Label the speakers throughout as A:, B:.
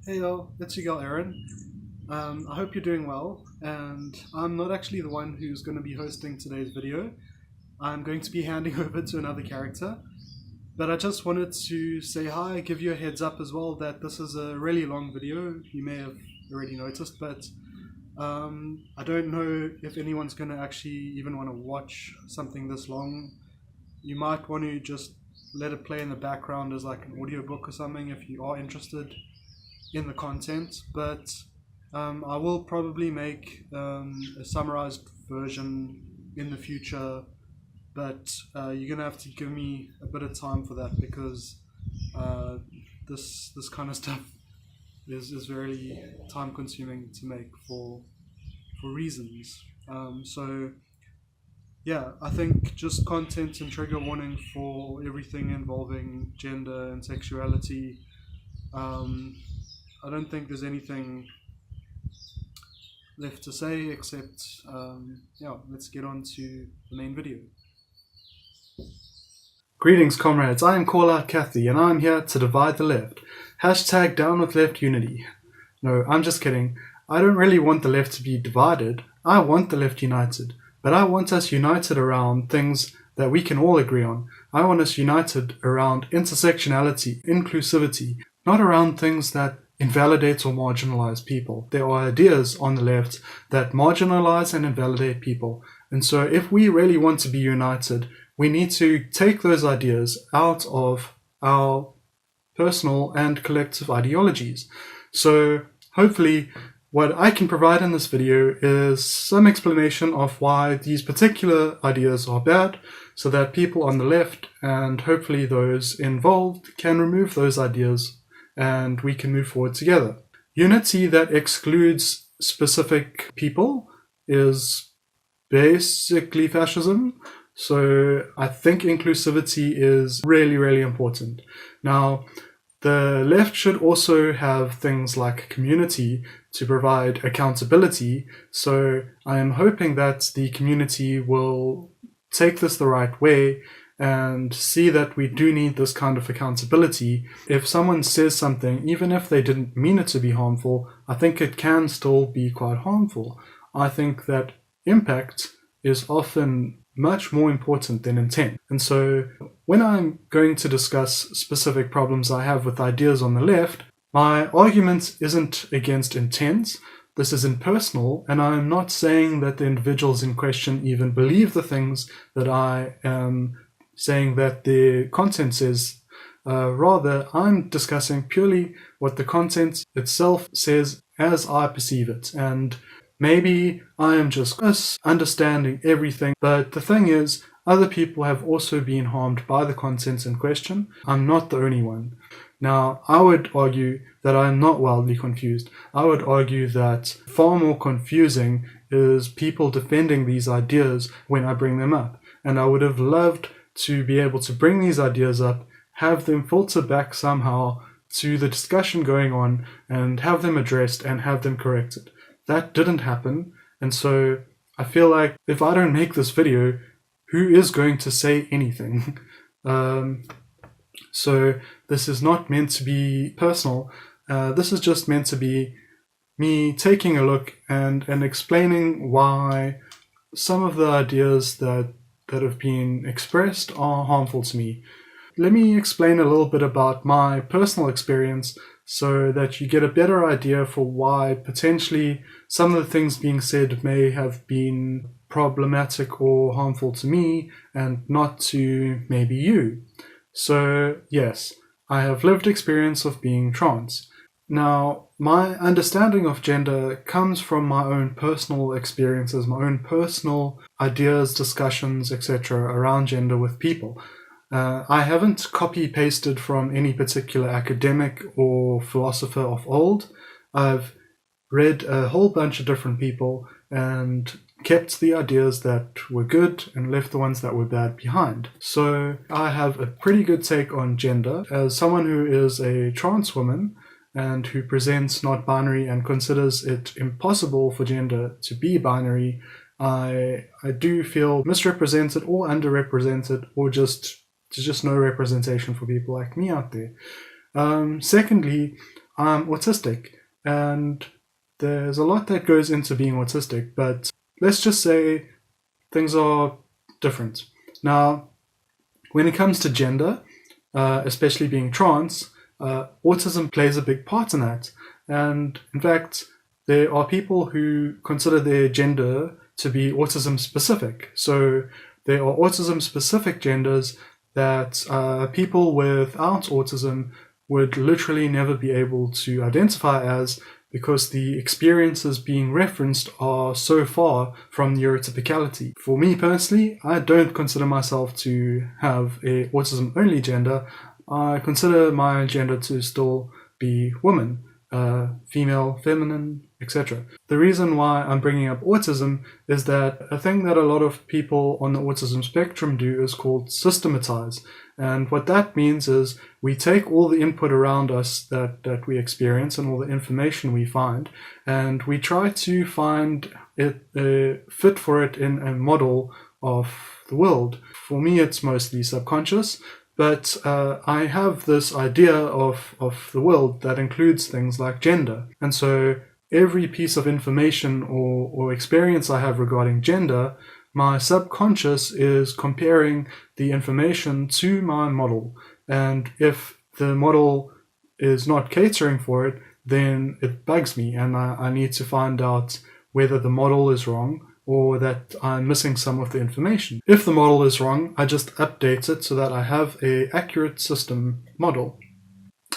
A: Hey y'all, it's your girl Erin. I hope you're doing well, and I'm not actually the one who's going to be hosting today's video. I'm going to be handing over to another character, but I just wanted to say hi, give you a heads up as well that this is a really long video. You may have already noticed, but I don't know if anyone's going to actually even want to watch something this long. You might want to just let it play in the background as like an audiobook or something if you are interested in the content, but I will probably make a summarized version in the future, but you're gonna have to give me a bit of time for that because this kind of stuff is very time consuming to make for reasons. So yeah, I think just content and trigger warning for everything involving gender and sexuality. I don't think there's anything left to say except, yeah, let's get on to the main video. Greetings, comrades. I am Caller Kathy, and I'm here to divide the left. Hashtag down with left unity. No, I'm just kidding. I don't really want the left to be divided. I want the left united, but I want us united around things that we can all agree on. I want us united around intersectionality, inclusivity, not around things that invalidate or marginalize people. There are ideas on the left that marginalize and invalidate people. And so if we really want to be united, we need to take those ideas out of our personal and collective ideologies. So hopefully what I can provide in this video is some explanation of why these particular ideas are bad, so that people on the left and hopefully those involved can remove those ideas and we can move forward together. Unity that excludes specific people is basically fascism. So I think inclusivity is really, really important. Now, the left should also have things like community to provide accountability. So I am hoping that the community will take this the right way and see that we do need this kind of accountability. If someone says something, even if they didn't mean it to be harmful, I think it can still be quite harmful. I think that impact is often much more important than intent. And so when I'm going to discuss specific problems I have with ideas on the left, my argument isn't against intent. This is impersonal, and I'm not saying that the individuals in question even believe the things that I am saying that the content says. Rather, I'm discussing purely what the content itself says as I perceive it. And maybe I am just misunderstanding everything, but the thing is, other people have also been harmed by the content in question. I'm not the only one. Now, I would argue that I'm not wildly confused. I would argue that far more confusing is people defending these ideas when I bring them up. And I would have loved to be able to bring these ideas up, have them filter back somehow to the discussion going on, and have them addressed and have them corrected. That didn't happen, and so I feel like if I don't make this video, who is going to say anything? So this is not meant to be personal. This is just meant to be me taking a look and explaining why some of the ideas that have been expressed are harmful to me. Let me explain a little bit about my personal experience so that you get a better idea for why potentially some of the things being said may have been problematic or harmful to me and not to maybe you. So yes, I have lived experience of being trans. Now, my understanding of gender comes from my own personal experiences, my own personal ideas, discussions, etc. around gender with people. I haven't copy-pasted from any particular academic or philosopher of old. I've read a whole bunch of different people and kept the ideas that were good and left the ones that were bad behind. So I have a pretty good take on gender. As someone who is a trans woman and who presents not binary and considers it impossible for gender to be binary, I do feel misrepresented or underrepresented, or just no representation for people like me out there. Secondly, I'm autistic, and there's a lot that goes into being autistic, but let's just say things are different. Now, when it comes to gender, especially being trans, autism plays a big part in that. And in fact, there are people who consider their gender to be autism specific. So there are autism specific genders that people without autism would literally never be able to identify as, because the experiences being referenced are so far from neurotypicality. For me personally, I don't consider myself to have a autism-only gender. I consider my gender to still be woman, female, feminine, etc. The reason why I'm bringing up autism is that a thing that a lot of people on the autism spectrum do is called systematize. And what that means is we take all the input around us that we experience and all the information we find, and we try to find it fit for it in a model of the world. For me, it's mostly subconscious, but I have this idea of the world that includes things like gender. And so every piece of information or experience I have regarding gender, my subconscious is comparing the information to my model. And if the model is not catering for it, then it bugs me, and I need to find out whether the model is wrong or that I'm missing some of the information. If the model is wrong, I just update it so that I have an accurate system model.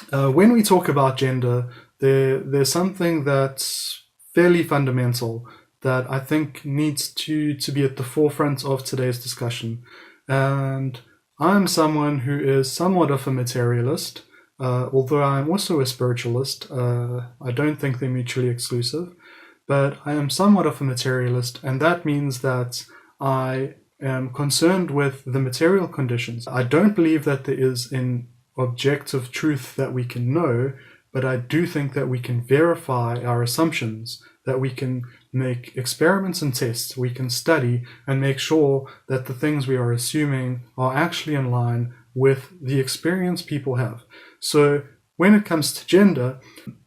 A: When we talk about gender, there's something that's fairly fundamental that I think needs to be at the forefront of today's discussion. And I'm someone who is somewhat of a materialist, although I'm also a spiritualist. I don't think they're mutually exclusive, but I am somewhat of a materialist, and that means that I am concerned with the material conditions. I don't believe that there is an objective truth that we can know, but I do think that we can verify our assumptions, that we can make experiments and tests, we can study and make sure that the things we are assuming are actually in line with the experience people have. So when it comes to gender,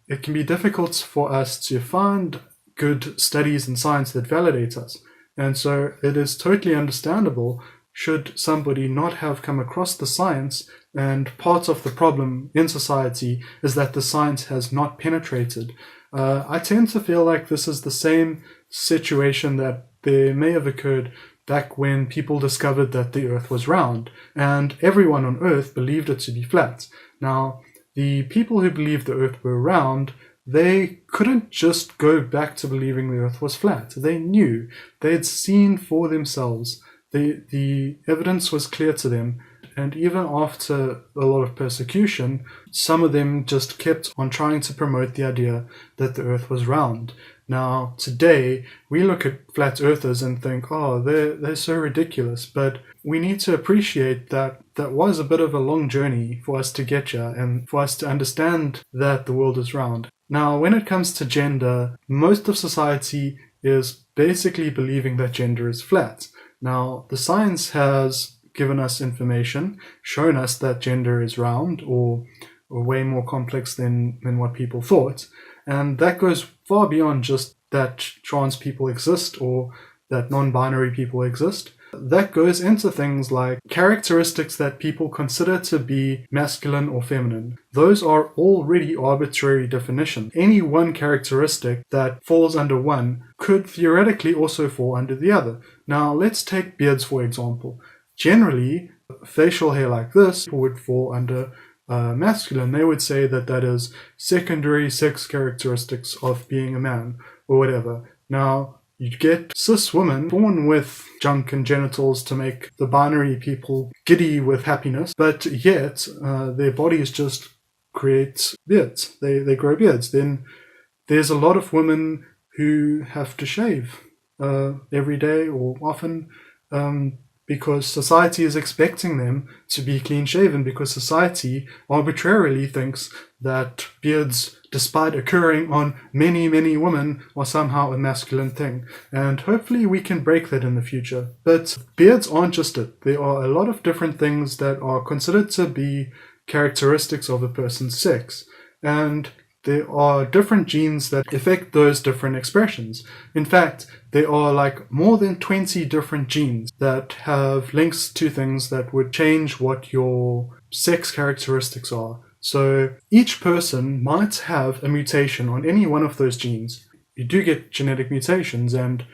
A: it can be difficult for us to find good studies in science that validate us. And so it is totally understandable should somebody not have come across the science, and part of the problem in society is that the science has not penetrated. I tend to feel like this is the same situation that there may have occurred back when people discovered that the earth was round, and everyone on earth believed it to be flat. Now, the people who believed the earth were round, they couldn't just go back to believing the earth was flat. They knew. They had seen for themselves. The evidence was clear to them. And even after a lot of persecution, some of them just kept on trying to promote the idea that the earth was round. Now, today, we look at flat earthers and think, oh, they're so ridiculous. But we need to appreciate that that was a bit of a long journey for us to get here and for us to understand that the world is round. Now, when it comes to gender, most of society is basically believing that gender is flat. Now, the science has given us information, shown us that gender is round or way more complex than what people thought. And that goes far beyond just that trans people exist or that non-binary people exist. That goes into things like characteristics that people consider to be masculine or feminine. Those are already arbitrary definitions. Any one characteristic that falls under one could theoretically also fall under the other. Now, let's take beards for example. Generally, facial hair like this would fall under masculine. They would say that that is secondary sex characteristics of being a man or whatever. Now, you get cis women born with junk and genitals to make the binary people giddy with happiness, but yet their bodies just create beards. They grow beards. Then there's a lot of women who have to shave every day or often because society is expecting them to be clean shaven, because society arbitrarily thinks that beards, despite occurring on many, many women, are somehow a masculine thing. And hopefully we can break that in the future. But beards aren't just it. There are a lot of different things that are considered to be characteristics of a person's sex. And there are different genes that affect those different expressions. In fact, there are like more than 20 different genes that have links to things that would change what your sex characteristics are. So each person might have a mutation on any one of those genes. You do get genetic mutations, and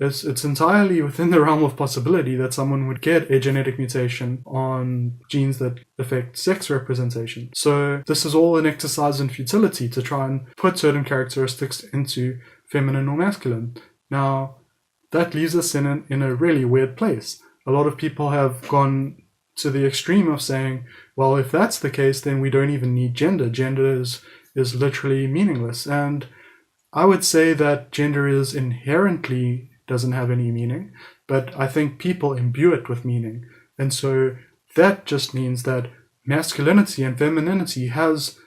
A: it's entirely within the realm of possibility that someone would get a genetic mutation on genes that affect sex representation. So this is all an exercise in futility to try and put certain characteristics into feminine or masculine. Now, that leaves us in a really weird place. A lot of people have gone to the extreme of saying, well, if that's the case, then we don't even need gender. Gender is literally meaningless. And I would say that gender is inherently doesn't have any meaning, but I think people imbue it with meaning. And so that just means that masculinity and femininity has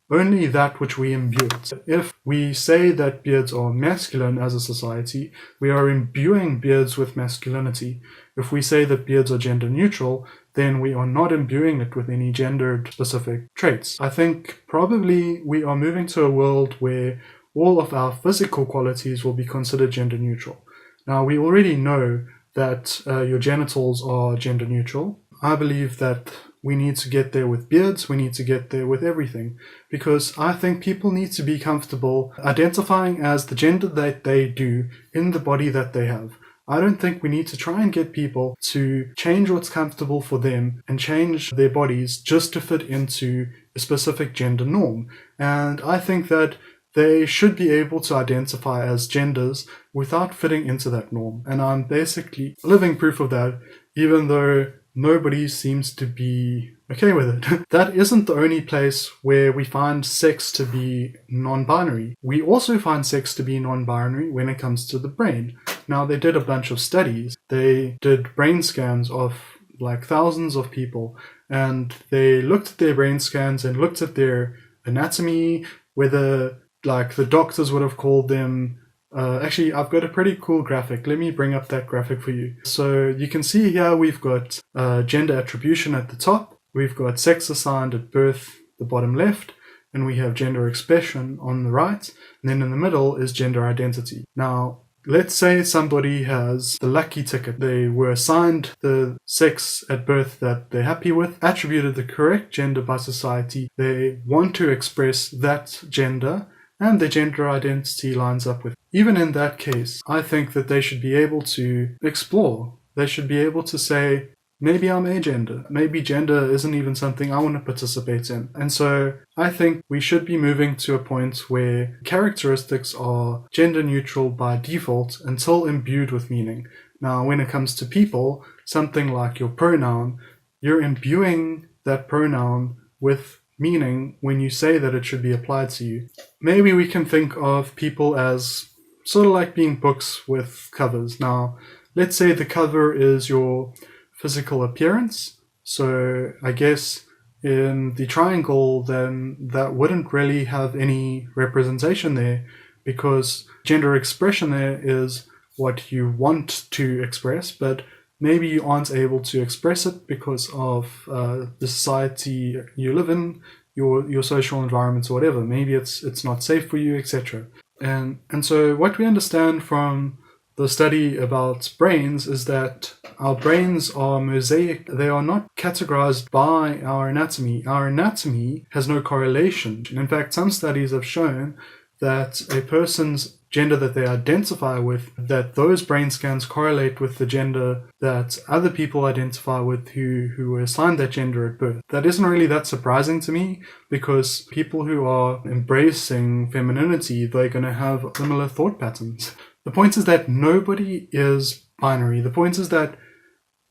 A: only that which we imbue it. If we say that beards are masculine as a society, we are imbuing beards with masculinity. If we say that beards are gender neutral, then we are not imbuing it with any gendered specific traits. I think probably we are moving to a world where all of our physical qualities will be considered gender neutral. Now, we already know that your genitals are gender neutral. I believe that we need to get there with beards, we need to get there with everything, because I think people need to be comfortable identifying as the gender that they do in the body that they have. I don't think we need to try and get people to change what's comfortable for them and change their bodies just to fit into a specific gender norm. And I think that they should be able to identify as genders without fitting into that norm. And I'm basically living proof of that, even though nobody seems to be okay with it. That isn't the only place where we find sex to be non-binary. We also find sex to be non-binary when it comes to the brain. Now, they did a bunch of studies. They did brain scans of like thousands of people, and they looked at their brain scans and looked at their anatomy, whether like the doctors would have called them. Actually, I've got a pretty cool graphic. Let me bring up that graphic for you. So you can see here we've got gender attribution at the top. We've got sex assigned at birth, the bottom left, and we have gender expression on the right. And then in the middle is gender identity. Now, let's say somebody has the lucky ticket. They were assigned the sex at birth that they're happy with, attributed the correct gender by society. They want to express that gender, and their gender identity lines up with. Even in that case, I think that they should be able to explore. They should be able to say, maybe I'm agender. Maybe gender isn't even something I want to participate in. And so I think we should be moving to a point where characteristics are gender neutral by default until imbued with meaning. Now, when it comes to people, something like your pronoun, you're imbuing that pronoun with meaning when you say that it should be applied to you. Maybe we can think of people as sort of like being books with covers. Now, let's say the cover is your physical appearance. So I guess in the triangle, then that wouldn't really have any representation there, because gender expression there is what you want to express, but maybe you aren't able to express it because of the society you live in, your social environment or whatever. Maybe it's not safe for you, etc. And so what we understand from the study about brains is that our brains are mosaic. They are not categorized by our anatomy. Our anatomy has no correlation. In fact, some studies have shown that a person's gender that they identify with, that those brain scans correlate with the gender that other people identify with who were assigned that gender at birth. That isn't really that surprising to me, because people who are embracing femininity, they're going to have similar thought patterns. The point is that nobody is binary. The point is that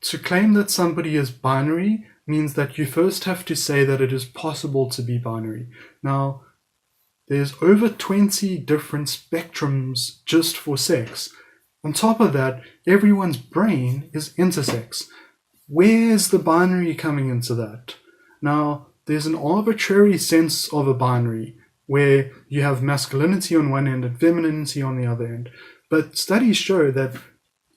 A: to claim that somebody is binary means that you first have to say that it is possible to be binary. Now, there's over 20 different spectrums just for sex. On top of that, everyone's brain is intersex. Where's the binary coming into that? Now, there's an arbitrary sense of a binary where you have masculinity on one end and femininity on the other end. But studies show that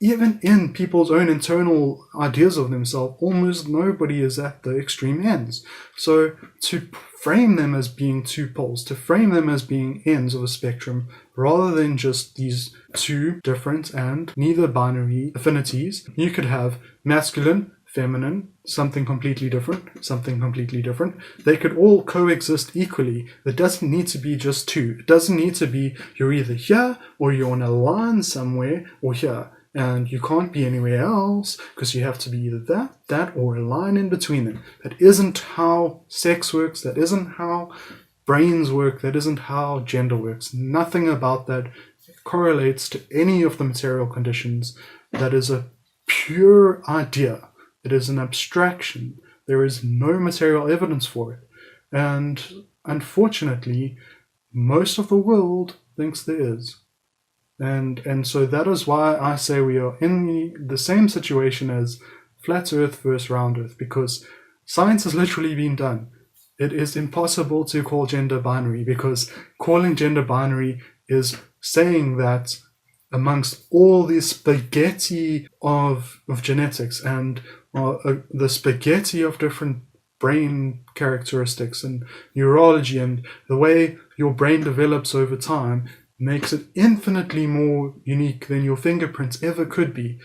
A: even in people's own internal ideas of themselves, almost nobody is at the extreme ends. So to frame them as being two poles, to frame them as being ends of a spectrum, rather than just these two different and neither binary affinities, you could have masculine, feminine, something completely different, something completely different. They could all coexist equally. It doesn't need to be just two. It doesn't need to be you're either here or you're on a line somewhere or here. And you can't be anywhere else because you have to be either that, or a line in between them. That isn't how sex works. That isn't how brains work. That isn't how gender works. Nothing about that correlates to any of the material conditions. That is a pure idea. It is an abstraction. There is no material evidence for it. And unfortunately, most of the world thinks there is. And so that is why I say we are in the same situation as flat Earth versus round Earth, because science has literally been done. It is impossible to call gender binary, because calling gender binary is saying that amongst all this spaghetti of genetics and the spaghetti of different brain characteristics and neurology and the way your brain develops over time, makes it infinitely more unique than your fingerprints ever could be.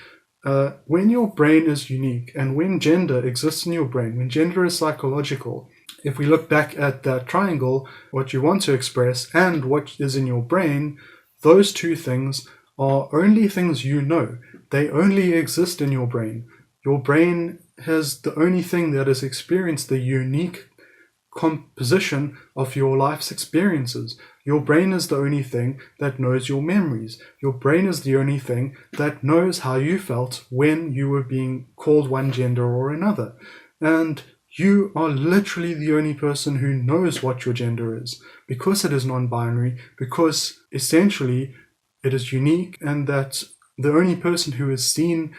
A: When your brain is unique and when gender exists in your brain, when gender is psychological, if we look back at that triangle, what you want to express and what is in your brain, those two things are only things you know. They only exist in your brain. Your brain has the only thing that has experienced the unique composition of your life's experiences. Your brain is the only thing that knows your memories. Your brain is the only thing that knows how you felt when you were being called one gender or another. And you are literally the only person who knows what your gender is, because it is non-binary, because essentially it is unique, and that the only person who has seen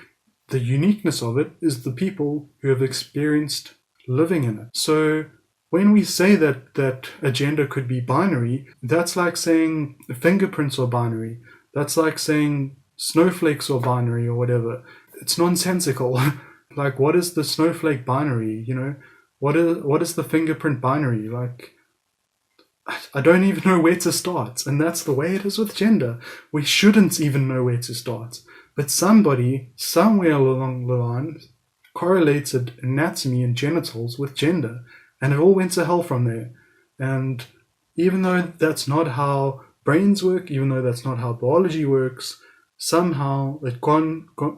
A: the uniqueness of it is the people who have experienced living in it. So when we say that a gender could be binary, that's like saying fingerprints are binary. That's like saying snowflakes are binary or whatever. It's nonsensical. Like, what is the snowflake binary? You know, what is the fingerprint binary? Like, I don't even know where to start. And that's the way it is with gender. We shouldn't even know where to start. But somebody, somewhere along the line, correlated anatomy and genitals with gender. And it all went to hell from there. And even though that's not how brains work, even though that's not how biology works, somehow it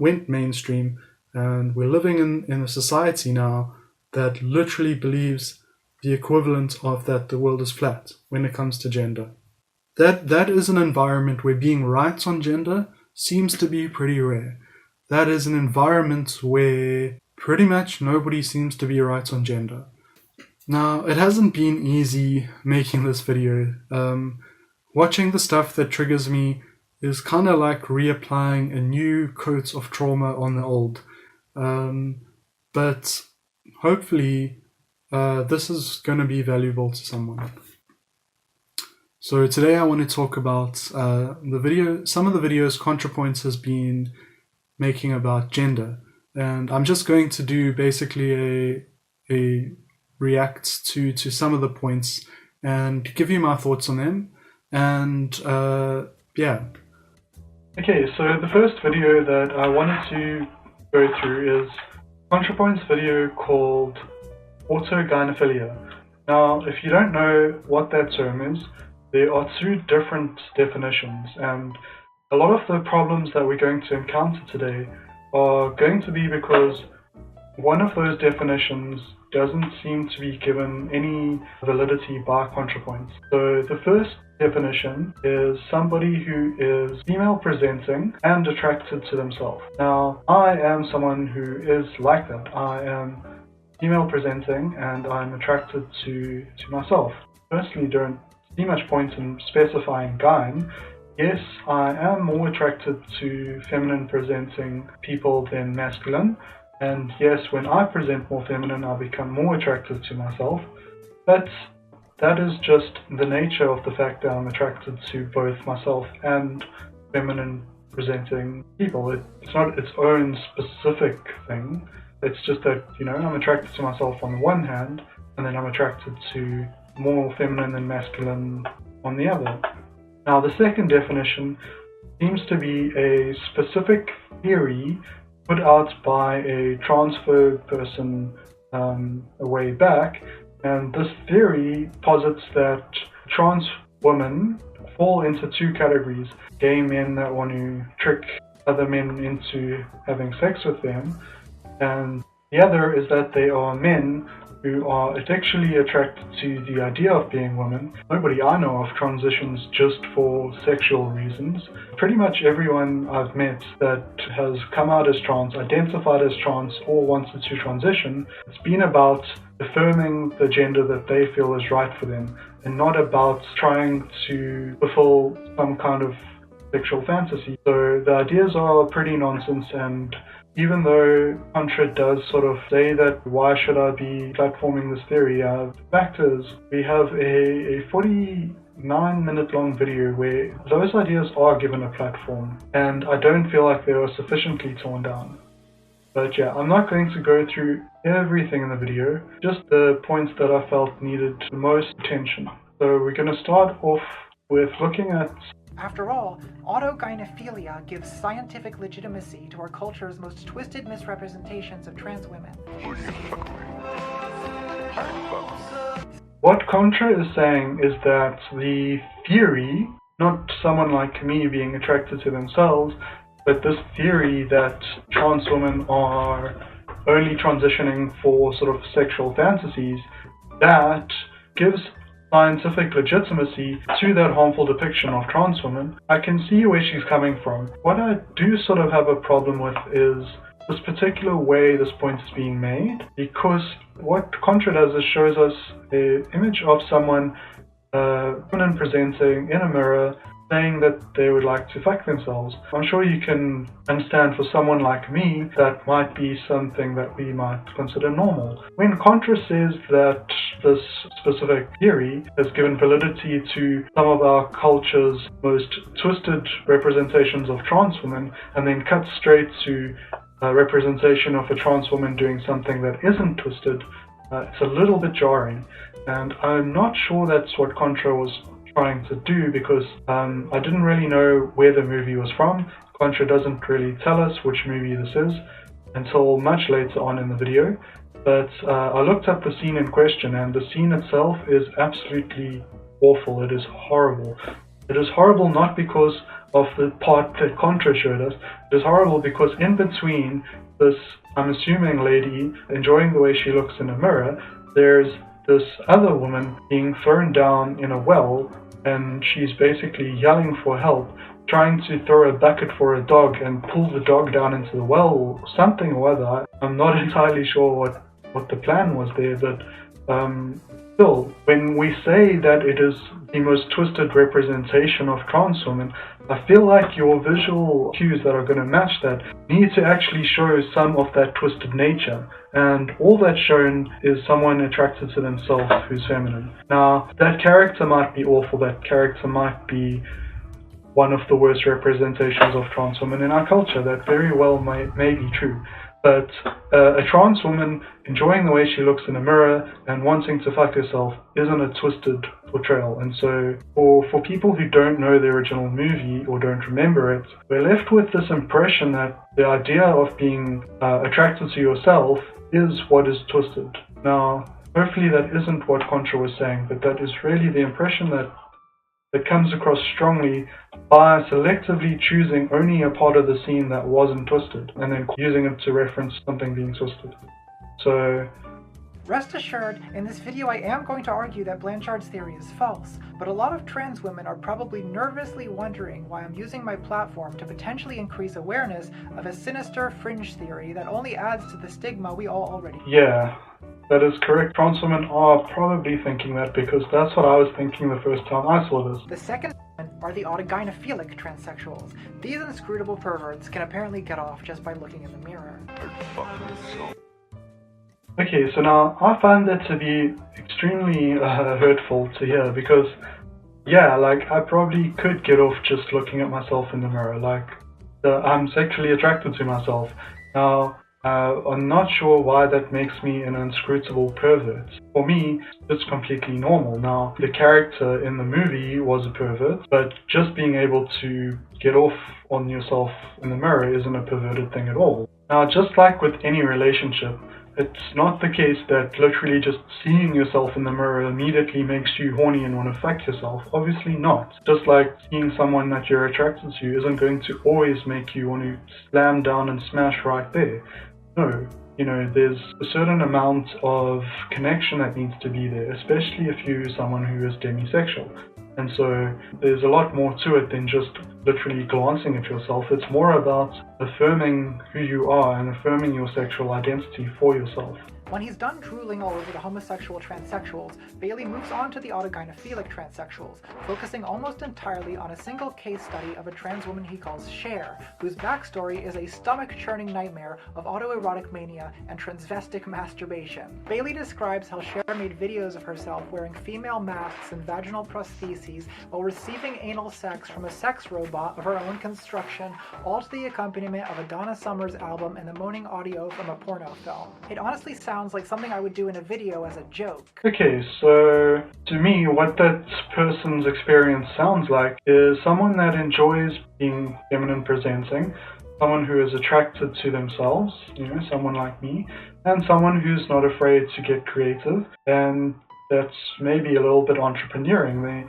A: went mainstream, and we're living in a society now that literally believes the equivalent of that the world is flat when it comes to gender. That is an environment where being right on gender seems to be pretty rare. That is an environment where pretty much nobody seems to be right on gender. Now, it hasn't been easy making this video. Watching the stuff that triggers me is kind of like reapplying a new coat of trauma on the old. But hopefully this is going to be valuable to someone. So today I want to talk about some of the videos Contrapoints has been making about gender. And I'm just going to do basically a react to some of the points and give you my thoughts on them. And yeah. Okay, so the first video that I wanted to go through is Contrapoints video called Autogynephilia. Now, if you don't know what that term is, there are two different definitions, and a lot of the problems that we're going to encounter today are going to be because one of those definitions doesn't seem to be given any validity by Contrapoints. So the first definition is somebody who is female presenting and attracted to themselves. Now, I am someone who is like that. I am female presenting and I'm attracted to myself. Personally, don't see much point in specifying gyne. Yes, I am more attracted to feminine presenting people than masculine. And yes, when I present more feminine, I become more attracted to myself. But that is just the nature of the fact that I'm attracted to both myself and feminine presenting people. It's not its own specific thing. It's just that, I'm attracted to myself on the one hand, and then I'm attracted to more feminine and masculine on the other. Now, the second definition seems to be a specific theory put out by a transphobe person a way back, and this theory posits that trans women fall into two categories: gay men that want to trick other men into having sex with them, and the other is that they are men who are actually attracted to the idea of being women. Nobody I know of transitions just for sexual reasons. Pretty much everyone I've met that has come out as trans, identified as trans, or wanted to transition, it's been about affirming the gender that they feel is right for them, and not about trying to fulfill some kind of sexual fantasy. So the ideas are pretty nonsense, and even though Contra does sort of say that why should I be platforming this theory, the fact is we have a 49-minute long video where those ideas are given a platform, and I don't feel like they are sufficiently torn down. But yeah, I'm not going to go through everything in the video, just the points that I felt needed the most attention. So we're going to start off with looking at...
B: After all, autogynephilia gives scientific legitimacy to our culture's most twisted misrepresentations of trans women.
A: What Contra is saying is that the theory, not someone like me being attracted to themselves, but this theory that trans women are only transitioning for sort of sexual fantasies, that gives scientific legitimacy to that harmful depiction of trans women. I can see where she's coming from. What I do sort of have a problem with is this particular way this point is being made, because what Contra does is shows us an image of someone, feminine presenting in a mirror, saying that they would like to fuck themselves. I'm sure you can understand for someone like me that might be something that we might consider normal. When Contra says that this specific theory has given validity to some of our culture's most twisted representations of trans women, and then cuts straight to a representation of a trans woman doing something that isn't twisted, it's a little bit jarring. And I'm not sure that's what Contra was trying to do, because I didn't really know where the movie was from. Contra doesn't really tell us which movie this is until much later on in the video, but I looked up the scene in question, and the scene itself is absolutely awful. It is horrible. It is horrible not because of the part that Contra showed us. It is horrible because in between this, I'm assuming, lady enjoying the way she looks in a mirror, there's this other woman being thrown down in a well, and she's basically yelling for help, trying to throw a bucket for a dog and pull the dog down into the well or something or other. I'm not entirely sure what the plan was there, but still, when we say that it is the most twisted representation of trans women, I feel like your visual cues that are going to match that need to actually show some of that twisted nature. And all that's shown is someone attracted to themselves who's feminine. Now, that character might be awful, that character might be one of the worst representations of trans women in our culture. That very well may be true. But a trans woman enjoying the way she looks in a mirror and wanting to fuck herself isn't a twisted portrayal. And so for people who don't know the original movie or don't remember it, we're left with this impression that the idea of being attracted to yourself is what is twisted. Now, hopefully that isn't what Contra was saying, but that is really the impression that comes across strongly by selectively choosing only a part of the scene that wasn't twisted and then using it to reference something being twisted. So,
B: rest assured, in this video I am going to argue that Blanchard's theory is false, but a lot of trans women are probably nervously wondering why I'm using my platform to potentially increase awareness of a sinister fringe theory that only adds to the stigma we all already have.
A: Yeah, that is correct. Trans women are probably thinking that, because that's what I was thinking the first time I saw this.
B: The second are the autogynephilic transsexuals. These inscrutable perverts can apparently get off just by looking in the mirror.
A: Okay, so now I find that to be extremely hurtful to hear, because yeah, like I probably could get off just looking at myself in the mirror. Like I'm sexually attracted to myself. Now, I'm not sure why that makes me an inscrutable pervert. For me, it's completely normal. Now, the character in the movie was a pervert, but just being able to get off on yourself in the mirror isn't a perverted thing at all. Now, just like with any relationship, it's not the case that literally just seeing yourself in the mirror immediately makes you horny and want to fuck yourself. Obviously not. Just like seeing someone that you're attracted to isn't going to always make you want to slam down and smash right there. No. There's a certain amount of connection that needs to be there, especially if you're someone who is demisexual. And so there's a lot more to it than just literally glancing at yourself. It's more about affirming who you are and affirming your sexual identity for yourself.
B: When he's done drooling all over the homosexual transsexuals, Bailey moves on to the autogynephilic transsexuals, focusing almost entirely on a single case study of a trans woman he calls Cher, whose backstory is a stomach-churning nightmare of autoerotic mania and transvestic masturbation. Bailey describes how Cher made videos of herself wearing female masks and vaginal prostheses while receiving anal sex from a sex robot of her own construction, all to the accompaniment of a Donna Summer's album and the moaning audio from a porno film. It honestly sounds like something I would do in a video as a joke.
A: Okay, so to me, what that person's experience sounds like is someone that enjoys being feminine presenting, someone who is attracted to themselves, someone like me, and someone who's not afraid to get creative, and that's maybe a little bit entrepreneuring.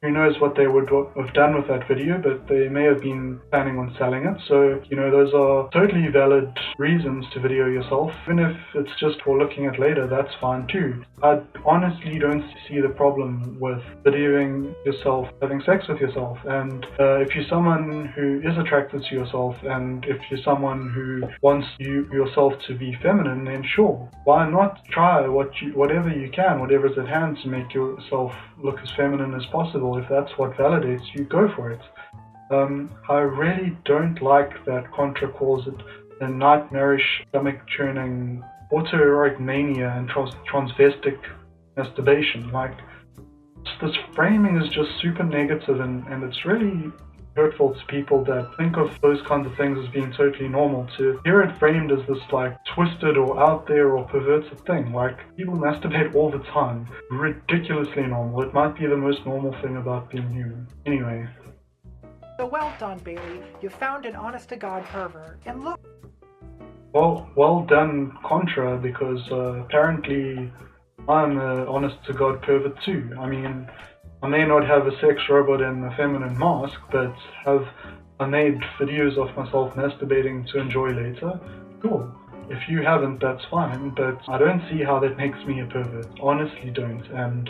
A: Who knows what they would have done with that video, but they may have been planning on selling it. So, those are totally valid reasons to video yourself. Even if it's just for looking at later, that's fine too. I honestly don't see the problem with videoing yourself, having sex with yourself. And if you're someone who is attracted to yourself, and if you're someone who wants yourself to be feminine, then sure. Why not try whatever you can, whatever's at hand to make yourself look as feminine as possible? If that's what validates you, go for it. I really don't like that Contra calls it a nightmarish, stomach-churning, autoerotic mania and transvestic masturbation. This framing is just super negative, and it's really hurtful to people that think of those kinds of things as being totally normal. To hear it framed as this twisted or out there or perverted thing, people masturbate all the time. Ridiculously normal. It might be the most normal thing about being human. Anyway.
B: So well done, Bailey. You found an honest-to-God pervert. And look.
A: Well done, Contra, because apparently I'm an honest-to-God pervert too. I may not have a sex robot and a feminine mask, but I made videos of myself masturbating to enjoy later? Cool. If you haven't, that's fine, but I don't see how that makes me a pervert. Honestly don't. And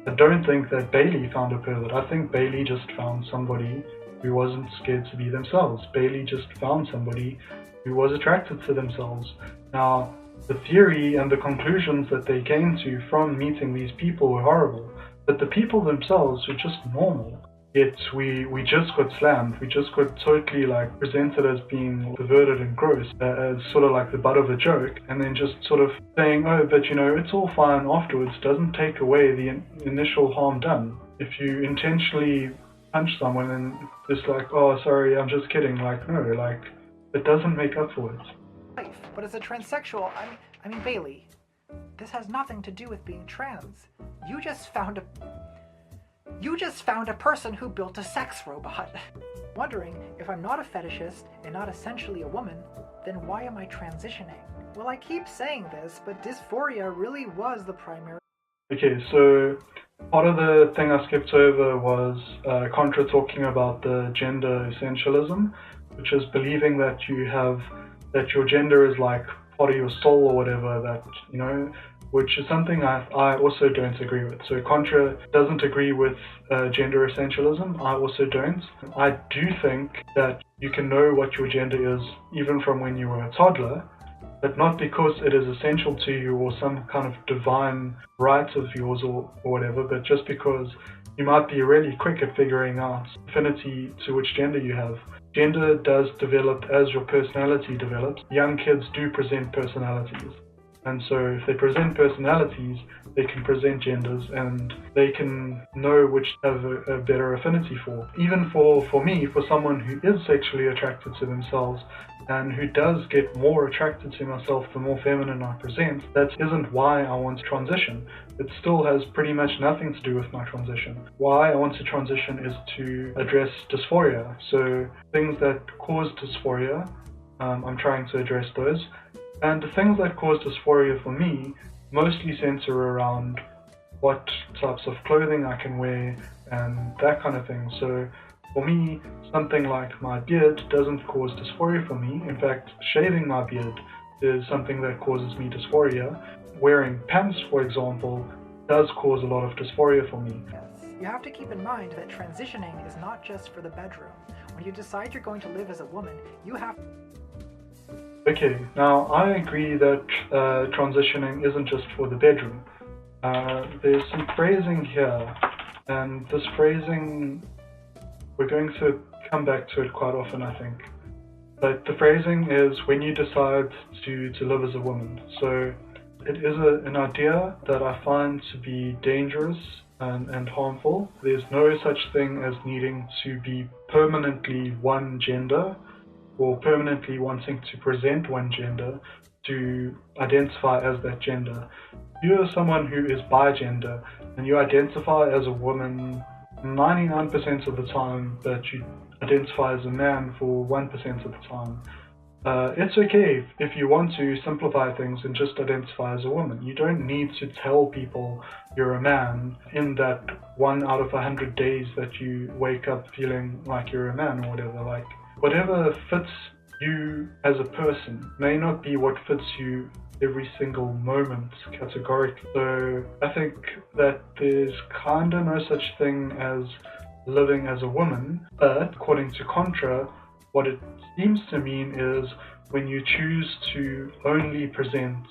A: I don't think that Bailey found a pervert. I think Bailey just found somebody who wasn't scared to be themselves. Bailey just found somebody who was attracted to themselves. Now, the theory and the conclusions that they came to from meeting these people were horrible. But the people themselves were just normal. Yet we just got slammed. We just got totally presented as being perverted and gross, as sort of the butt of a joke, and then just sort of saying, oh, but it's all fine afterwards, doesn't take away the initial harm done. If you intentionally punch someone and just oh, sorry, I'm just kidding, no, it doesn't make up for it.
B: But as a transsexual, I mean, Bailey, this has nothing to do with being trans. You just found a person who built a sex robot. Wondering if I'm not a fetishist and not essentially a woman, then why am I transitioning? Well, I keep saying this, but dysphoria really was the primary.
A: Okay, so part of the thing I skipped over was Contra talking about the gender essentialism, which is believing that your gender is part of your soul or whatever, which is something I also don't agree with. So Contra doesn't agree with gender essentialism. I also don't. I do think that you can know what your gender is even from when you were a toddler, but not because it is essential to you or some kind of divine right of yours or whatever, but just because you might be really quick at figuring out affinity to which gender you have. Gender does develop as your personality develops. Young kids do present personalities. And so if they present personalities, they can present genders, and they can know which they have a better affinity for. Even for me, for someone who is sexually attracted to themselves and who does get more attracted to myself the more feminine I present, that isn't why I want to transition. It still has pretty much nothing to do with my transition. Why I want to transition is to address dysphoria. So things that cause dysphoria, I'm trying to address those. And the things that cause dysphoria for me mostly center around what types of clothing I can wear and that kind of thing. So for me, something like my beard doesn't cause dysphoria for me. In fact, shaving my beard is something that causes me dysphoria. Wearing pants, for example, does cause a lot of dysphoria for me.
B: Yes. You have to keep in mind that transitioning is not just for the bedroom. When you decide you're going to live as a woman, you have
A: Okay, now I agree that transitioning isn't just for the bedroom. There's some phrasing here, and this phrasing, we're going to come back to it quite often, I think. But the phrasing is when you decide to live as a woman. So it is an idea that I find to be dangerous and harmful. There's no such thing as needing to be permanently one gender, or permanently wanting to present one gender to identify as that gender. You are someone who is bigender and you identify as a woman 99% of the time, but you identify as a man for 1% of the time. It's okay if you want to simplify things and just identify as a woman. You don't need to tell people you're a man in that 1 out of 100 days that you wake up feeling like you're a man or whatever. Like, whatever fits you as a person may not be what fits you every single moment categorically. So I think that there's kinda no such thing as living as a woman, but according to Contra, what it seems to mean is when you choose to only present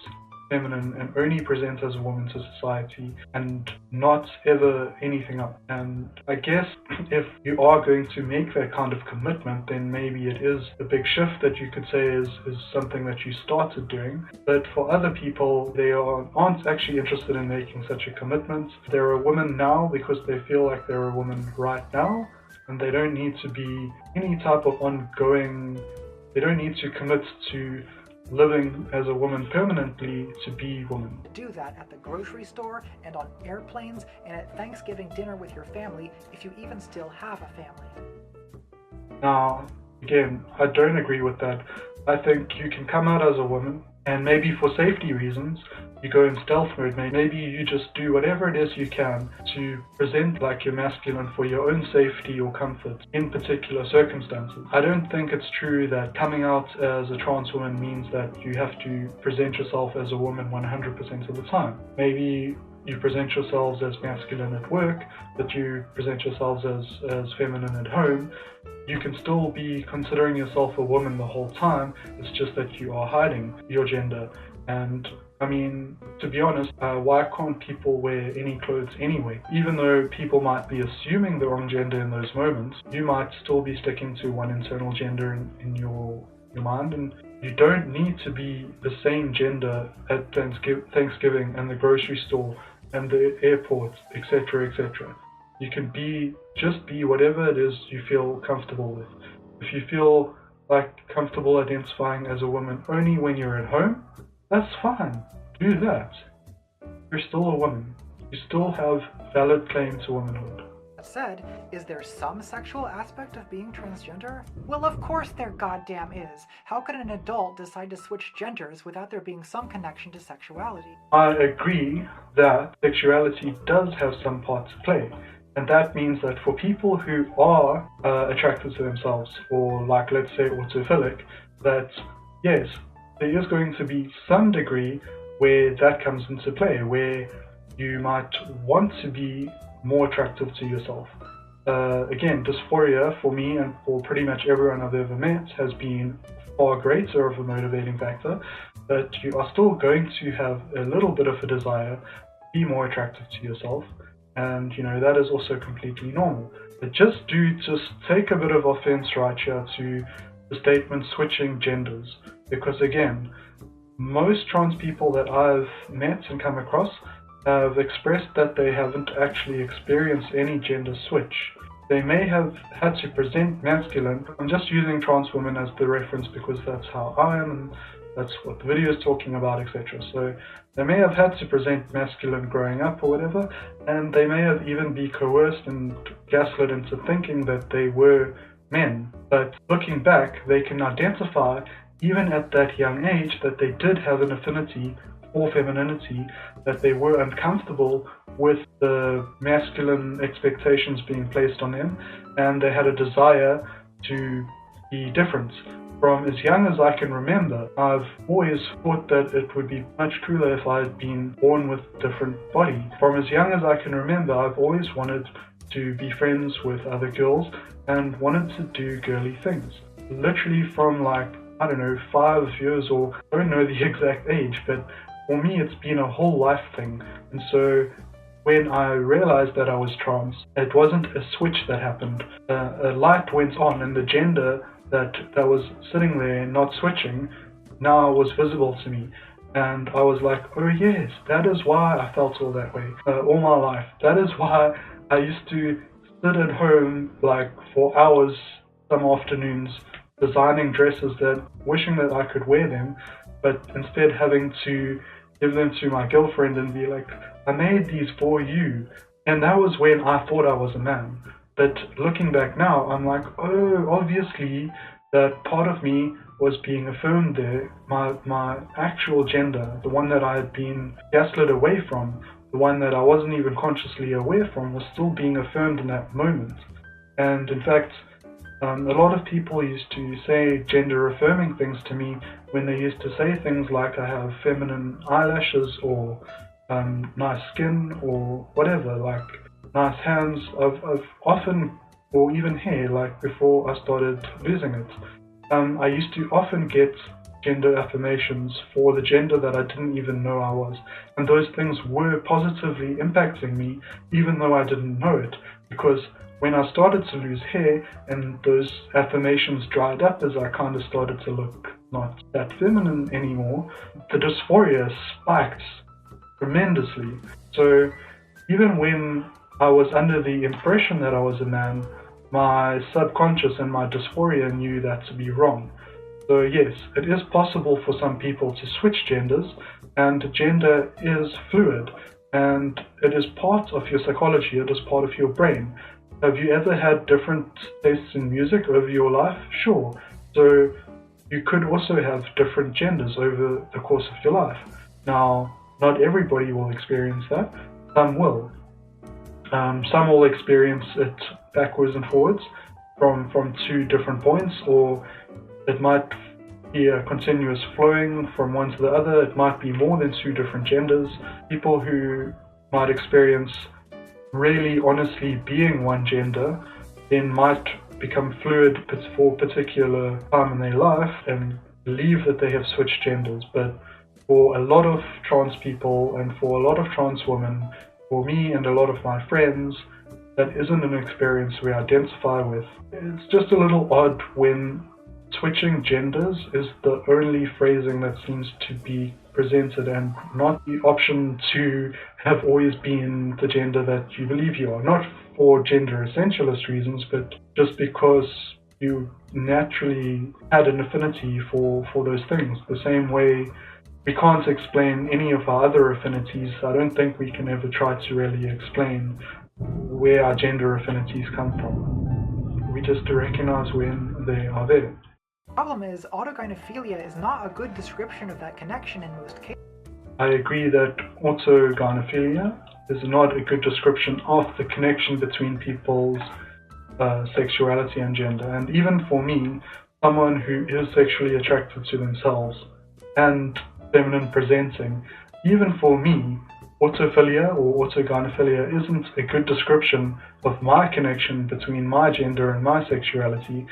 A: feminine and only present as a woman to society and not ever anything else. And I guess if you are going to make that kind of commitment, then maybe it is a big shift that you could say is something that you started doing. But for other people, they aren't actually interested in making such a commitment. They're a woman now because they feel like they're a woman right now, and they don't need to be any type of ongoing, they don't need to commit to living as a woman permanently to be woman.
B: do that at the grocery store and on airplanes and at Thanksgiving dinner with your family, if you even still have a family.
A: Now, again, I don't agree with that. I think you can come out as a woman, and maybe for safety reasons, you go in stealth mode. Maybe you just do whatever it is you can to present like you're masculine for your own safety or comfort in particular circumstances. I don't think it's true that coming out as a trans woman means that you have to present yourself as a woman 100% of the time. Maybe you present yourselves as masculine at work, but you present yourselves as feminine at home. You can still be considering yourself a woman the whole time. It's just that you are hiding your gender. And I mean, to be honest, why can't people wear any clothes anyway? Even though people might be assuming the wrong gender in those moments, you might still be sticking to one internal gender in your mind, and you don't need to be the same gender at Thanksgiving and the grocery store and the airport, etc., etc. You can just be whatever it is you feel comfortable with. If you feel like comfortable identifying as a woman only when you're at home, that's fine. Do that. You're still a woman. You still have valid claim to womanhood.
B: That said, is there some sexual aspect of being transgender? Well, of course there goddamn is. How could an adult decide to switch genders without there being some connection to sexuality?
A: I agree that sexuality does have some part to play. And that means that for people who are attracted to themselves, or like, let's say, autophillic, that yes, there is going to be some degree where that comes into play, where you might want to be more attractive to yourself. Again, dysphoria for me and for pretty much everyone I've ever met has been far greater of a motivating factor, but you are still going to have a little bit of a desire to be more attractive to yourself. And, you know, that is also completely normal. But just take a bit of offense right here to the statement switching genders. Because again, Most trans people that I've met and come across have expressed that they haven't actually experienced any gender switch. They may have had to present masculine. I'm just using trans women as the reference because that's how I am and that's what the video is talking about, etc. So they may have had to present masculine growing up or whatever, and they may have even been coerced and gaslit into thinking that they were men. But looking back, they can identify, even at that young age, that they did have an affinity for femininity, that they were uncomfortable with the masculine expectations being placed on them, and they had a desire to be different. From as young as I can remember, I've always thought that it would be much cooler if I had been born with a different body. From as young as I can remember, I've always wanted to be friends with other girls and wanted to do girly things. Literally from like, I don't know, 5 years, or I don't know the exact age, but for me it's been a whole life thing. And so when I realized that I was trans, it wasn't a switch that happened. A light went on, and the gender that was sitting there not switching now was visible to me. And I was like, oh yes, that is why I felt all that way all my life. That is why I used to sit at home like for hours some afternoons designing dresses, that wishing that I could wear them, but instead having to give them to my girlfriend and be like, I made these for you. And that was when I thought I was a man. But looking back now, I'm like, oh, obviously that part of me was being affirmed there. My actual gender, the one that I had been gaslit away from, the one that I wasn't even consciously aware from, was still being affirmed in that moment. And in fact, a lot of people used to say gender affirming things to me when they used to say things like I have feminine eyelashes, or nice skin, or whatever, like nice hands. I've often, or even hair, like before I started losing it, I used to often get gender affirmations for the gender that I didn't even know I was. And those things were positively impacting me, even though I didn't know it, because when I started to lose hair and those affirmations dried up as I kind of started to look not that feminine anymore, the dysphoria spiked tremendously. So even when I was under the impression that I was a man, my subconscious and my dysphoria knew that to be wrong. So yes, it is possible for some people to switch genders, and gender is fluid, and it is part of your psychology, it is part of your brain. Have you ever had different tastes in music over your life? Sure. So you could also have different genders over the course of your life. Now, not everybody will experience that. Some will. Some will experience it backwards and forwards from two different points, or it might be a continuous flowing from one to the other. It might be more than two different genders. People who might experience really honestly being one gender then might become fluid for a particular time in their life and believe that they have switched genders. But for a lot of trans people and for a lot of trans women, for me and a lot of my friends, that isn't an experience we identify with. It's just a little odd when switching genders is the only phrasing that seems to be presented, and not the option to have always been the gender that you believe you are. Not for gender essentialist reasons, but just because you naturally had an affinity for those things. The same way we can't explain any of our other affinities, I don't think we can ever try to really explain where our gender affinities come from. We just recognize when they are there.
B: The problem is, autogynephilia is not a good description of that connection in most cases.
A: I agree that autogynephilia is not a good description of the connection between people's sexuality and gender. And even for me, someone who is sexually attracted to themselves and feminine presenting, even for me, autophilia or autogynephilia isn't a good description of my connection between my gender and my sexuality,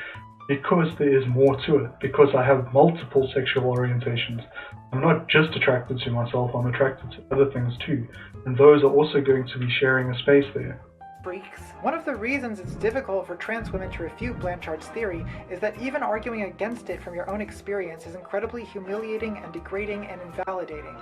A: because there is more to it, because I have multiple sexual orientations. I'm not just attracted to myself, I'm attracted to other things too, and those are also going to be sharing a space there.
B: freaks. One of the reasons it's difficult for trans women to refute Blanchard's theory is that even arguing against it from your own experience is incredibly humiliating and degrading and invalidating.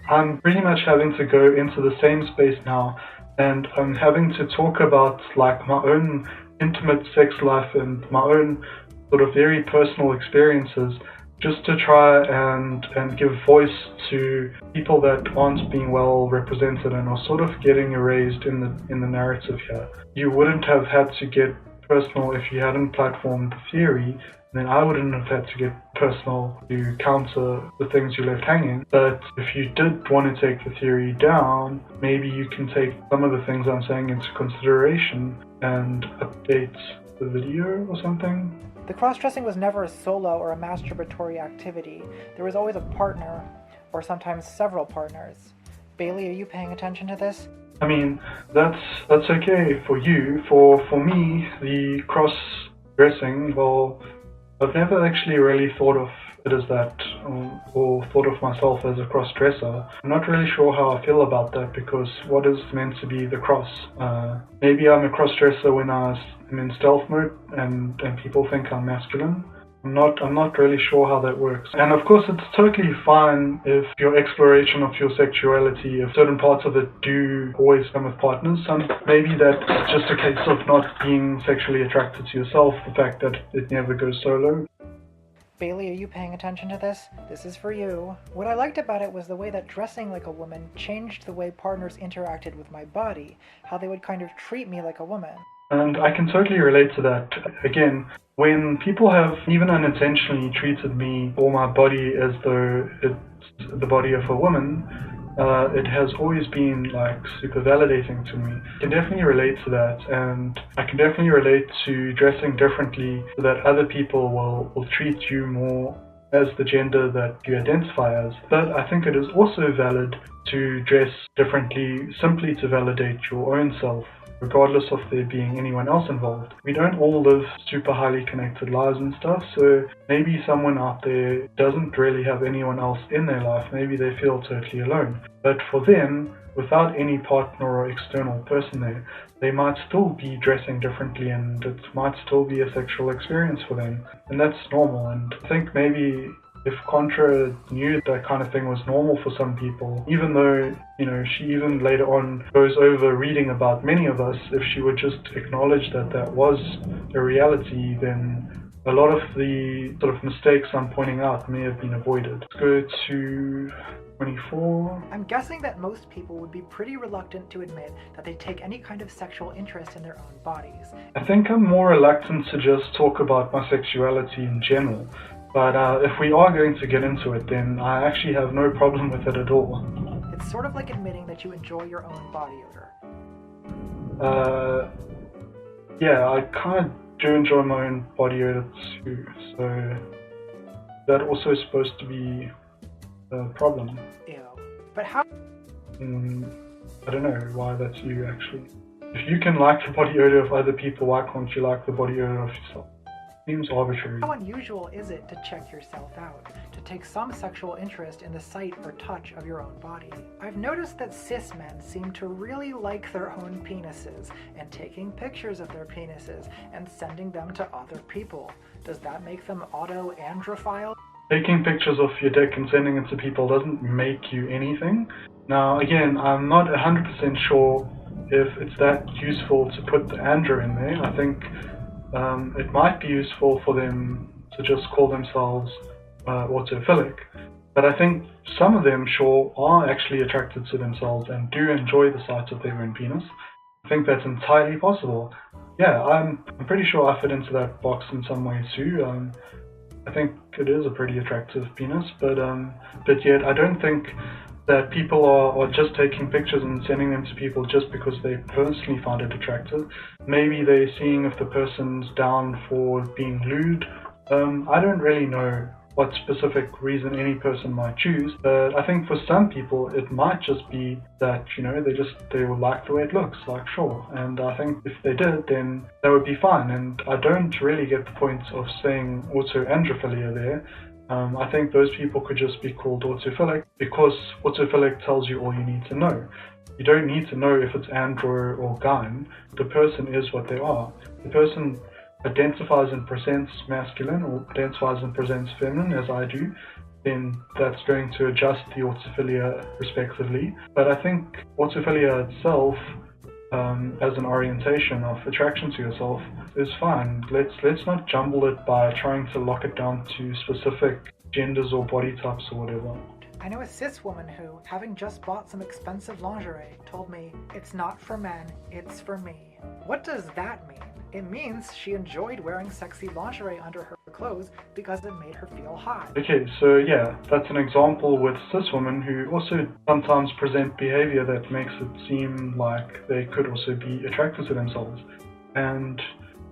A: I'm pretty much having to go into the same space now, and I'm having to talk about like my own intimate sex life and my own sort of very personal experiences, just to try and give voice to people that aren't being well represented and are sort of getting erased in the narrative here. You wouldn't have had to get personal if you hadn't platformed the theory, then I wouldn't have had to get personal to counter the things you left hanging. But if you did want to take the theory down, maybe you can take some of the things I'm saying into consideration and update the video or something.
B: The cross-dressing was never a solo or a masturbatory activity. There was always a partner, or sometimes several partners. Bailey, are you paying attention to this?
A: I mean, that's okay for you. For me, the cross-dressing, well, I've never actually really thought of it as that, or thought of myself as a cross-dresser. I'm not really sure how I feel about that, because what is meant to be the cross? Maybe I'm a cross-dresser when I'm in stealth mode and people think I'm masculine. I'm not really sure how that works. And of course it's totally fine if your exploration of your sexuality, if certain parts of it do always come with partners. Maybe that's just a case of not being sexually attracted to yourself, the fact that it never goes solo.
B: Bailey, are you paying attention to this? This is for you. What I liked about it was the way that dressing like a woman changed the way partners interacted with my body, how they would kind of treat me like a woman.
A: And I can totally relate to that. Again, when people have even unintentionally treated me or my body as though it's the body of a woman, it has always been like super validating to me. I can definitely relate to that, and I can definitely relate to dressing differently so that other people will treat you more as the gender that you identify as. But I think it is also valid to dress differently simply to validate your own self, regardless of there being anyone else involved. We don't all live super highly connected lives and stuff, so maybe someone out there doesn't really have anyone else in their life. Maybe they feel totally alone. But for them, without any partner or external person there, they might still be dressing differently, and it might still be a sexual experience for them. And that's normal. And I think maybe if Contra knew that kind of thing was normal for some people, even though, she even later on goes over reading about many of us, if she would just acknowledge that that was a reality, then a lot of the sort of mistakes I'm pointing out may have been avoided. Let's go to 24.
B: I'm guessing that most people would be pretty reluctant to admit that they take any kind of sexual interest in their own bodies.
A: I think I'm more reluctant to just talk about my sexuality in general. But if we are going to get into it, then I actually have no problem with it at all.
B: It's sort of like admitting that you enjoy your own body odor.
A: Yeah, I kind of do enjoy my own body odor too, so that also is supposed to be a problem.
B: Ew. But how?
A: I don't know why that's you, actually. If you can like the body odor of other people, why can't you like the body odor of yourself? Seems arbitrary.
B: How unusual is it to check yourself out, to take some sexual interest in the sight or touch of your own body? I've noticed that cis men seem to really like their own penises and taking pictures of their penises and sending them to other people. Does that make them auto-androphile?
A: Taking pictures of your dick and sending it to people doesn't make you anything. Now, again, I'm not 100% sure if it's that useful to put the andro in there. I think it might be useful for them to just call themselves autophillic, but I think some of them sure are actually attracted to themselves and do enjoy the sight of their own penis. I think that's entirely possible. Yeah, I'm pretty sure I fit into that box in some way too. I think it is a pretty attractive penis, but yet I don't think that people are just taking pictures and sending them to people just because they personally find it attractive. Maybe they're seeing if the person's down for being lewd. I don't really know what specific reason any person might choose, but I think for some people it might just be that, they will like the way it looks, like sure. And I think if they did, then that would be fine. And I don't really get the point of saying autoandrophilia there. I think those people could just be called autophillic because autophillic tells you all you need to know. You don't need to know if it's andro or gyne. The person is what they are. The person identifies and presents masculine or identifies and presents feminine, as I do, then that's going to adjust the autophilia respectively. But I think autophilia itself, as an orientation of attraction to yourself, is fine. Let's not jumble it by trying to lock it down to specific genders or body types or whatever.
B: I know a cis woman who, having just bought some expensive lingerie, told me, "It's not for men, it's for me." What does that mean? It means she enjoyed wearing sexy lingerie under her clothes because it made her feel hot.
A: Okay, so yeah, that's an example with cis women who also sometimes present behavior that makes it seem like they could also be attracted to themselves. And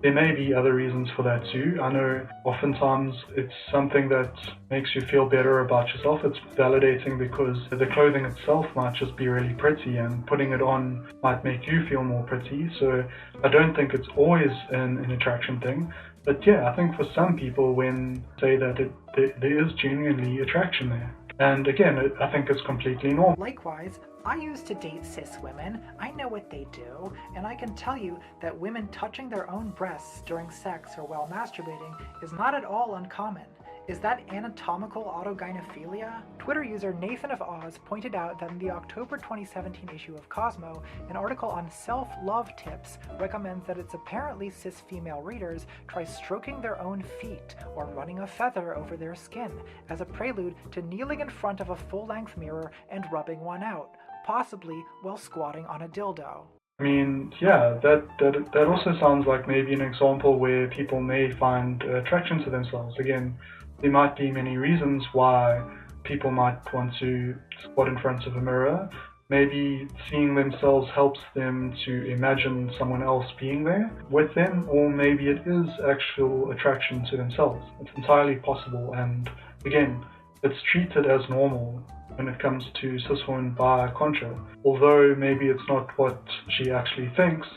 A: there may be other reasons for that too. I know oftentimes it's something that makes you feel better about yourself. It's validating because the clothing itself might just be really pretty and putting it on might make you feel more pretty. So I don't think it's always an attraction thing. But yeah, I think for some people when say that there is genuinely attraction there. And again, I think it's completely normal.
B: Likewise, I used to date cis women. I know what they do, and I can tell you that women touching their own breasts during sex or while masturbating is not at all uncommon. Is that anatomical autogynephilia? Twitter user Nathan of Oz pointed out that in the October 2017 issue of Cosmo, an article on self-love tips recommends that its apparently cis female readers try stroking their own feet or running a feather over their skin as a prelude to kneeling in front of a full-length mirror and rubbing one out, possibly while squatting on a dildo.
A: I mean, yeah, that also sounds like maybe an example where people may find attraction to themselves. Again, there might be many reasons why people might want to squat in front of a mirror. Maybe seeing themselves helps them to imagine someone else being there with them, or maybe it is actual attraction to themselves. It's entirely possible, and again, it's treated as normal when it comes to cis women by contra. Although maybe it's not what she actually thinks,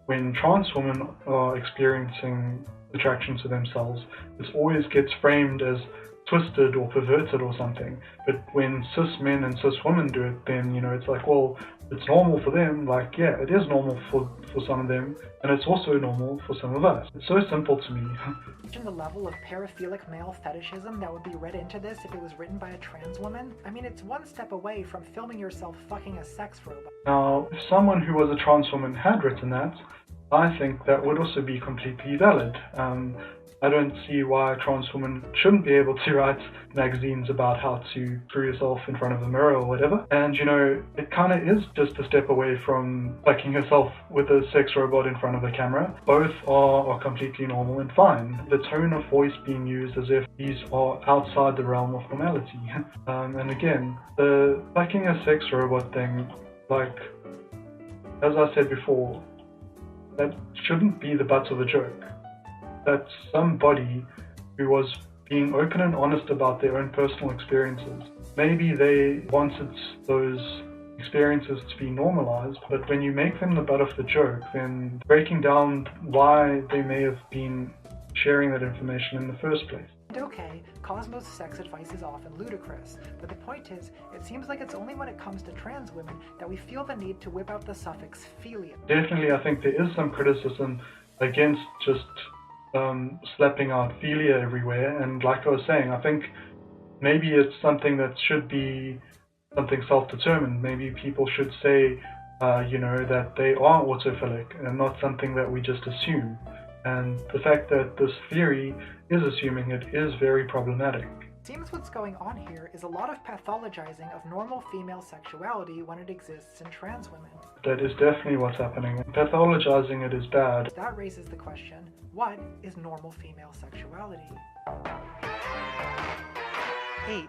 A: when trans women are experiencing attraction to themselves, it always gets framed as twisted or perverted or something. But when cis men and cis women do it, then it's like, well, it's normal for them. Like, yeah, it is normal for some of them, and it's also normal for some of us. It's so simple to me.
B: The level of paraphilic male fetishism that would be read into this if it was written by a trans woman? I mean, it's one step away from filming yourself fucking a sex robot.
A: Now, if someone who was a trans woman had written that, I think that would also be completely valid. I don't see why a trans woman shouldn't be able to write magazines about how to screw yourself in front of a mirror or whatever. And it kind of is just a step away from fucking yourself with a sex robot in front of a camera. Both are completely normal and fine. The tone of voice being used as if these are outside the realm of normality. And again, the fucking a sex robot thing, like, as I said before, that shouldn't be the butt of the joke. That somebody who was being open and honest about their own personal experiences, maybe they wanted those experiences to be normalized, but when you make them the butt of the joke, then breaking down why they may have been sharing that information in the first place.
B: And okay, Cosmo's sex advice is often ludicrous, but the point is, it seems like it's only when it comes to trans women that we feel the need to whip out the suffix philia.
A: Definitely, I think there is some criticism against just slapping out philia everywhere, and like I was saying, I think maybe it's something that should be something self-determined. Maybe people should say, that they are autophilic and not something that we just assume. And the fact that this theory is assuming it is very problematic.
B: Seems what's going on here is a lot of pathologizing of normal female sexuality when it exists in trans women.
A: That is definitely what's happening. Pathologizing it is bad.
B: That raises the question, what is normal female sexuality? 8.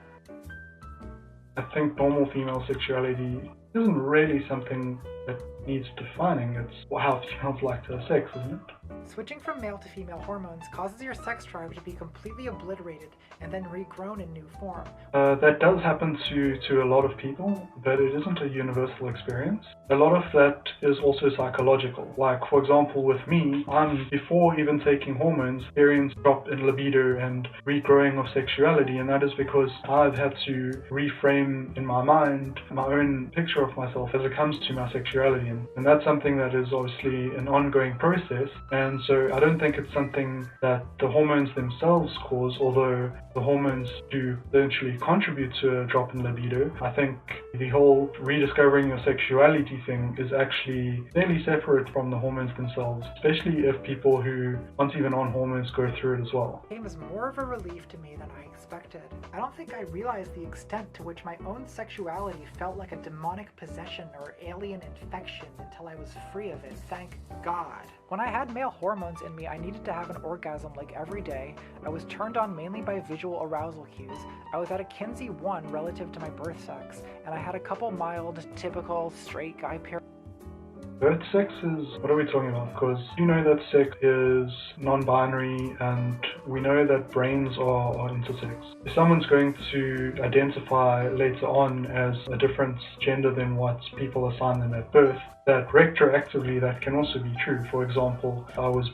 A: I think normal female sexuality isn't really something that needs defining. It's how females like to have sex, isn't it?
B: Switching from male to female hormones causes your sex drive to be completely obliterated and then regrown in new form.
A: That does happen to a lot of people, but it isn't a universal experience. A lot of that is also psychological. Like, for example, with me, before even taking hormones, experienced drop in libido and regrowing of sexuality, and that is because I've had to reframe in my mind my own picture of myself as it comes to my sexuality, and that's something that is obviously an ongoing process. And so I don't think it's something that the hormones themselves cause, although the hormones do eventually contribute to a drop in libido. I think the whole rediscovering your sexuality thing is actually fairly separate from the hormones themselves, especially if people who aren't even on hormones go through it as well.
B: It was more of a relief to me than I expected. I don't think I realized the extent to which my own sexuality felt like a demonic possession or alien infection until I was free of it, thank God. When I had male hormones in me, I needed to have an orgasm like every day. I was turned on mainly by visual arousal cues. I was at a Kinsey 1 relative to my birth sex, and I had a couple mild, typical, straight guy periods.
A: Birth sex is, what are we talking about? Because you know that sex is non-binary, and we know that brains are intersex. If someone's going to identify later on as a different gender than what people assign them at birth, that retroactively that can also be true. For example, I was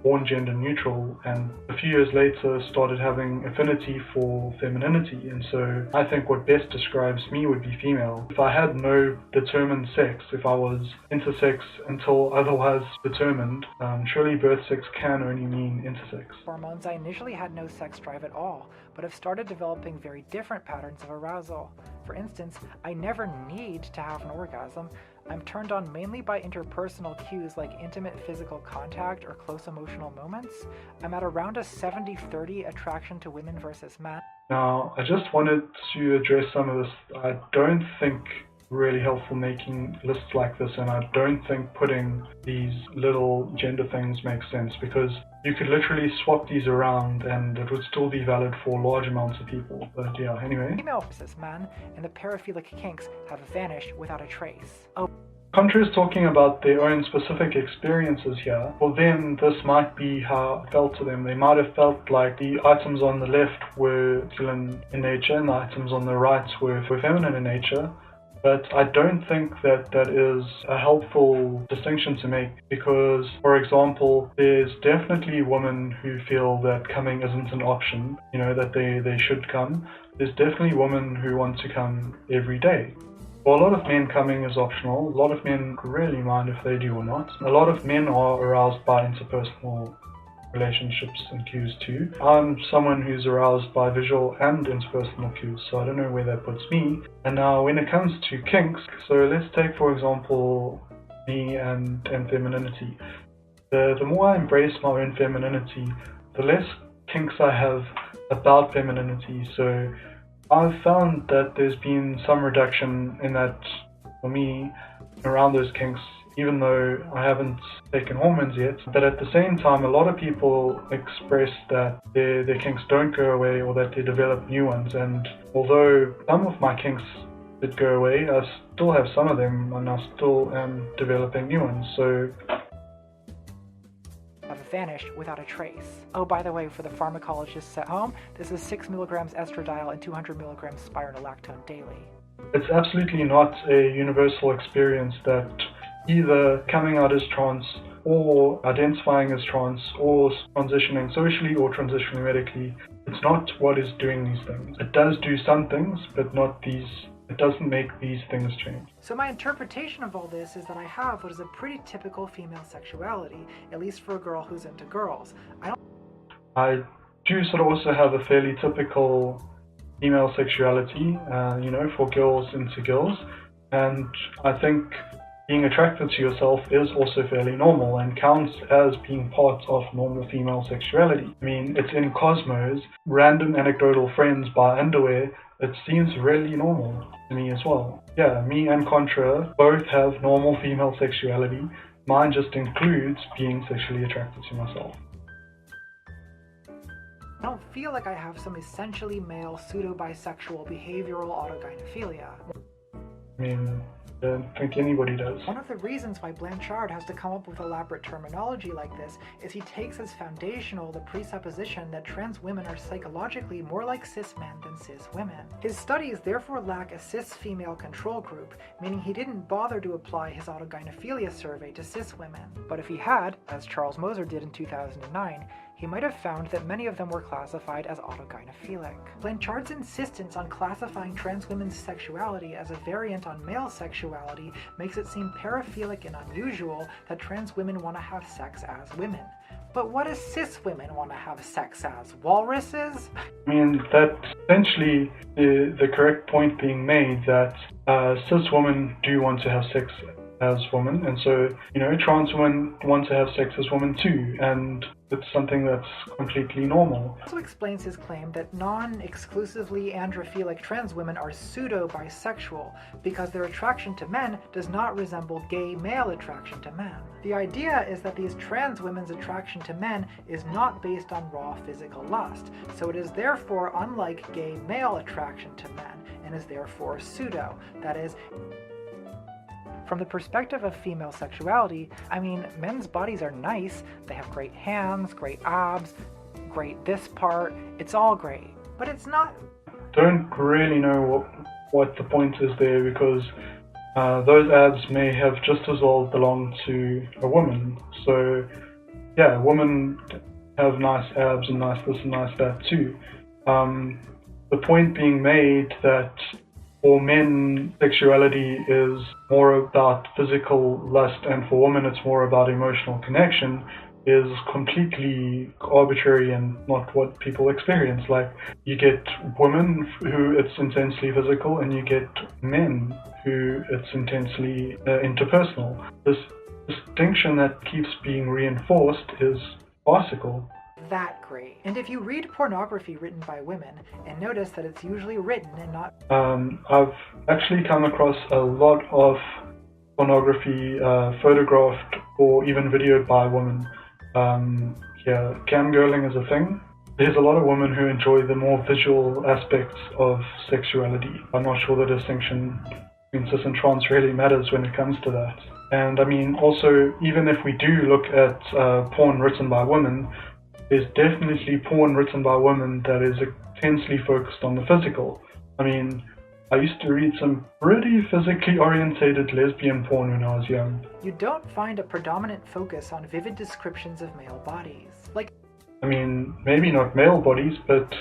A: born gender neutral and a few years later started having affinity for femininity, and so I think what best describes me would be female. If I had no determined sex, if I was intersex until otherwise determined, surely birth sex can only mean intersex.
B: Hormones, I initially had no sex drive at all, but have started developing very different patterns of arousal. For instance, I never need to have an orgasm. I'm turned on mainly by interpersonal cues like intimate physical contact or close emotional moments. I'm at around a 70-30 attraction to women versus men.
A: Now, I just wanted to address some of this. I don't think really helpful making lists like this, and I don't think putting these little gender things makes sense, because you could literally swap these around and it would still be valid for large amounts of people. But yeah, anyway.
B: Female versus man and the paraphilic kinks have vanished without a trace. Oh.
A: Contra is talking about their own specific experiences here. For them, this might be how it felt to them. They might have felt like the items on the left were masculine in nature and the items on the right were feminine in nature. But I don't think that that is a helpful distinction to make, because, for example, there's definitely women who feel that coming isn't an option, that they should come. There's definitely women who want to come every day. For a lot of men, coming is optional. A lot of men really mind if they do or not. A lot of men are aroused by interpersonal relationships and cues too. I'm someone who's aroused by visual and interpersonal cues, so I don't know where that puts me. And now when it comes to kinks, so let's take for example me and femininity. The more I embrace my own femininity, the less kinks I have about femininity. So I've found that there's been some reduction in that for me around those kinks, even though I haven't taken hormones yet. But at the same time, a lot of people express that their kinks don't go away or that they develop new ones. And although some of my kinks did go away, I still have some of them and I still am developing new ones. So
B: have vanished without a trace. Oh, by the way, for the pharmacologists at home, this is 6 milligrams estradiol and 200 milligrams spironolactone daily.
A: It's absolutely not a universal experience that either coming out as trans or identifying as trans or transitioning socially or transitioning medically, it's not what is doing these things. It does do some things, but not these. It doesn't make these things change.
B: So my interpretation of all this is that I have what is a pretty typical female sexuality, at least for a girl who's into girls.
A: I do sort of also have a fairly typical female sexuality, for girls into girls, and I think being attracted to yourself is also fairly normal and counts as being part of normal female sexuality. I mean, it's in Cosmos, Random Anecdotal Friends by Underwear. It seems really normal to me as well. Yeah, me and Contra both have normal female sexuality. Mine just includes being sexually attracted to myself.
B: I don't feel like I have some essentially male pseudo-bisexual behavioral autogynephilia.
A: I mean, I don't think anybody does.
B: One of the reasons why Blanchard has to come up with elaborate terminology like this is he takes as foundational the presupposition that trans women are psychologically more like cis men than cis women. His studies therefore lack a cis female control group, meaning he didn't bother to apply his autogynephilia survey to cis women. But if he had, as Charles Moser did in 2009, he might have found that many of them were classified as autogynephilic. Blanchard's insistence on classifying trans women's sexuality as a variant on male sexuality makes it seem paraphilic and unusual that trans women want to have sex as women. But what do cis women want to have sex as? Walruses?
A: I mean, that's essentially the correct point being made, that cis women do want to have sex as women, and so, trans women want to have sex as women too, and it's something that's completely normal.
B: He also explains his claim that non-exclusively androphilic trans women are pseudo-bisexual because their attraction to men does not resemble gay male attraction to men. The idea is that these trans women's attraction to men is not based on raw physical lust, so it is therefore unlike gay male attraction to men, and is therefore pseudo. That is, from the perspective of female sexuality, I mean, men's bodies are nice. They have great hands, great abs, great this part. It's all great. But it's not...
A: Don't really know what the point is there, because those abs may have just as well belonged to a woman. So, yeah, women have nice abs and nice this and nice that too. The point being made that for men, sexuality is more about physical lust, and for women it's more about emotional connection, is completely arbitrary and not what people experience. Like, you get women who it's intensely physical, and you get men who it's intensely interpersonal. This distinction that keeps being reinforced is farcical.
B: That great. And if you read pornography written by women, and notice that it's usually written and not...
A: I've actually come across a lot of pornography photographed or even videoed by women. Yeah, camgirling is a thing. There's a lot of women who enjoy the more visual aspects of sexuality. I'm not sure the distinction between cis and trans really matters when it comes to that. And I mean, also, even if we do look at porn written by women, there's definitely porn written by women that is intensely focused on the physical. I mean, I used to read some pretty physically orientated lesbian porn when I was young.
B: You don't find a predominant focus on vivid descriptions of male bodies.
A: I mean, maybe not male bodies, but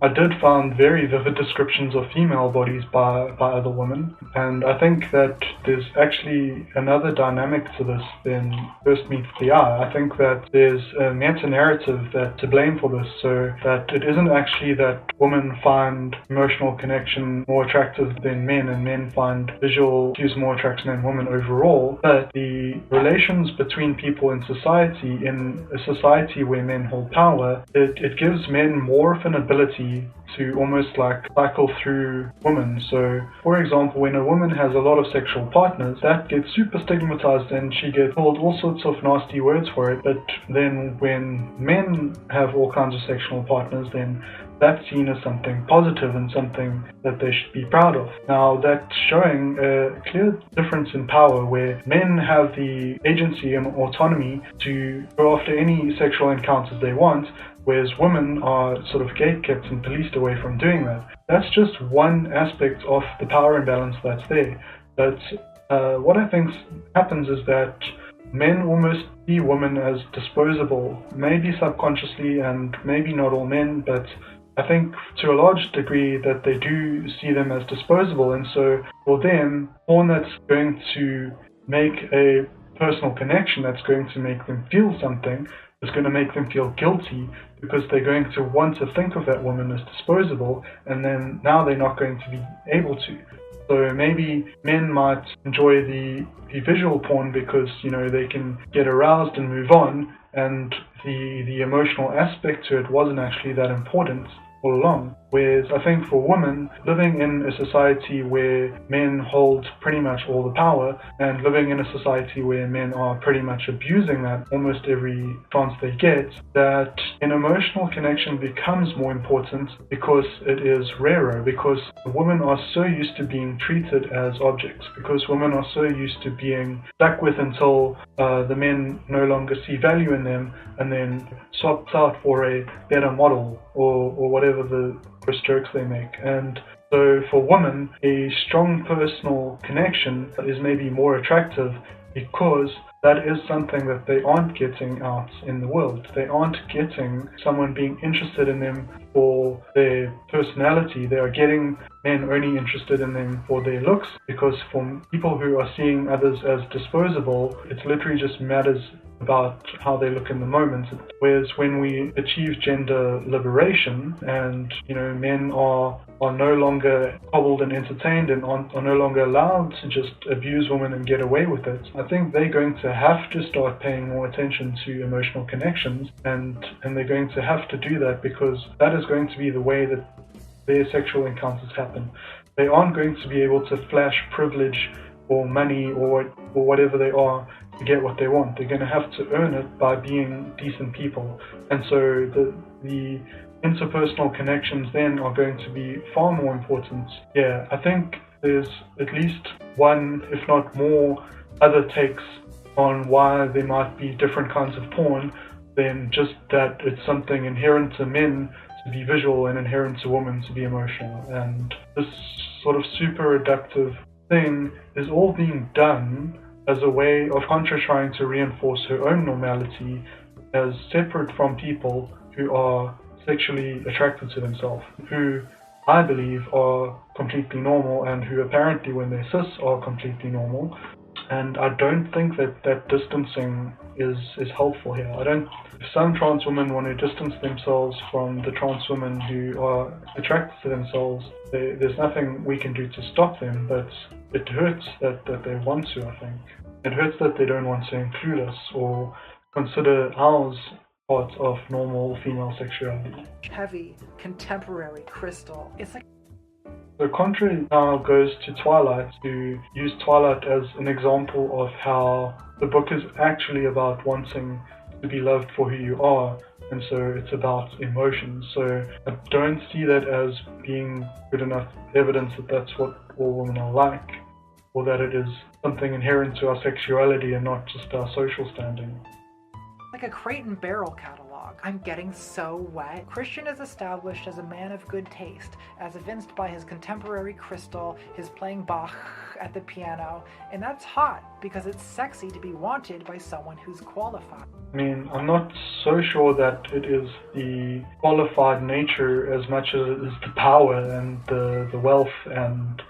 A: I did find very vivid descriptions of female bodies by other women, and I think that there's actually another dynamic to this than first meets the eye. I think that there's a meta-narrative that's to blame for this, so that it isn't actually that women find emotional connection more attractive than men, and men find visual cues more attractive than women overall, but the relations between people in a society where men hold power, it gives men more of an ability to almost like cycle through women. So, for example, when a woman has a lot of sexual partners, that gets super stigmatized and she gets called all sorts of nasty words for it. But then when men have all kinds of sexual partners, then that's seen as something positive and something that they should be proud of. Now, that's showing a clear difference in power, where men have the agency and autonomy to go after any sexual encounters they want, whereas women are sort of gatekept and policed away from doing that. That's just one aspect of the power imbalance that's there. But what I think happens is that men almost see women as disposable, maybe subconsciously, and maybe not all men, but I think to a large degree that they do see them as disposable, and so for them, porn that's going to make a personal connection, that's going to make them feel something, is going to make them feel guilty, because they're going to want to think of that woman as disposable, and then now they're not going to be able to. So maybe men might enjoy the visual porn because, they can get aroused and move on, and the emotional aspect to it wasn't actually that important. all along. Whereas I think for women, living in a society where men hold pretty much all the power, and living in a society where men are pretty much abusing that almost every chance they get, that an emotional connection becomes more important because it is rarer, because women are so used to being treated as objects, because women are so used to being stuck with until the men no longer see value in them and then swapped out for a better model or whatever the strokes they make. And so for women, a strong personal connection is maybe more attractive because that is something that they aren't getting out in the world. They aren't getting someone being interested in them for their personality. They are getting men only interested in them for their looks, because for people who are seeing others as disposable, it literally just matters about how they look in the moment. Whereas when we achieve gender liberation and, men are no longer hobbled and entertained and are no longer allowed to just abuse women and get away with it, I think they're going to have to start paying more attention to emotional connections, and they're going to have to do that because that is going to be the way that their sexual encounters happen. They aren't going to be able to flash privilege or money or whatever they are to get what they want. They're going to have to earn it by being decent people. And so the interpersonal connections then are going to be far more important. Yeah, I think there's at least one, if not more, other takes on why there might be different kinds of porn than just that it's something inherent to men to be visual and inherent to women to be emotional. And this sort of super reductive thing is all being done as a way of Contra trying to reinforce her own normality as separate from people who are sexually attracted to themselves, who I believe are completely normal and who apparently when they're cis are completely normal. And I don't think that distancing is helpful here. If some trans women want to distance themselves from the trans women who are attracted to themselves, there's nothing we can do to stop them, but it hurts that they want to, I think. It hurts that they don't want to include us or consider ours part of normal female sexuality.
B: Heavy, contemporary, crystal. It's like...
A: So Contra now goes to Twilight to use Twilight as an example of how the book is actually about wanting to be loved for who you are, and so it's about emotions. So I don't see that as being good enough evidence that that's what all women are like, or that it is something inherent to our sexuality and not just our social standing.
B: Like a Crate and Barrel catalog. I'm getting so wet. Christian is established as a man of good taste, as evinced by his contemporary crystal, his playing Bach at the piano, and that's hot because it's sexy to be wanted by someone who's qualified.
A: I mean, I'm not so sure that it is the qualified nature as much as it is the power and the wealth and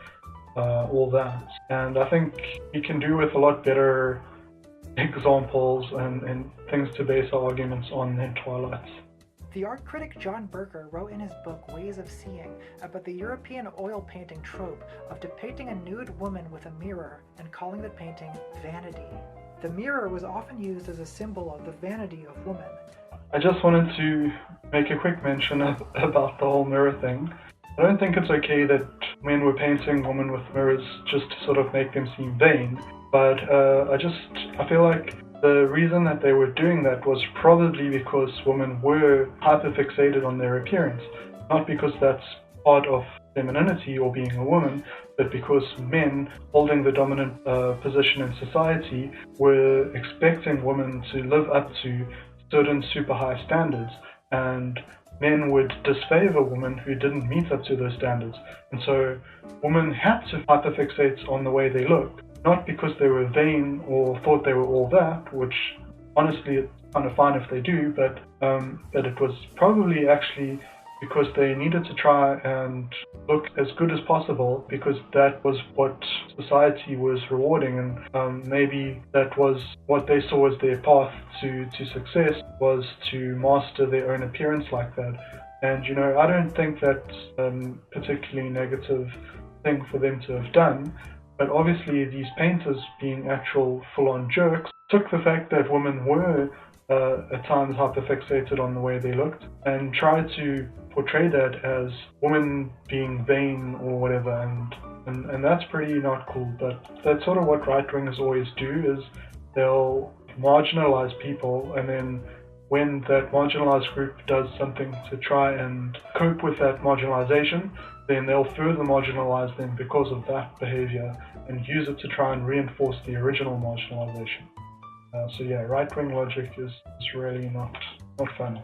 A: all that. And I think we can do with a lot better examples and things to base our arguments on in Twilight.
B: The art critic John Berger wrote in his book Ways of Seeing about the European oil painting trope of depicting a nude woman with a mirror and calling the painting vanity. The mirror was often used as a symbol of the vanity of woman.
A: I just wanted to make a quick mention about the whole mirror thing. I don't think it's okay that men were painting women with mirrors just to sort of make them seem vain, but I feel like the reason that they were doing that was probably because women were hyperfixated on their appearance, not because that's part of femininity or being a woman, but because men holding the dominant position in society were expecting women to live up to certain super high standards, and men would disfavor women who didn't meet up to those standards. And so women had to hyperfixate on the way they look, not because they were vain or thought they were all that, which honestly it's kind of fine if they do, but it was probably actually because they needed to try and look as good as possible, because that was what society was rewarding, and maybe that was what they saw as their path to success, was to master their own appearance like that. And I don't think that's a particularly negative thing for them to have done, but obviously these painters, being actual full-on jerks, took the fact that women were at times hyperfixated on the way they looked and tried to portray that as women being vain or whatever, and that's pretty not cool. But that's sort of what right-wingers always do, is they'll marginalize people, and then when that marginalized group does something to try and cope with that marginalization, then they'll further marginalize them because of that behavior and use it to try and reinforce the original marginalization. So yeah, right-wing logic is really not fun.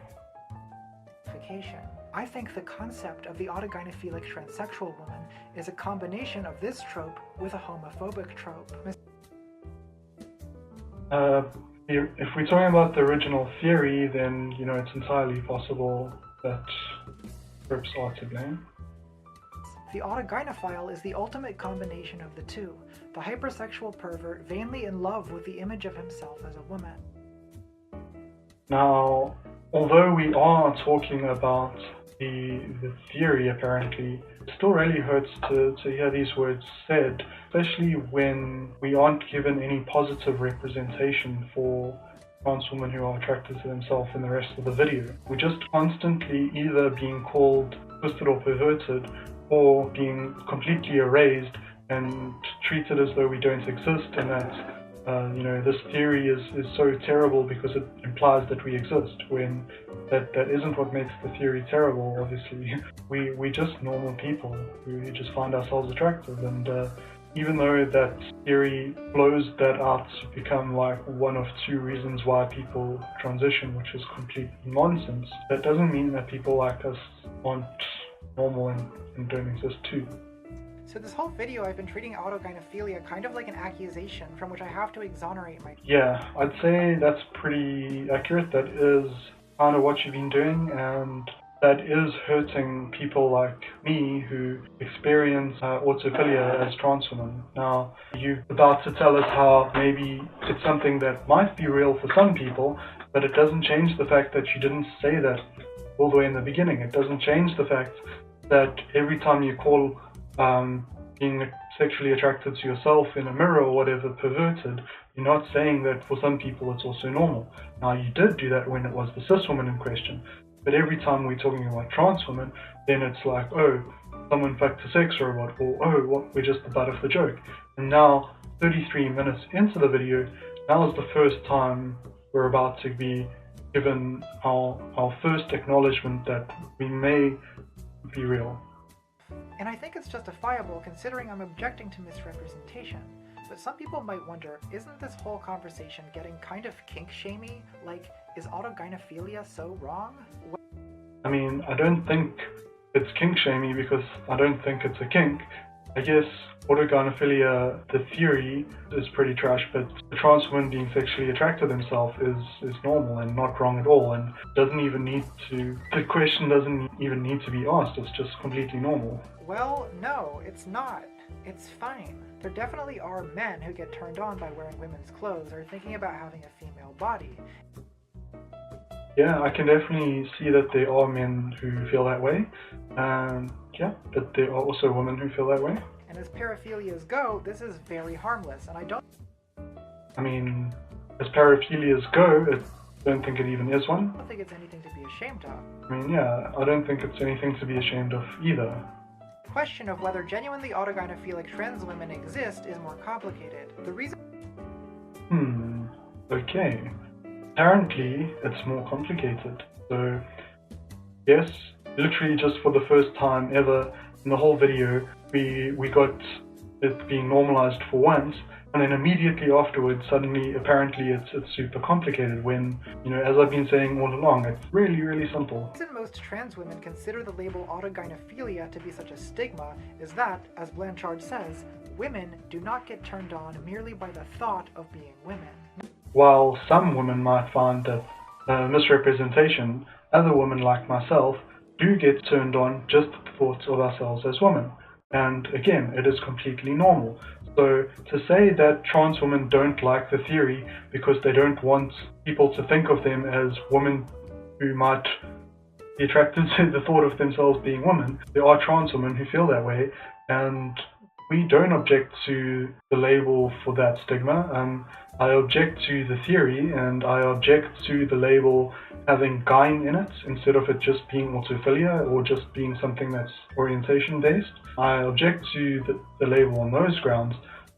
B: I think the concept of the autogynephilic transsexual woman is a combination of this trope with a homophobic trope.
A: If we're talking about the original theory, then it's entirely possible that tropes are to blame.
B: The autogynephile is the ultimate combination of the two, the hypersexual pervert vainly in love with the image of himself as a woman.
A: Now, although we are talking about the theory, apparently, it still really hurts to hear these words said, especially when we aren't given any positive representation for trans women who are attracted to themselves in the rest of the video. We're just constantly either being called twisted or perverted, or being completely erased and treated as though we don't exist, and that this theory is so terrible because it implies that we exist, when that isn't what makes the theory terrible. Obviously, we're just normal people who just find ourselves attractive, and even though that theory blows that out to become like one of two reasons why people transition, which is complete nonsense, that doesn't mean that people like us aren't normal and don't exist too.
B: So this whole video I've been treating autogynephilia kind of like an accusation from which I have to exonerate my...
A: Yeah, I'd say that's pretty accurate. That is kind of what you've been doing, and that is hurting people like me who experience autophillia as trans women. Now, you're about to tell us how maybe it's something that might be real for some people, but it doesn't change the fact that you didn't say that all the way in the beginning. It doesn't change the fact that every time you call being sexually attracted to yourself in a mirror or whatever perverted, you're not saying that for some people it's also normal. Now, you did do that when it was the cis woman in question, but every time we're talking about trans women, then it's like, oh, someone fucked a sex robot, or oh, what, we're just the butt of the joke. And now, 33 minutes into the video, now is the first time we're about to be given our first acknowledgement that we may be real.
B: And I think it's justifiable considering I'm objecting to misrepresentation. But some people might wonder, isn't this whole conversation getting kind of kink-shamey? Like, is autogynephilia so wrong?
A: I mean, I don't think it's kink-shamey because I don't think it's a kink. I guess autogynephilia, the theory, is pretty trash, but the trans woman being sexually attracted to themselves is normal and not wrong at all, and doesn't even need to, the question doesn't even need to be asked, it's just completely normal.
B: Well, no, it's not. It's fine. There definitely are men who get turned on by wearing women's clothes or thinking about having a female body.
A: Yeah, I can definitely see that there are men who feel that way. Yeah, but there are also women who feel that way.
B: And as paraphilias go, this is very harmless, and
A: I mean, as paraphilias go, I don't think it even is one.
B: I don't think it's anything to be ashamed of.
A: I mean, yeah, I don't think it's anything to be ashamed of either.
B: The question of whether genuinely autogynephilic trans women exist is more complicated. The reason...
A: Okay. Apparently, it's more complicated. So, yes, literally just for the first time ever in the whole video, we got it being normalized for once, and then immediately afterwards, suddenly, apparently it's super complicated when, as I've been saying all along, it's really, really simple.
B: The reason most trans women consider the label autogynephilia to be such a stigma is that, as Blanchard says, women do not get turned on merely by the thought of being women.
A: While some women might find that misrepresentation, other women like myself do get turned on just at the thoughts of ourselves as women. And again, it is completely normal. So to say that trans women don't like the theory because they don't want people to think of them as women who might be attracted to the thought of themselves being women, there are trans women who feel that way, and we don't object to the label for that stigma. I object to the theory, and I object to the label having gyne in it instead of it just being autophillia or just being something that's orientation based. I object to the label on those grounds,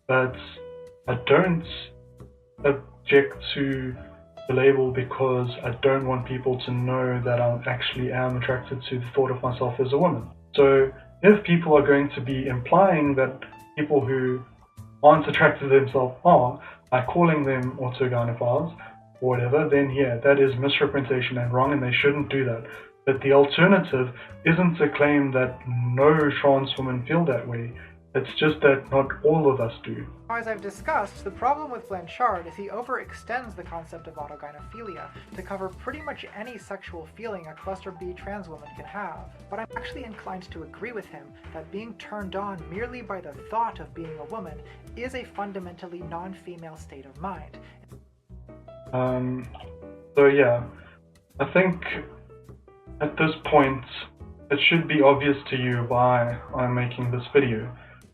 A: but I don't object to the label because I don't want people to know that I actually am attracted to the thought of myself as a woman. So if people are going to be implying that people who aren't attracted to themselves are, by calling them autogynephiles or whatever, then yeah, that is misrepresentation and wrong, and they shouldn't do that. But the alternative isn't to claim that no trans women feel that way. It's just that not all of us do.
B: As I've discussed, the problem with Blanchard is he overextends the concept of autogynephilia to cover pretty much any sexual feeling a cluster B trans woman can have. But I'm actually inclined to agree with him that being turned on merely by the thought of being a woman is a fundamentally non-female state of mind.
A: So yeah, I think at this point it should be obvious to you why I'm making this video.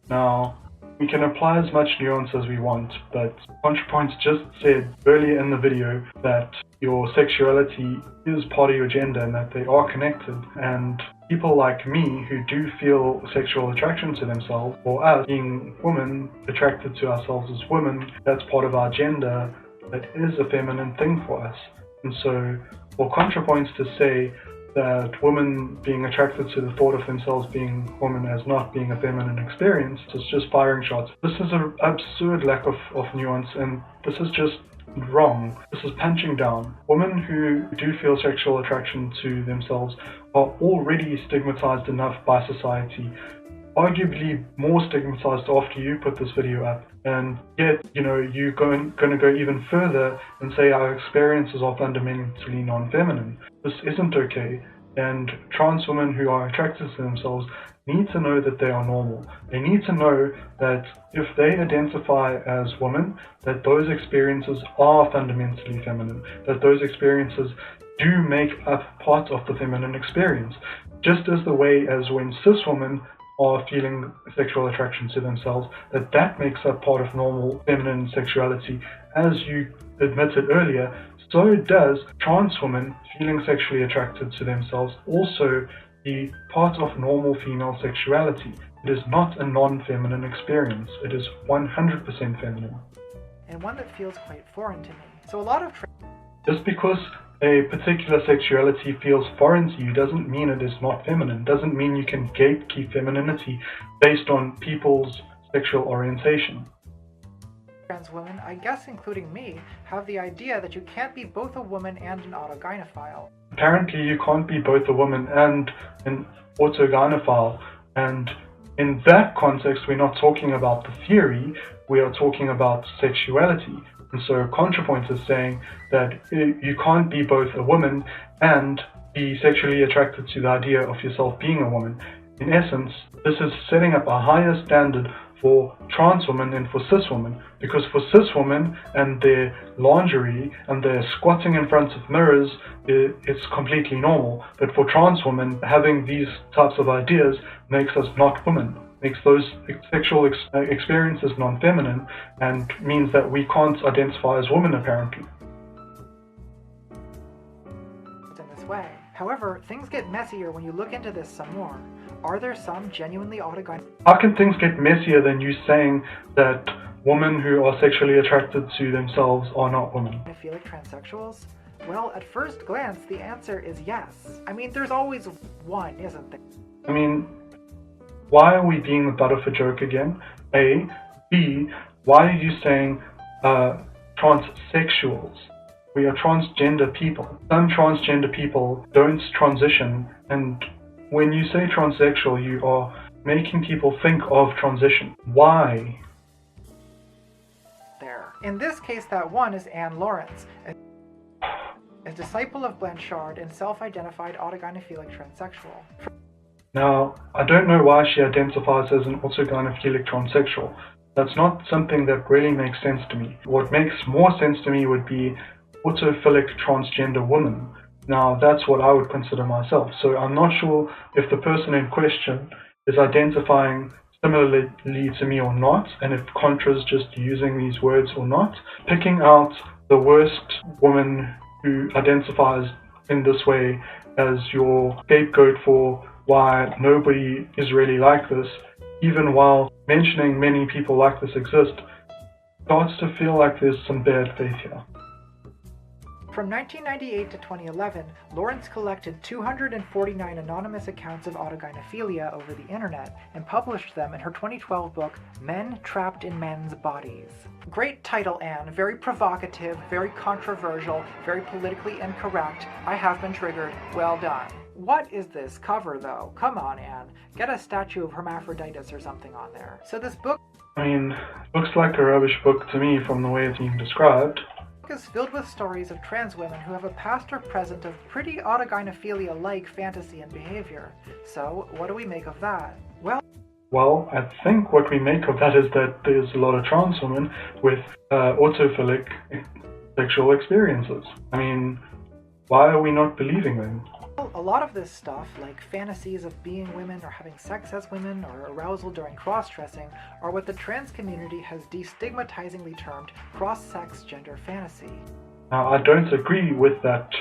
A: Now, we can apply as much nuance as we want, but Contrapoints just said earlier in the video that your sexuality is part of your gender and that they are connected, and people like me who do feel sexual attraction to themselves, or us being women attracted to ourselves as women, that's part of our gender, that is a feminine thing for us. And so for Contrapoints to say that women being attracted to the thought of themselves being women as not being a feminine experience is just firing shots. This is an absurd lack of nuance, and this is just wrong. This is punching down. Women who do feel sexual attraction to themselves are already stigmatized enough by society, arguably more stigmatized after you put this video up, and yet, you're going to go even further and say our experiences are fundamentally non-feminine. This isn't okay, and trans women who are attracted to themselves need to know that they are normal. They need to know that if they identify as women, that those experiences are fundamentally feminine, that those experiences do make up part of the feminine experience, just as the way as when cis women are feeling sexual attraction to themselves, that makes up part of normal feminine sexuality. As you admitted earlier, so does trans women feeling sexually attracted to themselves also be part of normal female sexuality. It is not a non-feminine experience. It is 100% feminine.
B: And one that feels quite foreign to me. So a lot of
A: just because a particular sexuality feels foreign to you doesn't mean it is not feminine, doesn't mean you can gatekeep femininity based on people's sexual orientation.
B: Trans women, I guess including me, have the idea that you can't be both a woman and an autogynephile.
A: Apparently you can't be both a woman and an autogynephile, and in that context we're not talking about the theory, we are talking about sexuality. And so Contrapoints is saying that you can't be both a woman and be sexually attracted to the idea of yourself being a woman. In essence, this is setting up a higher standard for trans women than for cis women, because for cis women and their lingerie and their squatting in front of mirrors, it's completely normal. But for trans women, having these types of ideas makes us not women, makes those sexual experiences non-feminine, and means that we can't identify as women apparently.
B: In this way. However, things get messier when you look into this some more. Are there some genuinely autogynephile?
A: How can things get messier than you saying that women who are sexually attracted to themselves are not women?
B: Autogynephilia transsexuals? Well, at first glance, the answer is yes. I mean, there's always one, isn't there?
A: I mean, why are we being the butt of a joke again? A. B. Why are you saying transsexuals? We are transgender people. Some transgender people don't transition, and when you say transsexual, you are making people think of transition. Why?
B: There. In this case, that one is Anne Lawrence, a disciple of Blanchard and self-identified autogynephilic transsexual.
A: Now, I don't know why she identifies as an autogynephilic transsexual. That's not something that really makes sense to me. What makes more sense to me would be autophillic transgender woman. Now, that's what I would consider myself. So I'm not sure if the person in question is identifying similarly to me or not, and if Contra's just using these words or not, picking out the worst woman who identifies in this way as your scapegoat for why nobody is really like this, even while mentioning many people like this exist, starts to feel like there's some bad faith here.
B: From 1998 to 2011, Lawrence collected 249 anonymous accounts of autogynephilia over the internet and published them in her 2012 book, Men Trapped in Men's Bodies. Great title, Anne. Very provocative, very controversial, very politically incorrect. I have been triggered. Well done. What is this cover, though? Come on, Anne. Get a statue of Hermaphroditus or something on there. So this book...
A: looks like a rubbish book to me from the way it's being described.
B: Is filled with stories of trans women who have a past or present of pretty autogynephilia-like fantasy and behavior. So, what do we make of that?
A: Well, I think what we make of that is that there's a lot of trans women with autophillic sexual experiences. Why are we not believing them?
B: Well, a lot of this stuff, like fantasies of being women or having sex as women or arousal during cross-dressing, are what the trans community has destigmatizingly termed cross-sex gender fantasy.
A: Now, I don't agree with that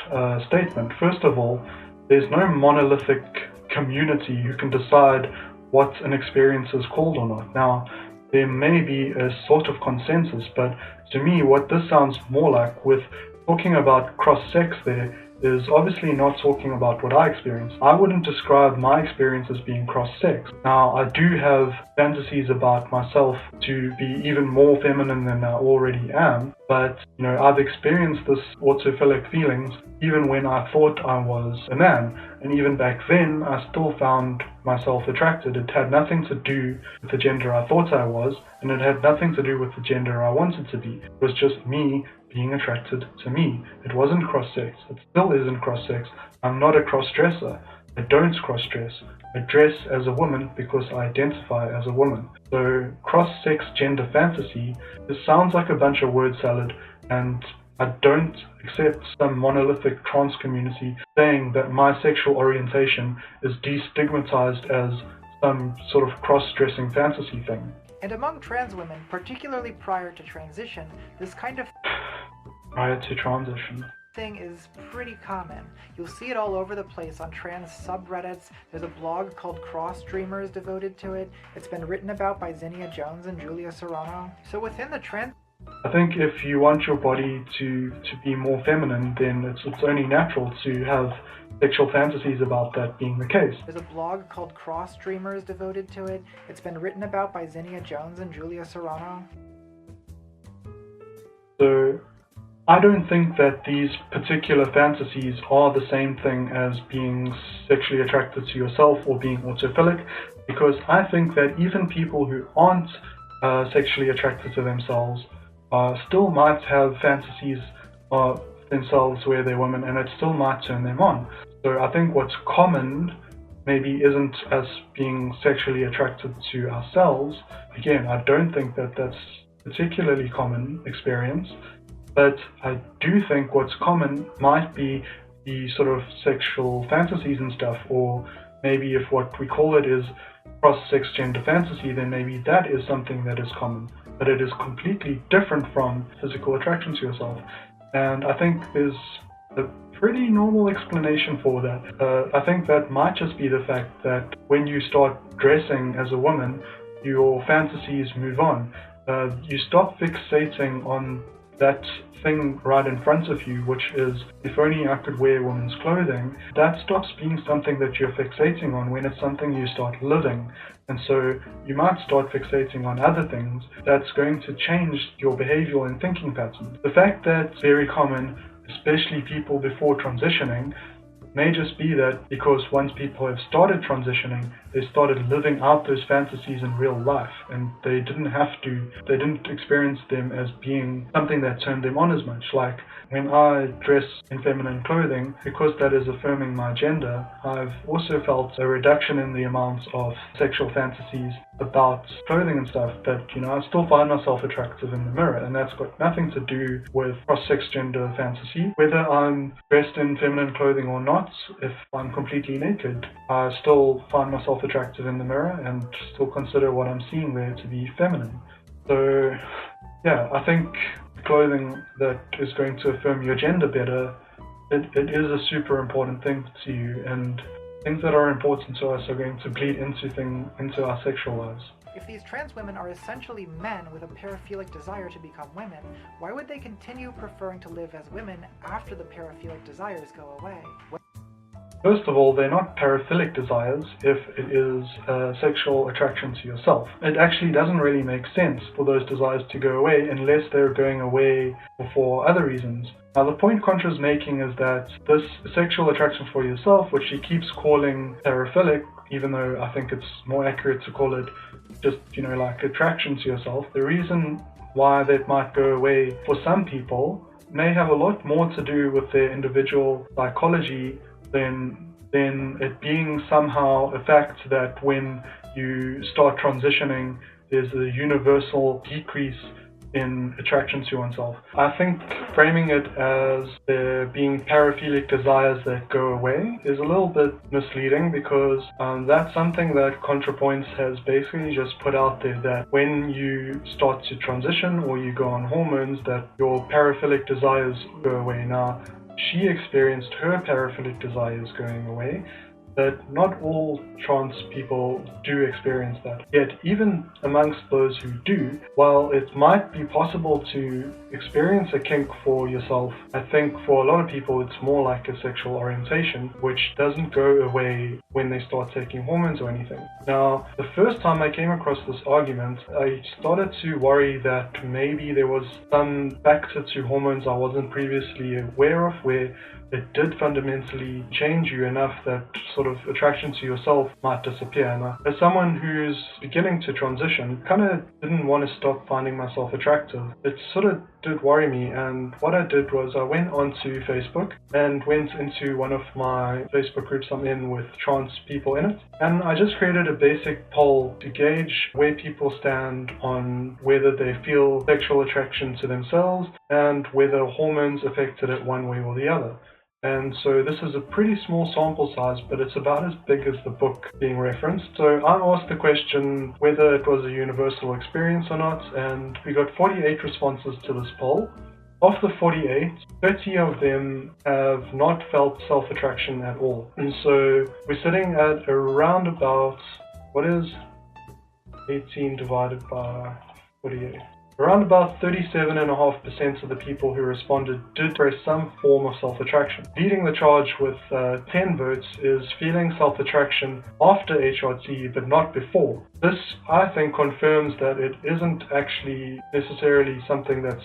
A: statement. First of all, there's no monolithic community who can decide what an experience is called or not. Now, there may be a sort of consensus, but to me, what this sounds more like with talking about cross-sex there is obviously not talking about what I experience. I wouldn't describe my experience as being cross-sex. Now, I do have fantasies about myself to be even more feminine than I already am, but, I've experienced this autophilic feelings even when I thought I was a man, and even back then, I still found myself attracted. It had nothing to do with the gender I thought I was, and it had nothing to do with the gender I wanted to be. It was just me being attracted to me. It wasn't cross-sex. It still isn't cross-sex. I'm not a cross-dresser. I don't cross-dress. I dress as a woman because I identify as a woman. So cross-sex gender fantasy, this sounds like a bunch of word salad, and I don't accept some monolithic trans community saying that my sexual orientation is destigmatized as some sort of cross-dressing fantasy thing.
B: And among trans women, particularly prior to transition, this kind of
A: prior to transition
B: thing is pretty common. You'll see it all over the place on trans subreddits. There's a blog called Cross Dreamers devoted to it. It's been written about by Zinnia Jones and Julia Serrano. So within the trans...
A: I think if you want your body to be more feminine, then it's only natural to have sexual fantasies about that being the case.
B: There's a blog called Cross Dreamers devoted to it. It's been written about by Zinnia Jones and Julia Serrano.
A: So I don't think that these particular fantasies are the same thing as being sexually attracted to yourself or being autophilic, because I think that even people who aren't sexually attracted to themselves still might have fantasies of themselves where they're women, and it still might turn them on. So I think what's common maybe isn't us being sexually attracted to ourselves. Again, I don't think that that's particularly common experience, but I do think what's common might be the sort of sexual fantasies and stuff, or maybe if what we call it is cross-sex gender fantasy, then maybe that is something that is common, but it is completely different from physical attraction to yourself. And I think there's a pretty normal explanation for that. I think that might just be the fact that when you start dressing as a woman, your fantasies move on. You stop fixating on that thing right in front of you, which is, if only I could wear women's clothing. That stops being something that you're fixating on when it's something you start living. And so you might start fixating on other things that's going to change your behavioral and thinking patterns. The fact that it's very common, especially people before transitioning, may just be that because once people have started transitioning, they started living out those fantasies in real life, and they didn't experience them as being something that turned them on as much. Like when I dress in feminine clothing, because that is affirming my gender, I've also felt a reduction in the amounts of sexual fantasies about clothing and stuff, but I still find myself attractive in the mirror, and that's got nothing to do with cross-sex gender fantasy. Whether I'm dressed in feminine clothing or not, not if I'm completely naked. I still find myself attractive in the mirror and still consider what I'm seeing there to be feminine. So yeah, I think clothing that is going to affirm your gender better, it is a super important thing to you, and things that are important to us are going to bleed into our sexual lives.
B: If these trans women are essentially men with a paraphilic desire to become women, why would they continue preferring to live as women after the paraphilic desires go away?
A: First of all, they're not paraphilic desires if it is a sexual attraction to yourself. It actually doesn't really make sense for those desires to go away unless they're going away for other reasons. Now, the point Contra is making is that this sexual attraction for yourself, which she keeps calling paraphilic, even though I think it's more accurate to call it just, like attraction to yourself, the reason why that might go away for some people may have a lot more to do with their individual psychology than it being somehow a fact that when you start transitioning, there's a universal decrease in attraction to oneself. I think framing it as there being paraphilic desires that go away is a little bit misleading, because that's something that Contrapoints has basically just put out there, that when you start to transition or you go on hormones, that your paraphilic desires go away. Now, she experienced her paraphilic desires going away, but not all trans people do experience that. Yet, even amongst those who do, while it might be possible to experience a kink for yourself, I think for a lot of people it's more like a sexual orientation, which doesn't go away when they start taking hormones or anything. Now, the first time I came across this argument, I started to worry that maybe there was some factor to hormones I wasn't previously aware of, where it did fundamentally change you enough that sort of attraction to yourself might disappear. And as someone who's beginning to transition, kind of didn't want to stop finding myself attractive. It sort of did worry me, and what I did was I went onto Facebook and went into one of my Facebook groups I'm in with trans people in it, and I just created a basic poll to gauge where people stand on whether they feel sexual attraction to themselves and whether hormones affected it one way or the other. And so this is a pretty small sample size, but it's about as big as the book being referenced. So I asked the question whether it was a universal experience or not, and we got 48 responses to this poll. Of the 48, 30 of them have not felt self-attraction at all. And so we're sitting at around about, what is 18 divided by 48? Around about 37.5% of the people who responded did express some form of self-attraction. Leading the charge with 10 votes is feeling self-attraction after HRT but not before. This, I think, confirms that it isn't actually necessarily something that's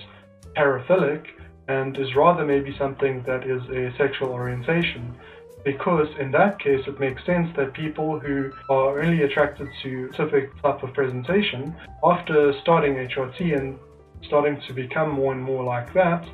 A: paraphilic, and is rather maybe something that is a sexual orientation. Because in that case, it makes sense that people who are only attracted to a specific type of presentation, after starting HRT and starting to become more and more like that,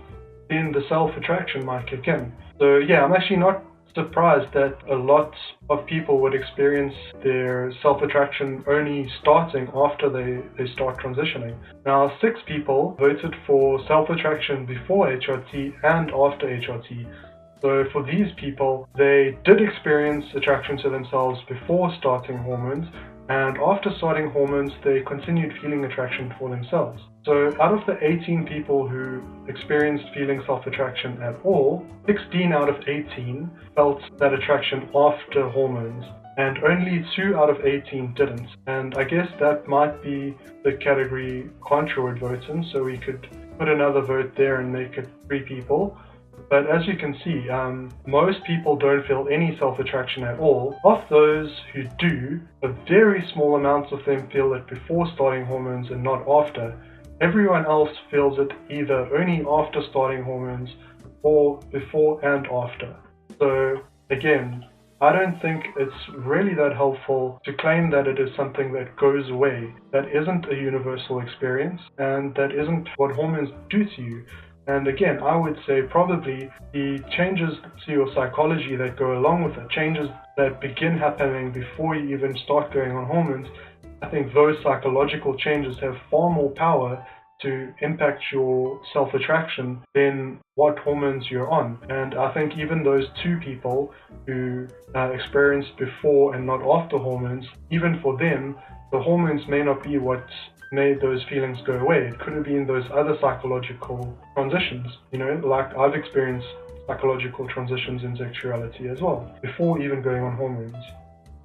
A: then the self-attraction might kick in. So yeah, I'm actually not surprised that a lot of people would experience their self-attraction only starting after they start transitioning. Now, 6 people voted for self-attraction before HRT and after HRT. So for these people, they did experience attraction to themselves before starting hormones, and after starting hormones, they continued feeling attraction for themselves. So out of the 18 people who experienced feeling self-attraction at all, 16 out of 18 felt that attraction after hormones, and only 2 out of 18 didn't. And I guess that might be the category Contra would vote in, so we could put another vote there and make it 3 people. But as you can see, most people don't feel any self-attraction at all. Of those who do, a very small amount of them feel it before starting hormones and not after. Everyone else feels it either only after starting hormones or before and after. So again, I don't think it's really that helpful to claim that it is something that goes away. That isn't a universal experience, and that isn't what hormones do to you. And again, I would say probably the changes to your psychology that go along with it, changes that begin happening before you even start going on hormones, I think those psychological changes have far more power to impact your self-attraction than what hormones you're on. And I think even those two people who experienced before and not after hormones, even for them, the hormones may not be what made those feelings go away. It could have been those other psychological transitions, like I've experienced psychological transitions in sexuality as well, before even going on hormones.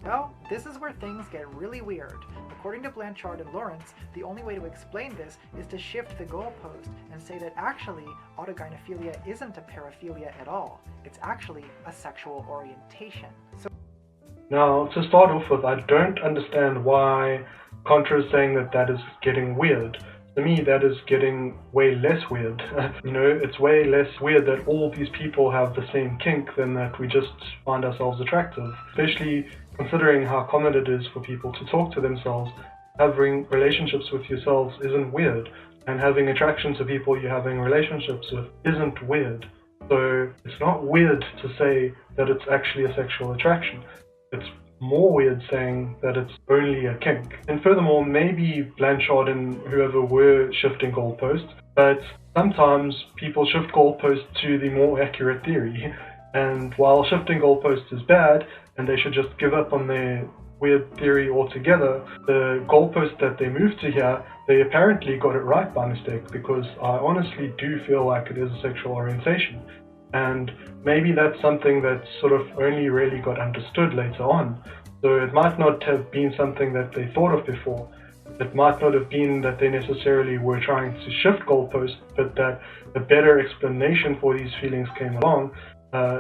B: Well, this is where things get really weird. According to Blanchard and Lawrence, the only way to explain this is to shift the goalpost and say that actually, autogynephilia isn't a paraphilia at all. It's actually a sexual orientation.
A: Now, to start off with, I don't understand why Contra is saying that is getting weird. To me, that is getting way less weird. It's way less weird that all these people have the same kink than that we just find ourselves attractive. Especially considering how common it is for people to talk to themselves. Having relationships with yourselves isn't weird, and having attraction to people you're having relationships with isn't weird. So it's not weird to say that it's actually a sexual attraction. It's more weird saying that it's only a kink. And furthermore, maybe Blanchard and whoever were shifting goalposts, but sometimes people shift goalposts to the more accurate theory. And while shifting goalposts is bad, and they should just give up on their weird theory altogether, the goalpost that they moved to here, they apparently got it right by mistake, because I honestly do feel like it is a sexual orientation. And maybe that's something that sort of only really got understood later on. So it might not have been something that they thought of before. It might not have been that they necessarily were trying to shift goalposts, but that a better explanation for these feelings came along.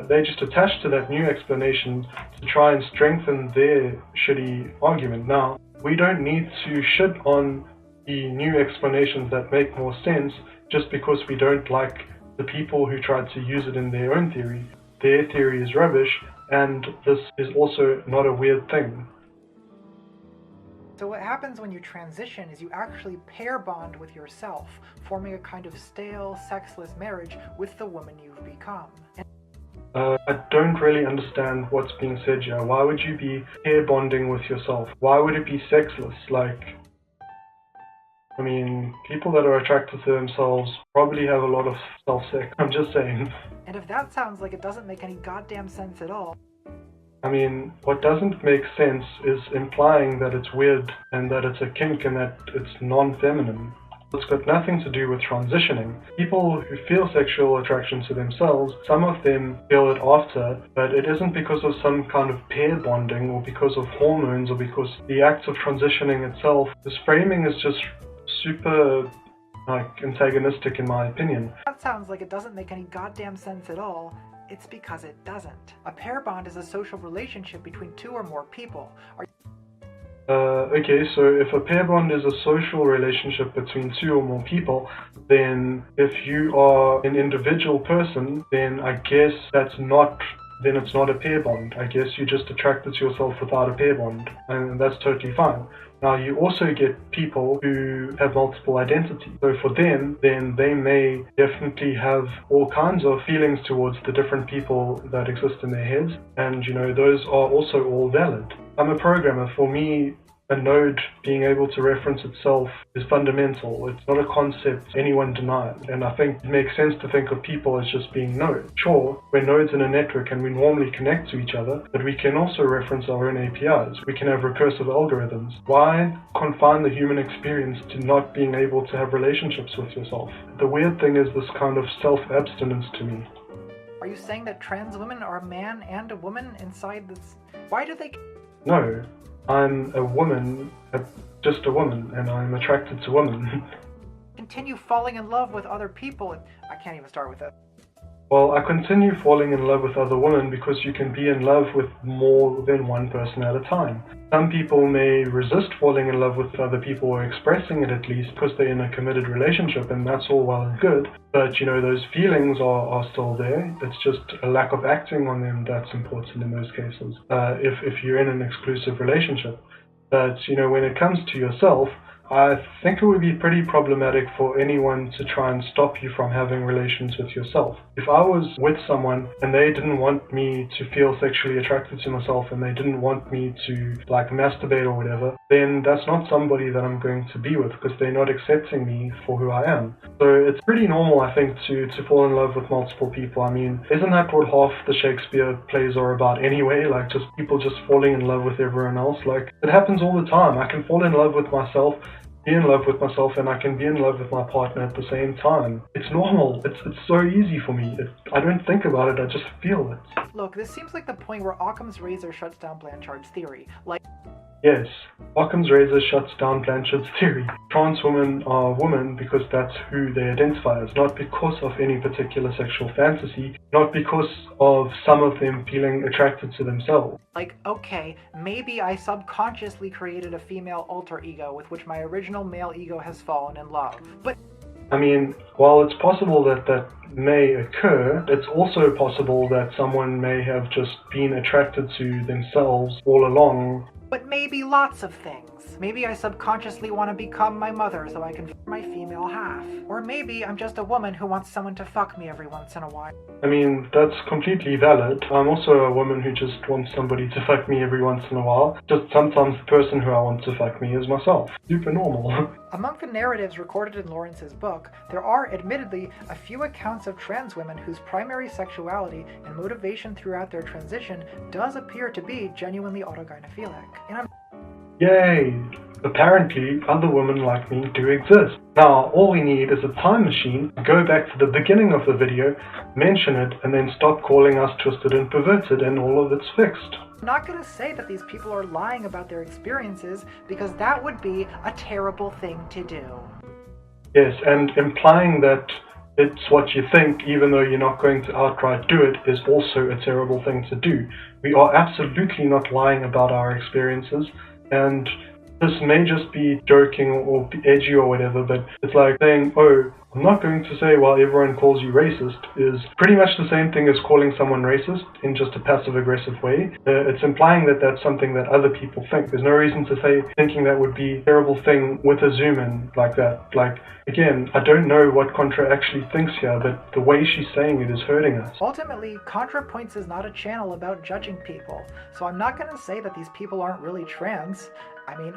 A: They just attached to that new explanation to try and strengthen their shitty argument. Now, we don't need to shit on the new explanations that make more sense just because we don't like the people who tried to use it in their own theory. Their theory is rubbish, and this is also not a weird thing.
B: So what happens when you transition is you actually pair bond with yourself, forming a kind of stale, sexless marriage with the woman you've become.
A: I don't really understand what's being said here. Why would you be pair bonding with yourself? Why would it be sexless? People that are attracted to themselves probably have a lot of self-sex. I'm just saying.
B: And if that sounds like it doesn't make any goddamn sense at all.
A: What doesn't make sense is implying that it's weird and that it's a kink and that it's non-feminine. It's got nothing to do with transitioning. People who feel sexual attraction to themselves, some of them feel it after, but it isn't because of some kind of pair bonding or because of hormones or because the act of transitioning itself. This framing is just super antagonistic in my opinion.
B: That sounds like it doesn't make any goddamn sense at all. It's because it doesn't. A pair bond is a social relationship between two or more people.
A: Okay, so if a pair bond is a social relationship between two or more people, then if you are an individual person, then I guess it's not a pair bond. I guess you're just attracted to yourself without a pair bond, and that's totally fine. Now, you also get people who have multiple identities. So for them, then they may definitely have all kinds of feelings towards the different people that exist in their heads. And, those are also all valid. I'm a programmer. For me, a node being able to reference itself is fundamental. It's not a concept anyone denies. And I think it makes sense to think of people as just being nodes. Sure, we're nodes in a network and we normally connect to each other, but we can also reference our own APIs. We can have recursive algorithms. Why confine the human experience to not being able to have relationships with yourself? The weird thing is this kind of self-abstinence to me.
B: Are you saying that trans women are a man and a woman inside this? Why do they...
A: No. I'm a woman, just a woman, and I'm attracted to women.
B: Continue falling in love with other people. I can't even start with that.
A: Well, I continue falling in love with other women because you can be in love with more than one person at a time. Some people may resist falling in love with other people, or expressing it at least, because they're in a committed relationship, and that's all well and good. But, those feelings are still there. It's just a lack of acting on them that's important in those cases, if you're in an exclusive relationship. But, when it comes to yourself, I think it would be pretty problematic for anyone to try and stop you from having relations with yourself. If I was with someone and they didn't want me to feel sexually attracted to myself and they didn't want me to like masturbate or whatever, then that's not somebody that I'm going to be with because they're not accepting me for who I am. So it's pretty normal, I think, to fall in love with multiple people. I mean, isn't that what half the Shakespeare plays are about anyway? Like just people just falling in love with everyone else. Like it happens all the time. I can fall in love with myself, be in love with myself, and I can be in love with my partner at the same time. It's normal. It's so easy for me. I don't think about it, I just feel it.
B: Look, this seems like the point where Occam's razor shuts down Blanchard's theory.
A: Yes, Occam's razor shuts down Blanchard's theory. Trans women are women because that's who they identify as, not because of any particular sexual fantasy, not because of some of them feeling attracted to themselves.
B: Okay, maybe I subconsciously created a female alter ego with which my original male ego has fallen in love, but
A: I mean, while it's possible that that may occur, it's also possible that someone may have just been attracted to themselves all along.
B: But maybe lots of things. Maybe I subconsciously want to become my mother so I can f my female half. Or maybe I'm just a woman who wants someone to fuck me every once in a while.
A: I mean, that's completely valid. I'm also a woman who just wants somebody to fuck me every once in a while. Just sometimes the person who I want to fuck me is myself. Super normal.
B: Among the narratives recorded in Lawrence's book, there are, admittedly, a few accounts of trans women whose primary sexuality and motivation throughout their transition does appear to be genuinely autogynephilic.
A: Yay! Apparently, other women like me do exist. Now, all we need is a time machine, go back to the beginning of the video, mention it, and then stop calling us twisted and perverted, and all of it's fixed.
B: I'm not going to say that these people are lying about their experiences, because that would be a terrible thing to do.
A: Yes, and implying that it's what you think, even though you're not going to outright do it, is also a terrible thing to do. We are absolutely not lying about our experiences, and this may just be joking or edgy or whatever, but it's like saying, oh, I'm not going to say while everyone calls you racist, is pretty much the same thing as calling someone racist in just a passive-aggressive way. It's implying that that's something that other people think. There's no reason to say thinking that would be a terrible thing with a zoom in like that. Like, again, I don't know what Contra actually thinks here, but the way she's saying it is hurting us.
B: Ultimately, Contrapoints is not a channel about judging people, so I'm not going to say that these people aren't really trans. I mean...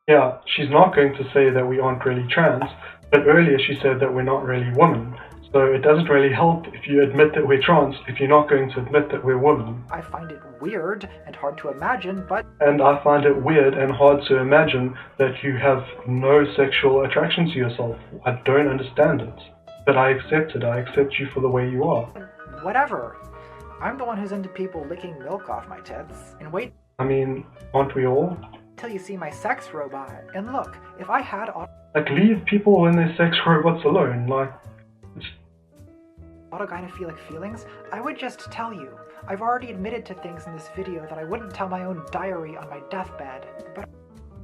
A: Yeah, she's not going to say that we aren't really trans, but earlier she said that we're not really women. So it doesn't really help if you admit that we're trans if you're not going to admit that we're women.
B: I find it weird and hard to imagine, but...
A: And I find it weird and hard to imagine that you have no sexual attraction to yourself. I don't understand it. But I accept it. I accept you for the way you are.
B: Whatever. I'm the one who's into people licking milk off my tits. And wait...
A: I mean, aren't we all?
B: Till you see my sex robot. And look, if I had...
A: Like, leave people and their sex robots alone. Like...
B: autogynephilic feelings, I would just tell you. I've already admitted to things in this video that I wouldn't tell my own diary on my deathbed, but...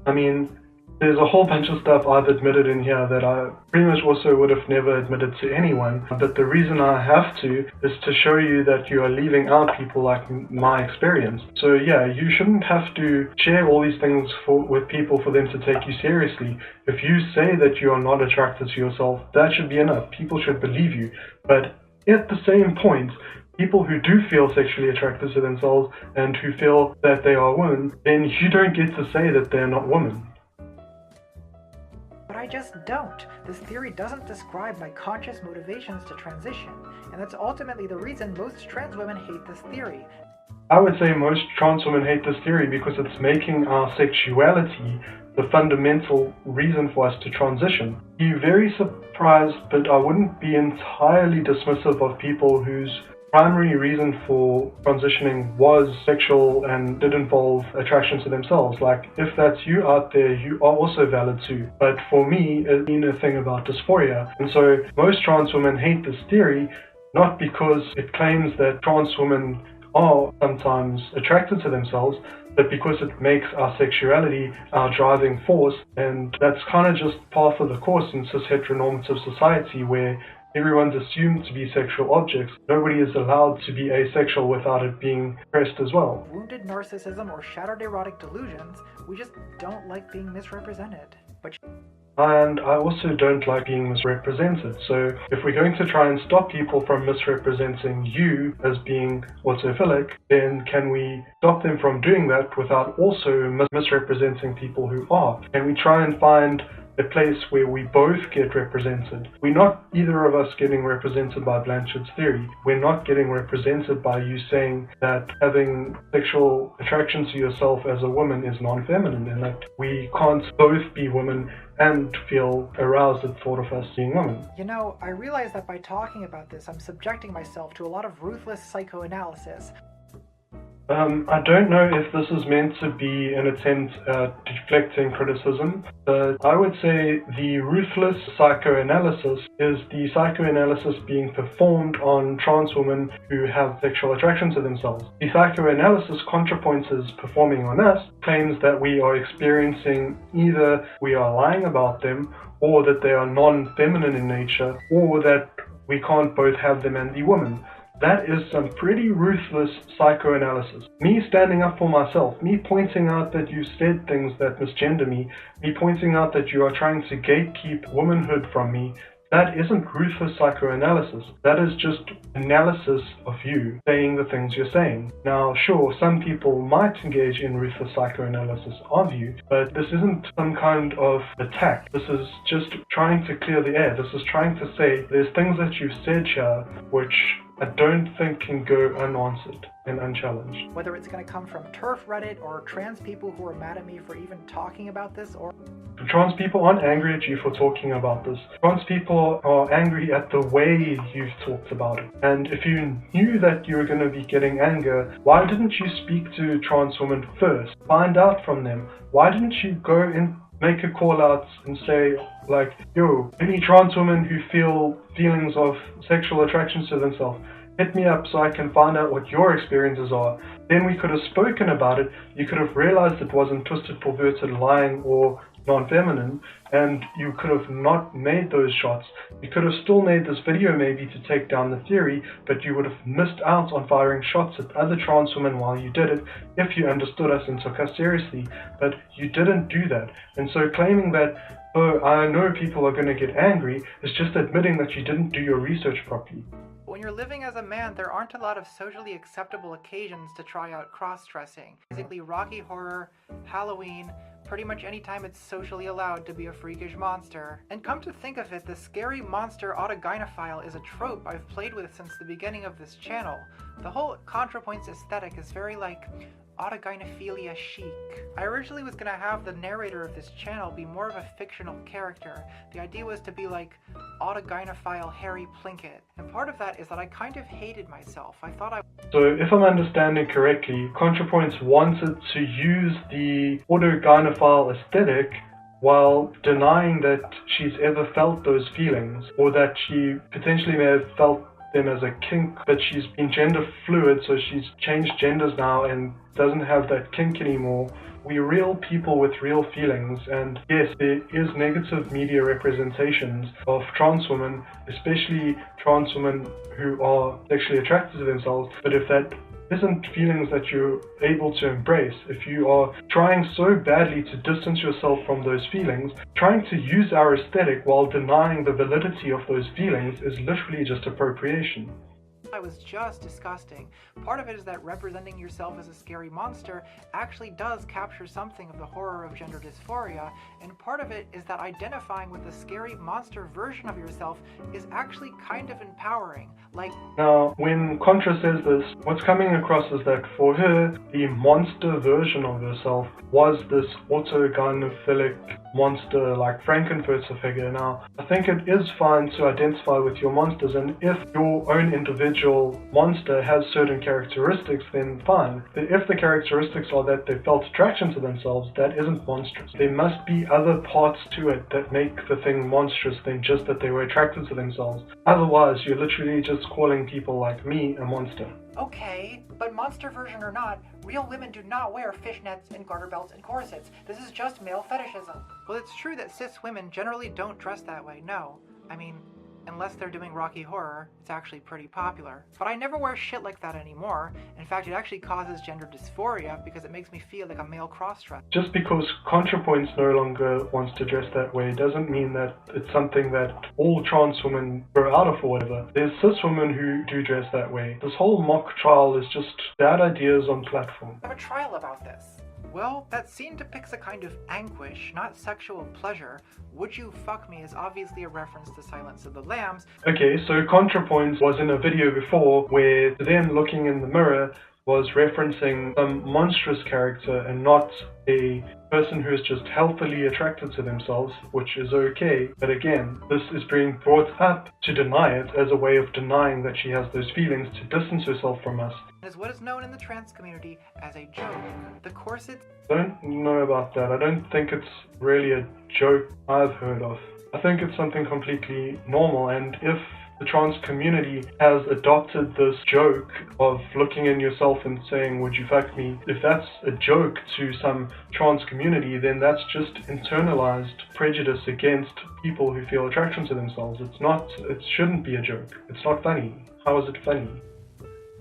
A: I mean, there's a whole bunch of stuff I've admitted in here that I pretty much also would have never admitted to anyone, but the reason I have to is to show you that you are leaving out people like my experience. So yeah, you shouldn't have to share all these things with people for them to take you seriously. If you say that you are not attracted to yourself, that should be enough. People should believe you. But at the same point, people who do feel sexually attracted to themselves and who feel that they are women, then you don't get to say that they're not women.
B: But I just don't. This theory doesn't describe my conscious motivations to transition, and that's ultimately the reason most trans women hate this theory.
A: I would say most trans women hate this theory because it's making our sexuality the fundamental reason for us to transition. Be very surprised, but I wouldn't be entirely dismissive of people whose primary reason for transitioning was sexual and did involve attraction to themselves. Like, if that's you out there, you are also valid too. But for me, it's been a thing about dysphoria. And so most trans women hate this theory, not because it claims that trans women are sometimes attracted to themselves, but because it makes our sexuality our driving force. And that's kind of just par for the course in cis heteronormative society, where everyone's assumed to be sexual objects. Nobody is allowed to be asexual without it being pressed as well.
B: Wounded narcissism or shattered erotic delusions, we just don't like being misrepresented. but
A: and I also don't like being misrepresented. So if we're going to try and stop people from misrepresenting you as being autophillic, then can we stop them from doing that without also misrepresenting people who are? Can we try and find a place where we both get represented? We're not either of us getting represented by Blanchard's theory. We're not getting represented by you saying that having sexual attraction to yourself as a woman is non-feminine, and that we can't both be women and feel aroused at the thought of us being women.
B: You know, I realize that by talking about this, I'm subjecting myself to a lot of ruthless psychoanalysis.
A: I don't know if this is meant to be an attempt at deflecting criticism, but I would say the ruthless psychoanalysis is the psychoanalysis being performed on trans women who have sexual attraction to themselves. The psychoanalysis Contrapoints is performing on us claims that we are experiencing either we are lying about them, or that they are non-feminine in nature, or that we can't both have them and be women. That is some pretty ruthless psychoanalysis. Me standing up for myself, me pointing out that you said things that misgender me pointing out that you are trying to gatekeep womanhood from me, that isn't ruthless psychoanalysis. That is just analysis of you saying the things you're saying. Now, sure, some people might engage in ruthless psychoanalysis of you, but this isn't some kind of attack. This is just trying to clear the air. This is trying to say there's things that you've said here which I don't think can go unanswered and unchallenged.
B: Whether it's going to come from TERF Reddit or trans people who are mad at me for even talking about this, or...
A: Trans people aren't angry at you for talking about this. Trans people are angry at the way you've talked about it. And if you knew that you were going to be getting anger, why didn't you speak to trans women first? Find out from them. Why didn't you go and make a call out and say, like, yo, any trans women who feel feelings of sexual attraction to themselves, hit me up so I can find out what your experiences are. Then we could have spoken about it. You could have realized it wasn't twisted, perverted, lying, or non-feminine, and you could have not made those shots. You could have still made this video maybe to take down the theory, but you would have missed out on firing shots at other trans women while you did it if you understood us and took us seriously. But you didn't do that. And so claiming that, oh, I know people are going to get angry, is just admitting that you didn't do your research properly.
B: When you're living as a man, there aren't a lot of socially acceptable occasions to try out cross-dressing. Basically, Rocky Horror, Halloween, pretty much any time it's socially allowed to be a freakish monster. And come to think of it, the scary monster autogynephile is a trope I've played with since the beginning of this channel. The whole Contrapoints aesthetic is very like Autogynephilia chic. I originally was gonna have the narrator of this channel be more of a fictional character. The idea was to be like autogynephile Harry Plinkett. And part of that is that I kind of hated myself. I thought I...
A: So if I'm understanding correctly, Contrapoints wanted to use the autogynephile aesthetic while denying that she's ever felt those feelings, or that she potentially may have felt them as a kink, but she's been gender fluid, so she's changed genders now and doesn't have that kink anymore. We're real people with real feelings, and yes, there is negative media representations of trans women, especially trans women who are sexually attracted to themselves, but if that isn't feelings that you're able to embrace, if you are trying so badly to distance yourself from those feelings, trying to use our aesthetic while denying the validity of those feelings is literally just appropriation.
B: was just disgusting. Part of it is that representing yourself as a scary monster actually does capture something of the horror of gender dysphoria, and part of it is that identifying with the scary monster version of yourself is actually kind of empowering. Like,
A: now, when Contra says this, what's coming across is that for her, the monster version of herself was this autogynephilic monster like Frankenfurter figure. Now, I think it is fine to identify with your monsters, and if your own individual monster has certain characteristics, then fine. But if the characteristics are that they felt attraction to themselves, that isn't monstrous. There must be other parts to it that make the thing monstrous than just that they were attracted to themselves. Otherwise, you're literally just calling people like me a monster.
B: Okay, but monster version or not, real women do not wear fishnets and garter belts and corsets. This is just male fetishism. Well, it's true that cis women generally don't dress that way, no. I mean, Unless they're doing Rocky Horror, it's actually pretty popular. But I never wear shit like that anymore. In fact, it actually causes gender dysphoria because it makes me feel like a male cross-dresser.
C: Just because Contrapoints no longer wants to dress that way doesn't mean that it's something that all trans women grow out of or whatever. There's cis women who do dress that way. This whole mock trial is just bad ideas on platform.
B: I have a trial about this. Well, that scene depicts a kind of anguish, not sexual pleasure. Would You Fuck Me is obviously a reference to Silence of the Lambs.
C: Okay, so Contrapoints was in a video before where them looking in the mirror was referencing some monstrous character and not a person who is just healthily attracted to themselves, which is okay. But again, this is being brought up to deny it as a way of denying that she has those feelings, to distance herself from us.
B: Is what is known in the trans community as a joke. The corset...
C: Don't know about that. I don't think it's really a joke I've heard of. I think it's something completely normal, and if the trans community has adopted this joke of looking in yourself and saying, would you fuck me? If that's a joke to some trans community, then that's just internalized prejudice against people who feel attraction to themselves. It shouldn't be a joke. It's not funny. How is it funny?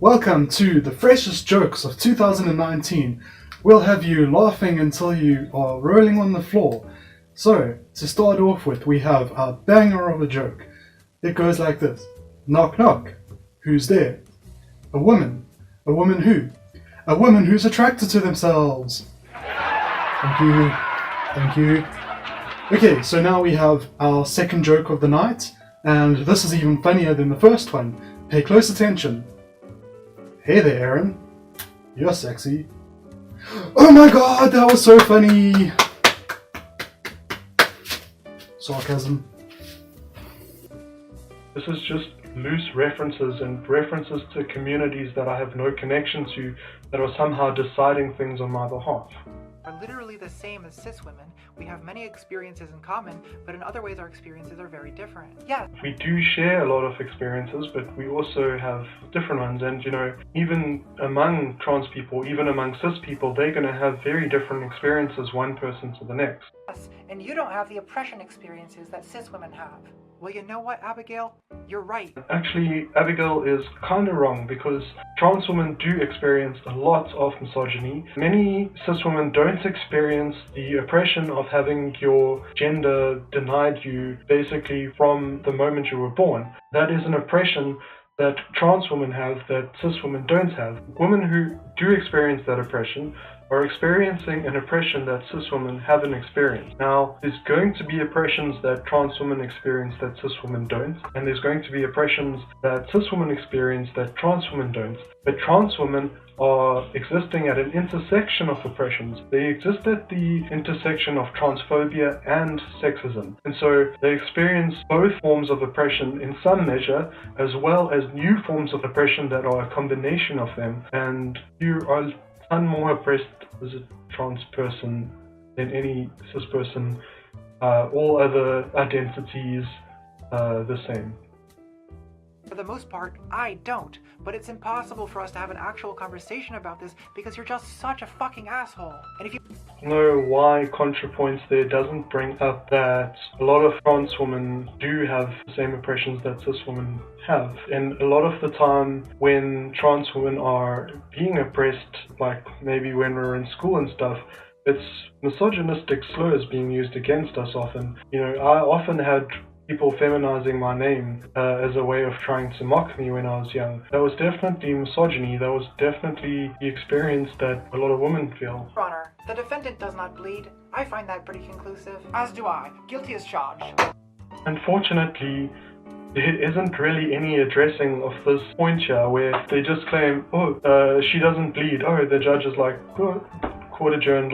A: Welcome to the freshest jokes of 2019. We'll have you laughing until you are rolling on the floor. So, to start off with, we have a banger of a joke. It goes like this. Knock knock. Who's there? A woman. A woman who? A woman who's attracted to themselves. Thank you. Thank you. Okay, so now we have our second joke of the night, and this is even funnier than the first one. Pay close attention. Hey there, Aaron. You're sexy. Oh my god, that was so funny! Sarcasm.
C: This is just loose references and references to communities that I have no connection to that are somehow deciding things on my behalf.
B: Are literally the same as cis women. We have many experiences in common, but in other ways our experiences are very different. Yeah.
C: We do share a lot of experiences, but we also have different ones, and even among trans people, even among cis people, they're going to have very different experiences, one person to the next.
B: Yes, and you don't have the oppression experiences that cis women have. Well, you know what, Abigail? You're right.
C: Actually, Abigail is kind of wrong, because trans women do experience a lot of misogyny. Many cis women don't experience the oppression of having your gender denied you basically from the moment you were born. That is an oppression that trans women have that cis women don't have. Women who do experience that oppression are experiencing an oppression that cis women haven't experienced. Now, there's going to be oppressions that trans women experience that cis women don't, and there's going to be oppressions that cis women experience that trans women don't. But trans women are existing at an intersection of oppressions. They exist at the intersection of transphobia and sexism. And so they experience both forms of oppression in some measure, as well as new forms of oppression that are a combination of them. And you are none more oppressed as a trans person than any cis person. All other identities the same.
B: For the most part, I don't. But it's impossible for us to have an actual conversation about this because you're just such a fucking asshole. And if you
C: know why Contrapoints there doesn't bring up that a lot of trans women do have the same oppressions that cis women have. And a lot of the time when trans women are being oppressed, like maybe when we're in school and stuff, it's misogynistic slurs being used against us often. I often had people feminizing my name as a way of trying to mock me when I was young. That was definitely misogyny. That was definitely the experience that a lot of women feel.
B: Your Honor, the defendant does not bleed. I find that pretty conclusive. As do I. Guilty as charged.
C: Unfortunately, there isn't really any addressing of this point here where they just claim, she doesn't bleed. The judge is like, court adjourned,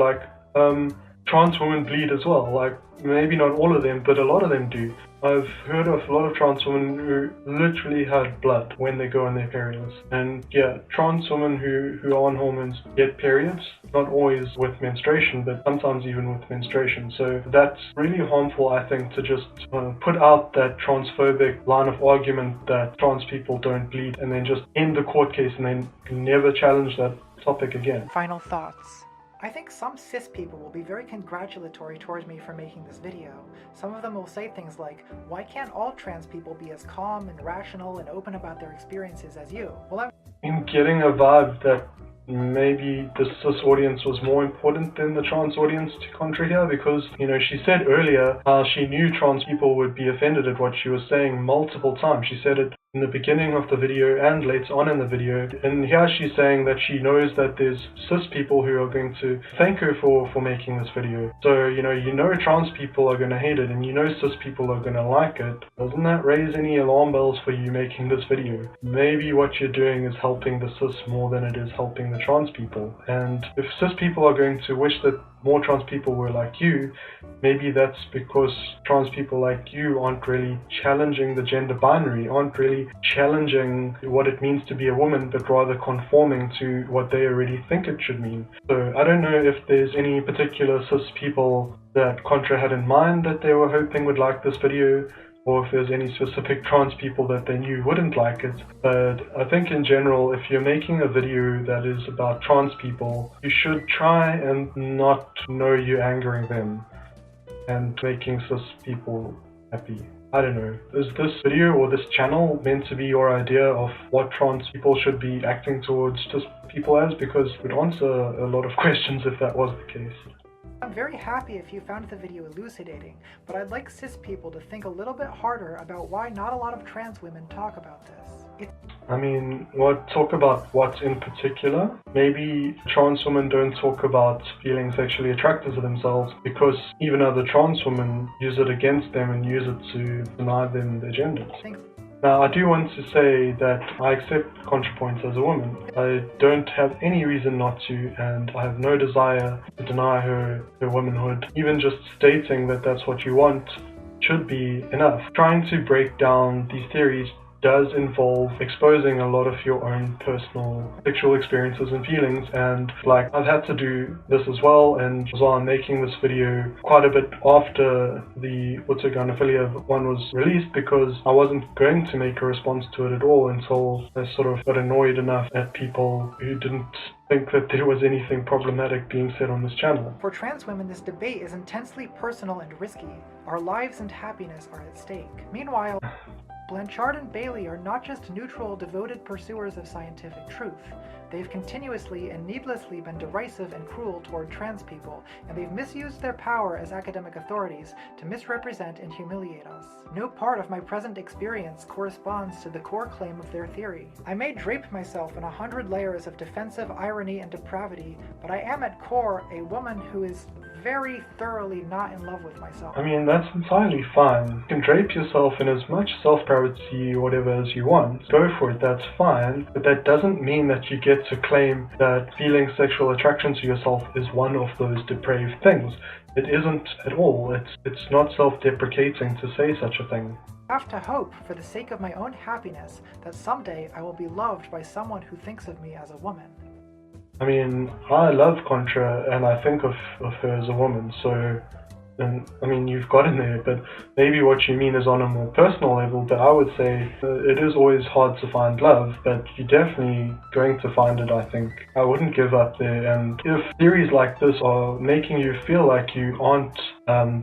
C: trans women bleed as well. Maybe not all of them, but a lot of them do. I've heard of a lot of trans women who literally had blood when they go on their periods. And yeah, trans women who are on hormones get periods, not always with menstruation, but sometimes even with menstruation. So that's really harmful, I think, to just put out that transphobic line of argument that trans people don't bleed and then just end the court case and then never challenge that topic again.
B: Final thoughts. I think some cis people will be very congratulatory towards me for making this video. Some of them will say things like, why can't all trans people be as calm and rational and open about their experiences as you? Well,
C: I'm getting a vibe that maybe the cis audience was more important than the trans audience to Contra here, because, you know, she said earlier how she knew trans people would be offended at what she was saying multiple times. She said it in the beginning of the video and later on in the video, and here she's saying that she knows that there's cis people who are going to thank her for making this video. So, you know trans people are going to hate it, and you know cis people are going to like it. Doesn't that raise any alarm bells for you making this video? Maybe what you're doing is helping the cis more than it is helping the trans people. And if cis people are going to wish that more trans people were like you, maybe that's because trans people like you aren't really challenging the gender binary, aren't really challenging what it means to be a woman, but rather conforming to what they already think it should mean. So I don't know if there's any particular cis people that Contra had in mind that they were hoping would like this video, or if there's any specific trans people that they knew wouldn't like it. But I think in general, if you're making a video that is about trans people, you should try and not know you're angering them and making cis people happy. I don't know, is this video or this channel meant to be your idea of what trans people should be acting towards cis people as? Because it would answer a lot of questions if that was the case.
B: I'm very happy if you found the video elucidating, but I'd like cis people to think a little bit harder about why not a lot of trans women talk about this.
C: I mean, talk about what in particular? Maybe trans women don't talk about feeling sexually attracted to themselves because even other trans women use it against them and use it to deny them their genders. Now, I do want to say that I accept Contrapoints as a woman. I don't have any reason not to, and I have no desire to deny her womanhood. Even just stating that that's what you want should be enough. Trying to break down these theories does involve exposing a lot of your own personal sexual experiences and feelings, and like I've had to do this as well, and as well I'm making this video quite a bit after the Autogynephilia one was released, because I wasn't going to make a response to it at all until I sort of got annoyed enough at people who didn't think that there was anything problematic being said on this channel.
B: For trans women, this debate is intensely personal and risky. Our lives and happiness are at stake. Meanwhile, Blanchard and Bailey are not just neutral, devoted pursuers of scientific truth. They've continuously and needlessly been derisive and cruel toward trans people, and they've misused their power as academic authorities to misrepresent and humiliate us. No part of my present experience corresponds to the core claim of their theory. I may drape myself in 100 layers of defensive irony and depravity, but I am at core a woman who is very thoroughly not in love with myself.
C: I mean, that's entirely fine. You can drape yourself in as much self-privacy or whatever as you want. Go for it, that's fine. But that doesn't mean that you get to claim that feeling sexual attraction to yourself is one of those depraved things. It isn't at all. It's not self-deprecating to say such a thing.
B: I have to hope, for the sake of my own happiness, that someday I will be loved by someone who thinks of me as a woman.
C: I mean, I love Contra, and I think of her as a woman, so, and I mean, you've got in there, but maybe what you mean is on a more personal level, but I would say it is always hard to find love, but you're definitely going to find it, I think. I wouldn't give up there, and if theories like this are making you feel like you aren't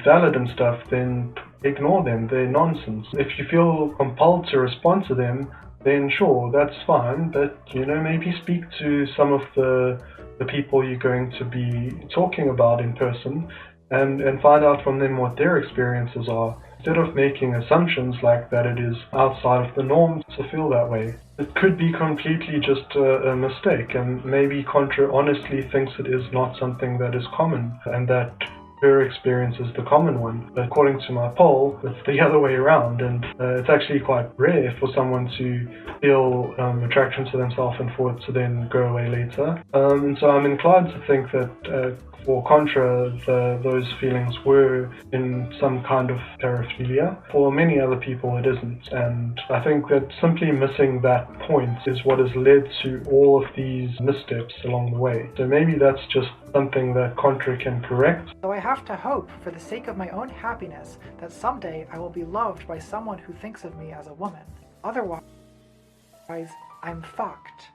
C: valid and stuff, then ignore them, they're nonsense. If you feel compelled to respond to them, then sure, that's fine, but, you know, maybe speak to some of the people you're going to be talking about in person and find out from them what their experiences are, instead of making assumptions like that it is outside of the norm to feel that way. It could be completely just a mistake, and maybe Contra honestly thinks it is not something that is common, and that her experience is the common one. But according to my poll, it's the other way around, and it's actually quite rare for someone to feel attraction to themselves and for it to then go away later. And so I'm inclined to think that for Contra, those feelings were in some kind of paraphilia. For many other people it isn't, and I think that simply missing that point is what has led to all of these missteps along the way. So maybe that's just something that Contra can correct.
B: So I have to hope, for the sake of my own happiness, that someday I will be loved by someone who thinks of me as a woman. Otherwise, I'm fucked.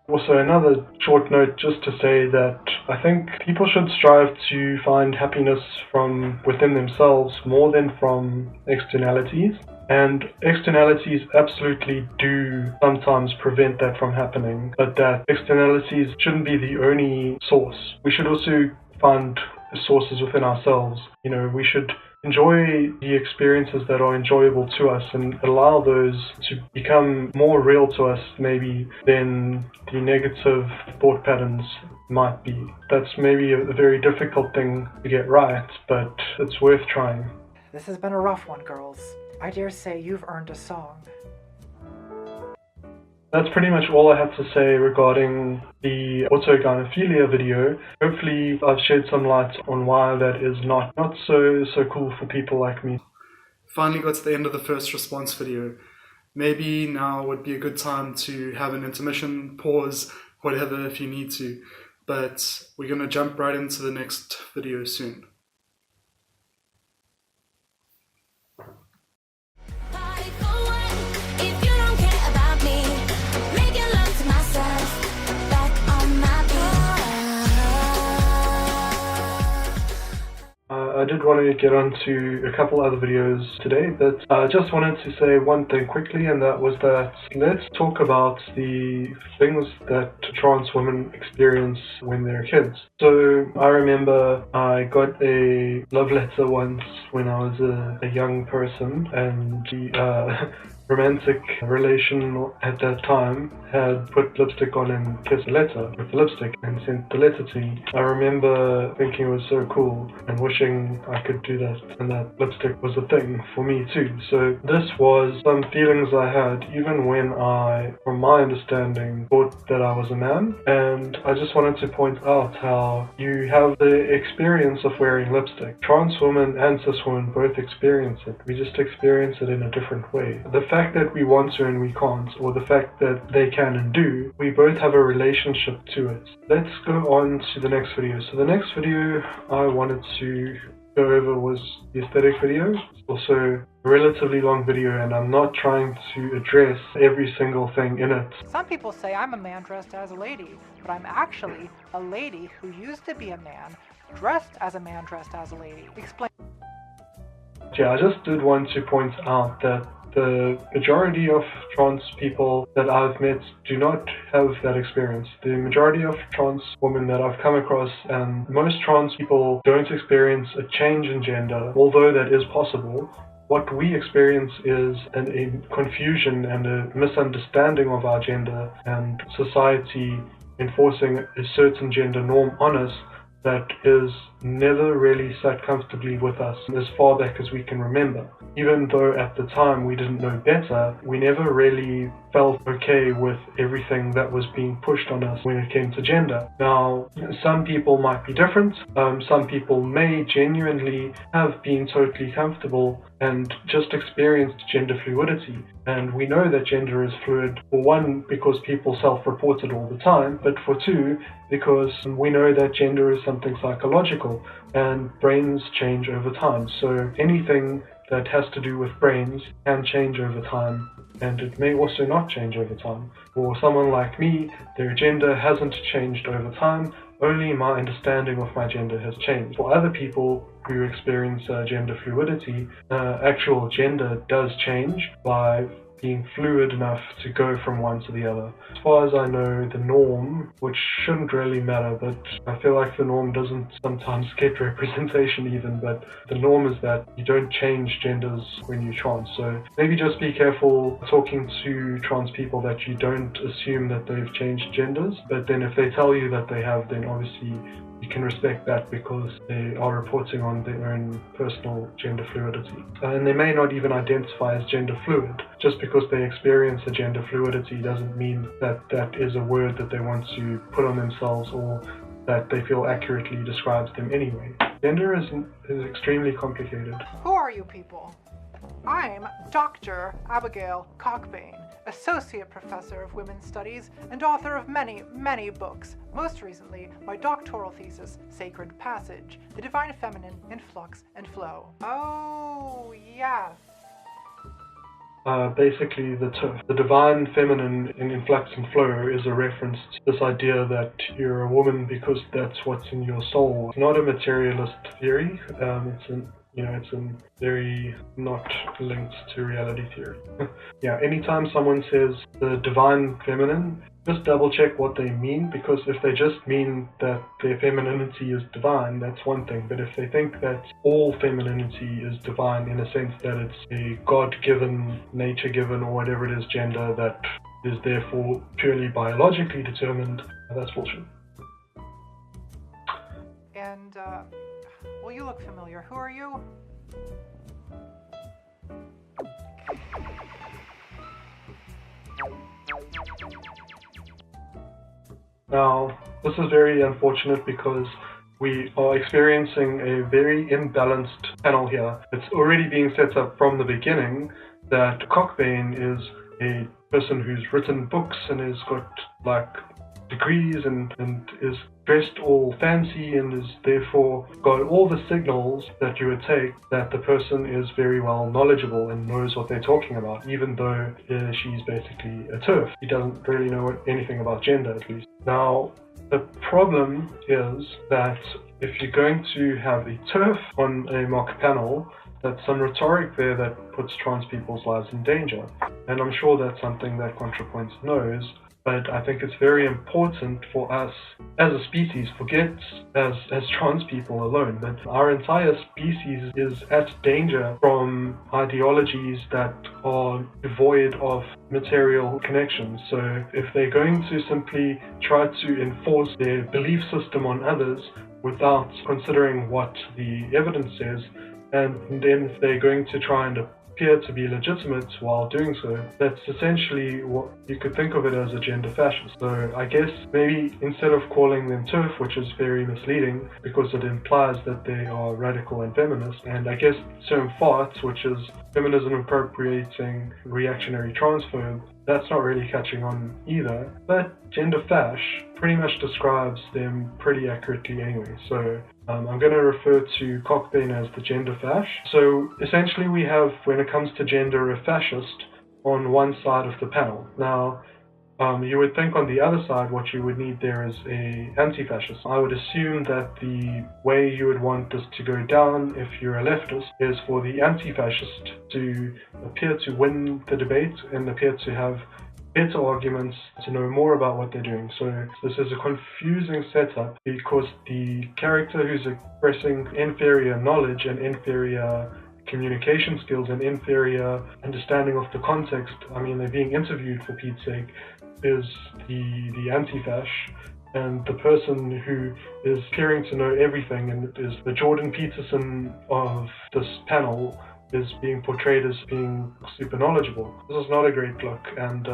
C: Also, another short note just to say that I think people should strive to find happiness from within themselves more than from externalities. And externalities absolutely do sometimes prevent that from happening, but that externalities shouldn't be the only source. We should also find sources within ourselves. We should enjoy the experiences that are enjoyable to us and allow those to become more real to us maybe than the negative thought patterns might be. That's maybe a very difficult thing to get right, but it's worth trying.
B: This has been a rough one, girls. I dare say you've earned a song.
C: That's pretty much all I have to say regarding the Autogynephilia video. Hopefully I've shed some light on why that is not so cool for people like me.
A: Finally got to the end of the first response video. Maybe now would be a good time to have an intermission, pause, whatever if you need to. But we're going to jump right into the next video soon.
C: I did want to get onto a couple other videos today, but I just wanted to say one thing quickly, and that was that let's talk about the things that trans women experience when they're kids. So I remember I got a love letter once when I was a young person, and the romantic relation at that time had put lipstick on and kissed the letter with the lipstick and sent the letter to me. I remember thinking it was so cool and wishing I could do that, and that lipstick was a thing for me too. So this was some feelings I had even when I, from my understanding, thought that I was a man. And I just wanted to point out how you have the experience of wearing lipstick. Trans women and cis women both experience it. We just experience it in a different way. The fact that we want to and we can't, or the fact that they can and do, we both have a relationship to it. Let's go on to the next video. So the next video I wanted to go over was the aesthetic video. It's also a relatively long video, and I'm not trying to address every single thing in it.
B: Some people say I'm a man dressed as a lady, but I'm actually a lady who used to be a man dressed as a man dressed as a lady. Explain.
C: Yeah, I just did want to point out that the majority of trans people that I've met do not have that experience. The majority of trans women that I've come across, and most trans people, don't experience a change in gender, although that is possible. What we experience is a confusion and a misunderstanding of our gender, and society enforcing a certain gender norm on us that is never really sat comfortably with us as far back as we can remember. Even though at the time we didn't know better, we never really felt okay with everything that was being pushed on us when it came to gender. Now, some people might be different. Some people may genuinely have been totally comfortable and just experienced gender fluidity. And we know that gender is fluid, for one, because people self-report it all the time, but for two, because we know that gender is something psychological and brains change over time. So anything that has to do with brains can change over time, and it may also not change over time. For someone like me, their gender hasn't changed over time, only my understanding of my gender has changed. For other people who experience gender fluidity, actual gender does change by being fluid enough to go from one to the other. As far as I know, the norm, which shouldn't really matter, but I feel like the norm doesn't sometimes get representation even, but the norm is that you don't change genders when you're trans. So maybe just be careful talking to trans people that you don't assume that they've changed genders, but then if they tell you that they have, then obviously you can respect that because they are reporting on their own personal gender fluidity. And they may not even identify as gender fluid. Just because they experience a gender fluidity doesn't mean that that is a word that they want to put on themselves or that they feel accurately describes them anyway. Gender is extremely complicated.
B: Who are you people? I'm Dr. Abigail Cockbane, Associate Professor of Women's Studies and author of many, many books. Most recently, my doctoral thesis, Sacred Passage, The Divine Feminine in Flux and Flow. Oh, yes.
C: basically the TERF. The divine feminine in flux and flow is a reference to this idea that you're a woman because that's what's in your soul. It's not a materialist theory. It's a very not linked to reality theory. Yeah, anytime someone says the divine feminine, just double check what they mean, because if they just mean that their femininity is divine, that's one thing. But if they think that all femininity is divine in a sense that it's a God-given, nature-given, or whatever it is, gender that is therefore purely biologically determined, that's bullshit.
B: And, well, you look familiar. Who are you?
C: Now, this is very unfortunate because we are experiencing a very imbalanced panel here. It's already being set up from the beginning that Cockbane is a person who's written books and has got degrees and is dressed all fancy and is therefore got all the signals that you would take that the person is very well knowledgeable and knows what they're talking about, even though she's basically a TERF. He doesn't really know anything about gender, at least. Now, the problem is that if you're going to have a TERF on a mock panel, that's some rhetoric there that puts trans people's lives in danger. And I'm sure that's something that Contrapoints knows. But I think it's very important for us as a species, forget as trans people alone, but our entire species is at danger from ideologies that are devoid of material connections. So if they're going to simply try to enforce their belief system on others without considering what the evidence says, and then if they're going to try and appear to be legitimate while doing so, that's essentially what you could think of it as a gender fascist. So I guess maybe instead of calling them TERF, which is very misleading because it implies that they are radical and feminist, and I guess term FART, which is feminism appropriating reactionary transphobe, that's not really catching on either. But gender fash pretty much describes them pretty accurately anyway. So I'm going to refer to Cockbane as the gender fash. So essentially we have, when it comes to gender, a fascist on one side of the panel. Now, you would think on the other side what you would need there is a anti-fascist. I would assume that the way you would want this to go down if you're a leftist is for the anti-fascist to appear to win the debate and appear to have better arguments, to know more about what they're doing. So this is a confusing setup because the character who's expressing inferior knowledge and inferior communication skills and inferior understanding of the context, I mean, they're being interviewed for Pete's sake, is the anti-fash, and the person who is appearing to know everything and is the Jordan Peterson of this panel is being portrayed as being super knowledgeable. This is not a great look, and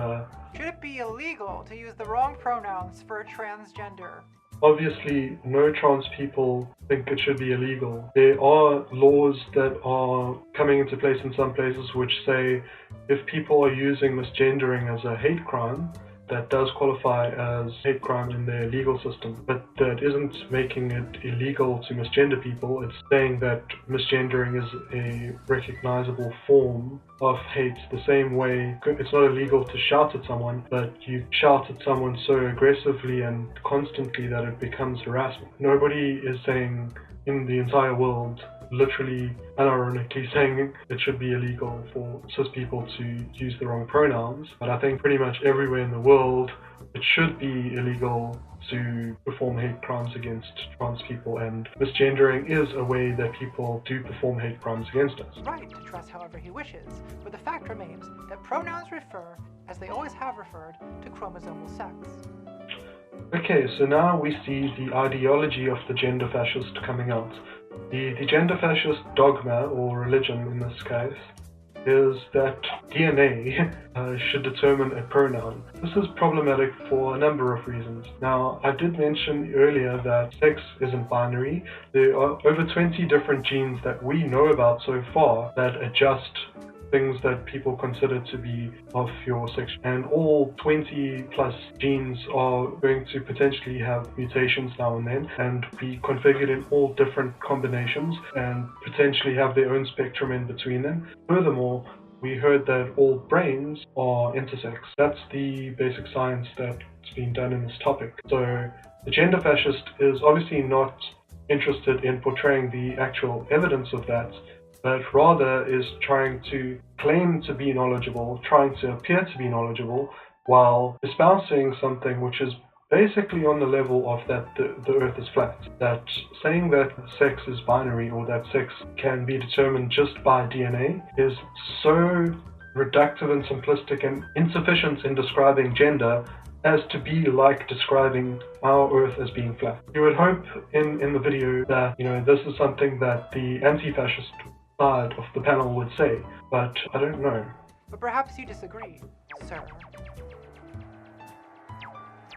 B: Should it be illegal to use the wrong pronouns for a transgender?
C: obviously no trans people think it should be illegal. There are laws that are coming into place in some places which say if people are using misgendering as a hate crime, that does qualify as hate crime in their legal system, but that isn't making it illegal to misgender people. It's saying that misgendering is a recognizable form of hate, the same way it's not illegal to shout at someone, but you shout at someone so aggressively and constantly that it becomes harassment. Nobody is saying in the entire world, literally unironically saying it should be illegal for cis people to use the wrong pronouns, but I think pretty much everywhere in the world it should be illegal to perform hate crimes against trans people, and misgendering is a way that people do perform hate crimes against us.
B: Right to dress however he wishes, but the fact remains that pronouns refer, as they always have referred, to chromosomal sex.
C: Okay, so now we see the ideology of the gender fascist coming out. The gender fascist dogma, or religion in this case, is that DNA should determine a pronoun. This is problematic for a number of reasons. Now, I did mention earlier that sex isn't binary. There are over 20 different genes that we know about so far that adjust things that people consider to be of your sex, and all 20 plus genes are going to potentially have mutations now and then and be configured in all different combinations and potentially have their own spectrum in between them. Furthermore, we heard that all brains are intersex. That's the basic science that's been done in this topic. So the gender fascist is obviously not interested in portraying the actual evidence of that, but rather is trying to claim to be knowledgeable, trying to appear to be knowledgeable, while espousing something which is basically on the level of that the earth is flat. That saying that sex is binary or that sex can be determined just by DNA is so reductive and simplistic and insufficient in describing gender as to be like describing our earth as being flat. You would hope in the video that, this is something that the anti-fascist side of the panel would say, but I don't know.
B: But perhaps you disagree, sir.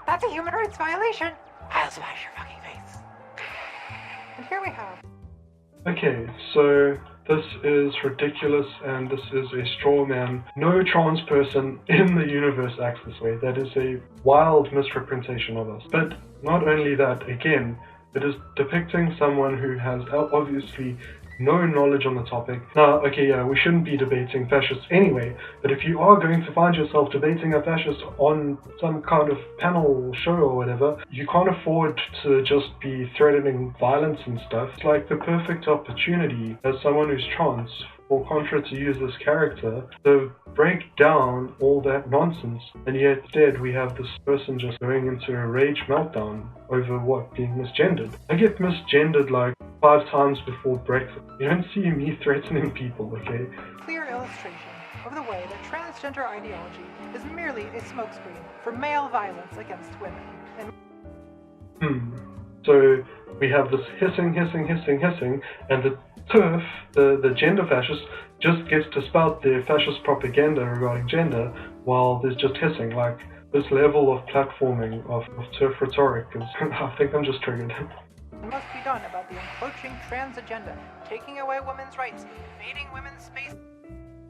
B: That's a human rights violation! I'll smash your fucking face. And here we have...
C: Okay, so this is ridiculous and this is a straw man. No trans person in the universe acts this way. That is a wild misrepresentation of us. But not only that, again, it is depicting someone who has obviously no knowledge on the topic. Now, okay, yeah, we shouldn't be debating fascists anyway, but if you are going to find yourself debating a fascist on some kind of panel show or whatever, you can't afford to just be threatening violence and stuff. It's like the perfect opportunity as someone who's trans for Contra to use this character to break down all that nonsense, and yet instead we have this person just going into a rage meltdown over what, being misgendered. I get misgendered like 5 times before breakfast. You don't see me threatening people, okay?
B: Clear illustration of the way that transgender ideology is merely a smokescreen for male violence against women.
C: So we have this hissing, and the TERF, the gender fascist, just gets to spout their fascist propaganda regarding gender while there's just hissing. Like, this level of platforming of TERF rhetoric is, I think I'm just triggered.
B: What must be done about the encroaching trans agenda, taking away women's rights, invading women's space?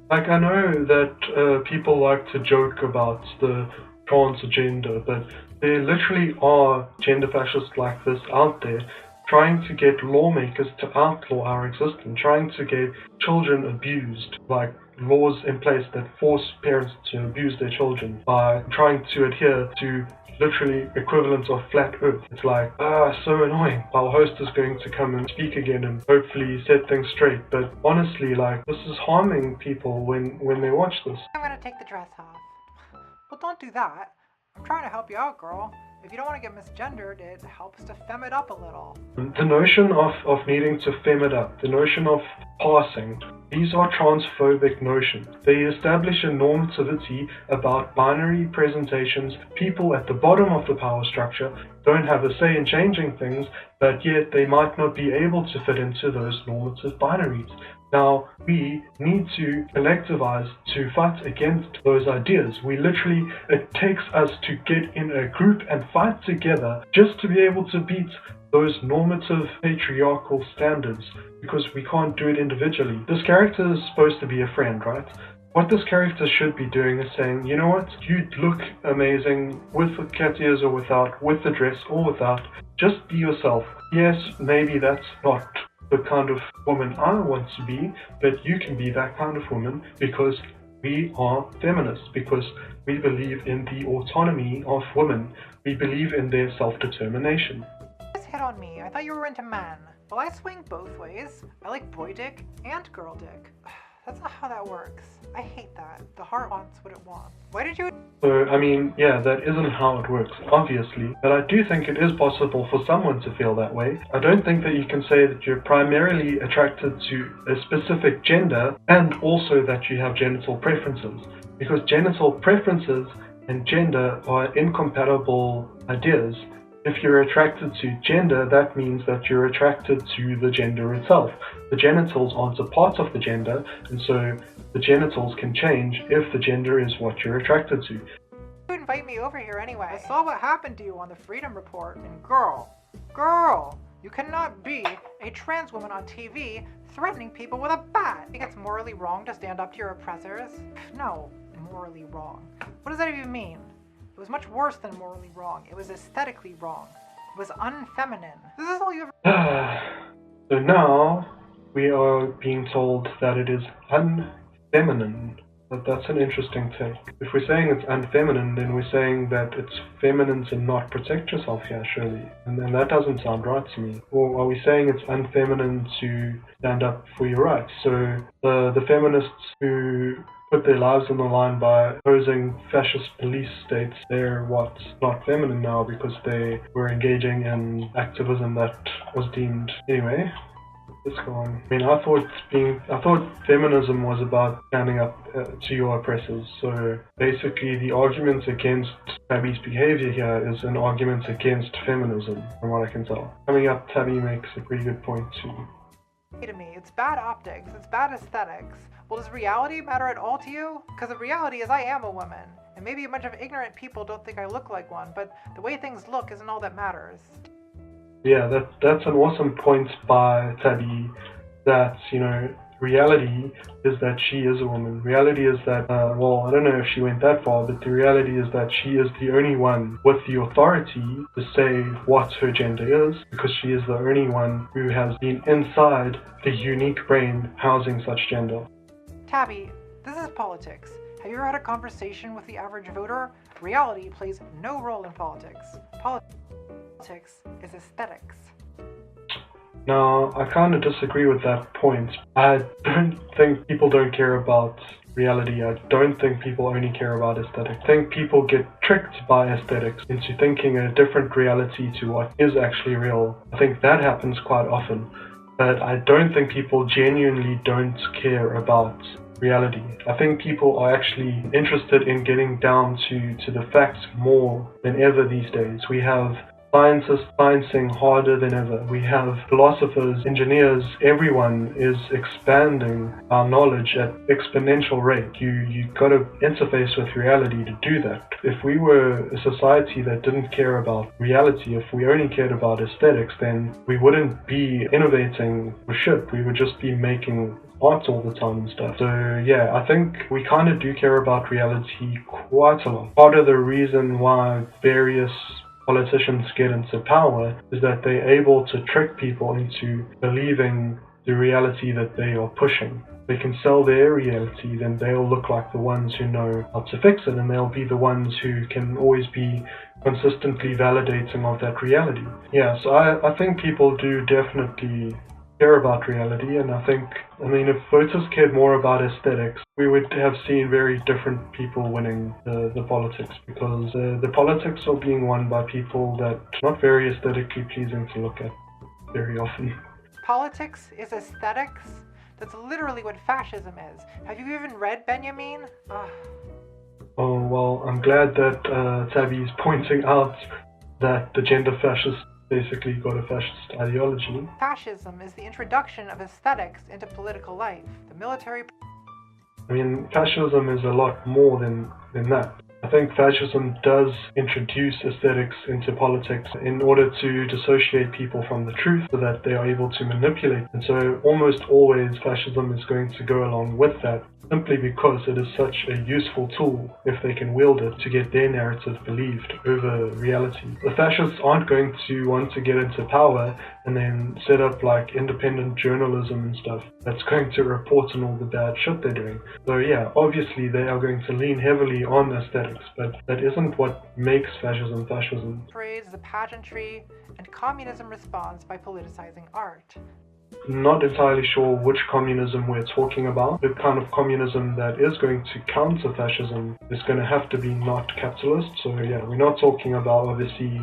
C: Like, I know that people like to joke about the trans agenda, but there literally are gender fascists like this out there, trying to get lawmakers to outlaw our existence, trying to get children abused, like laws in place that force parents to abuse their children by trying to adhere to literally equivalents of flat earth. It's like, so annoying. Our host is going to come and speak again and hopefully set things straight, but honestly, like, this is harming people when they watch this.
B: I'm gonna take the dress off. Well, don't do that. I'm trying to help you out, girl. If you don't want to get misgendered, it helps to femme it up a little.
C: The notion of needing to femme it up, the notion of passing, these are transphobic notions. They establish a normativity about binary presentations. People at the bottom of the power structure don't have a say in changing things, but yet they might not be able to fit into those normative binaries. Now, we need to collectivize to fight against those ideas. It takes us to get in a group and fight together just to be able to beat those normative patriarchal standards, because we can't do it individually. This character is supposed to be a friend, right? What this character should be doing is saying, you know what, you look amazing with the cat ears or without, with the dress or without, just be yourself. Yes, maybe that's not the kind of woman I want to be, but you can be that kind of woman because we are feminists, because we believe in the autonomy of women. We believe in their self-determination.
B: Just hit on me. I thought you were into men. Well, I swing both ways. I like boy dick and girl dick. That's not how that works. I hate that. The heart wants what it wants. Why did you...
C: So, I mean, yeah, that isn't how it works, obviously, but I do think it is possible for someone to feel that way. I don't think that you can say that you're primarily attracted to a specific gender and also that you have genital preferences, because genital preferences and gender are incompatible ideas. If you're attracted to gender, that means that you're attracted to the gender itself. The genitals aren't a part of the gender, and so the genitals can change if the gender is what you're attracted to.
B: You invite me over here anyway. I saw what happened to you on the Freedom Report, and girl, you cannot be a trans woman on TV threatening people with a bat. I think it's morally wrong to stand up to your oppressors. No, morally wrong. What does that even mean? It was much worse than morally wrong. It was aesthetically wrong. It was unfeminine. This is all you ever...
C: So now we are being told that it is unfeminine That's an interesting take. If we're saying it's unfeminine, then we're saying that it's feminine to not protect yourself here, surely. And then that doesn't sound right to me. Or are we saying it's unfeminine to stand up for your rights? So the feminists who put their lives on the line by opposing fascist police states, they're not feminine now because they were engaging in activism that was deemed anyway. Let's go on. I mean, I thought feminism was about standing up to your oppressors. So basically, the argument against Tabby's behavior here is an argument against feminism, from what I can tell. Coming up, Tabby makes a pretty good point too.
B: To me, it's bad optics, it's bad aesthetics. Well, does reality matter at all to you? Because the reality is I am a woman, and maybe a bunch of ignorant people don't think I look like one, but the way things look isn't all that matters.
C: Yeah, that's an awesome point by Tabby, that, reality is that she is a woman. Reality is that, well, I don't know if she went that far, but the reality is that she is the only one with the authority to say what her gender is, because she is the only one who has been inside the unique brain housing such gender.
B: Tabby, this is politics. Have you ever had a conversation with the average voter? Reality plays no role in politics. Politics is aesthetics.
C: Now, I kind of disagree with that point. I don't think people don't care about reality. I don't think people only care about aesthetics. I think people get tricked by aesthetics into thinking a different reality to what is actually real. I think that happens quite often. But I don't think people genuinely don't care about reality. I think people are actually interested in getting down to the facts more than ever these days. We have scientists sciencing harder than ever. We have philosophers, engineers, everyone is expanding our knowledge at exponential rate. You got to interface with reality to do that. If we were a society that didn't care about reality, if we only cared about aesthetics, then we wouldn't be innovating for shit. We would just be making art all the time and stuff. So yeah, I think we kind of do care about reality quite a lot. Part of the reason why various politicians get into power is that they're able to trick people into believing the reality that they are pushing. They can sell their reality, then they'll look like the ones who know how to fix it, and they'll be the ones who can always be consistently validating of that reality. Yeah, so I think people do definitely care about reality, and I mean, if voters cared more about aesthetics, we would have seen very different people winning the politics, because the politics are being won by people that are not very aesthetically pleasing to look at very often.
B: Politics is aesthetics? That's literally what fascism is. Have you even read Benjamin?
C: Oh, well, I'm glad that Tabby's pointing out that the gender fascists basically got a fascist ideology.
B: Fascism is the introduction of aesthetics into political life. The military...
C: I mean, fascism is a lot more than that. I think fascism does introduce aesthetics into politics in order to dissociate people from the truth so that they are able to manipulate. And so almost always fascism is going to go along with that, simply because it is such a useful tool, if they can wield it, to get their narrative believed over reality. The fascists aren't going to want to get into power and then set up like independent journalism and stuff that's going to report on all the bad shit they're doing. So yeah, obviously they are going to lean heavily on aesthetics, but that isn't what makes fascism fascism.
B: Parades, the pageantry, and communism responds by politicizing art.
C: Not entirely sure which communism we're talking about. The kind of communism that is going to counter fascism is going to have to be not capitalist. So yeah, we're not talking about obviously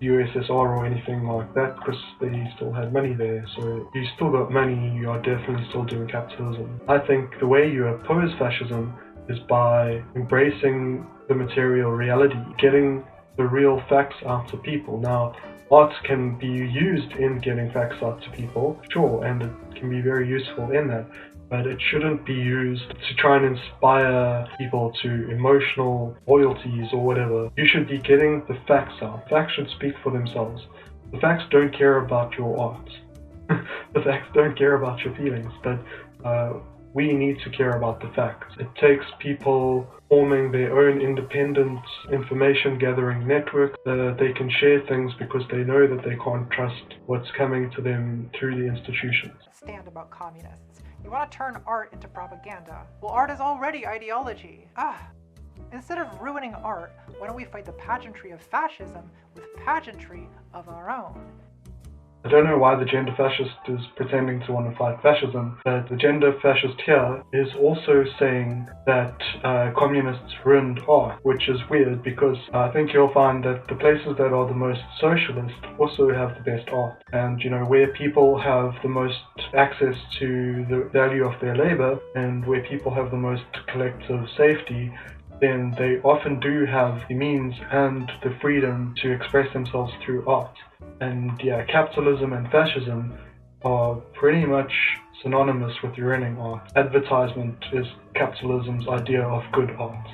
C: USSR or anything like that, because they still had money there. So if you still got money, you are definitely still doing capitalism. I think the way you oppose fascism is by embracing the material reality, getting the real facts out to people. Now, art can be used in getting facts out to people, sure, and it can be very useful in that, but it shouldn't be used to try and inspire people to emotional loyalties or whatever. You should be getting the facts out. Facts should speak for themselves. The facts don't care about your art. The facts don't care about your feelings, but we need to care about the facts. It takes people forming their own independent information gathering network. They can share things because they know that they can't trust what's coming to them through the institutions.
B: Stand about communists. You want to turn art into propaganda. Well, art is already ideology. Instead of ruining art, why don't we fight the pageantry of fascism with pageantry of our own?
C: I don't know why the gender fascist is pretending to want to fight fascism, but the gender fascist here is also saying that communists ruined art, which is weird because I think you'll find that the places that are the most socialist also have the best art. And, where people have the most access to the value of their labor and where people have the most collective safety, then they often do have the means and the freedom to express themselves through art. And yeah, capitalism and fascism are pretty much synonymous with ruining art. Advertisement is capitalism's idea of good art.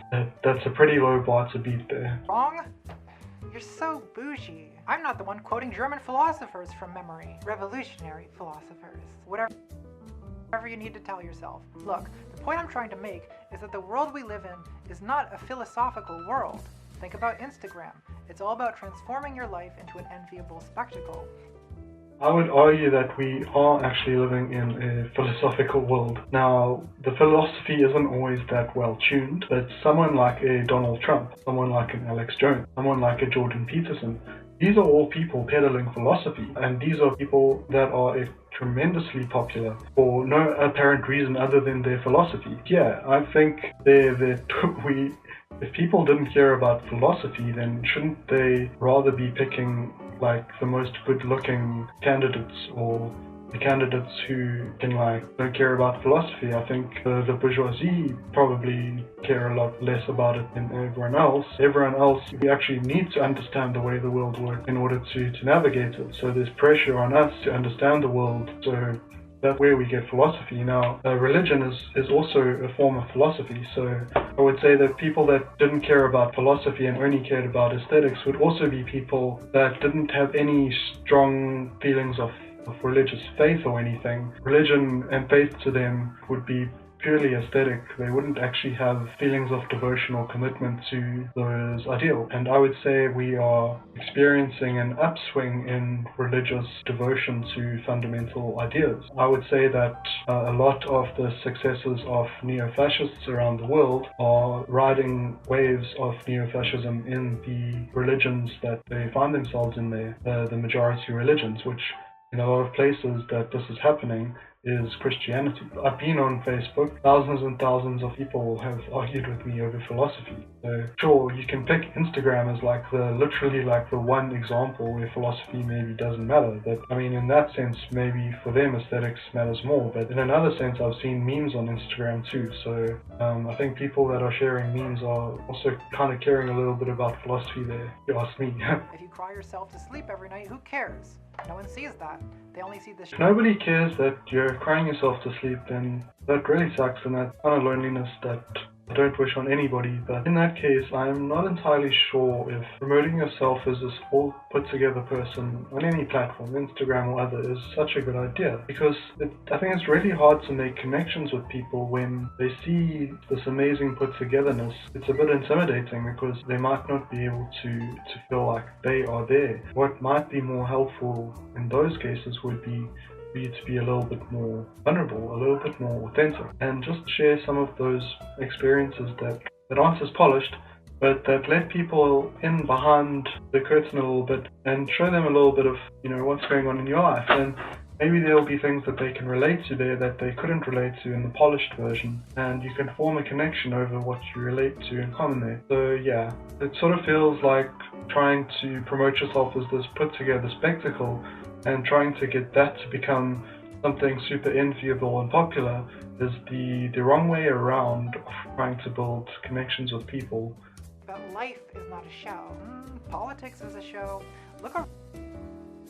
C: That's a pretty low bar to beat there.
B: Wrong? You're so bougie. I'm not the one quoting German philosophers from memory. Revolutionary philosophers. Whatever you need to tell yourself. Look, the point I'm trying to make is that the world we live in is not a philosophical world. Think about Instagram. It's all about transforming your life into an enviable spectacle.
C: I would argue that we are actually living in a philosophical world. Now, the philosophy isn't always that well tuned, but someone like a Donald Trump, someone like an Alex Jones, someone like a Jordan Peterson, these are all people peddling philosophy, and these are people that are tremendously popular for no apparent reason other than their philosophy. Yeah, I think if people didn't care about philosophy, then shouldn't they rather be picking like the most good-looking candidates, or the candidates who don't care about philosophy? I think the bourgeoisie probably care a lot less about it than everyone else. Everyone else, we actually need to understand the way the world works in order to navigate it. So there's pressure on us to understand the world. So that's where we get philosophy. Now, religion is also a form of philosophy. So I would say that people that didn't care about philosophy and only cared about aesthetics would also be people that didn't have any strong feelings of religious faith or anything. Religion and faith to them would be purely aesthetic. They wouldn't actually have feelings of devotion or commitment to those ideals. And I would say we are experiencing an upswing in religious devotion to fundamental ideas. I would say that a lot of the successes of neo-fascists around the world are riding waves of neo-fascism in the religions that they find themselves in there, the majority religions, which in a lot of places that this is happening is Christianity. I've been on Facebook. Thousands and thousands of people have argued with me over philosophy. So sure, you can pick Instagram as literally the one example where philosophy maybe doesn't matter. But I mean, in that sense, maybe for them aesthetics matters more. But in another sense, I've seen memes on Instagram too. So I think people that are sharing memes are also kind of caring a little bit about philosophy there, if you ask me.
B: If you cry yourself to sleep every night, who cares? No one sees that. They only see the
C: If nobody cares that you're crying yourself to sleep, then that really sucks, and that kind of loneliness that I don't wish on anybody. But in that case, I'm not entirely sure if promoting yourself as this all put together person on any platform, Instagram or other, is such a good idea. Because I think it's really hard to make connections with people when they see this amazing put togetherness. It's a bit intimidating because they might not be able to feel like they are there. What might be more helpful in those cases would be for you to be a little bit more vulnerable, a little bit more authentic, and just share some of those experiences that aren't as polished, but that let people in behind the curtain a little bit and show them a little bit of, what's going on in your life. And maybe there'll be things that they can relate to there that they couldn't relate to in the polished version, and you can form a connection over what you relate to in common there. So yeah, it sort of feels like trying to promote yourself as this put together spectacle and trying to get that to become something super enviable and popular is the wrong way around of trying to build connections with people.
B: But life is not a show. Politics is a show. Look around.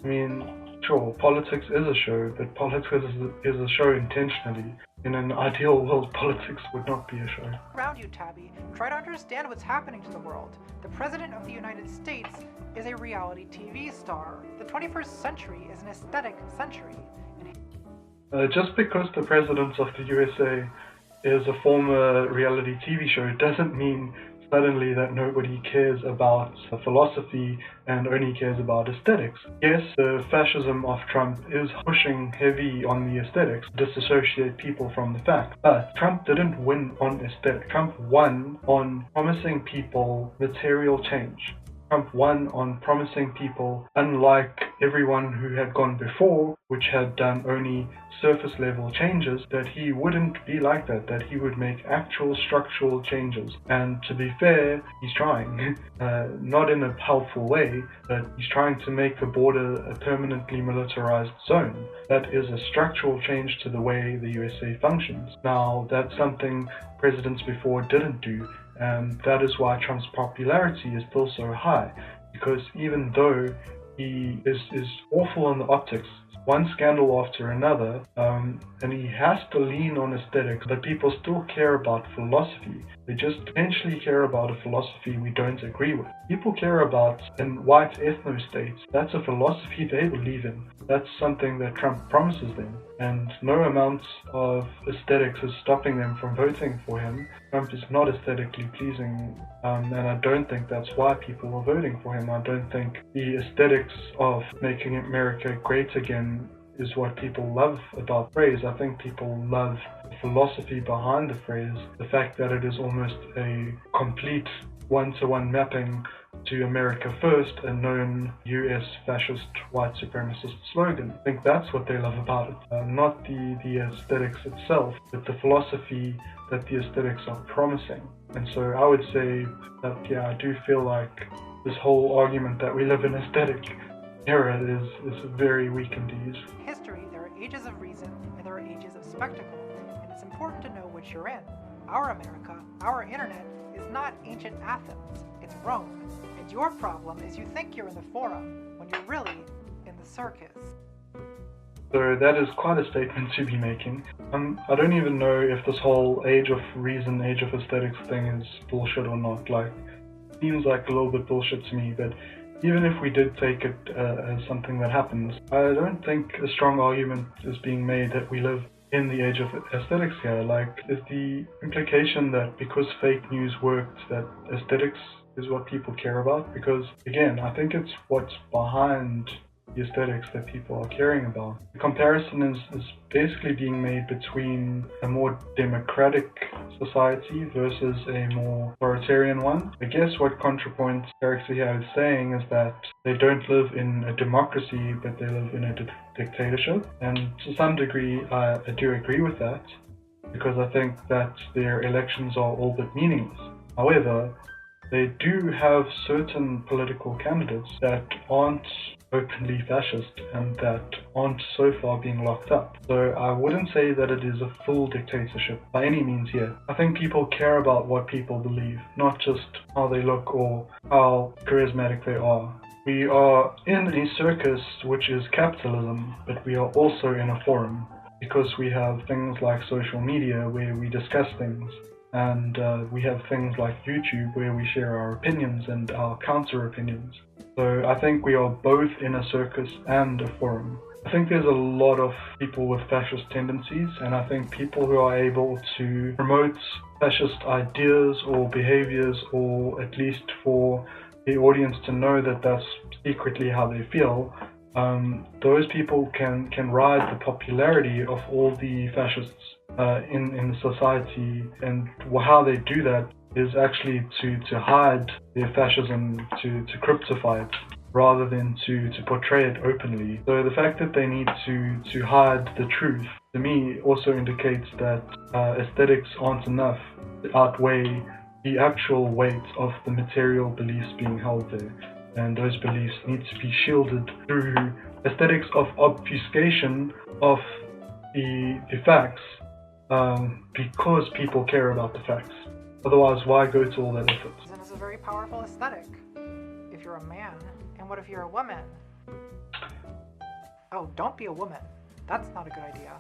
C: I mean, sure, politics is a show, but politics is a show intentionally. In an ideal world, politics would not be a show.
B: Around you, Tabby. Try to understand what's happening to the world. The President of the United States is a reality TV star. The 21st century is an aesthetic century.
C: Just because the President of the USA is a former reality TV show doesn't mean suddenly that nobody cares about philosophy and only cares about aesthetics. Yes, the fascism of Trump is pushing heavy on the aesthetics, disassociate people from the fact, but Trump didn't win on aesthetics. Trump won on promising people material change. Trump won on promising people, unlike everyone who had gone before, which had done only surface level changes, that he wouldn't be like that, that he would make actual structural changes. And to be fair, he's trying, not in a helpful way, but he's trying to make the border a permanently militarized zone. That is a structural change to the way the USA functions. Now, that's something presidents before didn't do. And that is why Trump's popularity is still so high, because even though he is awful on the optics, one scandal after another, and he has to lean on aesthetics, but people still care about philosophy. They just potentially care about a philosophy we don't agree with. People care about in white ethno-states. That's a philosophy they believe in. That's something that Trump promises them. And no amount of aesthetics is stopping them from voting for him. Trump is not aesthetically pleasing, and I don't think that's why people are voting for him. I don't think the aesthetics of making America great again is what people love about the phrase. I think people love the philosophy behind the phrase, the fact that it is almost a complete one-to-one mapping to America First, a known US fascist white supremacist slogan. I think that's what they love about it, not the aesthetics itself, but the philosophy that the aesthetics are promising. And so I would say that, yeah, I do feel like this whole argument that we live in aesthetic era is very weak indeed.
B: History, there are ages of reason and there are ages of spectacle, and it's important to know which you're in. Our America, our internet, is not ancient Athens, it's Rome. And your problem is you think you're in the forum when you're really in the circus.
C: So that is quite a statement to be making. I don't even know if this whole age of reason, age of aesthetics thing is bullshit or not. Like, it seems like a little bit bullshit to me, but even if we did take it as something that happens, I don't think a strong argument is being made that we live in the age of aesthetics here. Like, is the implication that because fake news worked, that aesthetics is what people care about? Because, again, I think it's what's behind the aesthetics that people are caring about. The comparison is basically being made between a more democratic society versus a more authoritarian one. I guess what Contrapoints character here is saying is that they don't live in a democracy, but they live in a dictatorship. And to some degree, I do agree with that, because I think that their elections are all but meaningless. However, they do have certain political candidates that aren't openly fascist and that aren't so far being locked up. So I wouldn't say that it is a full dictatorship by any means here. I think people care about what people believe, not just how they look or how charismatic they are. We are in a circus, which is capitalism, but we are also in a forum, because we have things like social media where we discuss things. And we have things like YouTube where we share our opinions and our counter opinions. So I think we are both in a circus and a forum. I think there's a lot of people with fascist tendencies, and I think people who are able to promote fascist ideas or behaviors, or at least for the audience to know that that's secretly how they feel, those people can ride the popularity of all the fascists in society. And how they do that is actually to hide their fascism, to cryptify it, rather than to portray it openly. So the fact that they need to hide the truth, to me, also indicates that aesthetics aren't enough to outweigh the actual weight of the material beliefs being held there. And those beliefs need to be shielded through aesthetics of obfuscation of the facts, because people care about the facts. Otherwise, why go to all that effort?
B: And it's a very powerful aesthetic. If you're a man, and what if you're a woman? Oh, don't be a woman. That's not a good idea.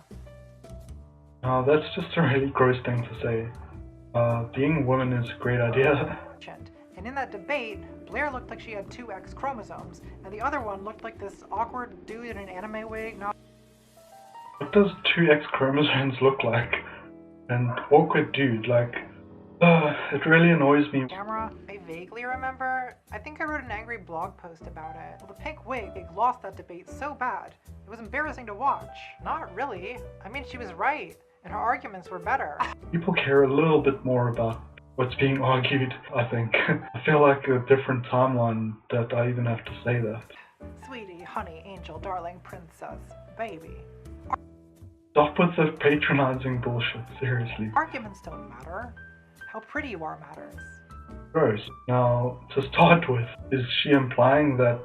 C: That's just a really gross thing to say. Being a woman is a great idea.
B: And in that debate, Blair looked like she had 2 X chromosomes, and the other one looked like this awkward dude in an anime wig.
C: What does 2 X chromosomes look like? An awkward dude, like, It really annoys me.
B: Camera, I vaguely remember. I think I wrote an angry blog post about it. Well, the pink wig lost that debate so bad. It was embarrassing to watch. Not really. I mean, she was right, and her arguments were better.
C: People care a little bit more about what's being argued, I think. I feel like a different timeline that I even have to say that.
B: Sweetie, honey, angel, darling, princess, baby.
C: Stop with the patronizing bullshit, seriously.
B: Arguments don't matter. How pretty you are matters.
C: Gross. Now, to start with, is she implying that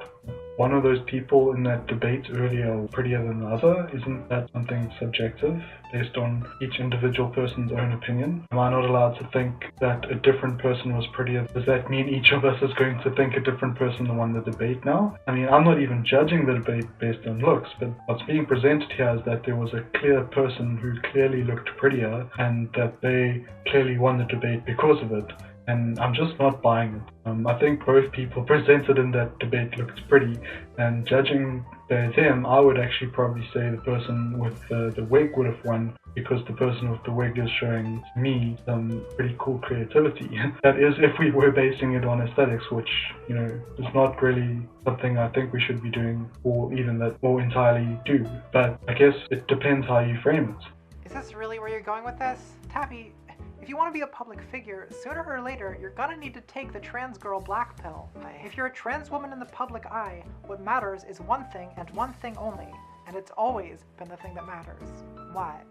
C: one of those people in that debate earlier was prettier than the other? Isn't that something subjective, based on each individual person's own opinion? Am I not allowed to think that a different person was prettier? Does that mean each of us is going to think a different person won the debate now? I mean, I'm not even judging the debate based on looks, but what's being presented here is that there was a clear person who clearly looked prettier, and that they clearly won the debate because of it. And I'm just not buying it. I think both people presented in that debate looked pretty, and judging them, I would actually probably say the person with the wig would have won, because the person with the wig is showing me some pretty cool creativity. That is, if we were basing it on aesthetics, which, you know, is not really something I think we should be doing, or even that or entirely do. But I guess it depends how you frame it.
B: Is this really where you're going with this? Tappy, if you want to be a public figure, sooner or later, you're gonna need to take the trans girl black pill. If you're a trans woman in the public eye, what matters is one thing and one thing only, and it's always been the thing that matters. What?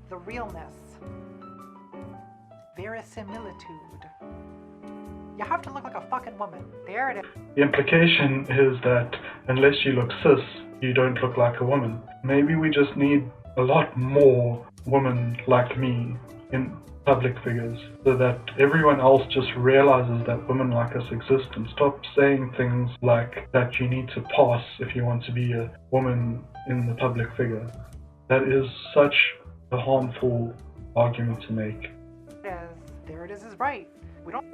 B: The realness. Verisimilitude. You have to look like a fucking woman. There it is.
C: The implication is that unless you look cis, you don't look like a woman. Maybe we just need a lot more women like me in public figures, so that everyone else just realizes that women like us exist, and stop saying things like that you need to pass if you want to be a woman in the public figure. That is such a harmful argument to make.
B: There it is right. We don't.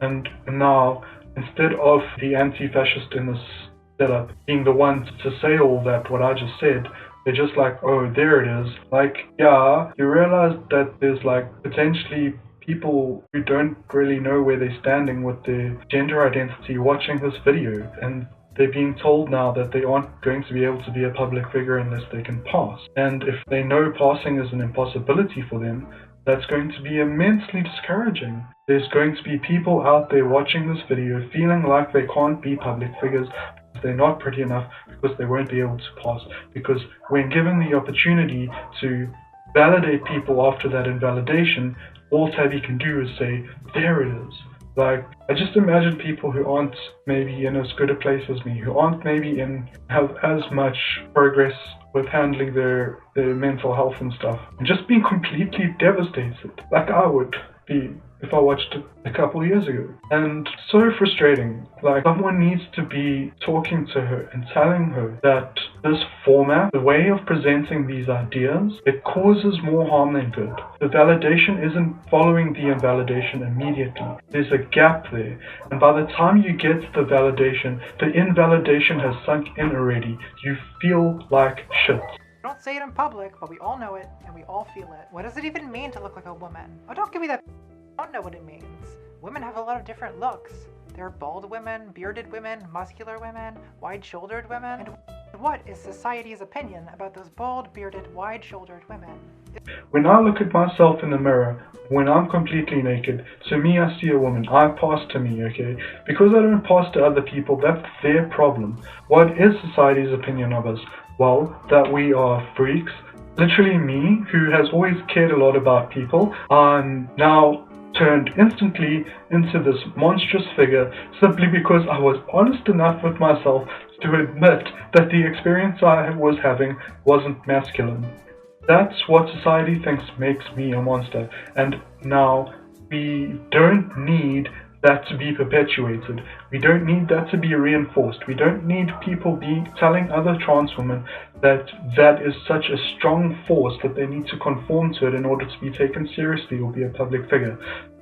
C: And now, instead of the anti-fascist in this setup being the ones to say all that, what I just said, they're just like, oh, there it is. Like, yeah, you realize that there's like potentially people who don't really know where they're standing with their gender identity watching this video, and they're being told now that they aren't going to be able to be a public figure unless they can pass. And if they know passing is an impossibility for them, that's going to be immensely discouraging. There's going to be people out there watching this video feeling like they can't be public figures, they're not pretty enough, because they won't be able to pass. Because when given the opportunity to validate people after that invalidation, all Tabby can do is say, there it is. Like, I just imagine people who aren't maybe in as good a place as me, who aren't maybe have as much progress with handling their mental health and stuff, and just being completely devastated, like I would be if I watched it a couple years ago. And so frustrating. Like, someone needs to be talking to her and telling her that this format, the way of presenting these ideas, it causes more harm than good. The validation isn't following the invalidation immediately. There's a gap there. And by the time you get to the validation, the invalidation has sunk in already. You feel like shit.
B: We don't say it in public, but we all know it, and we all feel it. What does it even mean to look like a woman? Oh, don't give me that. I don't know what it means. Women have a lot of different looks. There are bald women, bearded women, muscular women, wide-shouldered women. And what is society's opinion about those bald, bearded, wide-shouldered women?
C: When I look at myself in the mirror, when I'm completely naked, to me I see a woman. I pass to me, okay? Because I don't pass to other people, that's their problem. What is society's opinion of us? Well, that we are freaks. Literally me, who has always cared a lot about people, I'm now turned instantly into this monstrous figure simply because I was honest enough with myself to admit that the experience I was having wasn't masculine. That's what society thinks makes me a monster, and now we don't need that to be perpetuated. We don't need that to be reinforced. We don't need people telling other trans women that that is such a strong force that they need to conform to it in order to be taken seriously or be a public figure.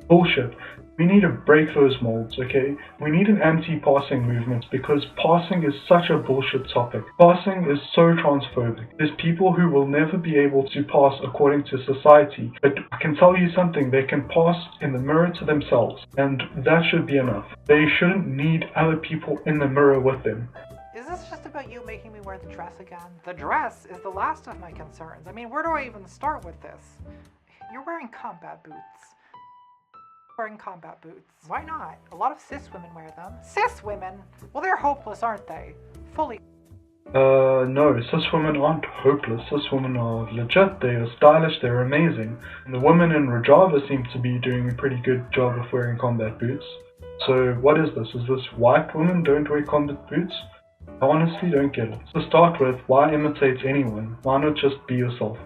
C: Bullshit. We need to break those molds, okay? We need an anti-passing movement because passing is such a bullshit topic. Passing is so transphobic. There's people who will never be able to pass according to society, but I can tell you something, they can pass in the mirror to themselves, and that should be enough. They shouldn't need other people in the mirror with them.
B: Is this just about you making me wear the dress again? The dress is the last of my concerns. I mean, where do I even start with this? You're wearing combat boots. Wearing combat boots. Why not? A lot of cis women wear them. Cis women? Well, they're hopeless, aren't they? Fully.
C: No, cis women aren't hopeless. Cis women are legit, they are stylish, they're amazing. And the women in Rojava seem to be doing a pretty good job of wearing combat boots. So what is this? Is this white women don't wear combat boots? I honestly don't get it. To start with, why imitate anyone? Why not just be yourself?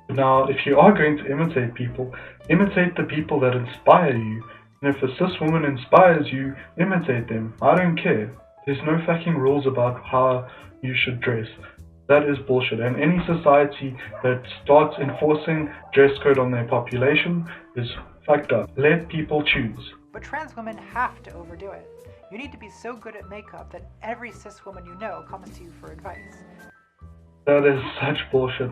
C: Now, if you are going to imitate people, imitate the people that inspire you. And if a cis woman inspires you, imitate them. I don't care. There's no fucking rules about how you should dress. That is bullshit. And any society that starts enforcing dress code on their population is fucked up. Let people choose.
B: But trans women have to overdo it. You need to be so good at makeup that every cis woman you know comes to you for advice.
C: That is such bullshit.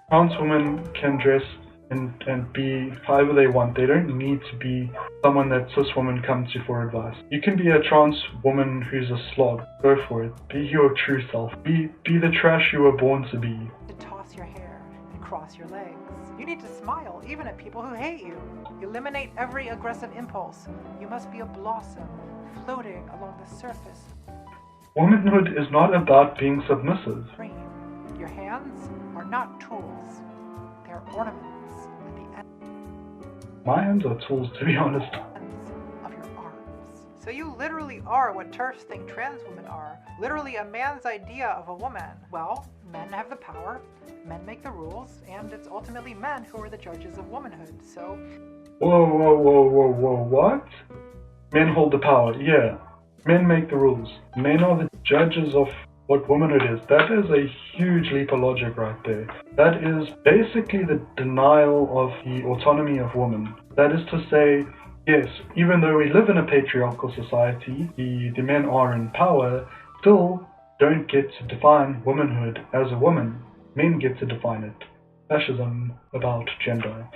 C: Trans women can dress and be however they want. They don't need to be someone that cis women come to for advice. You can be a trans woman who's a slog. Go for it. Be your true self. Be the trash you were born to be.
B: To toss your hair and cross your legs. You need to smile even at people who hate you. Eliminate every aggressive impulse. You must be a blossom floating along the surface.
C: Womanhood is not about being submissive.
B: Your hands are not tools. They're ornaments at the end.
C: My hands are tools, to be honest.
B: Of your arms. So you literally are what TERFs think trans women are. Literally a man's idea of a woman. Well, men have the power, men make the rules, and it's ultimately men who are the judges of womanhood, so...
C: Whoa, what? Men hold the power, yeah. Men make the rules. Men are the judges of what womanhood is. That is a huge leap of logic right there. That is basically the denial of the autonomy of women. That is to say, yes, even though we live in a patriarchal society, the men are in power, still don't get to define womanhood as a woman. Men get to define it. Fascism about gender.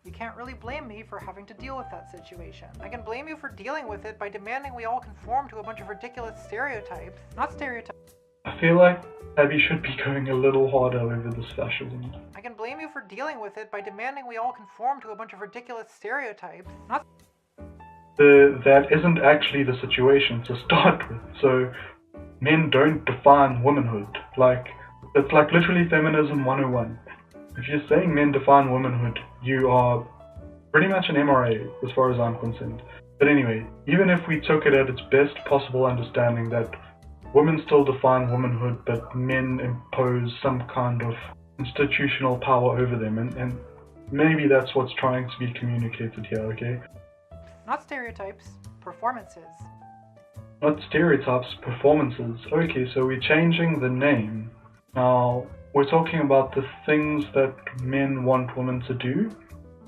B: You can't really blame me for having to deal with that situation. I can blame you for dealing with it by demanding we all conform to a bunch of ridiculous stereotypes. Not stereotypes.
C: I feel like Abby should be going a little harder over this fascism.
B: I can blame you for dealing with it by demanding we all conform to a bunch of ridiculous stereotypes. Not...
C: That isn't actually the situation to start with. So men don't define womanhood. It's like literally feminism 101. If you're saying men define womanhood, you are pretty much an MRA as far as I'm concerned. But anyway, even if we took it at its best possible understanding that women still define womanhood, but men impose some kind of institutional power over them, and maybe that's what's trying to be communicated here, okay?
B: Not stereotypes, performances.
C: Not stereotypes, performances. Okay, so we're changing the name. Now, we're talking about the things that men want women to do,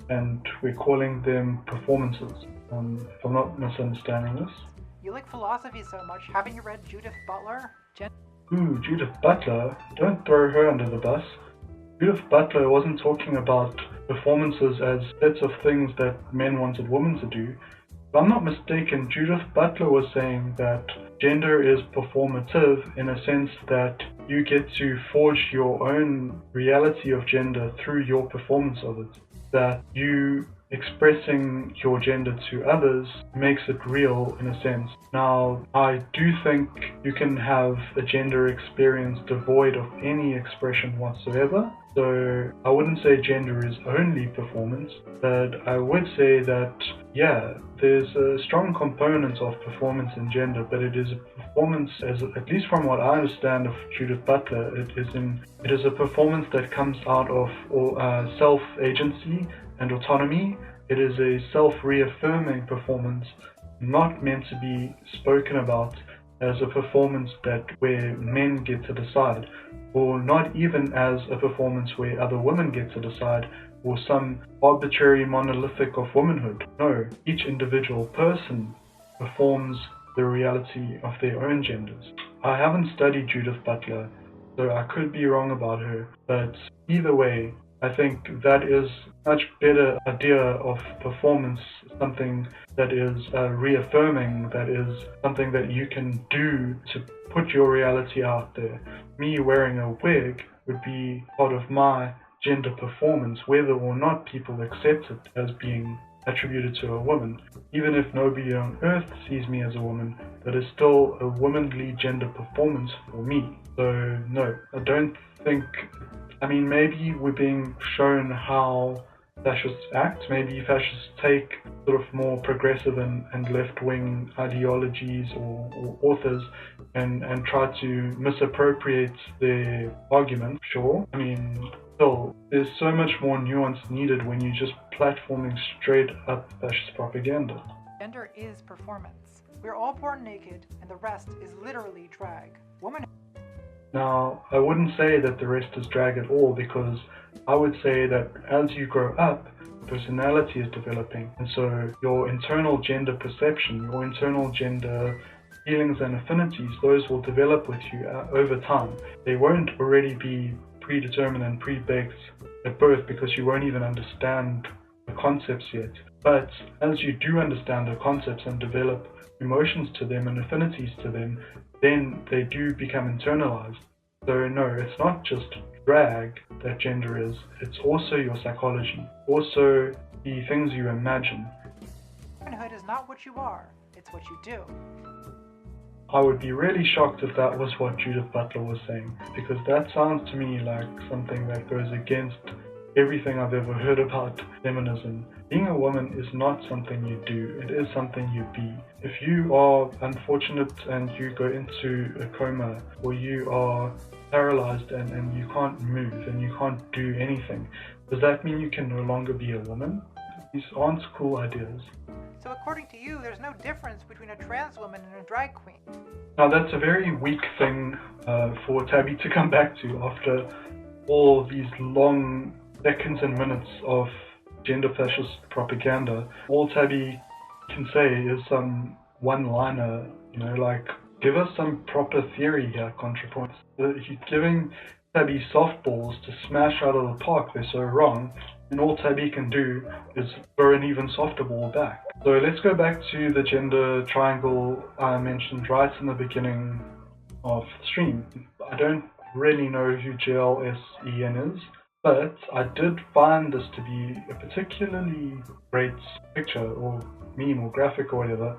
C: and we're calling them performances. If I'm not misunderstanding this.
B: You like philosophy so much, haven't you read Judith Butler?
C: Ooh, Judith Butler? Don't throw her under the bus. Judith Butler wasn't talking about performances as sets of things that men wanted women to do. If I'm not mistaken, Judith Butler was saying that gender is performative in a sense that you get to forge your own reality of gender through your performance of it. That you expressing your gender to others makes it real in a sense. Now, I do think you can have a gender experience devoid of any expression whatsoever. So I wouldn't say gender is only performance, but I would say that, yeah, there's a strong component of performance in gender, but it is a performance, as at least from what I understand of Judith Butler, it is a performance that comes out of self-agency and autonomy. It is a self-reaffirming performance, not meant to be spoken about as a performance where men get to decide, or not even as a performance where other women get to decide, or some arbitrary monolithic of womanhood. No, each individual person performs the reality of their own genders. I haven't studied Judith Butler, so I could be wrong about her, but either way, I think that is a much better idea of performance, something that is reaffirming, that is something that you can do to put your reality out there. Me wearing a wig would be part of my gender performance, whether or not people accept it as being attributed to a woman. Even if nobody on earth sees me as a woman, that is still a womanly gender performance for me. So no, I don't think, maybe we're being shown how fascists act. Maybe fascists take sort of more progressive and left-wing ideologies or authors and try to misappropriate their argument, sure. Still, there's so much more nuance needed when you're just platforming straight up fascist propaganda.
B: Gender is performance. We're all born naked, and the rest is literally drag.
C: Now, I wouldn't say that the rest is drag at all, because I would say that as you grow up, personality is developing, and so your internal gender perception, your internal gender feelings and affinities, those will develop with you over time. They won't already be predetermined and pre-baked at birth, because you won't even understand the concepts yet. But as you do understand the concepts and develop emotions to them and affinities to them, then they do become internalized. So no, it's not just drag that gender is, it's also your psychology, also the things you imagine.
B: Womanhood is not what you are, it's what you do.
C: I would be really shocked if that was what Judith Butler was saying, because that sounds to me like something that goes against everything I've ever heard about feminism. Being a woman is not something you do, it is something you be. If you are unfortunate and you go into a coma, or you are paralyzed and you can't move and you can't do anything, does that mean you can no longer be a woman? These aren't cool ideas.
B: So according to you, there's no difference between a trans woman and a drag queen.
C: Now that's a very weak thing for Tabby to come back to after all these long seconds and minutes of gender fascist propaganda. All Tabby can say is some one-liner, give us some proper theory here, Contrapoints. He's giving Tabby softballs to smash out of the park, they're so wrong, and all Tabby can do is throw an even softer ball back. So let's go back to the gender triangle I mentioned right in the beginning of the stream. I don't really know who JLSEN is, but I did find this to be a particularly great picture or meme or graphic or whatever.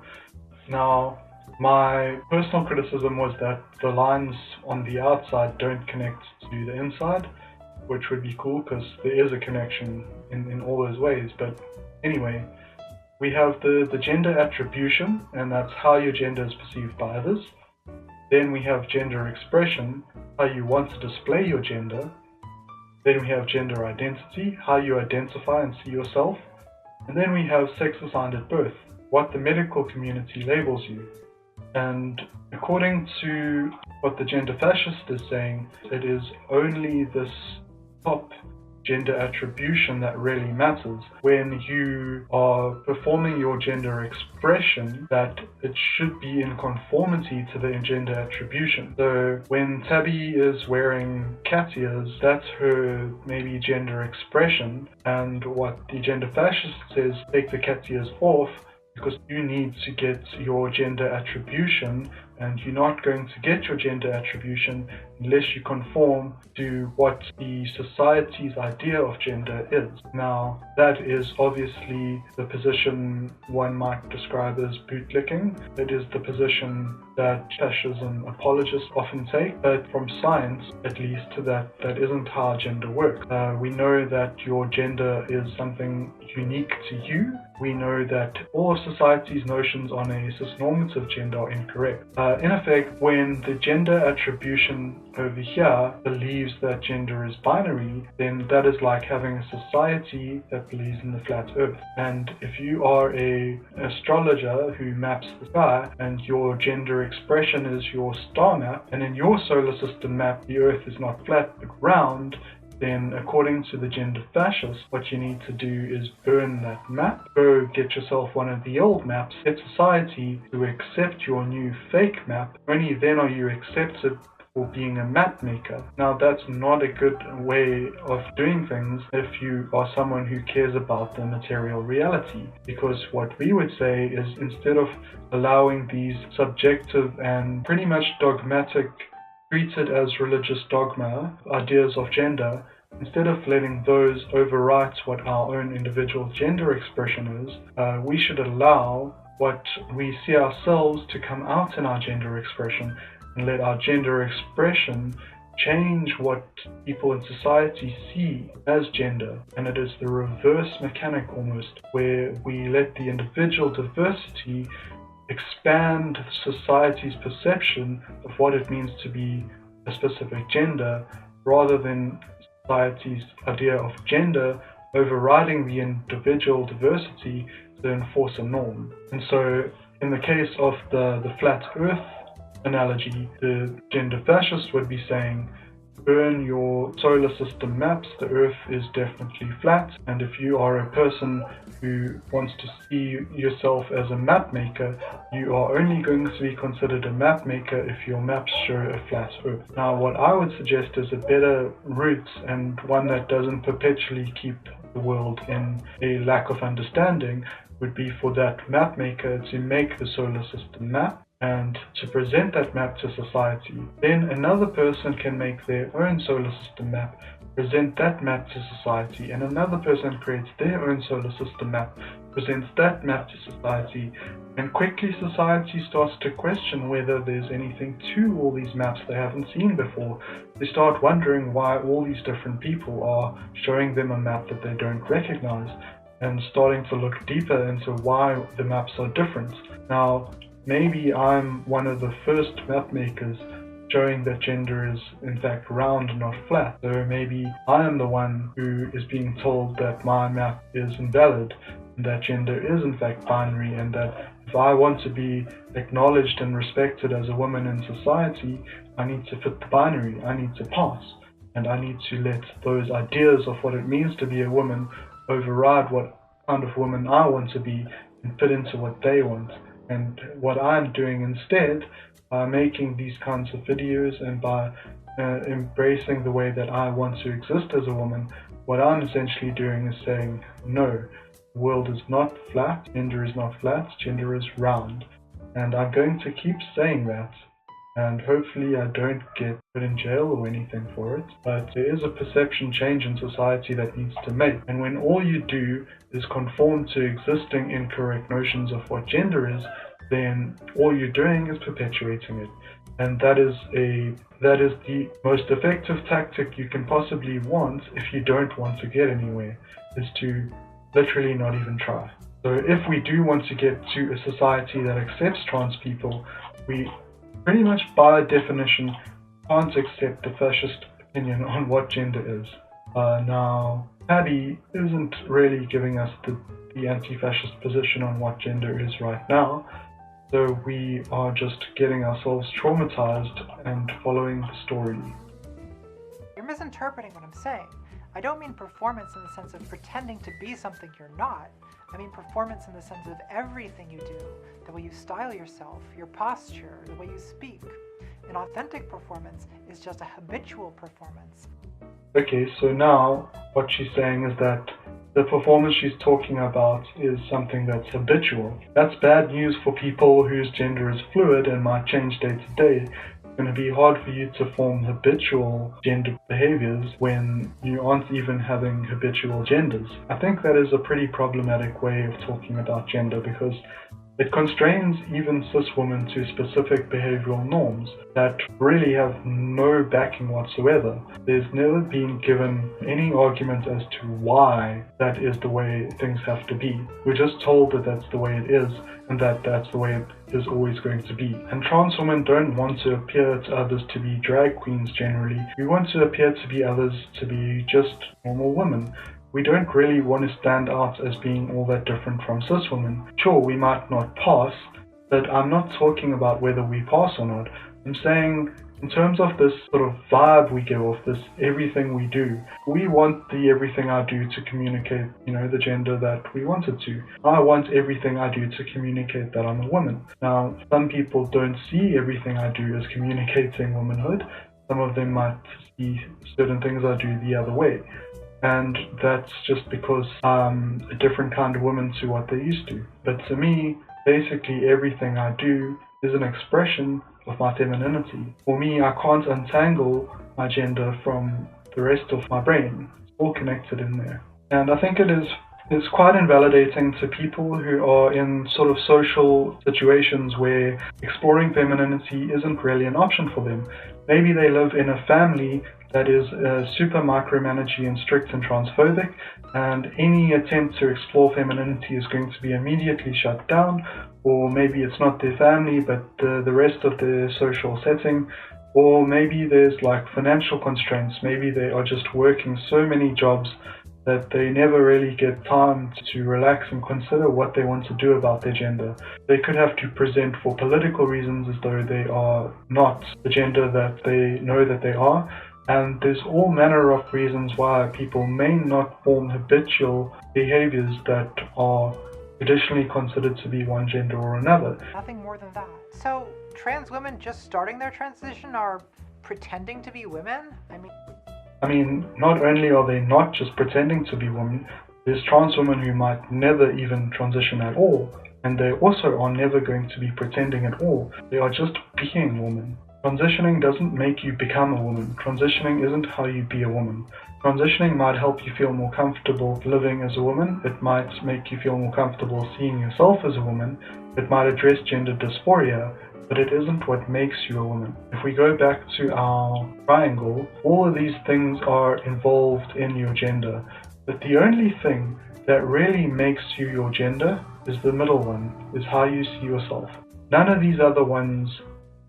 C: Now, my personal criticism was that the lines on the outside don't connect to the inside, which would be cool because there is a connection in all those ways. But anyway, we have the gender attribution, and that's how your gender is perceived by others. Then we have gender expression, how you want to display your gender. Then we have gender identity, how you identify and see yourself. And then we have sex assigned at birth, what the medical community labels you. And according to what the gender fascist is saying, it is only this top gender attribution that really matters. When you are performing your gender expression, that it should be in conformity to the gender attribution. So when Tabby is wearing cat ears, that's her maybe gender expression, and what the gender fascist says, take the cat ears off, because you need to get your gender attribution, and you're not going to get your gender attribution unless you conform to what the society's idea of gender is. Now, that is obviously the position one might describe as bootlicking. It is the position that fascism apologists often take, but from science, at least, that isn't how gender works. We know that your gender is something unique to you. We know that all of society's notions on a cisnormative gender are incorrect. In effect, when the gender attribution over here believes that gender is binary, then that is like having a society that believes in the flat earth. And if you are an astrologer who maps the sky, and your gender expression is your star map, and in your solar system map the earth is not flat but round, then according to the gender fascists, what you need to do is burn that map, go get yourself one of the old maps, get society to accept your new fake map. Only then are you accepted for being a map maker. Now that's not a good way of doing things if you are someone who cares about the material reality, because what we would say is, instead of allowing these subjective and pretty much dogmatic, treated as religious dogma, ideas of gender, instead of letting those overwrite what our own individual gender expression is, we should allow what we see ourselves to come out in our gender expression, and let our gender expression change what people in society see as gender. And it is the reverse mechanic almost, where we let the individual diversity expand society's perception of what it means to be a specific gender, rather than society's idea of gender overriding the individual diversity to enforce a norm. And so in the case of the flat earth analogy, the gender fascists would be saying, burn your solar system maps, the earth is definitely flat, and if you are a person who wants to see yourself as a map maker, you are only going to be considered a map maker if your maps show a flat earth. Now what I would suggest is a better route, and one that doesn't perpetually keep the world in a lack of understanding, would be for that map maker to make the solar system map and to present that map to society. Then another person can make their own solar system map, present that map to society, and another person creates their own solar system map, presents that map to society, and quickly society starts to question whether there's anything to all these maps they haven't seen before. They start wondering why all these different people are showing them a map that they don't recognize, and starting to look deeper into why the maps are different. Now, maybe I'm one of the first map makers showing that gender is in fact round and not flat. So maybe I am the one who is being told that my map is invalid, and that gender is in fact binary, and that if I want to be acknowledged and respected as a woman in society, I need to fit the binary, I need to pass, and I need to let those ideas of what it means to be a woman override what kind of woman I want to be and fit into what they want. And what I'm doing instead, by making these kinds of videos and by embracing the way that I want to exist as a woman, what I'm essentially doing is saying, no, the world is not flat, gender is not flat, gender is round. And I'm going to keep saying that, and hopefully I don't get put in jail or anything for it, but there is a perception change in society that needs to make. And when all you do is conform to existing incorrect notions of what gender is, then all you're doing is perpetuating it. And that is the most effective tactic you can possibly want if you don't want to get anywhere, is to literally not even try. So if we do want to get to a society that accepts trans people, we pretty much by definition can't accept the fascist opinion on what gender is. Now, Abby isn't really giving us the anti-fascist position on what gender is right now, so we are just getting ourselves traumatized and following the story.
B: You're misinterpreting what I'm saying. I don't mean performance in the sense of pretending to be something you're not. I mean performance in the sense of everything you do, the way you style yourself, your posture, the way you speak. An authentic performance is just a habitual performance.
C: Okay, so now what she's saying is that the performance she's talking about is something that's habitual. That's bad news for people whose gender is fluid and might change day to day. It's going to be hard for you to form habitual gender behaviors when you aren't even having habitual genders. I think that is a pretty problematic way of talking about gender, because it constrains even cis women to specific behavioral norms that really have no backing whatsoever. There's never been given any argument as to why that is the way things have to be. We're just told that that's the way it is, and that that's the way it is always going to be. And trans women don't want to appear to others to be drag queens generally. We want to appear to be others to be just normal women. We don't really want to stand out as being all that different from cis women. Sure, we might not pass, but I'm not talking about whether we pass or not. I'm saying In terms of this sort of vibe we give off, this everything we do, we want the everything I do to communicate, the gender that we want it to. I want everything I do to communicate that I'm a woman. Now, some people don't see everything I do as communicating womanhood. Some of them might see certain things I do the other way. And that's just because I'm a different kind of woman to what they're used to. But to me, basically everything I do is an expression of my femininity. For me, I can't untangle my gender from the rest of my brain. It's all connected in there. And I think it's quite invalidating to people who are in sort of social situations where exploring femininity isn't really an option for them. Maybe they live in a family that is super micromanaging and strict and transphobic, and any attempt to explore femininity is going to be immediately shut down. Or maybe it's not their family, but the rest of their social setting. Or maybe there's like financial constraints. Maybe they are just working so many jobs that they never really get time to relax and consider what they want to do about their gender. They could have to present for political reasons as though they are not the gender that they know that they are. And there's all manner of reasons why people may not form habitual behaviors that are traditionally considered to be one gender or another.
B: Nothing more than that. So, trans women just starting their transition are pretending to be women?
C: I mean, not only are they not just pretending to be women, there's trans women who might never even transition at all, and they also are never going to be pretending at all. They are just being women. Transitioning doesn't make you become a woman. Transitioning isn't how you be a woman. Transitioning might help you feel more comfortable living as a woman. It might make you feel more comfortable seeing yourself as a woman. It might address gender dysphoria, but it isn't what makes you a woman. If we go back to our triangle, all of these things are involved in your gender. But the only thing that really makes you your gender is the middle one, is how you see yourself. None of these other ones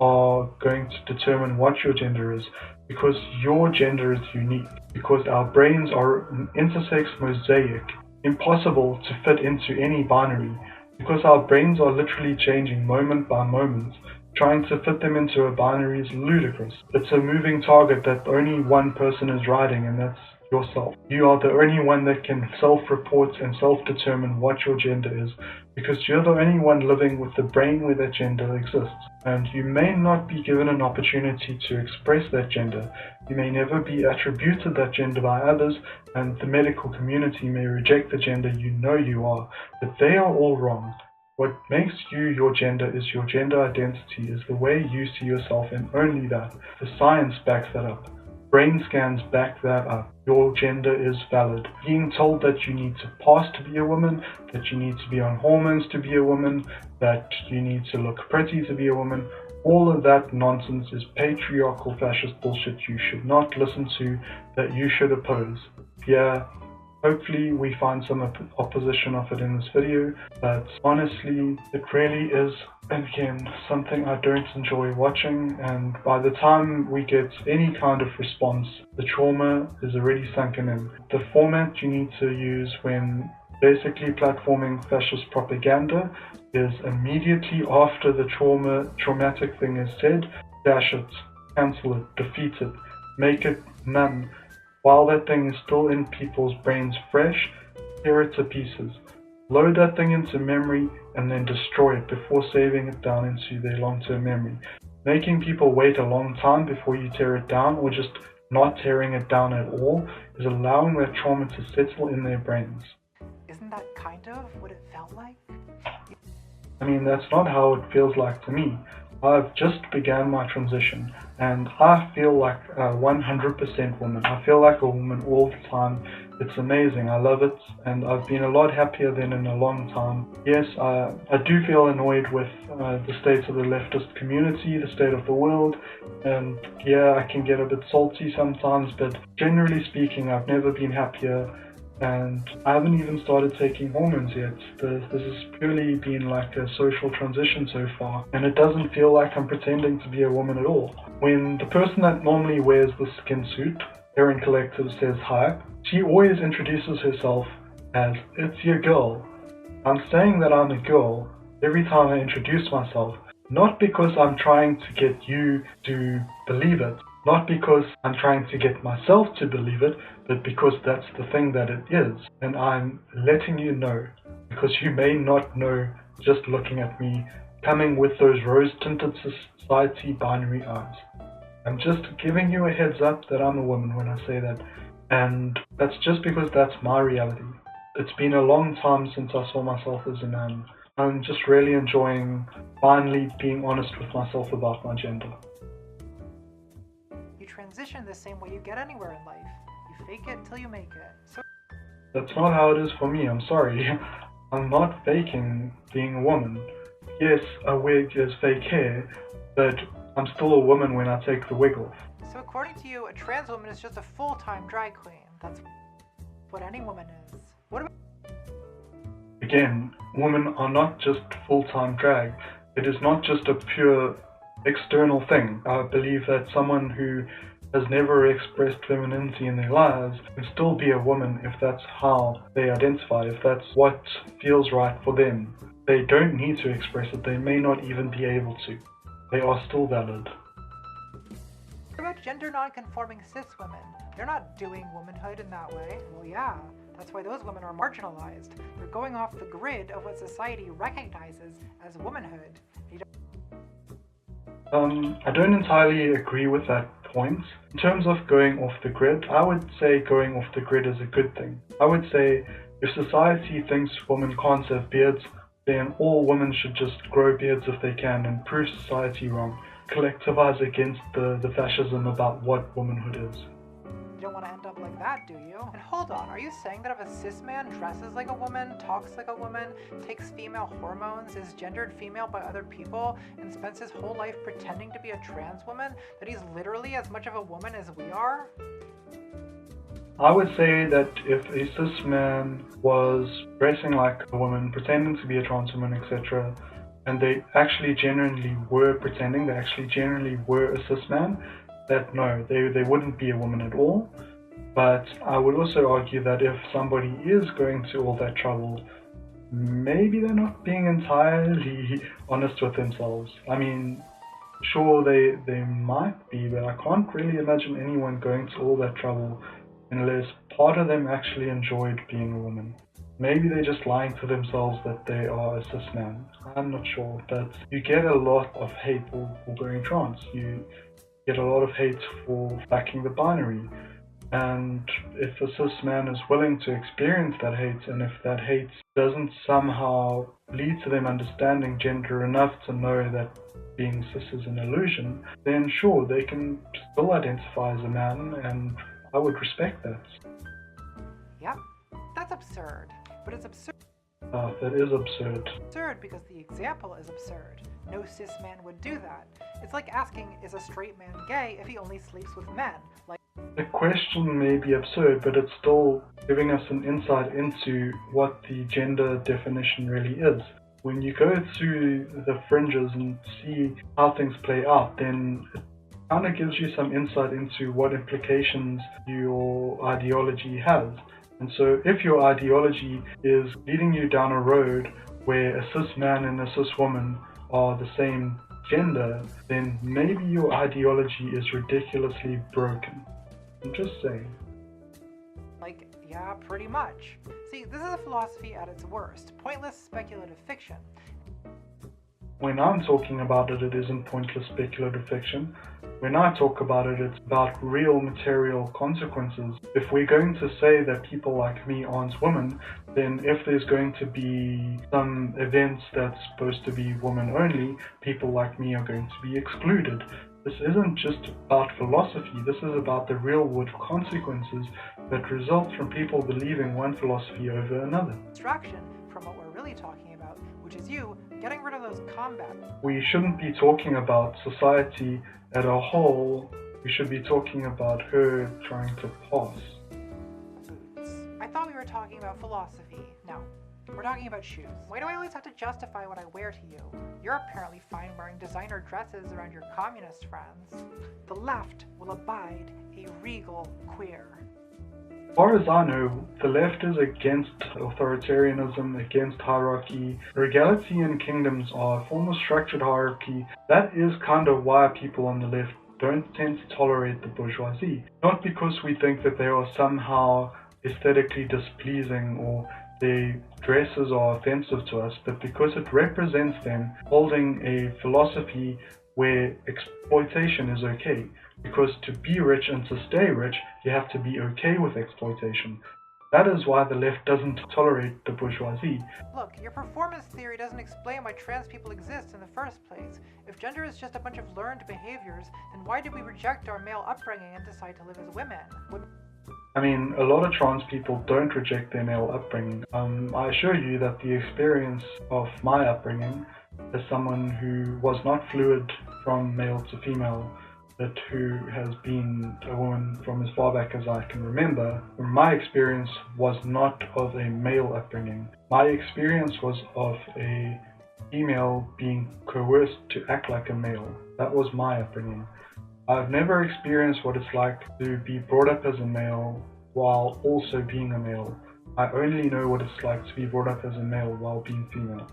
C: are going to determine what your gender is, because your gender is unique, because our brains are an intersex mosaic, impossible to fit into any binary, because our brains are literally changing moment by moment. Trying to fit them into a binary is ludicrous. It's a moving target that only one person is riding, and that's yourself. You are the only one that can self-report and self-determine what your gender is, because you're the only one living with the brain where that gender exists. And you may not be given an opportunity to express that gender. You may never be attributed that gender by others, and the medical community may reject the gender you know you are, but they are all wrong. What makes you your gender is your gender identity, is the way you see yourself, and only that. The science backs that up. Brain scans back that up. Your gender is valid. Being told that you need to pass to be a woman, that you need to be on hormones to be a woman, that you need to look pretty to be a woman, all of that nonsense is patriarchal fascist bullshit you should not listen to, that you should oppose. Yeah, hopefully we find some opposition of it in this video, but honestly, it really is, again, something I don't enjoy watching, and by the time we get any kind of response, the trauma is already sunken in. The format you need to use when basically platforming fascist propaganda is immediately after the traumatic thing is said, dash it, cancel it, defeat it, make it none. While that thing is still in people's brains fresh, tear it to pieces. Load that thing into memory and then destroy it before saving it down into their long-term memory. Making people wait a long time before you tear it down, or just not tearing it down at all, is allowing that trauma to settle in their brains.
B: Isn't that kind of what it felt like?
C: I mean, that's not how it feels like to me. I've just began my transition, and I feel like a 100% woman. I feel like a woman all the time. It's amazing. I love it, and I've been a lot happier than in a long time. Yes, I do feel annoyed with the state of the leftist community, the state of the world, and yeah, I can get a bit salty sometimes, but generally speaking, I've never been happier. And I haven't even started taking hormones yet. This has purely been like a social transition so far, and it doesn't feel like I'm pretending to be a woman at all. When the person that normally wears the skin suit, Erin Collective, says hi, she always introduces herself as, "It's your girl." I'm saying that I'm a girl every time I introduce myself, not because I'm trying to get you to believe it, not because I'm trying to get myself to believe it, but because that's the thing that it is. And I'm letting you know, because you may not know just looking at me, coming with those rose-tinted society binary eyes. I'm just giving you a heads up that I'm a woman when I say that, and that's just because that's my reality. It's been a long time since I saw myself as a man. I'm just really enjoying finally being honest with myself about my gender.
B: You transition the same way you get anywhere in life. You fake it till you make it. So
C: That's not how it is for me, I'm sorry. I'm not faking being a woman. Yes, a wig is fake hair, but I'm still a woman when I take the wig off.
B: So according to you, a trans woman is just a full-time drag queen. That's what any woman is. What about...
C: Again, women are not just full-time drag. It is not just a pure external thing. I believe that someone who has never expressed femininity in their lives can still be a woman if that's how they identify, if that's what feels right for them. They don't need to express it. They may not even be able to. They are still valid.
B: What about gender non-conforming cis women? They're not doing womanhood in that way. Well, yeah, that's why those women are marginalized. They're going off the grid of what society recognizes as womanhood.
C: I don't entirely agree with that point. In terms of going off the grid, I would say going off the grid is a good thing. I would say if society thinks women can't have beards, then all women should just grow beards if they can and prove society wrong. Collectivize against the fascism about what womanhood is.
B: You don't want to end up like that, do you? And hold on, are you saying that if a cis man dresses like a woman, talks like a woman, takes female hormones, is gendered female by other people, and spends his whole life pretending to be a trans woman, that he's literally as much of a woman as we are?
C: I would say that if a cis man was dressing like a woman, pretending to be a trans woman, etc., and they actually genuinely were pretending, they actually genuinely were a cis man, that no, they wouldn't be a woman at all. But I would also argue that if somebody is going to all that trouble, maybe they're not being entirely honest with themselves. I mean, sure, they might be, but I can't really imagine anyone going to all that trouble unless part of them actually enjoyed being a woman. Maybe they're just lying to themselves that they are a cis man. I'm not sure, but you get a lot of hate for going trans. You get a lot of hate for backing the binary. And if a cis man is willing to experience that hate, and if that hate doesn't somehow lead to them understanding gender enough to know that being cis is an illusion, then sure, they can still identify as a man, and I would respect that.
B: Yep, that's absurd. But it's absurd.
C: That is absurd.
B: Absurd because the example is absurd. No cis man would do that. It's like asking, is a straight man gay if he only sleeps with men? Like,
C: the question may be absurd, but it's still giving us an insight into what the gender definition really is. When you go through the fringes and see how things play out, then it kind of gives you some insight into what implications your ideology has. And so if your ideology is leading you down a road where a cis man and a cis woman are the same gender, then maybe your ideology is ridiculously broken. I'm just saying.
B: like, yeah, pretty much. See, this is a philosophy at its worst. Pointless speculative fiction.
C: When I'm talking about it, it isn't pointless speculative fiction. When I talk about it, it's about real material consequences. If we're going to say that people like me aren't women, then if there's going to be some events that's supposed to be women only, people like me are going to be excluded. This isn't just about philosophy, this is about the real world consequences that result from people believing one philosophy over another.
B: Distraction from what we're really talking about, which is you getting rid of those combat.
C: We shouldn't be talking about society as a whole, we should be talking about her trying to pass.
B: Boots. I thought we were talking about philosophy. No, we're talking about shoes. Why do I always have to justify what I wear to you? You're apparently fine wearing designer dresses around your communist friends. The left will abide a regal queer.
C: As far as I know, the left is against authoritarianism, against hierarchy. Regality and kingdoms are a form of structured hierarchy. That is kind of why people on the left don't tend to tolerate the bourgeoisie. Not because we think that they are somehow aesthetically displeasing or their dresses are offensive to us, but because it represents them holding a philosophy where exploitation is okay. Because to be rich and to stay rich, you have to be okay with exploitation. That is why the left doesn't tolerate the bourgeoisie.
B: Look, your performance theory doesn't explain why trans people exist in the first place. If gender is just a bunch of learned behaviors, then why did we reject our male upbringing and decide to live as women?
C: I mean, a lot of trans people don't reject their male upbringing. I assure you that the experience of my upbringing as someone who was not fluid from male to female, but who has been a woman from as far back as I can remember, my experience was not of a male upbringing. My experience was of a female being coerced to act like a male. That was my upbringing. I've never experienced what it's like to be brought up as a male while also being a male. I only know what it's like to be brought up as a male while being female.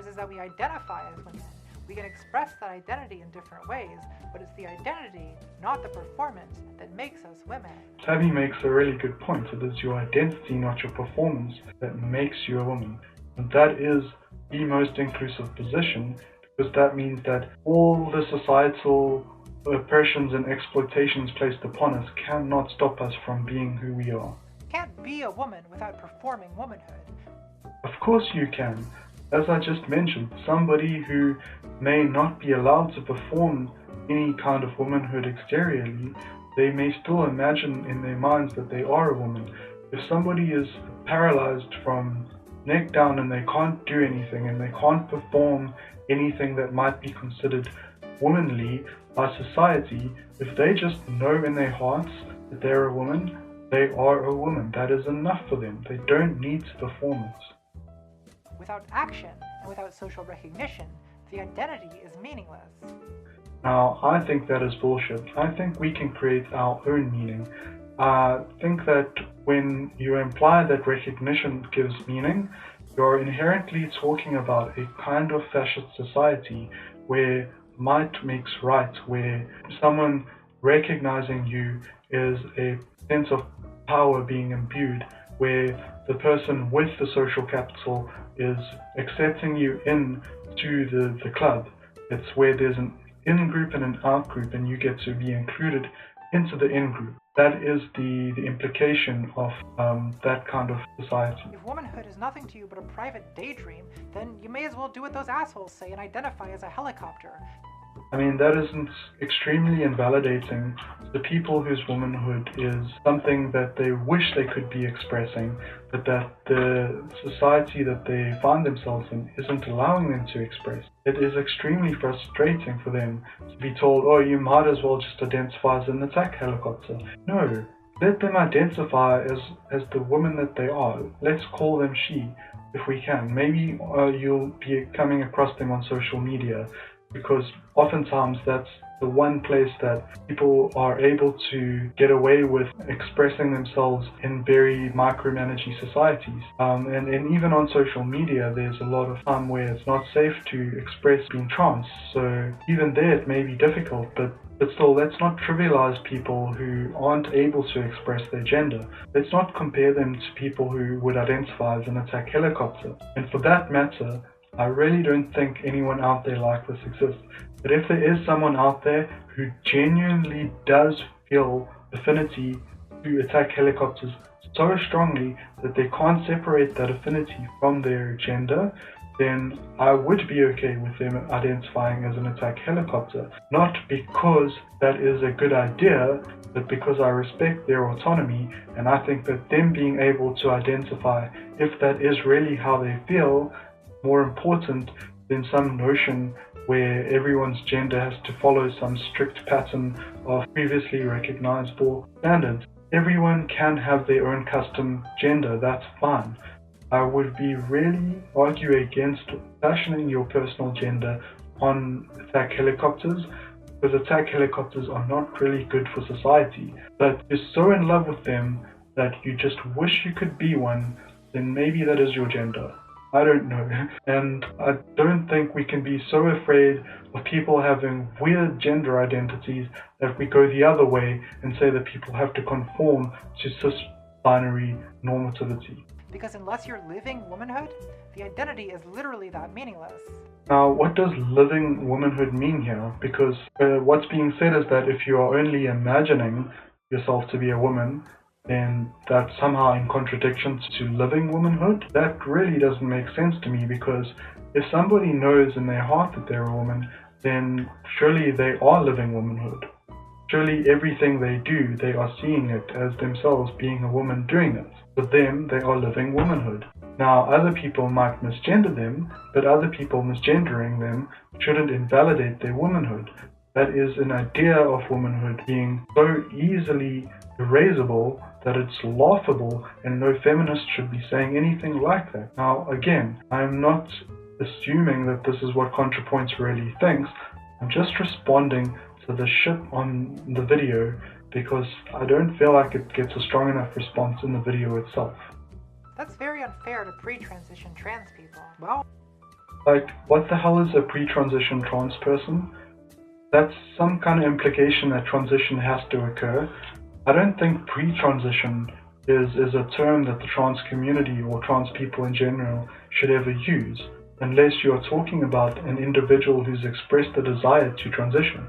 B: Is that we identify as women. We can express that identity in different ways, but it's the identity, not the performance, that makes us women.
C: Tabby makes a really good point. It is your identity, not your performance, that makes you a woman. And that is the most inclusive position, because that means that all the societal oppressions and exploitations placed upon us cannot stop us from being who we are.
B: You can't be a woman without performing womanhood.
C: Of course you can. As I just mentioned, somebody who may not be allowed to perform any kind of womanhood exteriorly, they may still imagine in their minds that they are a woman. If somebody is paralyzed from neck down and they can't do anything and they can't perform anything that might be considered womanly by society, if they just know in their hearts that they're a woman, they are a woman. That is enough for them. They don't need to perform it.
B: Without action and without social recognition, the identity is meaningless.
C: Now, I think that is bullshit. I think we can create our own meaning. I think that when you imply that recognition gives meaning, you're inherently talking about a kind of fascist society where might makes right, where someone recognizing you is a sense of power being imbued, where the person with the social capital is accepting you in to the club. It's where there's an in-group and an out-group, and you get to be included into the in-group. That is the implication of that kind of society.
B: If womanhood is nothing to you but a private daydream, then you may as well do what those assholes say and identify as a helicopter.
C: I mean, that isn't extremely invalidating to people whose womanhood is something that they wish they could be expressing, but that the society that they find themselves in isn't allowing them to express. It is extremely frustrating for them to be told, oh, you might as well just identify as an attack helicopter. No, let them identify as the woman that they are. Let's call them she, if we can. Maybe you'll be coming across them on social media, because oftentimes that's the one place that people are able to get away with expressing themselves in very micromanaging societies. And even on social media, there's a lot of time where it's not safe to express being trans. So even there it may be difficult, but still, let's not trivialize people who aren't able to express their gender. Let's not compare them to people who would identify as an attack helicopter. And for that matter, I really don't think anyone out there like this exists. But if there is someone out there who genuinely does feel affinity to attack helicopters so strongly that they can't separate that affinity from their gender, then I would be okay with them identifying as an attack helicopter. Not because that is a good idea, but because I respect their autonomy, and I think that them being able to identify if that is really how they feel more important than some notion where everyone's gender has to follow some strict pattern of previously recognizable standards. Everyone can have their own custom gender, that's fine. I would be really argue against fashioning your personal gender on attack helicopters, because attack helicopters are not really good for society. But you're so in love with them that you just wish you could be one, then maybe that is your gender. I don't know. And I don't think we can be so afraid of people having weird gender identities that we go the other way and say that people have to conform to cis-binary normativity.
B: Because unless you're living womanhood, the identity is literally that meaningless.
C: Now, what does living womanhood mean here? Because what's being said is that if you are only imagining yourself to be a woman, then that's somehow in contradiction to living womanhood. That really doesn't make sense to me, because if somebody knows in their heart that they're a woman, then surely they are living womanhood. Surely everything they do, they are seeing it as themselves being a woman doing it. For them, they are living womanhood. Now, other people might misgender them, but other people misgendering them shouldn't invalidate their womanhood. That is an idea of womanhood being so easily erasable that it's laughable, and no feminist should be saying anything like that. Now, again, I'm not assuming that this is what Contrapoints really thinks. I'm just responding to the shit on the video because I don't feel like it gets a strong enough response in the video itself.
B: That's very unfair to pre-transition trans people. Well,
C: like, what the hell is a pre-transition trans person? That's some kind of implication that transition has to occur. I don't think pre-transition is a term that the trans community or trans people in general should ever use, unless you are talking about an individual who's expressed a desire to transition.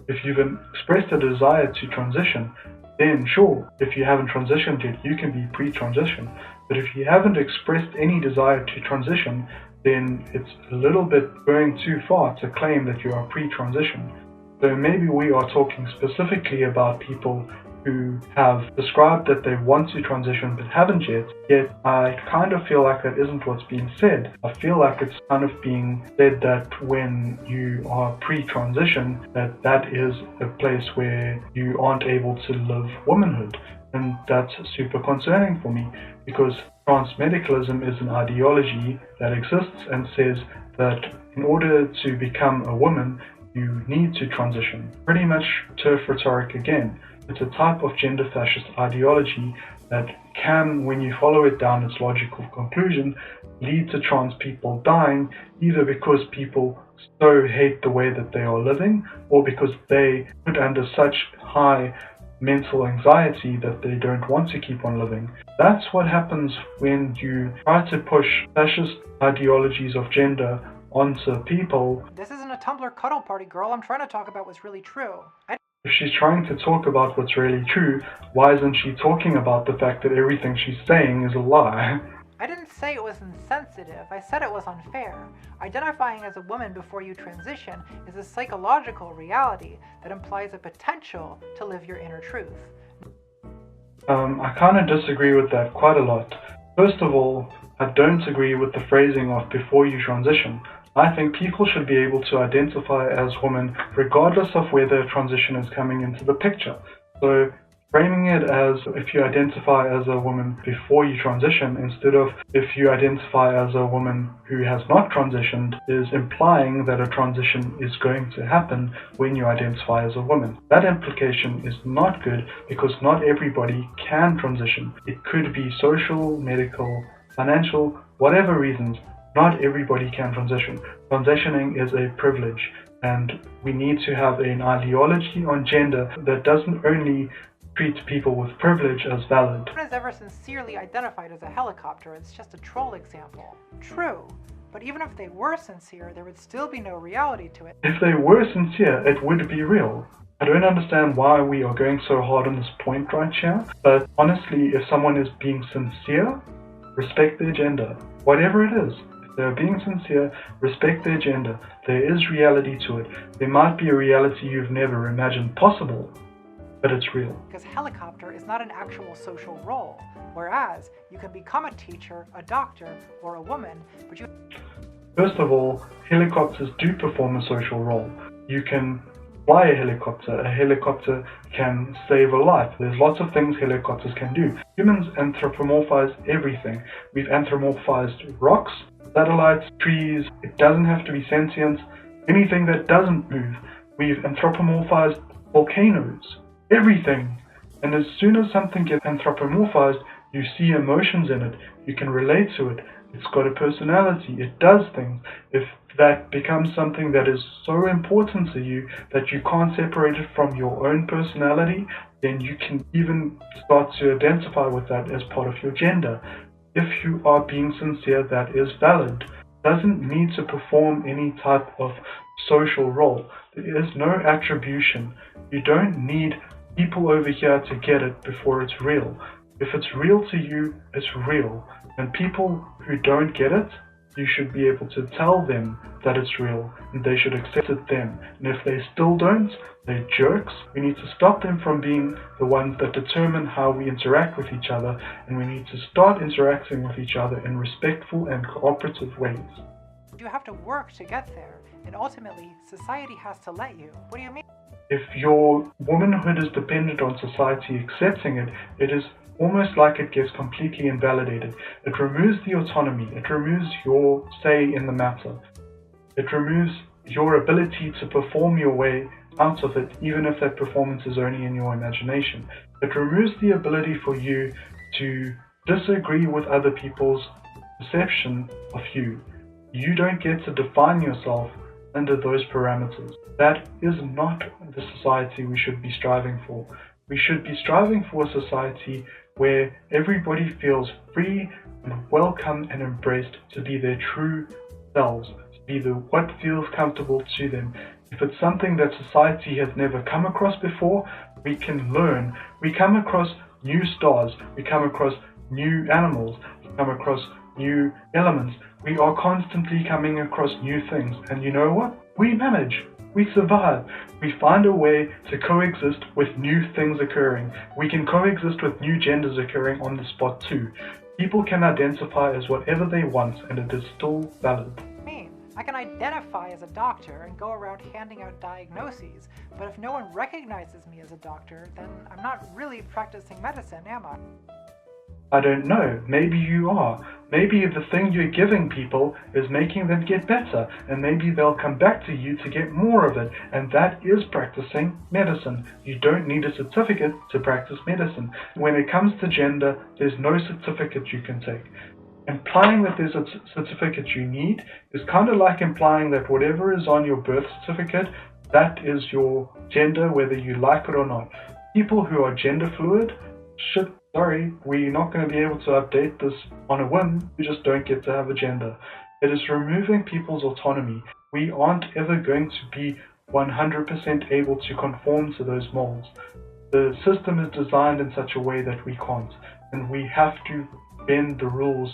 C: If you've expressed a desire to transition, then sure, if you haven't transitioned yet, you can be pre-transition. But if you haven't expressed any desire to transition, then it's a little bit going too far to claim that you are pre-transition. So maybe we are talking specifically about people who have described that they want to transition but haven't yet I kind of feel like that isn't what's being said. I feel like it's kind of being said that when you are pre-transition, that is a place where you aren't able to live womanhood. And that's super concerning for me, because transmedicalism is an ideology that exists and says that in order to become a woman, you need to transition. Pretty much turf rhetoric again. It's a type of gender fascist ideology that can, when you follow it down its logical conclusion, lead to trans people dying, either because people so hate the way that they are living, or because they put under such high mental anxiety that they don't want to keep on living. That's what happens when you try to push fascist ideologies of gender onto people.
B: This isn't a Tumblr cuddle party, girl. I'm trying to talk about what's really true.
C: If she's trying to talk about what's really true, why isn't she talking about the fact that everything she's saying is a lie?
B: I didn't say it was insensitive. I said it was unfair. Identifying as a woman before you transition is a psychological reality that implies a potential to live your inner truth.
C: I kind of disagree with that quite a lot. First of all, I don't agree with the phrasing of before you transition. I think people should be able to identify as women regardless of whether transition is coming into the picture. So framing it as if you identify as a woman before you transition instead of if you identify as a woman who has not transitioned is implying that a transition is going to happen when you identify as a woman. That implication is not good because not everybody can transition. It could be social, medical, financial, whatever reasons. Not everybody can transition. Transitioning is a privilege, and we need to have an ideology on gender that doesn't only treat people with privilege as valid.
B: No one has ever sincerely identified as a helicopter. It's just a troll example. True, but even if they were sincere, there would still be no reality to it.
C: If they were sincere, it would be real. I don't understand why we are going so hard on this point right here, but honestly, if someone is being sincere, respect their gender. Whatever it is. They're being sincere, respect their gender. There is reality to it. There might be a reality you've never imagined possible, but it's real.
B: Because helicopter is not an actual social role, whereas you can become a teacher, a doctor, or a woman, but you...
C: First of all, helicopters do perform a social role. You can fly a helicopter. A helicopter can save a life. There's lots of things helicopters can do. Humans anthropomorphize everything. We've anthropomorphized rocks, satellites, trees. It doesn't have to be sentient. Anything that doesn't move. We've anthropomorphized volcanoes. Everything. And as soon as something gets anthropomorphized, you see emotions in it, you can relate to it, it's got a personality, it does things. If that becomes something that is so important to you that you can't separate it from your own personality, then you can even start to identify with that as part of your gender. If you are being sincere, that is valid. Doesn't need to perform any type of social role. There is no attribution. You don't need people over here to get it before it's real. If it's real to you, it's real. And people who don't get it, you should be able to tell them that it's real and they should accept it then. And if they still don't, they're jerks. We need to stop them from being the ones that determine how we interact with each other, and we need to start interacting with each other in respectful and cooperative ways.
B: You have to work to get there, and ultimately, society has to let you. What do you mean?
C: If your womanhood is dependent on society accepting it, it is almost like it gets completely invalidated. It removes the autonomy, it removes your say in the matter. It removes your ability to perform your way out of it, even if that performance is only in your imagination. It removes the ability for you to disagree with other people's perception of you. You don't get to define yourself under those parameters. That is not the society we should be striving for. We should be striving for a society where everybody feels free and welcome and embraced to be their true selves, to be what feels comfortable to them. If it's something that society has never come across before, we can learn. We come across new stars, we come across new animals, we come across new elements. We are constantly coming across new things, and you know what? We manage. We survive. We find a way to coexist with new things occurring. We can coexist with new genders occurring on the spot too. People can identify as whatever they want, and it is still valid.
B: I can identify as a doctor and go around handing out diagnoses, but if no one recognizes me as a doctor, then I'm not really practicing medicine, am I?
C: I don't know. Maybe you are. Maybe the thing you're giving people is making them get better, and maybe they'll come back to you to get more of it, and that is practicing medicine. You don't need a certificate to practice medicine. When it comes to gender, there's no certificate you can take. Implying that there's a certificate you need is kind of like implying that whatever is on your birth certificate, that is your gender, whether you like it or not. People who are gender fluid, sorry, we're not going to be able to update this on a whim. You just don't get to have a gender. It is removing people's autonomy. We aren't ever going to be 100% able to conform to those molds. The system is designed in such a way that we can't, and we have to bend the rules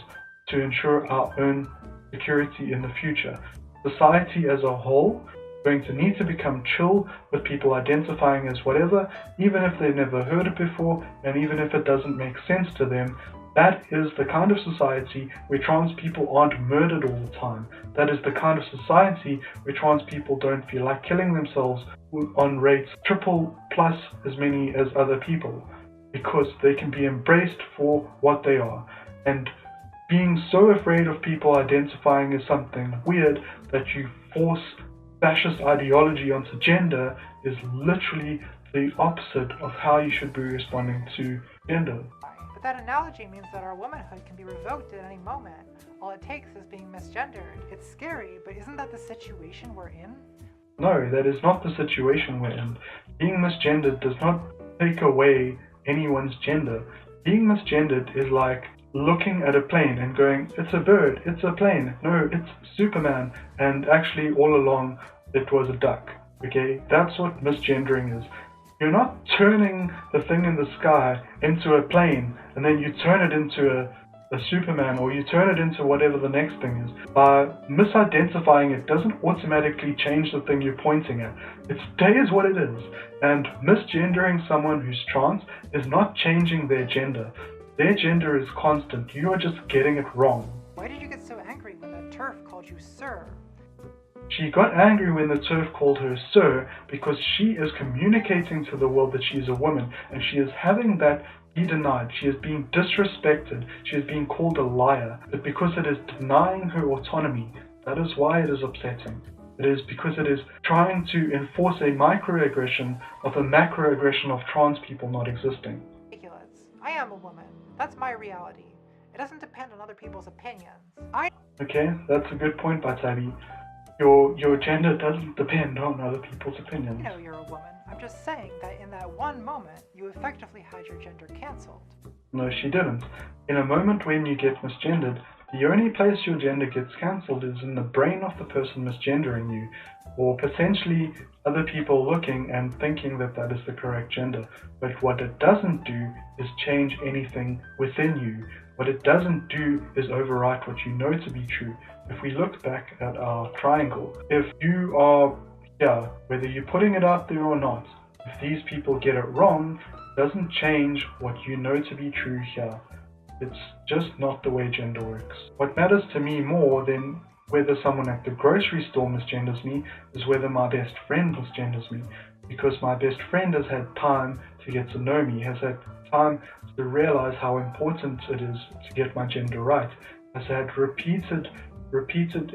C: to ensure our own security in the future. Society as a whole is going to need to become chill with people identifying as whatever, even if they've never heard it before, and even if it doesn't make sense to them. That is the kind of society where trans people aren't murdered all the time. That is the kind of society where trans people don't feel like killing themselves on rates triple plus as many as other people, because they can be embraced for what they are. And being so afraid of people identifying as something weird that you force fascist ideology onto gender is literally the opposite of how you should be responding to gender.
B: But that analogy means that our womanhood can be revoked at any moment. All it takes is being misgendered. It's scary, but isn't that the situation we're in?
C: No, that is not the situation we're in. Being misgendered does not take away anyone's gender. Being misgendered is like looking at a plane and going, it's a bird, it's a plane, no, it's Superman, and actually all along it was a duck. Okay, that's what misgendering is. You're not turning the thing in the sky into a plane and then you turn it into a Superman, or you turn it into whatever the next thing is. By misidentifying it doesn't automatically change the thing you're pointing at. It stays what it is. And misgendering someone who's trans is not changing their gender. Their gender is constant. You are just getting it wrong.
B: Why did you get so angry when the TERF called you sir?
C: She got angry when the TERF called her sir because she is communicating to the world that she is a woman, and she is having that be denied. She is being disrespected. She is being called a liar. But because it is denying her autonomy, that is why it is upsetting. It is because it is trying to enforce a microaggression of a macroaggression of trans people not existing.
B: Ridiculous. I am a woman. That's my reality. It doesn't depend on other people's opinions.
C: Okay, that's a good point by Tabby. Your gender doesn't depend on other people's opinions.
B: I know you're a woman. I'm just saying that in that one moment, you effectively had your gender cancelled.
C: No, she didn't. In a moment when you get misgendered, the only place your gender gets cancelled is in the brain of the person misgendering you, or potentially other people looking and thinking that that is the correct gender. But what it doesn't do is change anything within you. What it doesn't do is overwrite what you know to be true. If we look back at our triangle, if you are here, whether you're putting it out there or not, if these people get it wrong, it doesn't change what you know to be true here. It's just not the way gender works. What matters to me more than whether someone at the grocery store misgenders me is whether my best friend misgenders me. Because my best friend has had time to get to know me, has had time to realize how important it is to get my gender right, has had repeated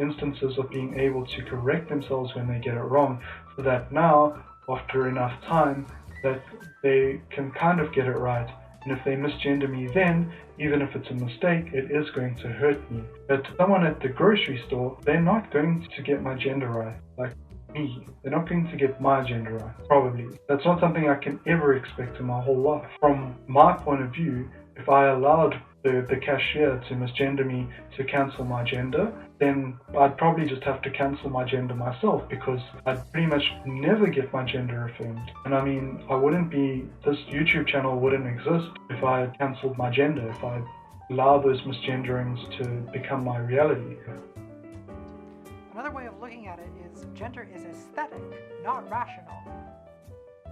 C: instances of being able to correct themselves when they get it wrong, so that now, after enough time, that they can kind of get it right. And if they misgender me then, even if it's a mistake, it is going to hurt me. But someone at the grocery store, they're not going to get my gender right. Like me. They're not going to get my gender right. Probably. That's not something I can ever expect in my whole life. From my point of view, if I allowed the cashier to misgender me to cancel my gender, then I'd probably just have to cancel my gender myself, because I'd pretty much never get my gender affirmed. And I mean, this YouTube channel wouldn't exist if I had cancelled my gender, if I allowed those misgenderings to become my reality.
B: Another way of looking at it is gender is aesthetic, not rational.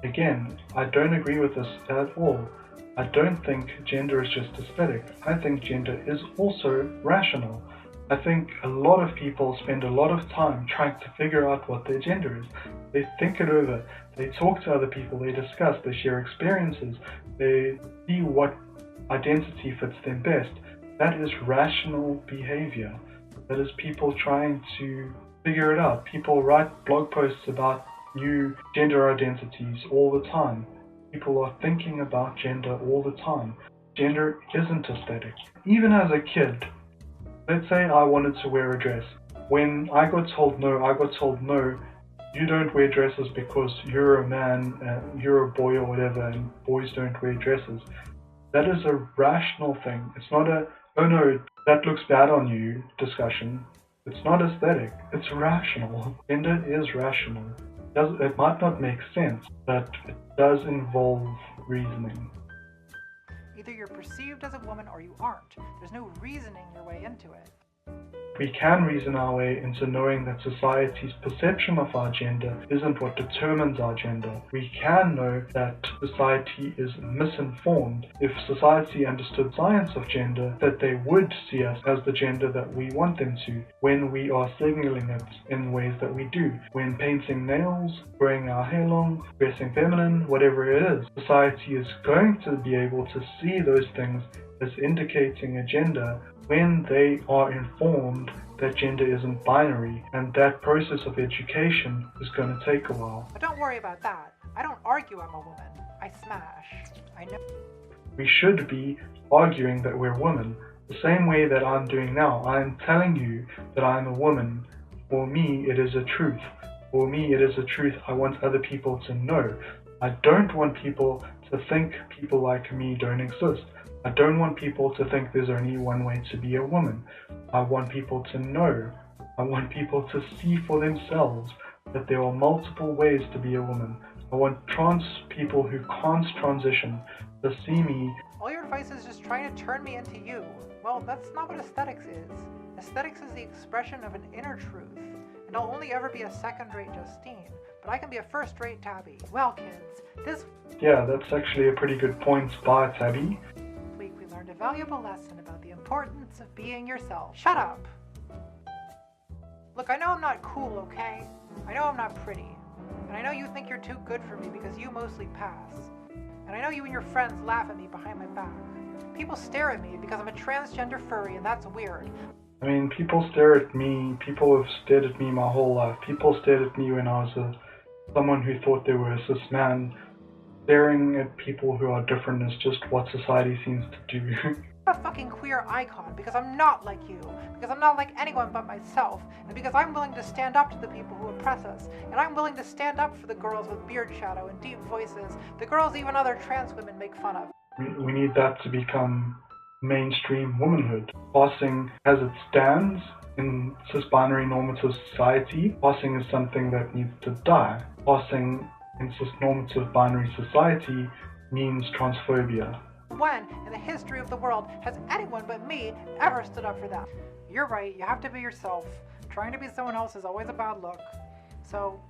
C: Again, I don't agree with this at all. I don't think gender is just aesthetic. I think gender is also rational. I think a lot of people spend a lot of time trying to figure out what their gender is. They think it over, they talk to other people, they discuss, they share experiences, they see what identity fits them best. That is rational behavior. That is people trying to figure it out. People write blog posts about new gender identities all the time. People are thinking about gender all the time. Gender isn't aesthetic. Even as a kid, let's say I wanted to wear a dress. When I got told no, you don't wear dresses because you're a man, you're a boy or whatever, and boys don't wear dresses. That is a rational thing. It's not a, oh no, that looks bad on you discussion. It's not aesthetic. It's rational. Gender is rational. It might not make sense, but it does involve reasoning.
B: Either you're perceived as a woman or you aren't. There's no reasoning your way into it.
C: We can reason our way into knowing that society's perception of our gender isn't what determines our gender. We can know that society is misinformed. If society understood science of gender, that they would see us as the gender that we want them to when we are signaling it in ways that we do. When painting nails, growing our hair long, dressing feminine, whatever it is. Society is going to be able to see those things as indicating a gender when they are informed that gender isn't binary, and that process of education is going to take a while.
B: But don't worry about that. I don't argue I'm a woman. I smash. I know.
C: We should be arguing that we're women, the same way that I'm doing now. I'm telling you that I'm a woman. For me, it is a truth. For me, it is a truth I want other people to know. I don't want people to think people like me don't exist. I don't want people to think there's only one way to be a woman. I want people to know. I want people to see for themselves that there are multiple ways to be a woman. I want trans people who can't transition to see me.
B: All your advice is just trying to turn me into you. Well, that's not what aesthetics is. Aesthetics is the expression of an inner truth. And I'll only ever be a second-rate Justine, but I can be a first-rate Tabby. Well, kids,
C: Yeah, that's actually a pretty good point by Tabby.
B: learned a valuable lesson about the importance of being yourself. Shut up! Look, I know I'm not cool, okay? I know I'm not pretty. And I know you think you're too good for me because you mostly pass. And I know you and your friends laugh at me behind my back. People stare at me because I'm a transgender furry and that's weird.
C: I mean, people stare at me, people have stared at me my whole life. People stared at me when I was someone who thought they were a cis man. Staring at people who are different is just what society seems to do.
B: I'm a fucking queer icon because I'm not like you, because I'm not like anyone but myself, and because I'm willing to stand up to the people who oppress us, and I'm willing to stand up for the girls with beard shadow and deep voices, the girls even other trans women make fun of.
C: We need that to become mainstream womanhood. Passing as it stands in cis-binary normative society, passing is something that needs to die. Passing in cis-normative binary society means transphobia.
B: When, in the history of the world, has anyone but me ever stood up for that? You're right, you have to be yourself. Trying to be someone else is always a bad look. So,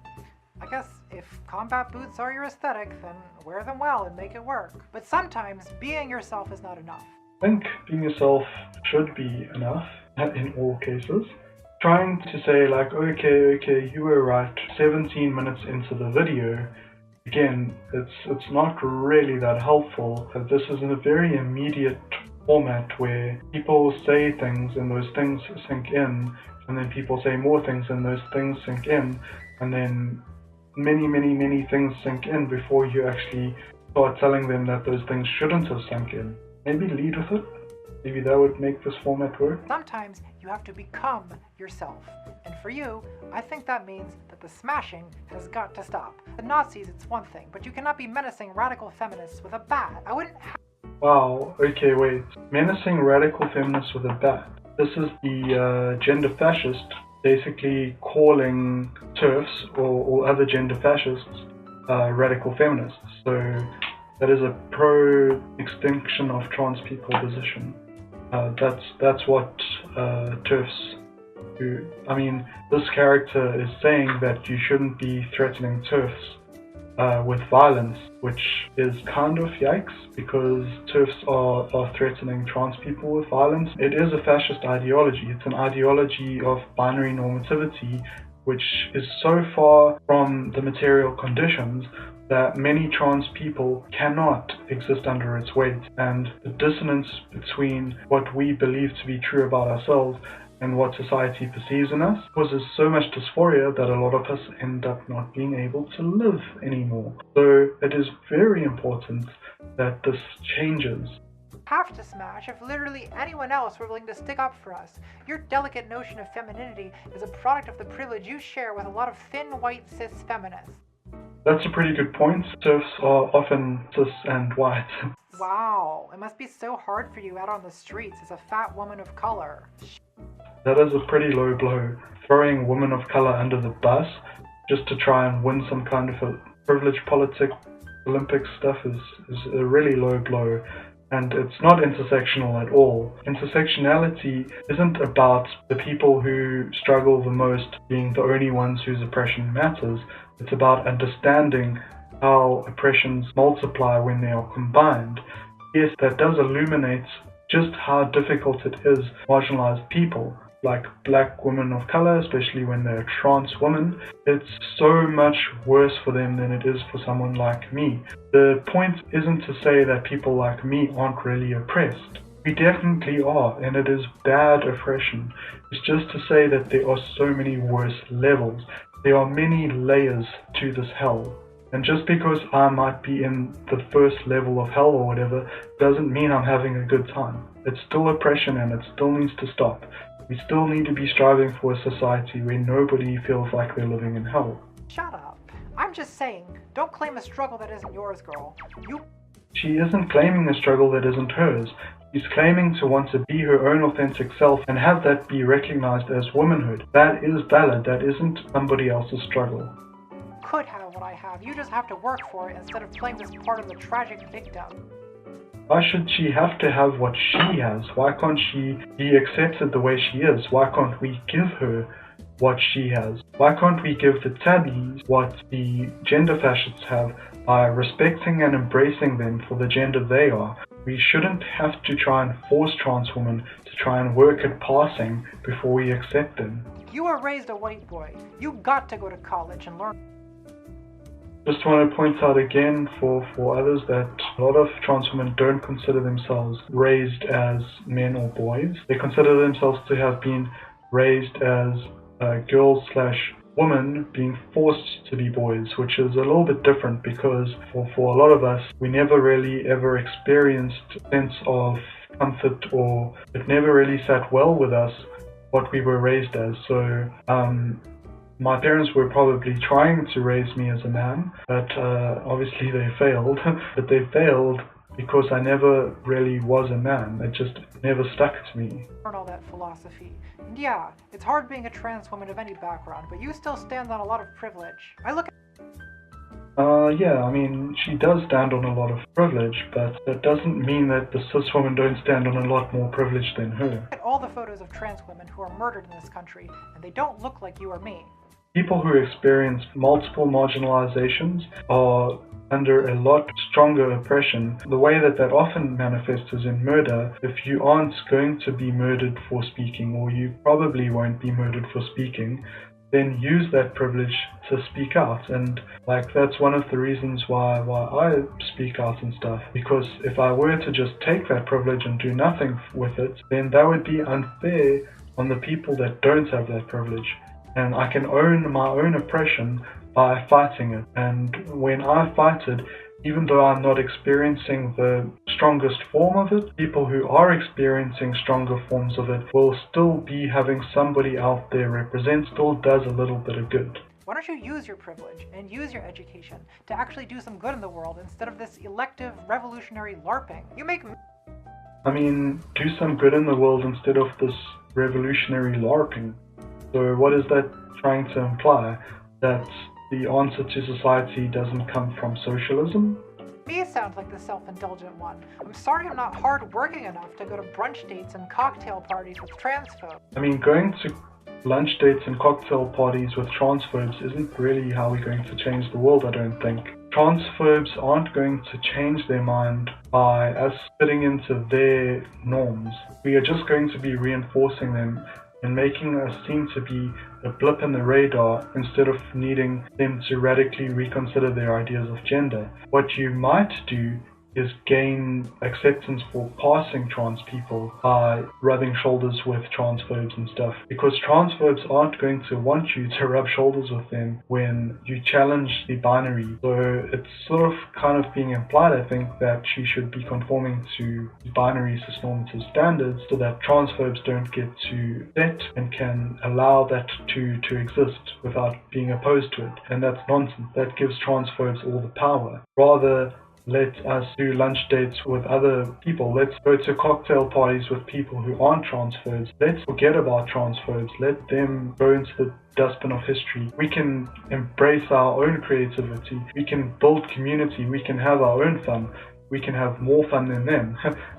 B: I guess if combat boots are your aesthetic, then wear them well and make it work. But sometimes being yourself is not enough.
C: I think being yourself should be enough in all cases. Trying to say like, okay, you were right 17 minutes into the video, again, it's not really that helpful. This is in a very immediate format where people say things and those things sink in, and then people say more things and those things sink in, and then many things sink in before you actually start telling them that those things shouldn't have sunk in. Maybe lead with it. Maybe that would make this format work.
B: Sometimes you have to become yourself. And for you, I think that means that the smashing has got to stop. The Nazis, it's one thing, but you cannot be menacing radical feminists with a bat. I wouldn't
C: Wow, okay, wait. Menacing radical feminists with a bat. This is the gender fascist basically calling TERFs or other gender fascists radical feminists. So that is a pro-extinction of trans people position. That's what TERFs do. I mean, this character is saying that you shouldn't be threatening TERFs with violence, which is kind of yikes, because TERFs are threatening trans people with violence. It is a fascist ideology. It's an ideology of binary normativity, which is so far from the material conditions that many trans people cannot exist under its weight, and the dissonance between what we believe to be true about ourselves and what society perceives in us causes so much dysphoria that a lot of us end up not being able to live anymore. So it is very important that this changes.
B: have to smash if literally anyone else were willing to stick up for us. Your delicate notion of femininity is a product of the privilege you share with a lot of thin white cis feminists.
C: That's a pretty good point. TERFs are often cis and white.
B: Wow, it must be so hard for you out on the streets as a fat woman of color.
C: That is a pretty low blow. Throwing women of color under the bus just to try and win some kind of a privilege politic Olympic stuff is a really low blow. And it's not intersectional at all. Intersectionality isn't about the people who struggle the most being the only ones whose oppression matters. It's about understanding how oppressions multiply when they are combined. Yes, that does illuminate just how difficult it is to marginalize people, like black women of color, especially when they're trans women. It's so much worse for them than it is for someone like me. The point isn't to say that people like me aren't really oppressed. We definitely are, and it is bad oppression. It's just to say that there are so many worse levels. There are many layers to this hell. And just because I might be in the first level of hell or whatever, doesn't mean I'm having a good time. It's still oppression and it still needs to stop. We still need to be striving for a society where nobody feels like they're living in hell.
B: Shut up. I'm just saying, don't claim a struggle that isn't yours, girl.
C: She isn't claiming a struggle that isn't hers. She's claiming to want to be her own authentic self and have that be recognized as womanhood. That is valid. That isn't somebody else's struggle.
B: Could have what I have. You just have to work for it instead of playing this part of the tragic victim.
C: Why should she have to have what she has? Why can't she be accepted the way she is? Why can't we give her what she has? Why can't we give the tabbies what the gender fascists have by respecting and embracing them for the gender they are? We shouldn't have to try and force trans women to try and work at passing before we accept them.
B: You were raised a white boy. You got to go to college and learn.
C: Just want to point out again for others that a lot of trans women don't consider themselves raised as men or boys. They consider themselves to have been raised as girls/women being forced to be boys, which is a little bit different because for a lot of us, we never really ever experienced a sense of comfort, or it never really sat well with us what we were raised as. So my parents were probably trying to raise me as a man, but obviously they failed. But they failed because I never really was a man. It just never stuck to me.
B: All that philosophy. And yeah, it's hard being a trans woman of any background, but you still stand on a lot of privilege. I look
C: yeah, I mean, she does stand on a lot of privilege, but that doesn't mean that the cis women don't stand on a lot more privilege than her.
B: at all the photos of trans women who are murdered in this country, and they don't look like you or me.
C: People who experience multiple marginalizations are under a lot stronger oppression. The way that often manifests is in murder. If you aren't going to be murdered for speaking, or you probably won't be murdered for speaking, then use that privilege to speak out. And that's one of the reasons why I speak out and stuff, because if I were to just take that privilege and do nothing with it, then that would be unfair on the people that don't have that privilege. And I can own my own oppression by fighting it. And when I fight it, even though I'm not experiencing the strongest form of it, people who are experiencing stronger forms of it will still be having somebody out there represent, still does a little bit of good.
B: Why don't you use your privilege and use your education to actually do some good in the world instead of this elective, revolutionary LARPing? You make...
C: I mean, do some good in the world instead of this revolutionary LARPing. So what is that trying to imply? That the answer to society doesn't come from socialism?
B: Me sounds like the self-indulgent one. I'm sorry I'm not hard-working enough to go to brunch dates and cocktail parties with transphobes.
C: I mean, going to lunch dates and cocktail parties with transphobes isn't really how we're going to change the world, I don't think. Transphobes aren't going to change their mind by us fitting into their norms. We are just going to be reinforcing them and making us seem to be a blip in the radar instead of needing them to radically reconsider their ideas of gender. What you might do is gain acceptance for passing trans people by rubbing shoulders with transphobes and stuff, because transphobes aren't going to want you to rub shoulders with them when you challenge the binary. So it's sort of kind of being implied, I think, that she should be conforming to the binary cis-normative standards so that transphobes don't get to set and can allow that to exist without being opposed to it. And that's nonsense. That gives transphobes all the power. Rather, let us do lunch dates with other people. Let's go to cocktail parties with people who aren't transphobes. Let's forget about transphobes. Let them go into the dustbin of history. We can embrace our own creativity. We can build community. We can have our own fun. We can have more fun than them.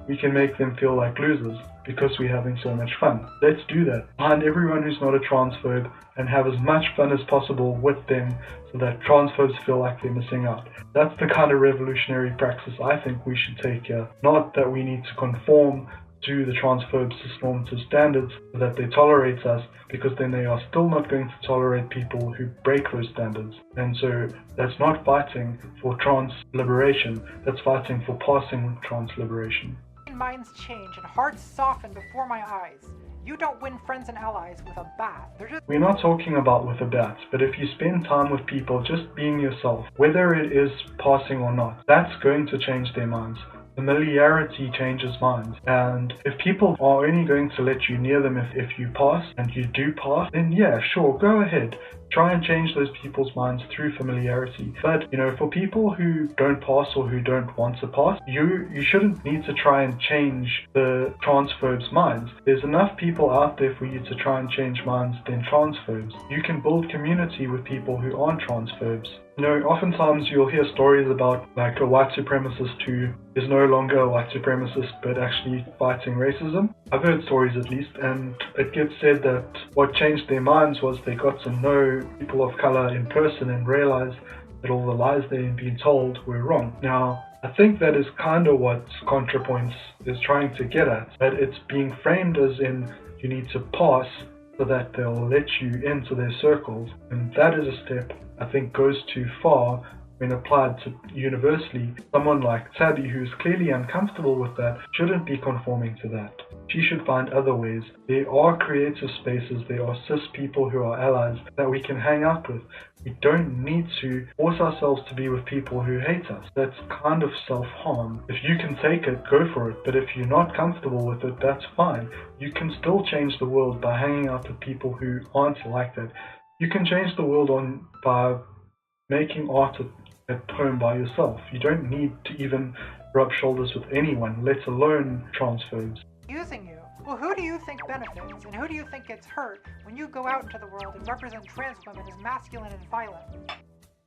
C: We can make them feel like losers because we're having so much fun. Let's do that. Find everyone who's not a transphobe and have as much fun as possible with them so that transphobes feel like they're missing out. That's the kind of revolutionary praxis I think we should take here. Not that we need to conform to the transphobe cis-normative standards so that they tolerate us, because then they are still not going to tolerate people who break those standards. And so that's not fighting for trans liberation, that's fighting for passing trans liberation.
B: Minds change and hearts soften before my eyes. You don't win friends and allies with a bat.
C: We're not talking about with a bat, but if you spend time with people just being yourself, whether it is passing or not, that's going to change their minds. Familiarity changes minds, and if people are only going to let you near them if you pass, and you do pass, then yeah, sure, go ahead. Try and change those people's minds through familiarity. But, for people who don't pass or who don't want to pass, you shouldn't need to try and change the transphobes' minds. There's enough people out there for you to try and change minds than transphobes. You can build community with people who aren't transphobes. Oftentimes you'll hear stories about like a white supremacist who is no longer a white supremacist but actually fighting racism. I've heard stories at least, and it gets said that what changed their minds was they got to know people of color in person and realized that all the lies they'd been told were wrong. Now, I think that is kind of what Contrapoints is trying to get at, but it's being framed as in you need to pass so that they'll let you into their circles, and that is a step I think goes too far when applied to universally, someone like Tabby, who's clearly uncomfortable with that, shouldn't be conforming to that. She should find other ways. There are creative spaces, there are cis people who are allies that we can hang out with. We don't need to force ourselves to be with people who hate us. That's kind of self-harm. If you can take it, go for it. But if you're not comfortable with it, that's fine. You can still change the world by hanging out with people who aren't like that. You can change the world by making art at home by yourself. You don't need to even rub shoulders with anyone, let alone transphobes.
B: Using you. Well, who do you think benefits and who do you think gets hurt when you go out into the world and represent trans women as masculine and violent?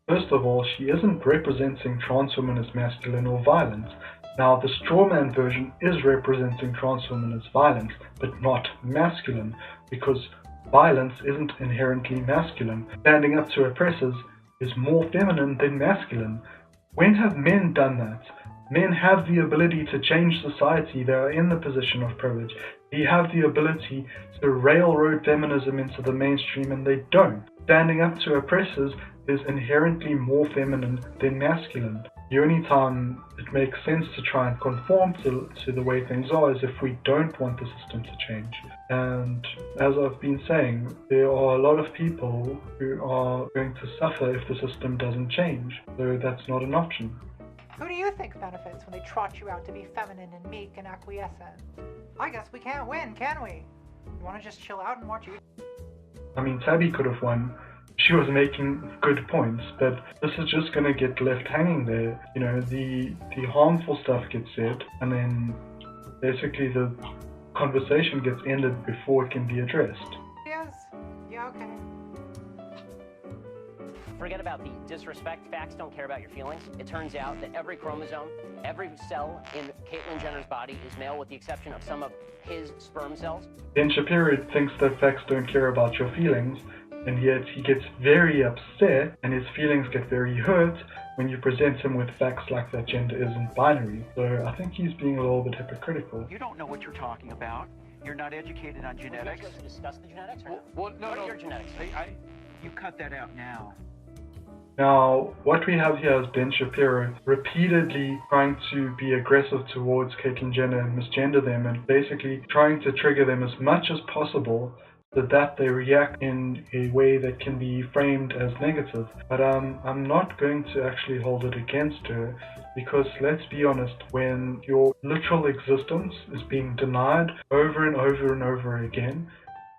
C: First of all, she isn't representing trans women as masculine or violent. Now, the strawman version is representing trans women as violent, but not masculine, because violence isn't inherently masculine. Standing up to oppressors is more feminine than masculine. When have men done that? Men have the ability to change society. They are in the position of privilege. They have the ability to railroad feminism into the mainstream, and they don't. Standing up to oppressors is inherently more feminine than masculine. The only time it makes sense to try and conform to the way things are is if we don't want the system to change. And as I've been saying, there are a lot of people who are going to suffer if the system doesn't change. So that's not an option.
B: Who do you think benefits when they trot you out to be feminine and meek and acquiescent? I guess we can't win, can we? You want to just chill out and watch you?
C: I mean, Tabby could have won. She was making good points, but this is just going to get left hanging there. You know, the harmful stuff gets said, and then basically the conversation gets ended before it can be addressed.
B: Yes. Yeah, okay.
D: Forget about the disrespect. Facts don't care about your feelings. It turns out that every chromosome, every cell in Caitlyn Jenner's body is male with the exception of some of his sperm cells.
C: Ben Shapiro thinks that facts don't care about your feelings, and yet he gets very upset and his feelings get very hurt when you present him with facts like that gender isn't binary. So I think he's being a little bit hypocritical.
E: You don't know what you're talking about. You're not educated on genetics.
D: Are you supposed to discuss the genetics or no?
E: Well, no,
D: What
E: no.
D: are your genetics?
E: You cut that out now.
C: Now, what we have here is Ben Shapiro repeatedly trying to be aggressive towards Caitlyn Jenner and misgender them, and basically trying to trigger them as much as possible so that they react in a way that can be framed as negative. But I'm not going to actually hold it against her, because let's be honest, when your literal existence is being denied over and over and over again,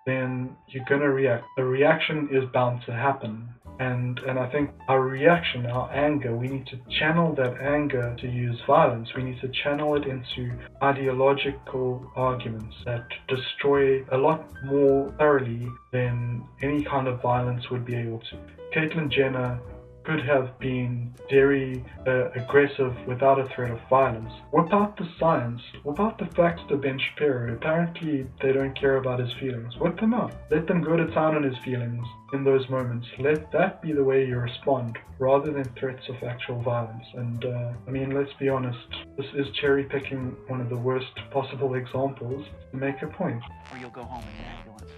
C: then you're going to react. A reaction is bound to happen. And I think our reaction, our anger, we need to channel that anger to use violence. We need to channel it into ideological arguments that destroy a lot more thoroughly than any kind of violence would be able to. Caitlyn Jenner could have been very aggressive without a threat of violence. Whip out the science, whip out the facts to Ben Shapiro. Apparently they don't care about his feelings. Whip them out. Let them go to town on his feelings in those moments. Let that be the way you respond, rather than threats of actual violence. And I mean, let's be honest, this is cherry picking one of the worst possible examples to make a point.
E: Or you'll go home in an ambulance.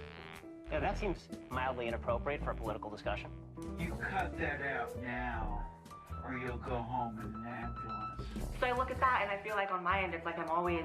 D: Yeah, that seems mildly inappropriate for a political discussion.
E: You cut that out now, or you'll go home in an ambulance.
F: So I look at that and I feel like on my end, it's like I'm always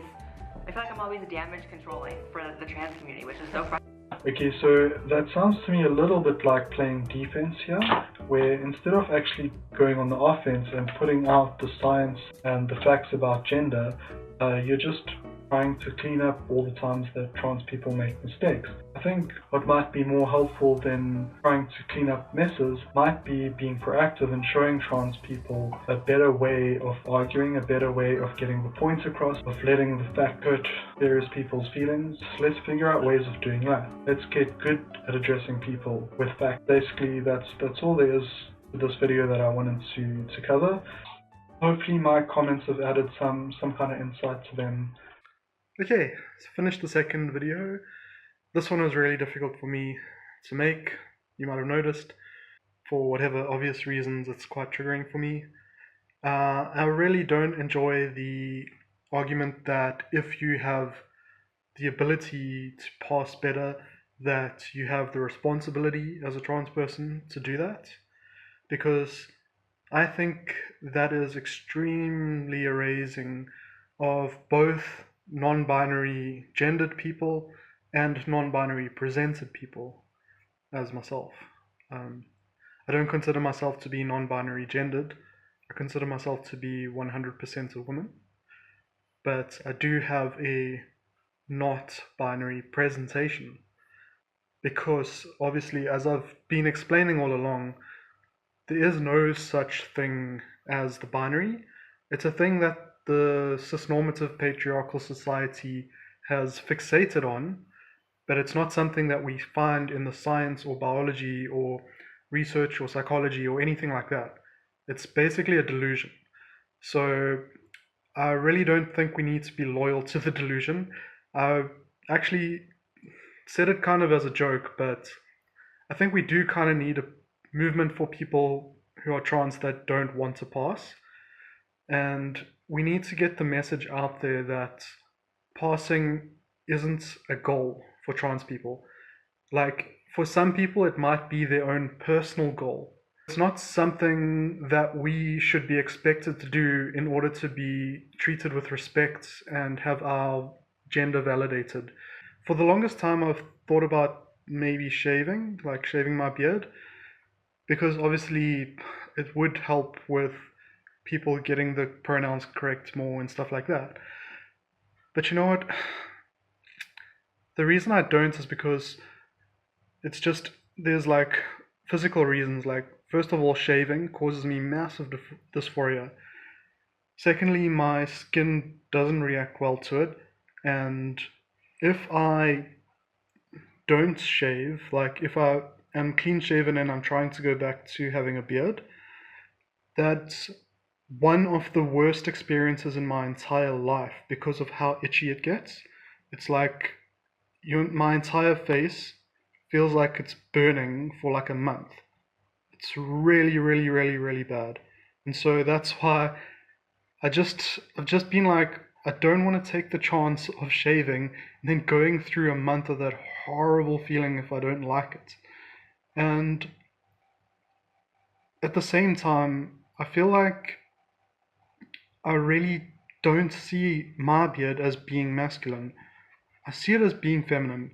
F: damage controlling for the trans community, which is so frustrating.
C: Okay, so that sounds to me a little bit like playing defense here, where instead of actually going on the offense and putting out the science and the facts about gender, you're just trying to clean up all the times that trans people make mistakes. I think what might be more helpful than trying to clean up messes might be being proactive and showing trans people a better way of arguing, a better way of getting the points across, of letting the fact hurt various people's feelings. Let's figure out ways of doing that. Let's get good at addressing people with facts. Basically, that's all there is to this video that I wanted to cover. Hopefully my comments have added some kind of insight to them.
A: Okay, so finished the second video. This one was really difficult for me to make. You might have noticed. For whatever obvious reasons, it's quite triggering for me. I really don't enjoy the argument that if you have the ability to pass better, that you have the responsibility as a trans person to do that. Because I think that is extremely erasing of both non-binary gendered people and non-binary presented people, as myself. I don't consider myself to be non-binary gendered. I consider myself to be 100% a woman, but I do have a not binary presentation, because obviously, as I've been explaining all along, there is no such thing as the binary. It's a thing that the cisnormative patriarchal society has fixated on, but it's not something that we find in the science or biology or research or psychology or anything like that. It's basically a delusion. So I really don't think we need to be loyal to the delusion. I actually said it kind of as a joke, but I think we do kind of need a movement for people who are trans that don't want to pass. And we need to get the message out there that passing isn't a goal for trans people. Like, for some people, it might be their own personal goal. It's not something that we should be expected to do in order to be treated with respect and have our gender validated. For the longest time, I've thought about maybe shaving, like shaving my beard, because obviously it would help with people getting the pronouns correct more and stuff like that. But you know what? The reason I don't is because it's just, there's like physical reasons. Like, first of all, shaving causes me massive dysphoria. Secondly, my skin doesn't react well to it. And if I don't shave, like if I am clean shaven and I'm trying to go back to having a beard, that's one of the worst experiences in my entire life because of how itchy it gets. It's like my entire face feels like it's burning for like a month. It's really, really, really, really bad. And so that's why I've just been like, I don't want to take the chance of shaving and then going through a month of that horrible feeling if I don't like it. And at the same time, I feel like I really don't see my beard as being masculine. I see it as being feminine.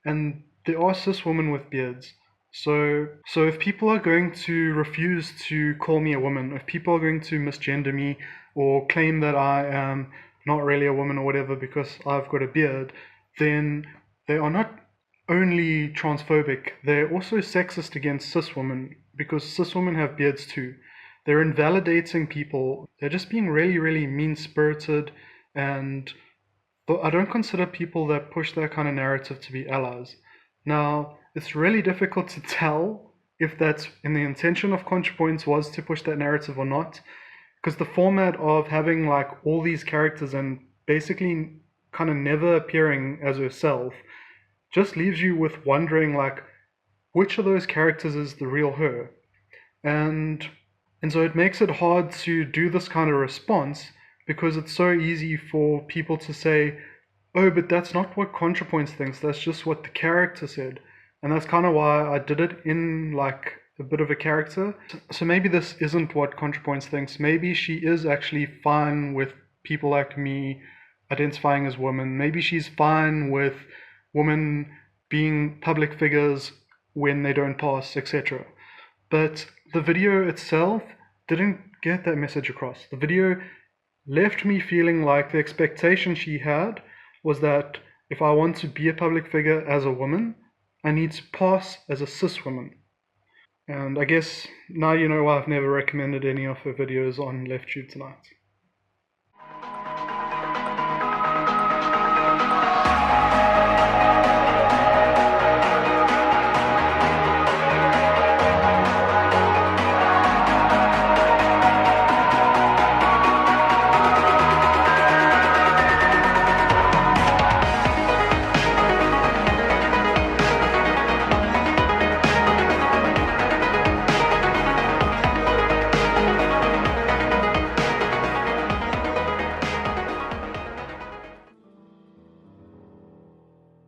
A: And there are cis women with beards. So if people are going to refuse to call me a woman, if people are going to misgender me or claim that I am not really a woman or whatever because I've got a beard, then they are not only transphobic, they're also sexist against cis women, because cis women have beards too. They're invalidating people. They're just being really, really mean-spirited, and I don't consider people that push that kind of narrative to be allies. Now, it's really difficult to tell if that's in the intention of Contrapoints was to push that narrative or not, because the format of having like all these characters and basically kind of never appearing as herself just leaves you with wondering like, which of those characters is the real her? And so it makes it hard to do this kind of response, because it's so easy for people to say, oh, but that's not what Contrapoints thinks, that's just what the character said. And that's kind of why I did it in like a bit of a character. So maybe this isn't what Contrapoints thinks. Maybe she is actually fine with people like me identifying as women. Maybe she's fine with women being public figures when they don't pass, etc. But the video itself didn't get that message across. The video left me feeling like the expectation she had was that if I want to be a public figure as a woman, I need to pass as a cis woman. And I guess now you know why I've never recommended any of her videos on LeftTube tonight.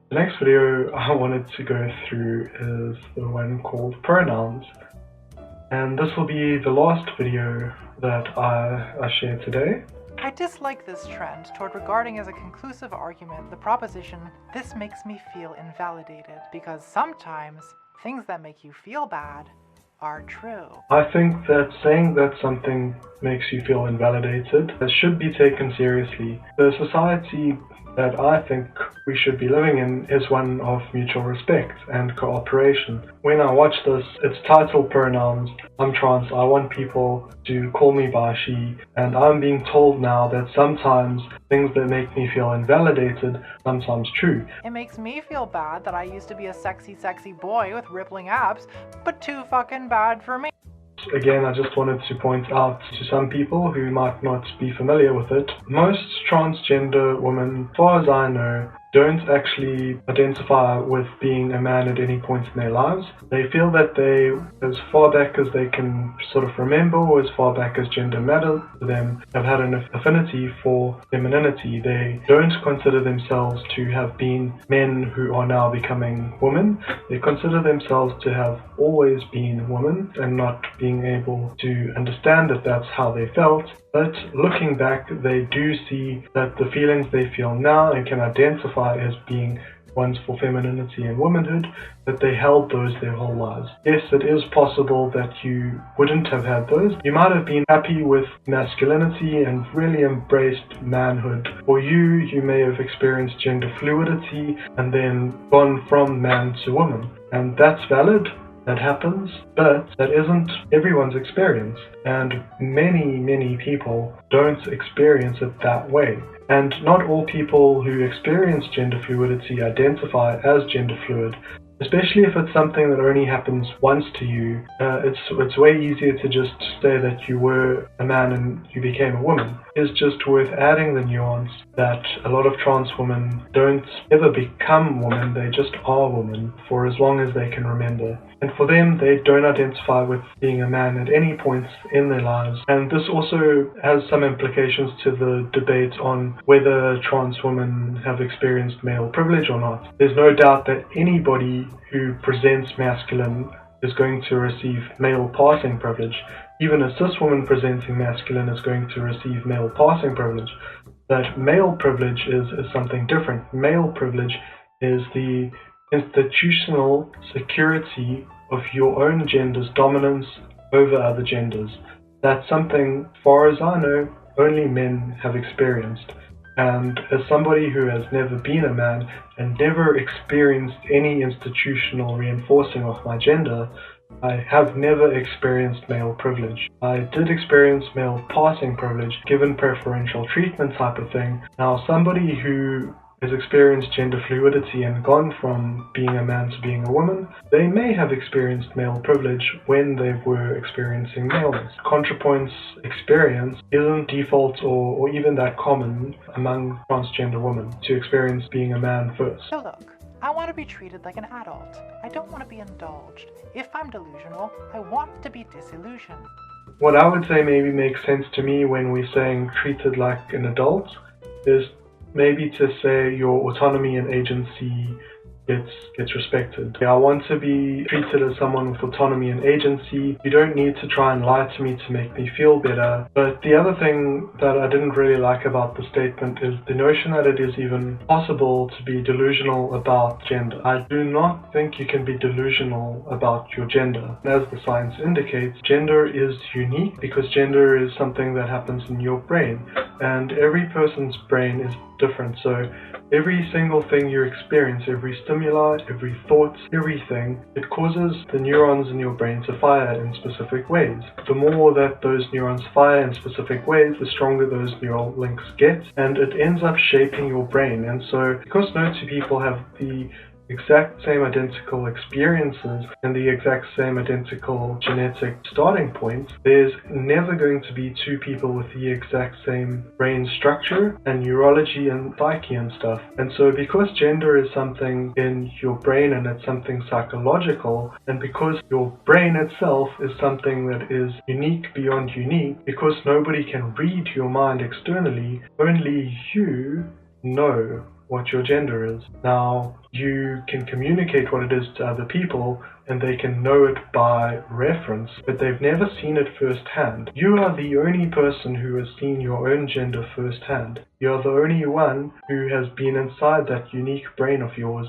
C: The next video I wanted to go through is the one called Pronouns. And this will be the last video that I share today.
B: I dislike this trend toward regarding as a conclusive argument the proposition, "this makes me feel invalidated," because sometimes things that make you feel bad are true.
C: I think that saying that something makes you feel invalidated should be taken seriously. The society that I think we should be living in is one of mutual respect and cooperation. When I watch this, it's titled Pronouns. I'm trans, I want people to call me by she, and I'm being told now that sometimes things that make me feel invalidated sometimes true.
B: It makes me feel bad that I used to be a sexy boy with rippling abs, but too fucking bad for me.
C: Again, I just wanted to point out to some people who might not be familiar with it, most transgender women, as far as I know, don't actually identify with being a man at any point in their lives. They feel that they, as far back as they can sort of remember, or as far back as gender matters to them, have had an affinity for femininity. They don't consider themselves to have been men who are now becoming women. They consider themselves to have always been women and not being able to understand that that's how they felt. But looking back, they do see that the feelings they feel now and can identify as being ones for femininity and womanhood, that they held those their whole lives. Yes, it is possible that you wouldn't have had those. You might have been happy with masculinity and really embraced manhood. For you, you may have experienced gender fluidity and then gone from man to woman. And that's valid. That happens, but that isn't everyone's experience, and many people don't experience it that way. And not all people who experience gender fluidity identify as gender fluid, especially if it's something that only happens once to you. It's way easier to just say that you were a man and you became a woman. It's just worth adding the nuance that a lot of trans women don't ever become women, they just are women for as long as they can remember. And for them, they don't identify with being a man at any point in their lives. And this also has some implications to the debate on whether trans women have experienced male privilege or not. There's no doubt that anybody who presents masculine is going to receive male passing privilege. Even a cis woman presenting masculine is going to receive male passing privilege. But male privilege is something different. Male privilege is the institutional security of your own gender's dominance over other genders. That's something, as far as I know, only men have experienced. And as somebody who has never been a man and never experienced any institutional reinforcing of my gender, I have never experienced male privilege. I did experience male passing privilege, given preferential treatment type of thing. Now, somebody who has experienced gender fluidity and gone from being a man to being a woman, they may have experienced male privilege when they were experiencing maleness. Contrapoints experience isn't default or even that common among transgender women to experience being a man first.
B: So look, I want to be treated like an adult. I don't want to be indulged. If I'm delusional, I want to be disillusioned.
C: What I would say maybe makes sense to me when we're saying treated like an adult is maybe to say your autonomy and agency gets respected. I want to be treated as someone with autonomy and agency. You don't need to try and lie to me to make me feel better. But the other thing that I didn't really like about the statement is the notion that it is even possible to be delusional about gender. I do not think you can be delusional about your gender. As the science indicates, gender is unique because gender is something that happens in your brain, and every person's brain is different. So every single thing you experience, every stimuli, every thought, everything, it causes the neurons in your brain to fire in specific ways. The more that those neurons fire in specific ways, the stronger those neural links get, and it ends up shaping your brain. And so, because no two people have the exact same identical experiences and the exact same identical genetic starting point, there's never going to be two people with the exact same brain structure and neurology and psyche and stuff. And so because gender is something in your brain and it's something psychological, and because your brain itself is something that is unique beyond unique, because nobody can read your mind externally, only you know what your gender is. Now, you can communicate what it is to other people and they can know it by reference, but they've never seen it firsthand. You are the only person who has seen your own gender firsthand. You're the only one who has been inside that unique brain of yours.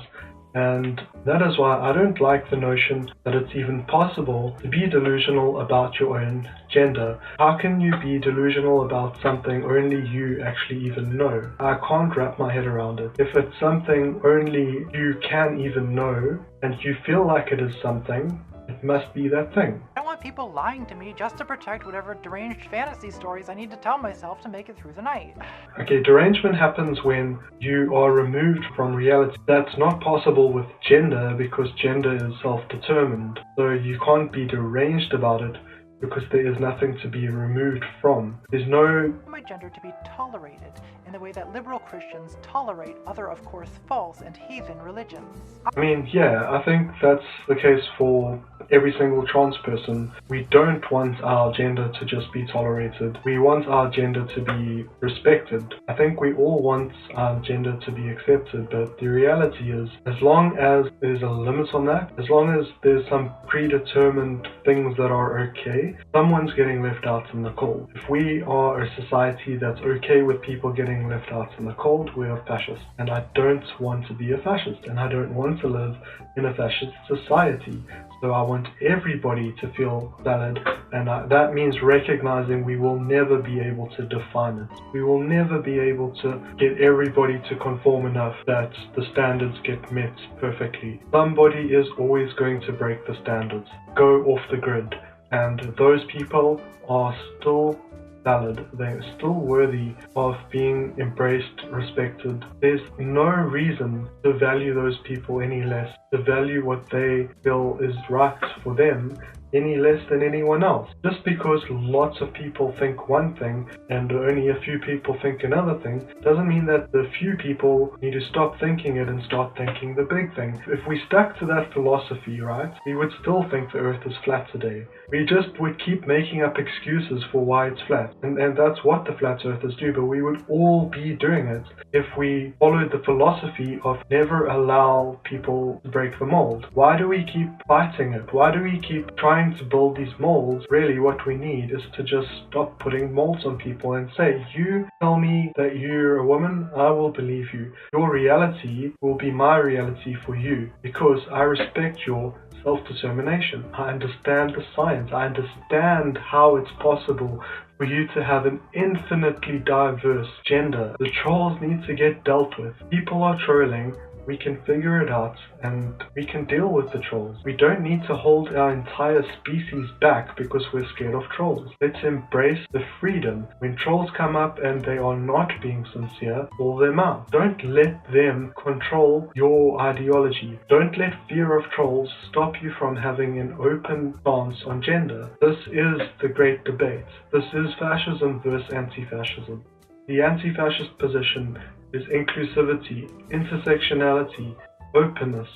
C: And that is why I don't like the notion that it's even possible to be delusional about your own gender. How can you be delusional about something only you actually even know? I can't wrap my head around it. If it's something only you can even know, and you feel like it is something, it must be that thing.
B: I don't want people lying to me just to protect whatever deranged fantasy stories I need to tell myself to make it through the night.
C: Okay, derangement happens when you are removed from reality. That's not possible with gender because gender is self-determined. So you can't be deranged about it because there is nothing to be removed from. There's no...
B: My gender to be tolerated in the way that liberal Christians tolerate other, of course, false and heathen religions.
C: I mean, yeah, I think that's the case for every single trans person. We don't want our gender to just be tolerated. We want our gender to be respected. I think we all want our gender to be accepted, but the reality is, as long as there's a limit on that, as long as there's some predetermined things that are okay, someone's getting left out in the cold. If we are a society that's okay with people getting left out in the cold, we are fascists. And I don't want to be a fascist, and I don't want to live in a fascist society. So I want everybody to feel valid, and that means recognizing we will never be able to define it. We will never be able to get everybody to conform enough that the standards get met perfectly. Somebody is always going to break the standards, go off the grid, and those people are still valid. They're still worthy of being embraced, respected. There's no reason to value those people any less, to value what they feel is right for them any less than anyone else. Just because lots of people think one thing and only a few people think another thing doesn't mean that the few people need to stop thinking it and start thinking the big thing. If we stuck to that philosophy, right, we would still think the earth is flat today. We just would keep making up excuses for why it's flat. And that's what the flat earthers do, but we would all be doing it if we followed the philosophy of never allow people to break the mold. Why do we keep fighting it? Why do we keep trying to build these molds? Really what we need is to just stop putting molds on people and say, you tell me that you're a woman, I will believe you. Your reality will be my reality for you because I respect your self-determination. I understand the science. I understand how it's possible for you to have an infinitely diverse gender. The trolls need to get dealt with. People are trolling. We can figure it out and we can deal with the trolls. We don't need to hold our entire species back because we're scared of trolls. Let's embrace the freedom. When trolls come up and they are not being sincere, call them out. Don't let them control your ideology. Don't let fear of trolls stop you from having an open stance on gender. This is the great debate. This is fascism versus anti-fascism. The anti-fascist position is inclusivity, intersectionality, openness,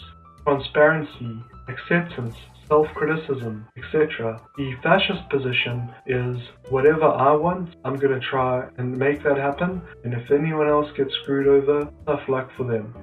C: transparency, acceptance, self-criticism, etc. The fascist position is whatever I want, I'm going to try and make that happen, and if anyone else gets screwed over, tough luck for them.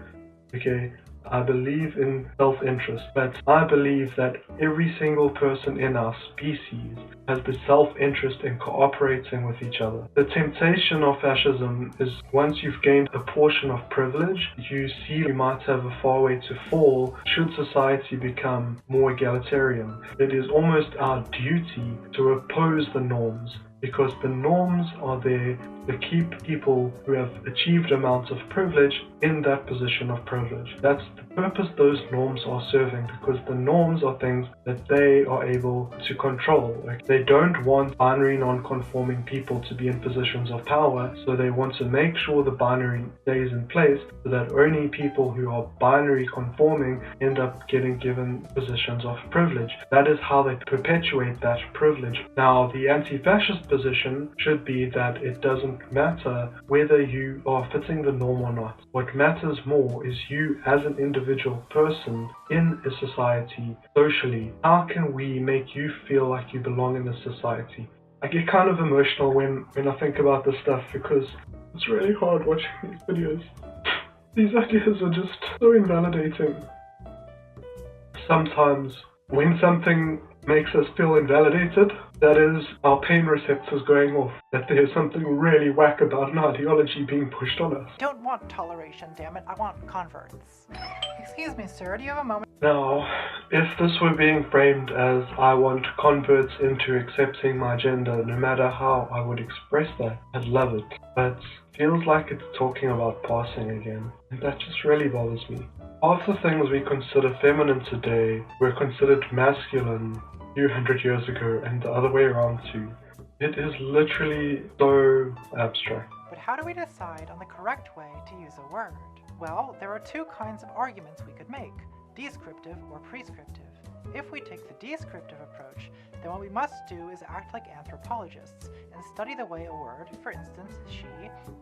C: Okay? I believe in self-interest, but I believe that every single person in our species has the self-interest in cooperating with each other. The temptation of fascism is once you've gained a portion of privilege, you see you might have a far way to fall should society become more egalitarian. It is almost our duty to oppose the norms, because the norms are there to keep people who have achieved amounts of privilege in that position of privilege. That's the purpose those norms are serving, because the norms are things that they are able to control. Like, they don't want binary non-conforming people to be in positions of power, so they want to make sure the binary stays in place so that only people who are binary conforming end up getting given positions of privilege. That is how they perpetuate that privilege. Now, the anti-fascist position should be that it doesn't matter whether you are fitting the norm or not. What matters more is you as an individual person in a society, socially. How can we make you feel like you belong in a society? I get kind of emotional when I think about this stuff because it's really hard watching these videos. These ideas are just so invalidating. Sometimes, when something makes us feel invalidated, that is our pain receptors going off, that there's something really whack about an ideology being pushed on us.
B: Don't want toleration, damn it. I want converts. Excuse me, sir, do you have a moment?
C: Now, if this were being framed as I want converts into accepting my gender, no matter how I would express that, I'd love it. But it feels like it's talking about passing again, and that just really bothers me. Half the things we consider feminine today were considered masculine a few hundred years ago, and the other way around too. It is literally so abstract.
B: But how do we decide on the correct way to use a word? Well, there are two kinds of arguments we could make, descriptive or prescriptive. If we take the descriptive approach, then what we must do is act like anthropologists and study the way a word, for instance, she,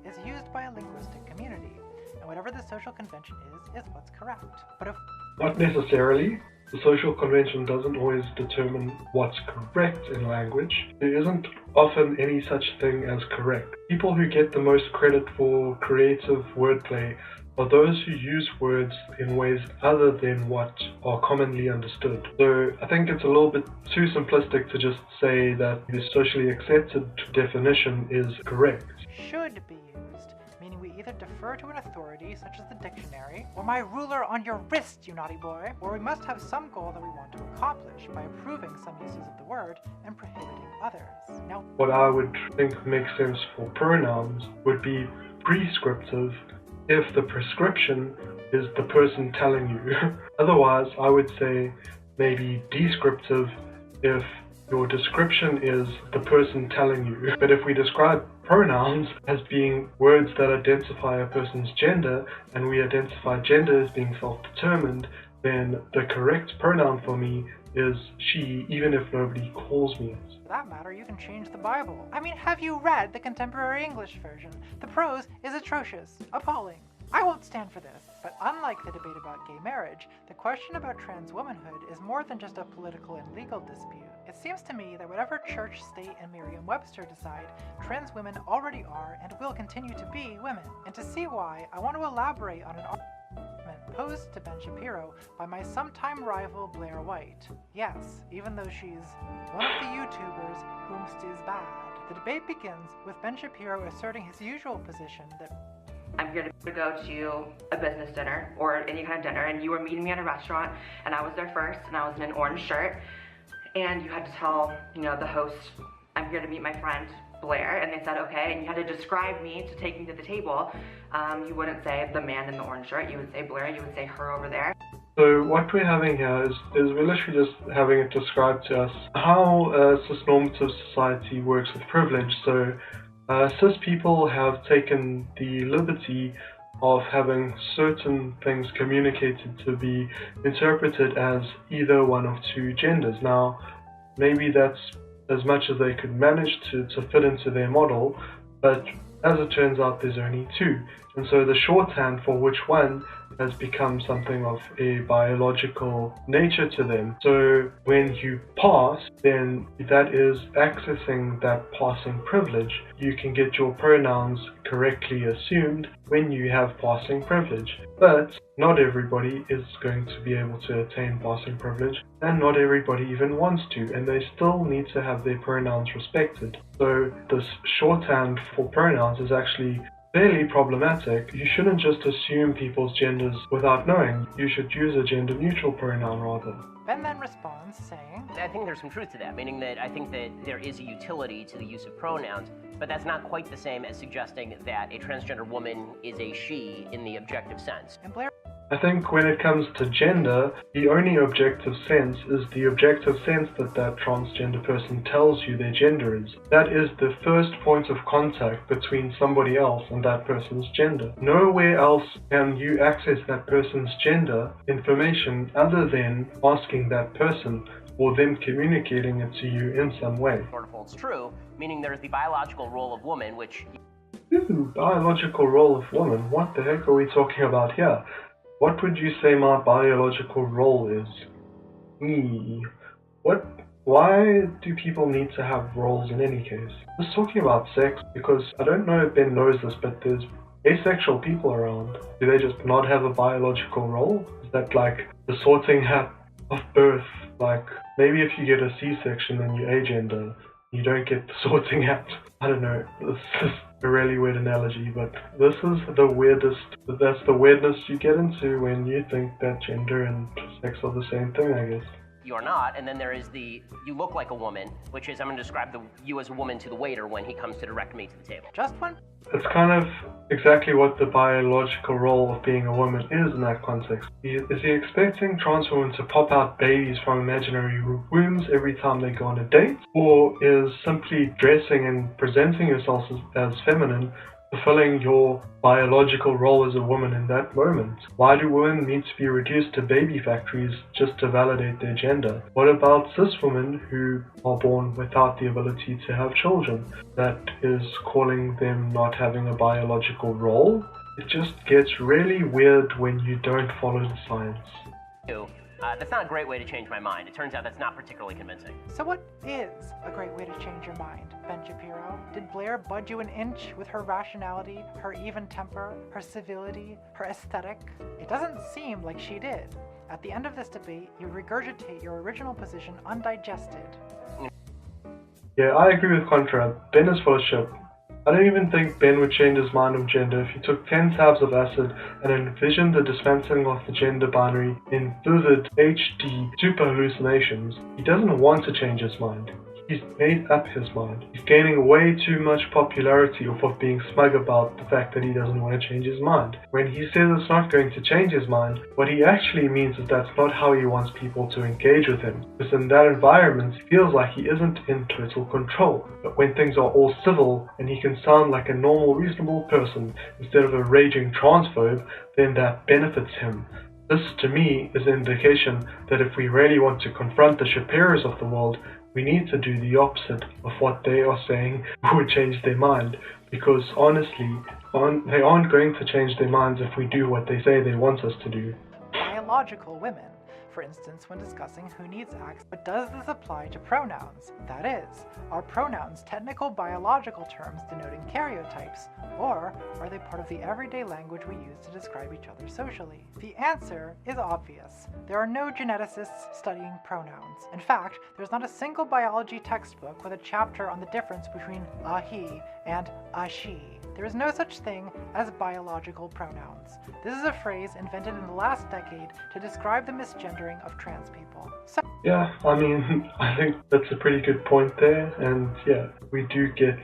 B: is used by a linguistic community. And whatever the social convention is what's correct. But if
C: Not necessarily. The social convention doesn't always determine what's correct in language. There isn't often any such thing as correct. People who get the most credit for creative wordplay are those who use words in ways other than what are commonly understood. So I think it's a little bit too simplistic to just say that the socially accepted definition is correct.
B: should be used, meaning we either defer to an authority such as the dictionary, or my ruler on your wrist, you naughty boy, or we must have some goal that we want to accomplish by approving some uses of the word and prohibiting others. Now,
C: What I would think makes sense for pronouns would be prescriptive if the prescription is the person telling you. Otherwise, I would say maybe descriptive if your description is the person telling you. But if we describe pronouns as being words that identify a person's gender, and we identify gender as being self-determined, then the correct pronoun for me is she, even if nobody calls me it.
B: for that matter, you can change the Bible. I mean, have you read the contemporary English version? The prose is atrocious, appalling. I won't stand for this. But unlike the debate about gay marriage, the question about trans womanhood is more than just a political and legal dispute. It seems to me that whatever church, state, and Merriam-Webster decide, trans women already are and will continue to be women. And to see why, I want to elaborate on an argument posed to Ben Shapiro by my sometime rival Blair White. Yes, even though she's one of the YouTubers whomst is bad. The debate begins with Ben Shapiro asserting his usual position that
F: I'm here to go to a business dinner or any kind of dinner, and you were meeting me at a restaurant, and I was there first, and I was in an orange shirt, and you had to tell, the host, I'm here to meet my friend Blair, and they said okay, and you had to describe me to take me to the table. You wouldn't say the man in the orange shirt, you would say Blair, you would say her over there.
C: So what we're having here is we're literally just having it described to us how a cis-normative society works with privilege. So cis people have taken the liberty of having certain things communicated to be interpreted as either one of two genders. Now, maybe that's as much as they could manage to fit into their model, but as it turns out, there's only two. And so the shorthand for which one has become something of a biological nature to them. So when you pass, then that is accessing that passing privilege. You can get your pronouns correctly assumed when you have passing privilege. But not everybody is going to be able to attain passing privilege, and not everybody even wants to, and they still need to have their pronouns respected. So this shorthand for pronouns is actually fairly problematic. You shouldn't just assume people's genders without knowing. You should use a gender-neutral pronoun rather.
B: Ben then responds saying,
D: I think there's some truth to that, meaning that I think that there is a utility to the use of pronouns, but that's not quite the same as suggesting that a transgender woman is a she in the objective sense.
B: and Blair
C: I think when it comes to gender, the only objective sense is the objective sense that transgender person tells you their gender is. That is the first point of contact between somebody else and that person's gender. Nowhere else can you access that person's gender information other than asking that person or them communicating it to you in some way.
D: Sort of holds true, meaning there's the biological role of woman, which...
C: Biological role of woman? What the heck are we talking about here? What would you say my biological role is? Why do people need to have roles in any case? Just talking about sex, because I don't know if Ben knows this, but there's asexual people around? Do they just not have a biological role? Is that like the sorting hat of birth? Like, maybe if you get a C-section and you agender, you don't get the sorting hat. I don't know, this is a really weird analogy, but this is the weirdest, that's the weirdness you get into when you think that gender and sex are the same thing, I guess.
D: You are not, and then there is the you look like a woman, which is I'm going to describe you as a woman to the waiter when he comes to direct me to the table.
B: Just one?
C: It's kind of exactly what the biological role of being a woman is in that context. Is he expecting trans women to pop out babies from imaginary wombs every time they go on a date? Or is simply dressing and presenting yourself as feminine fulfilling your biological role as a woman in that moment? Why do women need to be reduced to baby factories just to validate their gender? What about cis women who are born without the ability to have children? That is calling them not having a biological role? It just gets really weird when you don't follow the science.
D: That's not a great way to change my mind. It turns out that's not particularly convincing.
B: So what is a great way to change your mind, Ben Shapiro? Did Blair budge you an inch with her rationality, her even temper, her civility, her aesthetic? It doesn't seem like she did. At the end of this debate, you regurgitate your original position undigested.
C: Yeah, I agree with Contra. Ben is full of shit. I don't even think Ben would change his mind on gender if he took 10 tabs of acid and envisioned the dismantling of the gender binary in vivid HD super hallucinations. He doesn't want to change his mind. He's made up his mind. He's gaining way too much popularity off of being smug about the fact that he doesn't want to change his mind. When he says it's not going to change his mind, what he actually means is that's not how he wants people to engage with him. Because in that environment, he feels like he isn't in total control. But when things are all civil and he can sound like a normal, reasonable person instead of a raging transphobe, then that benefits him. This, to me, is an indication that if we really want to confront the Shapiros of the world, we need to do the opposite of what they are saying would change their mind, because honestly, they aren't going to change their minds if we do what they say they want us to do.
B: Biological women, for instance, when discussing who needs acts, but does this apply to pronouns? That is, are pronouns technical biological terms denoting karyotypes, or are they part of the everyday language we use to describe each other socially? The answer is obvious. There are no geneticists studying pronouns. In fact, there's not a single biology textbook with a chapter on the difference between a he and a she. There is no such thing as biological pronouns. This is a phrase invented in the last decade to describe the misgendering of trans people. So
C: yeah, I mean, I think that's a pretty good point there, and yeah, we do get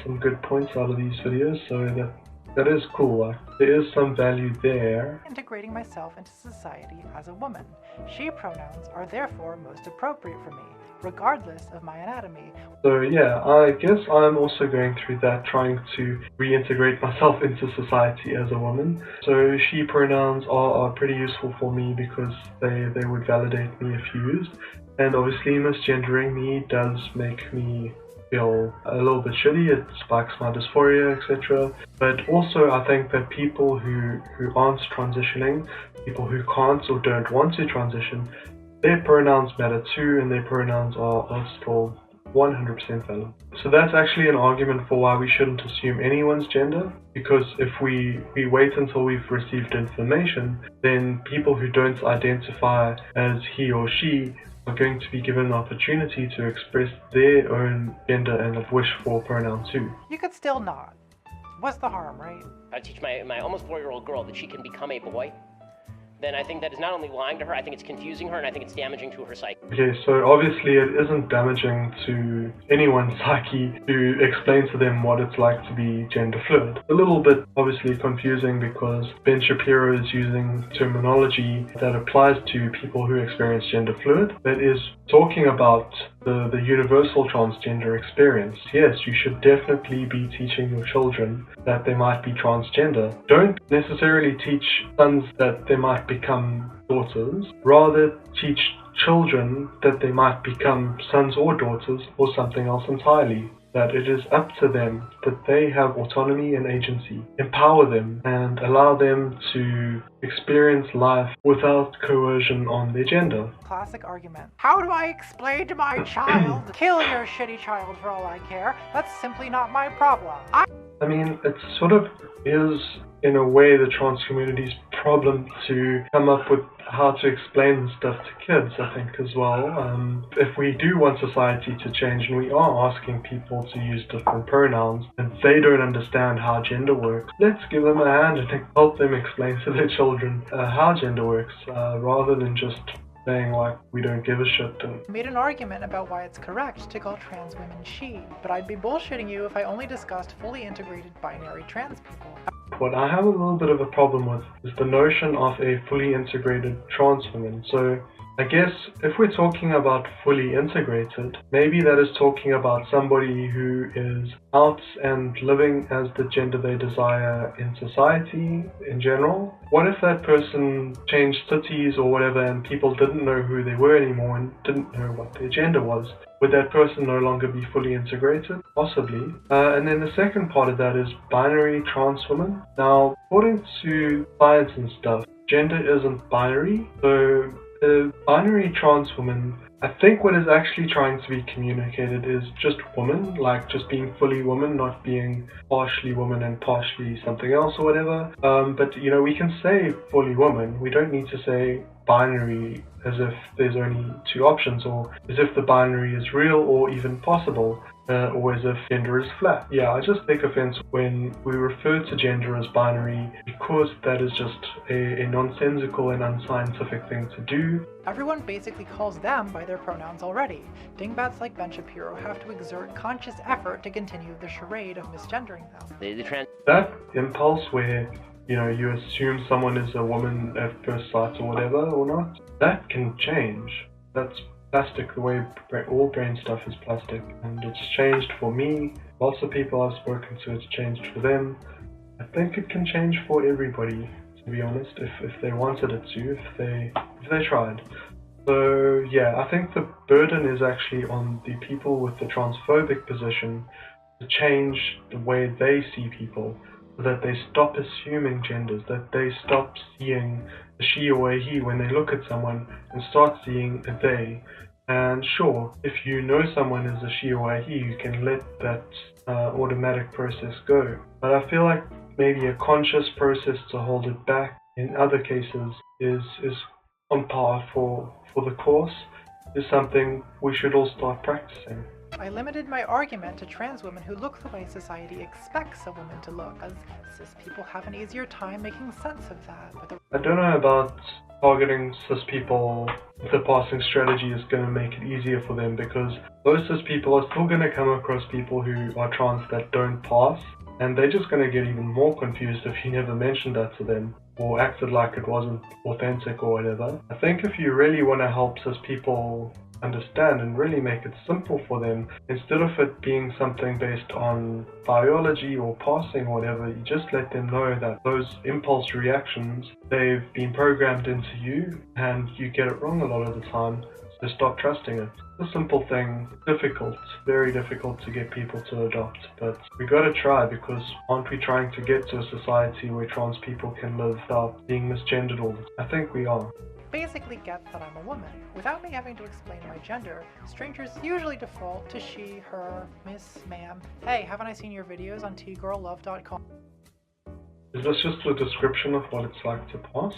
C: some good points out of these videos, so that is cool. There is some value there.
B: Integrating myself into society as a woman. She pronouns are therefore most appropriate for me, regardless of my anatomy.
C: So yeah, I guess I'm also going through that, trying to reintegrate myself into society as a woman. So she pronouns are pretty useful for me because they would validate me if used. And obviously misgendering me does make me feel a little bit shitty. It spikes my dysphoria, etc. But also I think that people who aren't transitioning, people who can't or don't want to transition, their pronouns matter too, and their pronouns are still 100% valid. So that's actually an argument for why we shouldn't assume anyone's gender, because if we wait until we've received information, then people who don't identify as he or she are going to be given an opportunity to express their own gender and wish for a pronoun too.
B: You could still not. What's the harm, right?
D: I teach my almost 4-year-old girl that she can become a boy. Then I think that is not only lying to her, I think it's confusing her, and I think it's damaging to her psyche.
C: Okay, so obviously it isn't damaging to anyone's psyche to explain to them what it's like to be gender fluid. A little bit obviously confusing because Ben Shapiro is using terminology that applies to people who experience gender fluid, that is talking about the universal transgender experience. Yes, you should definitely be teaching your children that they might be transgender. Don't necessarily teach sons that they might become daughters, rather teach children that they might become sons or daughters or something else entirely. That it is up to them, that they have autonomy and agency. Empower them and allow them to experience life without coercion on their gender.
B: Classic argument. How do I explain to my child? Kill your shitty child for all I care. That's simply not my problem.
C: I mean, it sort of is, in a way, the trans community's problem to come up with how to explain stuff to kids, I think, as well. If we do want society to change and we are asking people to use different pronouns and they don't understand how gender works, let's give them a hand and help them explain to their children how gender works, rather than just saying like we don't give a shit. And
B: I made an argument about why it's correct to call trans women she, but I'd be bullshitting you if I only discussed fully integrated binary trans people.
C: what I have a little bit of a problem with is the notion of a fully integrated trans woman. So I guess if we're talking about fully integrated, maybe that is talking about somebody who is out and living as the gender they desire in society in general. What if that person changed cities or whatever and people didn't know who they were anymore and didn't know what their gender was? Would that person no longer be fully integrated? Possibly. And then the second part of that is binary trans woman. Now, according to science and stuff, gender isn't binary. So a binary trans woman, I think what is actually trying to be communicated is just woman, like just being fully woman, not being partially woman and partially something else or whatever. But you know, we can say fully woman. We don't need to say binary as if there's only two options, or as if the binary is real or even possible, or as if gender is flat. Yeah, I just take offense when we refer to gender as binary because that is just a nonsensical and unscientific thing to do.
B: Everyone basically calls them by their pronouns already. Dingbats like Ben Shapiro have to exert conscious effort to continue the charade of misgendering them.
C: That impulse where, you know, you assume someone is a woman at first sight or whatever or not, that can change. That's plastic, the way all brain stuff is plastic, and it's changed for me. Lots of people I've spoken to, it's changed for them. I think it can change for everybody, to be honest, if they wanted it to, if they tried. So yeah, I think the burden is actually on the people with the transphobic position to change the way they see people, so that they stop assuming genders, that they stop seeing a she or a he when they look at someone and start seeing a they. And sure, if you know someone is a she or a he, you can let that automatic process go. But I feel like maybe a conscious process to hold it back in other cases is on par for the course, is something we should all start practicing.
B: I limited my argument to trans women who look the way society expects a woman to look, as cis people have an easier time making sense of that. But
C: I don't know about targeting cis people. The passing strategy is going to make it easier for them, because those cis people are still going to come across people who are trans that don't pass, and they're just going to get even more confused if you never mentioned that to them or acted like it wasn't authentic or whatever. I think if you really want to help cis people understand and really make it simple for them, instead of it being something based on biology or passing or whatever, you just let them know that those impulse reactions, they've been programmed into you and you get it wrong a lot of the time, so stop trusting it. It's a simple thing, difficult, very difficult to get people to adopt, but we gotta try, because aren't we trying to get to a society where trans people can live without being misgendered all the time? I think we are.
B: basically gets that I'm a woman. Without me having to explain my gender, strangers usually default to she, her, miss, ma'am. Hey, haven't I seen your videos on tgirllove.com?
C: Is this just a description of what it's like to pass?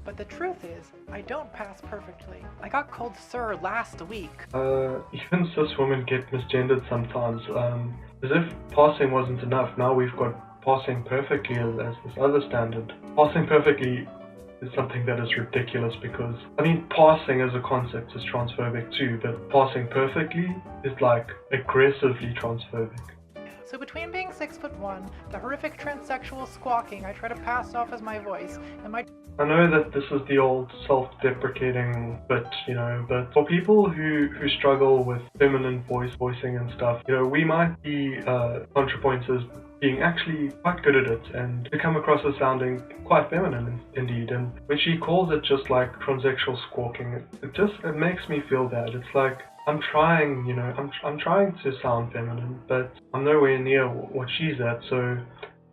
B: But the truth is, I don't pass perfectly. I got called sir last week.
C: Even cis women get misgendered sometimes. As if passing wasn't enough, now we've got passing perfectly as this other standard. Passing perfectly is something that is ridiculous because, I mean, passing as a concept is transphobic too, but passing perfectly is like aggressively transphobic.
B: So between being 6'1", the horrific transsexual squawking I try to pass off as my voice, and my...
C: I know that this is the old self-deprecating bit, you know, but for people who struggle with feminine voicing and stuff, you know, we might be Contrapoints as being actually quite good at it and to come across as sounding quite feminine indeed. And when she calls it just like transsexual squawking, it makes me feel bad. It's like, I'm trying, you know, I'm trying to sound feminine, but I'm nowhere near what she's at, so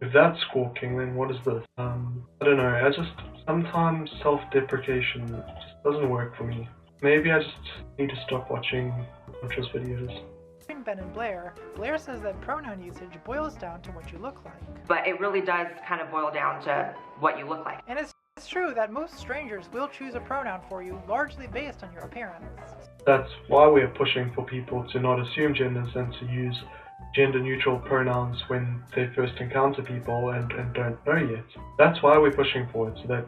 C: if that's squawking, then what is this? I don't know, I just, sometimes self-deprecation just doesn't work for me. Maybe I just need to stop watching Contra's videos.
B: Between Ben and Blair, Blair says that pronoun usage boils down to what you look like.
F: But it really does kind of boil down to what you look like.
B: And it's true that most strangers will choose a pronoun for you largely based on your appearance.
C: That's why we're pushing for people to not assume genders and to use gender-neutral pronouns when they first encounter people and don't know yet. That's why we're pushing for it, so that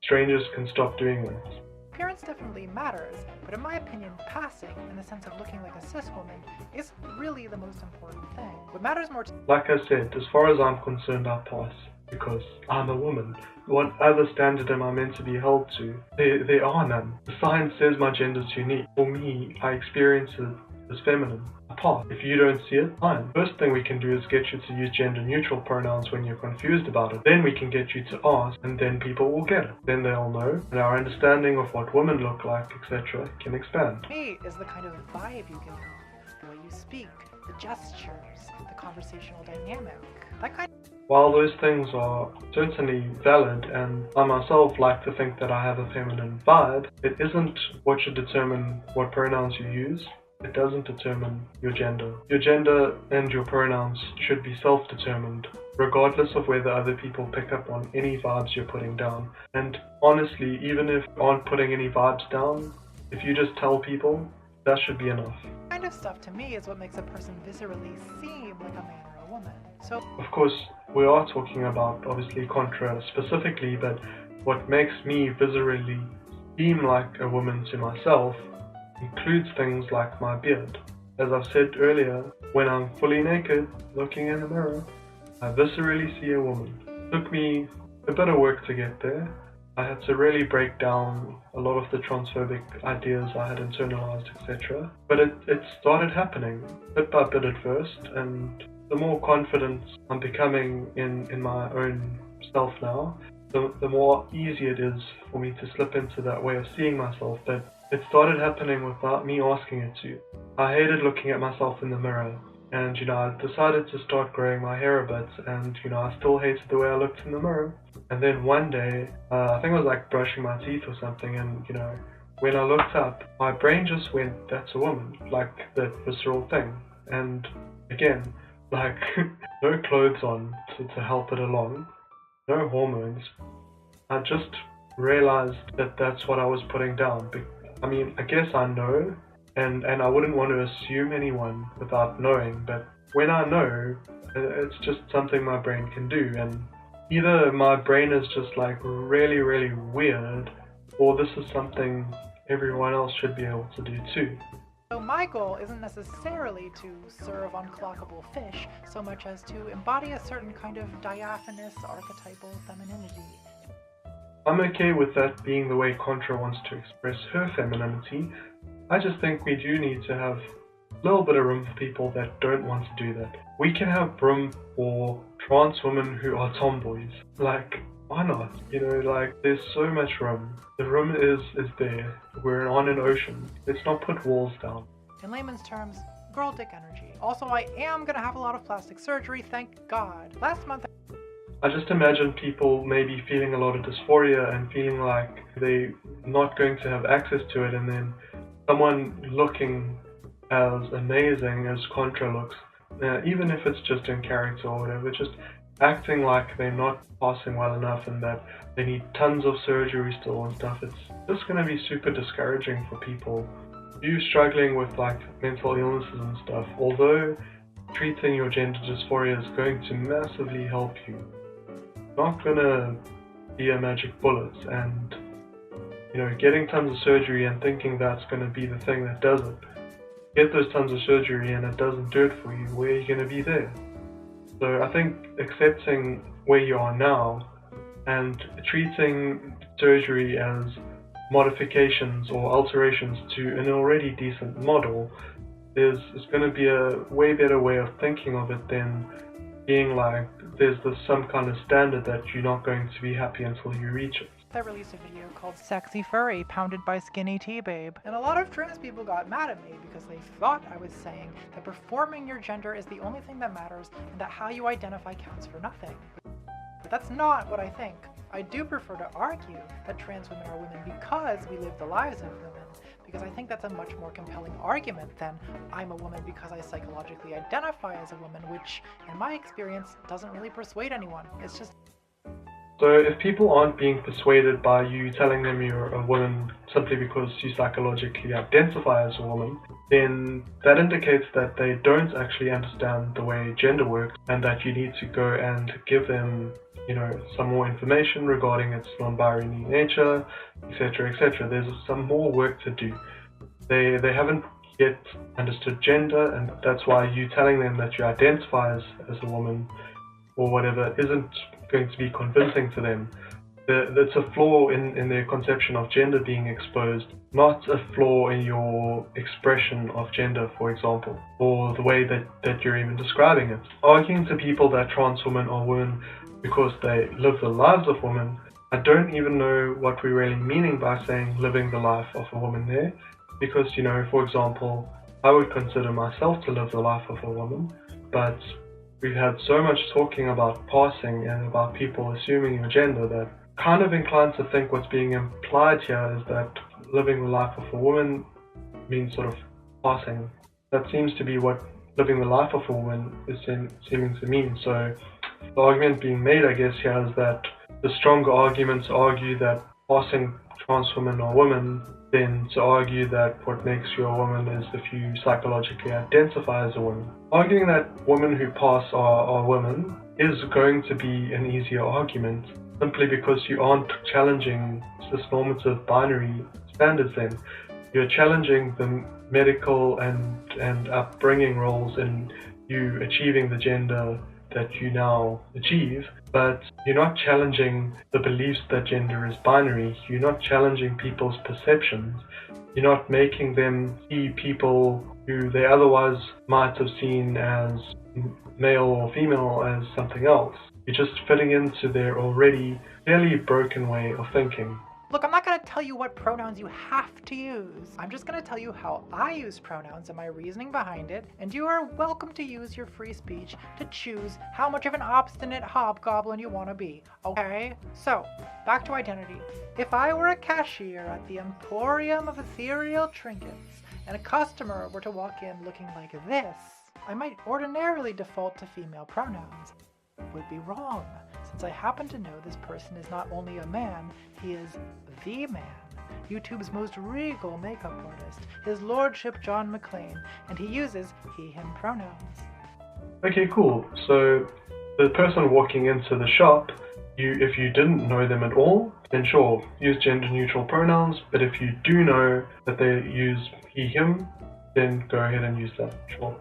C: strangers can stop doing that.
B: Appearance definitely matters, but in my opinion, passing, in the sense of looking like a cis woman, is really the most important thing. What matters more to—
C: Like I said, as far as I'm concerned, I pass, because I'm a woman. What other standard am I meant to be held to? There are none. The science says my gender's unique. For me, I experience it as feminine. I pass. If you don't see it, fine. First thing we can do is get you to use gender-neutral pronouns when you're confused about it. Then we can get you to ask, and then people will get it. Then they'll know, and our understanding of what women look like, etc. can expand.
B: me is the kind of vibe you give off, the way you speak, the gestures, the conversational dynamic, that kind of—
C: While those things are certainly valid, and I myself like to think that I have a feminine vibe, it isn't what should determine what pronouns you use. It doesn't determine your gender. Your gender and your pronouns should be self-determined, regardless of whether other people pick up on any vibes you're putting down. And honestly, even if you aren't putting any vibes down, if you just tell people, that should be enough.
B: kind of stuff to me is what makes a person viscerally seem like a man or a woman. So,
C: Of course, we are talking about, obviously, Contra specifically, but what makes me viscerally seem like a woman to myself includes things like my beard. As I've said earlier, when I'm fully naked, looking in the mirror, I viscerally see a woman. It took me a bit of work to get there. I had to really break down a lot of the transphobic ideas I had internalized, etc. But it started happening, bit by bit at first, and the more confident I'm becoming in my own self now, the more easy it is for me to slip into that way of seeing myself. But it started happening without me asking it to. I hated looking at myself in the mirror, and I decided to start growing my hair a bit, and I still hated the way I looked in the mirror. And then one day, I think I was like brushing my teeth or something, and when I looked up, my brain just went, that's a woman, like that visceral thing. And again, like no clothes on to help it along, no hormones. I just realized that that's what I was putting down. I mean, I guess I know, and I wouldn't want to assume anyone without knowing, but when I know, it's just something my brain can do, and either my brain is just like really, really weird, or this is something everyone else should be able to do too.
B: So my goal isn't necessarily to serve unclockable fish so much as to embody a certain kind of diaphanous archetypal femininity.
C: I'm okay with that being the way Contra wants to express her femininity. I just think we do need to have a little bit of room for people that don't want to do that. We can have room for trans women who are tomboys. Like, why not? Like, there's so much room. The room is there. We're on an ocean. Let's not put walls down.
B: In layman's terms, girl dick energy. Also, I am gonna have a lot of plastic surgery, thank God. Last month
C: I just imagine people maybe feeling a lot of dysphoria and feeling like they're not going to have access to it, and then someone looking as amazing as Contra looks, even if it's just in character or whatever, just acting like they're not passing well enough and that they need tons of surgery still and stuff. It's just going to be super discouraging for people. You struggling with like mental illnesses and stuff, although treating your gender dysphoria is going to massively help you, it's not going to be a magic bullet, and getting tons of surgery and thinking that's going to be the thing that does it. Get those tons of surgery and it doesn't do it for you, where are you going to be there? So I think accepting where you are now and treating surgery as modifications or alterations to an already decent model is going to be a way better way of thinking of it than being like there's some kind of standard that you're not going to be happy until you reach it.
B: I released a video called Sexy Furry, pounded by Skinny T-Babe. And a lot of trans people got mad at me because they thought I was saying that performing your gender is the only thing that matters and that how you identify counts for nothing. But that's not what I think. I do prefer to argue that trans women are women because we live the lives of women, because I think that's a much more compelling argument than I'm a woman because I psychologically identify as a woman, which in my experience doesn't really persuade anyone. It's just...
C: So if people aren't being persuaded by you telling them you're a woman simply because you psychologically identify as a woman, then that indicates that they don't actually understand the way gender works, and that you need to go and give them, some more information regarding its non-binary nature, etc., etc. There's some more work to do. They haven't yet understood gender, and that's why you telling them that you identify as a woman or whatever isn't going to be convincing to them. It's a flaw in their conception of gender being exposed, not a flaw in your expression of gender, for example, or the way that you're even describing it. Arguing to people that trans women are women because they live the lives of women, I don't even know what we're really meaning by saying living the life of a woman there, because, for example, I would consider myself to live the life of a woman, but we've had so much talking about passing and about people assuming your gender that kind of inclined to think what's being implied here is that living the life of a woman means sort of passing. That seems to be what living the life of a woman is seeming to mean. So the argument being made, I guess, here is that the stronger arguments argue that passing trans women are women than to argue that what makes you a woman is if you psychologically identify as a woman. Arguing that women who pass are women is going to be an easier argument, simply because you aren't challenging cis-normative binary standards then. You're challenging the medical and upbringing roles in you achieving the gender that you now achieve, but you're not challenging the beliefs that gender is binary. You're not challenging people's perceptions. You're not making them see people who they otherwise might have seen as male or female as something else. You're just fitting into their already fairly broken way of thinking.
B: Look, I'm not going to tell you what pronouns you have to use. I'm just going to tell you how I use pronouns and my reasoning behind it, and you are welcome to use your free speech to choose how much of an obstinate hobgoblin you want to be, okay? So, back to identity. If I were a cashier at the Emporium of Ethereal Trinkets, and a customer were to walk in looking like this, I might ordinarily default to female pronouns. Would be wrong, since I happen to know this person is not only a man, he is the man, YouTube's most regal makeup artist, his lordship John McClane, and he uses he/him pronouns.
C: Okay, cool. So the person walking into the shop, if you didn't know them at all, then sure, use gender-neutral pronouns, but if you do know that they use he/him, then go ahead and use that, sure.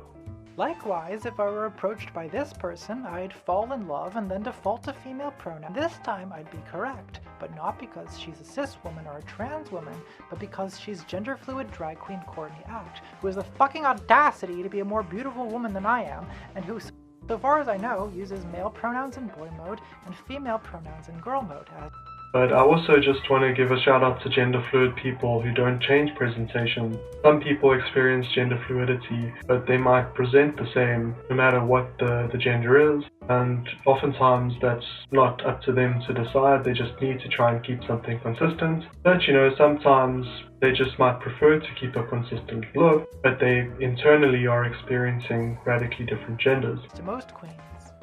B: Likewise, if I were approached by this person, I'd fall in love and then default to female pronoun. This time I'd be correct, but not because she's a cis woman or a trans woman, but because she's gender fluid drag queen Courtney Act, who has the fucking audacity to be a more beautiful woman than I am, and who, so far as I know, uses male pronouns in boy mode and female pronouns in girl mode.
C: But I also just want to give a shout out to gender fluid people who don't change presentation. Some people experience gender fluidity, but they might present the same no matter what the gender is, and oftentimes that's not up to them to decide. They just need to try and keep something consistent. But sometimes they just might prefer to keep a consistent look, but they internally are experiencing radically different genders.
B: To most queens,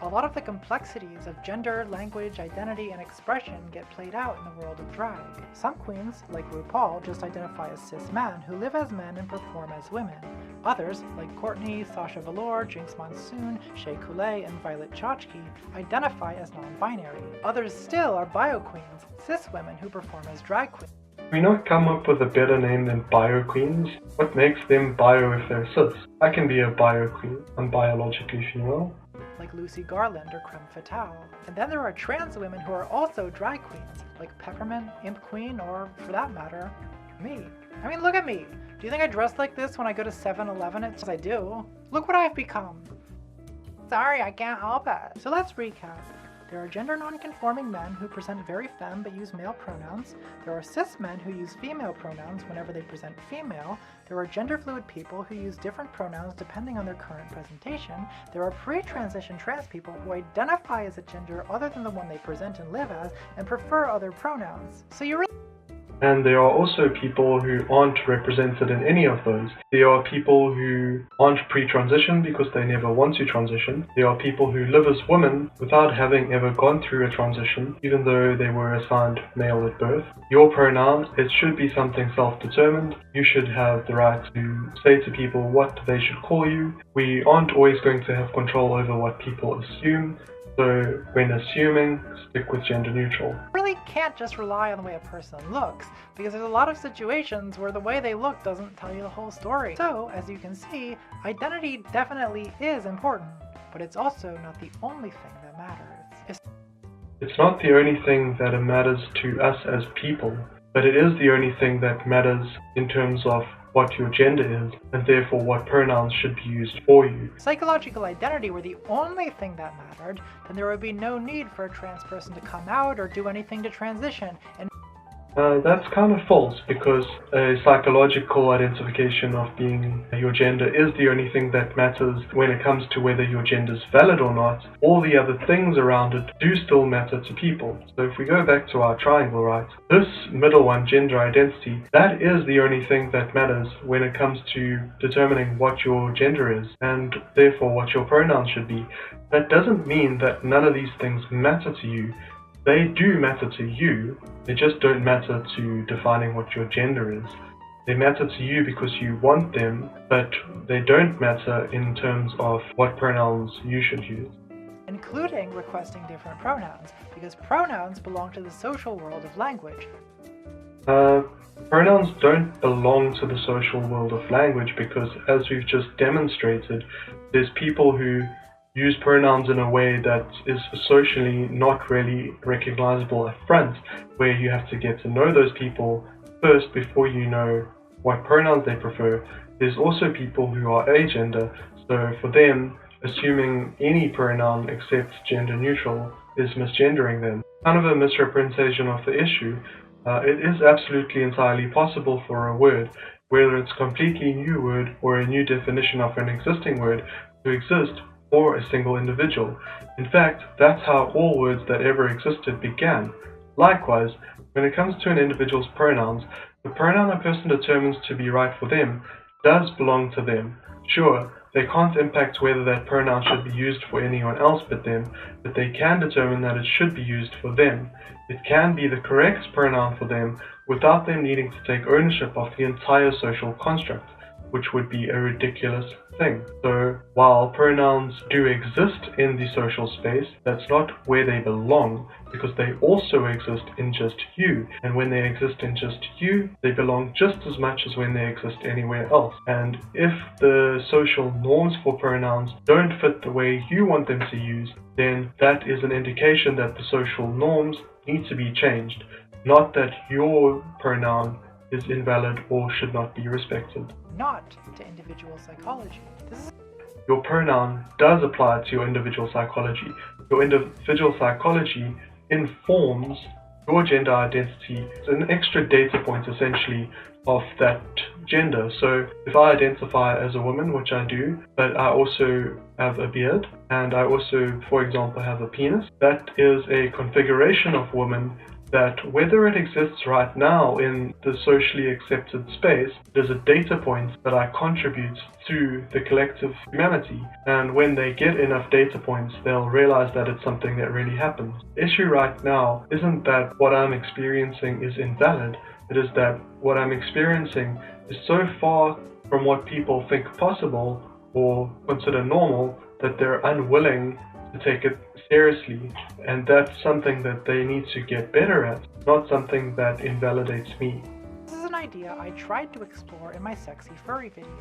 B: a lot of the complexities of gender, language, identity, and expression get played out in the world of drag. Some queens, like RuPaul, just identify as cis men who live as men and perform as women. Others, like Courtney, Sasha Velour, Jinx Monsoon, Shea Coulee, and Violet Chachki, identify as non-binary. Others still are bio queens, cis women who perform as drag queens.
C: Can we not come up with a better name than bio queens? What makes them bio if they're cis? I can be a bio queen. I'm biologically female.
B: Like Lucy Garland or Creme Fatale. And then there are trans women who are also drag queens, like Peppermint, Imp Queen, or, for that matter, me. I mean, look at me! Do you think I dress like this when I go to 7-Eleven? It's just I do. Look what I've become! Sorry, I can't help it. So let's recap. There are gender non-conforming men who present very femme but use male pronouns. There are cis men who use female pronouns whenever they present female. There are gender fluid people who use different pronouns depending on their current presentation. There are pre-transition trans people who identify as a gender other than the one they present and live as and prefer other pronouns. So you really...
C: And there are also people who aren't represented in any of those. There are people who aren't pre-transition because they never want to transition. There are people who live as women without having ever gone through a transition, even though they were assigned male at birth. Your pronoun, it should be something self-determined. You should have the right to say to people what they should call you. We aren't always going to have control over what people assume. So when assuming, stick with gender neutral.
B: You really can't just rely on the way a person looks, because there's a lot of situations where the way they look doesn't tell you the whole story. So, as you can see, identity definitely is important, but it's also not the only thing that matters.
C: It's not the only thing that matters to us as people, but it is the only thing that matters in terms of what your gender is, and therefore what pronouns should be used for you.
B: If psychological identity were the only thing that mattered, then there would be no need for a trans person to come out or do anything to transition. And
C: That's kind of false, because a psychological identification of being your gender is the only thing that matters when it comes to whether your gender is valid or not. All the other things around it do still matter to people. So if we go back to our triangle, right, this middle one, gender identity, that is the only thing that matters when it comes to determining what your gender is, and therefore what your pronouns should be. That doesn't mean that none of these things matter to you. They do matter to you, they just don't matter to defining what your gender is. They matter to you because you want them, but they don't matter in terms of what pronouns you should use.
B: including requesting different pronouns, because pronouns belong to the social world of language.
C: Pronouns don't belong to the social world of language because, as we've just demonstrated, there's people who use pronouns in a way that is socially not really recognizable up front, where you have to get to know those people first before you know what pronouns they prefer. There's also people who are agender, so for them, assuming any pronoun except gender neutral is misgendering them. Kind of a misrepresentation of the issue. It is absolutely entirely possible for a word, whether it's a completely new word or a new definition of an existing word, to exist for a single individual. In fact, that's how all words that ever existed began. Likewise, when it comes to an individual's pronouns, the pronoun a person determines to be right for them does belong to them. Sure, they can't impact whether that pronoun should be used for anyone else but them, but they can determine that it should be used for them. It can be the correct pronoun for them without them needing to take ownership of the entire social construct, which would be a ridiculous thing. So while pronouns do exist in the social space, that's not where they belong, because they also exist in just you. And when they exist in just you, they belong just as much as when they exist anywhere else. And if the social norms for pronouns don't fit the way you want them to use, then that is an indication that the social norms need to be changed, not that your pronoun is invalid or should not be respected.
B: Not to individual psychology.
C: Your pronoun does apply to your individual psychology. Your individual psychology informs your gender identity. It's an extra data point, essentially, of that gender. So if I identify as a woman, which I do, but I also have a beard, and I also, for example, have a penis, that is a configuration of woman that, whether it exists right now in the socially accepted space, there's a data point that I contribute to the collective humanity. And when they get enough data points, they'll realize that it's something that really happens. The issue right now isn't that what I'm experiencing is invalid. It is that what I'm experiencing is so far from what people think possible or consider normal that they're unwilling to take it seriously, and that's something that they need to get better at, not something that invalidates me.
B: This is an idea I tried to explore in my sexy furry video.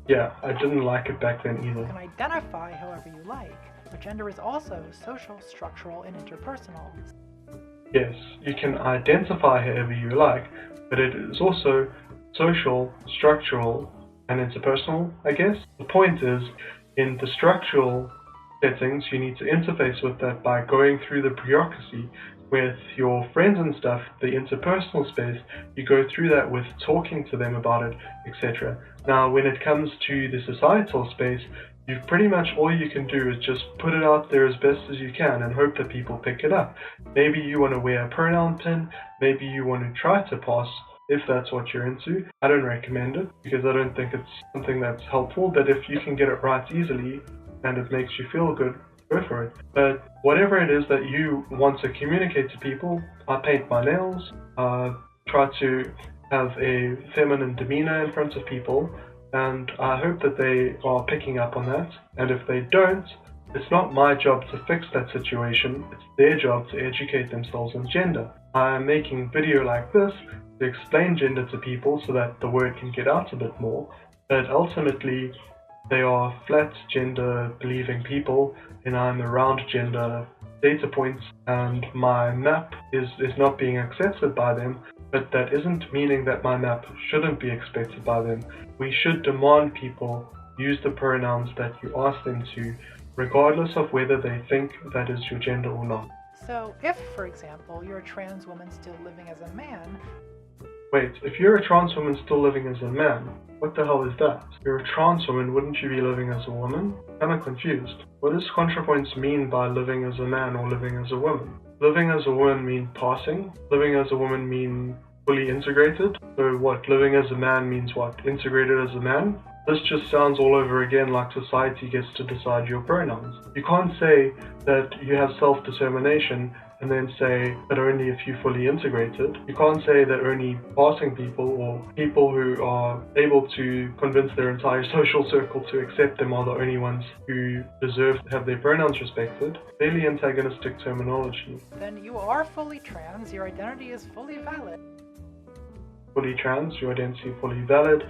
C: Yeah, I didn't like it back then either.
B: You can identify however you like, but gender is also social, structural, and interpersonal.
C: Yes, you can identify however you like, but it is also social, structural, and interpersonal, I guess. The point is, in the structural settings, you need to interface with that by going through the bureaucracy with your friends and stuff. The interpersonal space, you go through that with talking to them about it, etc. Now, when it comes to the societal space, You've pretty much all you can do is just put it out there as best as you can and hope that people pick it up. Maybe you want to wear a pronoun pin, maybe you want to try to pass if that's what you're into. I don't recommend it because I don't think it's something that's helpful, but if you can get it right easily and it makes you feel good, go for it. But whatever it is that you want to communicate to people, I paint my nails, try to have a feminine demeanor in front of people, and I hope that they are picking up on that. And if they don't, it's not my job to fix that situation, it's their job to educate themselves on gender. I'm making video like this to explain gender to people so that the word can get out a bit more, but ultimately they are flat gender believing people and I'm around gender data points, and my map is not being accepted by them, but that isn't meaning that my map shouldn't be accepted by them. We should demand people use the pronouns that you ask them to, regardless of whether they think that is your gender or not.
B: So if, for example, you're a trans woman still living as a man...
C: Wait, if you're a trans woman still living as a man, what the hell is that? If you're a trans woman, wouldn't you be living as a woman? I'm confused. What does Contrapoints mean by living as a man or living as a woman? Living as a woman mean passing? Living as a woman mean fully integrated? So what, living as a man means what? Integrated as a man? This just sounds all over again like society gets to decide your pronouns. You can't say that you have self-determination and then say that only if you're fully integrated. You can't say that only passing people or people who are able to convince their entire social circle to accept them are the only ones who deserve to have their pronouns respected. Fairly antagonistic terminology.
B: Then you are fully trans, your identity is fully valid.
C: Fully trans, your identity is fully valid.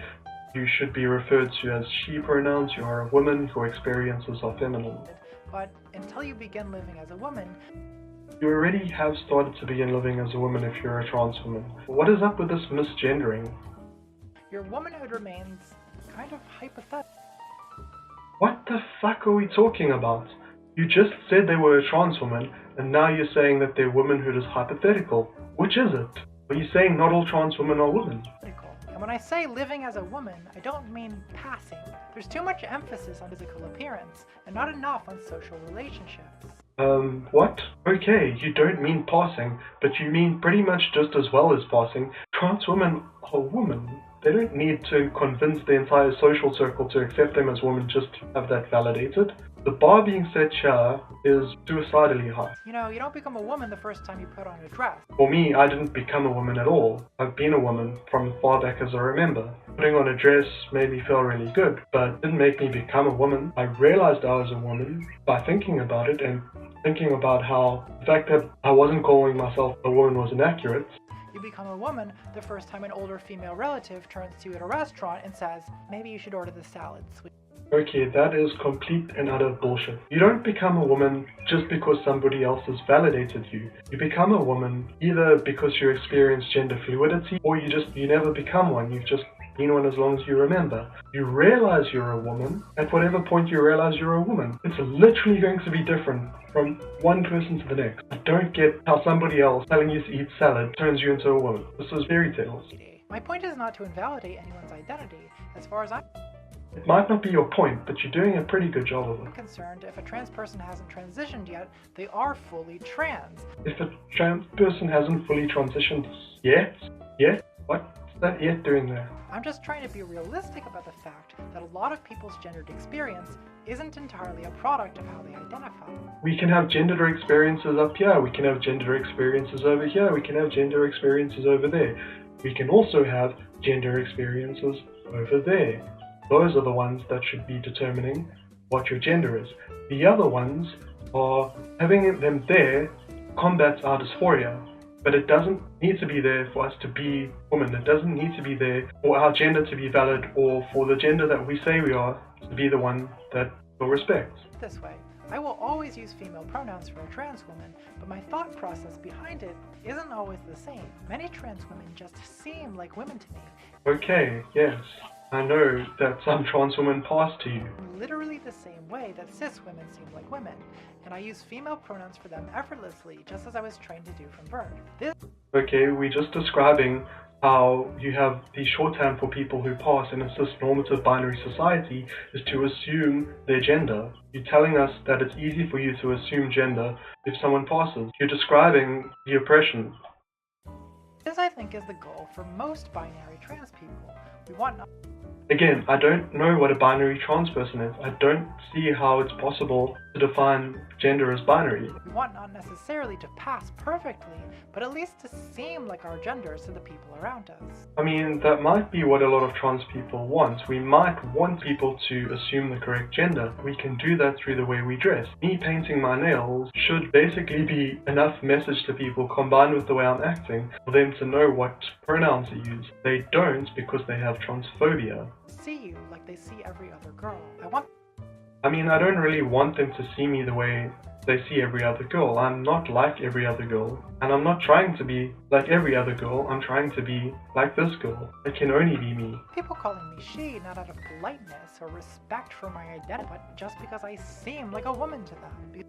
C: You should be referred to as she pronouns. You are a woman, your experiences are feminine.
B: But until you begin living as a woman,
C: you already have started to begin living as a woman if you're a trans woman. What is up with this misgendering?
B: Your womanhood remains kind of hypothetical.
C: What the fuck are we talking about? You just said they were a trans woman, and now you're saying that their womanhood is hypothetical. Which is it? Are you saying not all trans women are women?
B: And when I say living as a woman, I don't mean passing. There's too much emphasis on physical appearance, and not enough on social relationships.
C: What? Okay, you don't mean passing, but you mean pretty much just as well as passing. Trans women are women. They don't need to convince the entire social circle to accept them as women just to have that validated. The bar being set here is suicidally high.
B: You know, you don't become a woman the first time you put on a dress.
C: For me, I didn't become a woman at all. I've been a woman from as far back as I remember. Putting on a dress made me feel really good, but didn't make me become a woman. I realized I was a woman by thinking about it and thinking about how the fact that I wasn't calling myself a woman was inaccurate.
B: You become a woman the first time an older female relative turns to you at a restaurant and says, maybe you should order the salad, sweet.
C: Okay, that is complete and utter bullshit. You don't become a woman just because somebody else has validated you. You become a woman either because you experience gender fluidity or you never become one. You've just been one as long as you remember. You realize you're a woman at whatever point you realize you're a woman. It's literally going to be different from one person to the next. I don't get how somebody else telling you to eat salad turns you into a woman. This is fairy tales.
B: My point is not to invalidate anyone's identity. As far as I'm
C: It might not be your point, but you're doing a pretty good job of it.
B: concerned, if a trans person hasn't transitioned yet, they are fully trans.
C: If a trans person hasn't fully transitioned yet? What's that yet doing there?
B: I'm just trying to be realistic about the fact that a lot of people's gendered experience isn't entirely a product of how they identify.
C: We can have gender experiences up here, we can have gender experiences over here, we can have gender experiences over there. We can also have gender experiences over there. Those are the ones that should be determining what your gender is. The other ones are having them there combats our dysphoria. But it doesn't need to be there for us to be women. It doesn't need to be there for our gender to be valid or for the gender that we say we are to be the one that we'll respect.
B: This way, I will always use female pronouns for a trans woman, but my thought process behind it isn't always the same. Many trans women just seem like women to me.
C: Okay, yes. I know that some trans women pass to you.
B: Literally the same way that cis women seem like women, and I use female pronouns for them effortlessly, just as I was trained to do from birth.
C: Okay, we're just describing how you have the shorthand for people who pass in a cis-normative binary society is to assume their gender. You're telling us that it's easy for you to assume gender if someone passes. You're describing the oppression.
B: This, I think, is the goal for most binary trans people. We want...
C: Again, I don't know what a binary trans person is. I don't see how it's possible to define gender as binary.
B: We want not necessarily to pass perfectly, but at least to seem like our genders to the people around us.
C: I mean, that might be what a lot of trans people want. We might want people to assume the correct gender. We can do that through the way we dress. Me painting my nails should basically be enough message to people combined with the way I'm acting for them to know what pronouns to use. They don't because they have transphobia.
B: See you like they see every other girl.
C: I mean, I don't really want them to see me the way they see every other girl. I'm not like every other girl. And I'm not trying to be like every other girl. I'm trying to be like this girl. It can only be me.
B: People calling me she not out of politeness or respect for my identity, but just because I seem like a woman to them.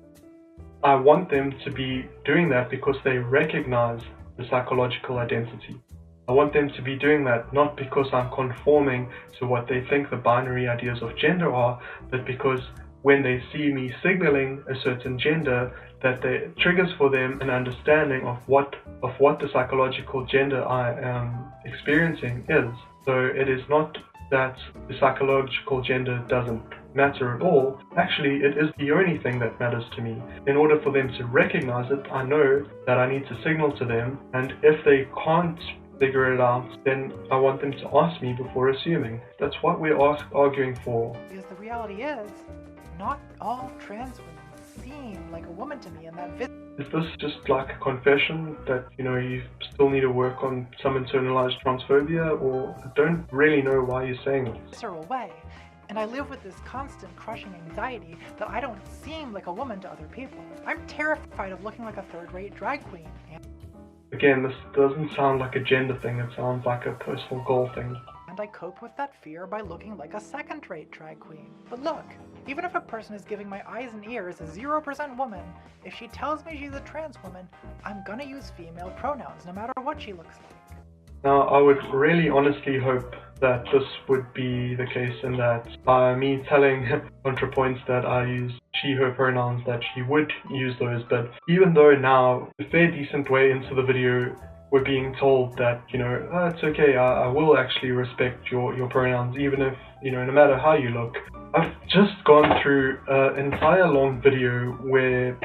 C: I want them to be doing that because they recognize the psychological identity. I want them to be doing that not because I'm conforming to what they think the binary ideas of gender are, but because when they see me signaling a certain gender, that it triggers for them an understanding of what the psychological gender I am experiencing is. So it is not that the psychological gender doesn't matter at all. Actually, it is the only thing that matters to me. In order for them to recognize it, I know that I need to signal to them, and if they can't figure it out, then I want them to ask me before assuming. That's what we're arguing for.
B: Because the reality is, not all trans women seem like a woman to me, and that
C: is this just like a confession that, you still need to work on some internalized transphobia, or I don't really know why you're saying this.
B: visceral way. And I live with this constant crushing anxiety that I don't seem like a woman to other people. I'm terrified of looking like a third-rate drag queen.
C: Again, this doesn't sound like a gender thing, it sounds like a personal goal thing.
B: And I cope with that fear by looking like a second-rate drag queen. But look, even if a person is giving my eyes and ears a 0% woman, if she tells me she's a trans woman, I'm gonna use female pronouns no matter what she looks like.
C: Now, I would really honestly hope that this would be the case, and that by me telling Contrapoints that I use she, her pronouns, that she would use those. But even though now, a fair decent way into the video, we're being told that, oh, it's okay, I will actually respect your pronouns, even if, no matter how you look. I've just gone through an entire long video where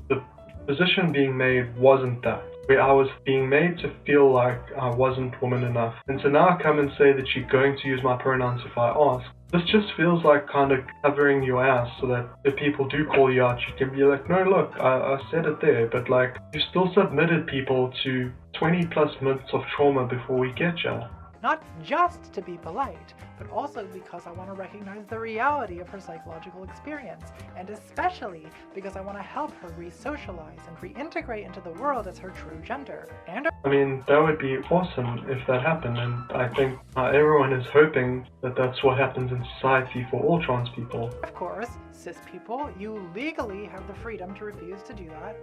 C: the position being made wasn't that, where I was being made to feel like I wasn't woman enough. And to now come and say that you're going to use my pronouns if I ask, this just feels like kind of covering your ass so that if people do call you out, you can be like, no, look, I said it there, but like, you still submitted people to 20 plus minutes of trauma before we get you.
B: Not just to be polite, but also because I want to recognize the reality of her psychological experience, and especially because I want to help her re-socialize and reintegrate into the world as her true gender. And
C: I mean, that would be awesome if that happened, and I think everyone is hoping that that's what happens in society for all trans people.
B: Of course, cis people, you legally have the freedom to refuse to do that,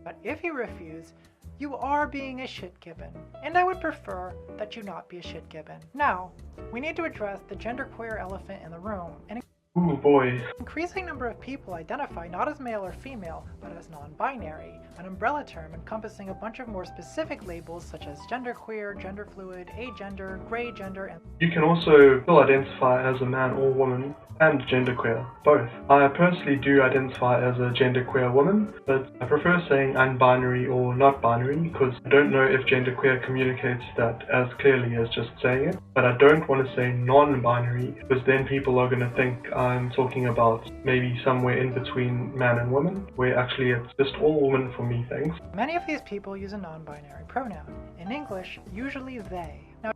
B: but if you refuse, you are being a shit-gibbon, and I would prefer that you not be a shit-gibbon. Now, we need to address the genderqueer elephant in the room.
C: Ooh boy.
B: An increasing number of people identify not as male or female, but as non-binary, an umbrella term encompassing a bunch of more specific labels such as genderqueer, gender fluid, agender, gray gender, and...
C: You can also still identify as a man or woman, and genderqueer, both. I personally do identify as a genderqueer woman, but I prefer saying unbinary or not binary because I don't know if genderqueer communicates that as clearly as just saying it, but I don't want to say non-binary because then people are going to think I'm talking about maybe somewhere in between man and woman, where actually it's just all women for me, thanks.
B: Many of these people use a non-binary pronoun. In English, usually they. Now,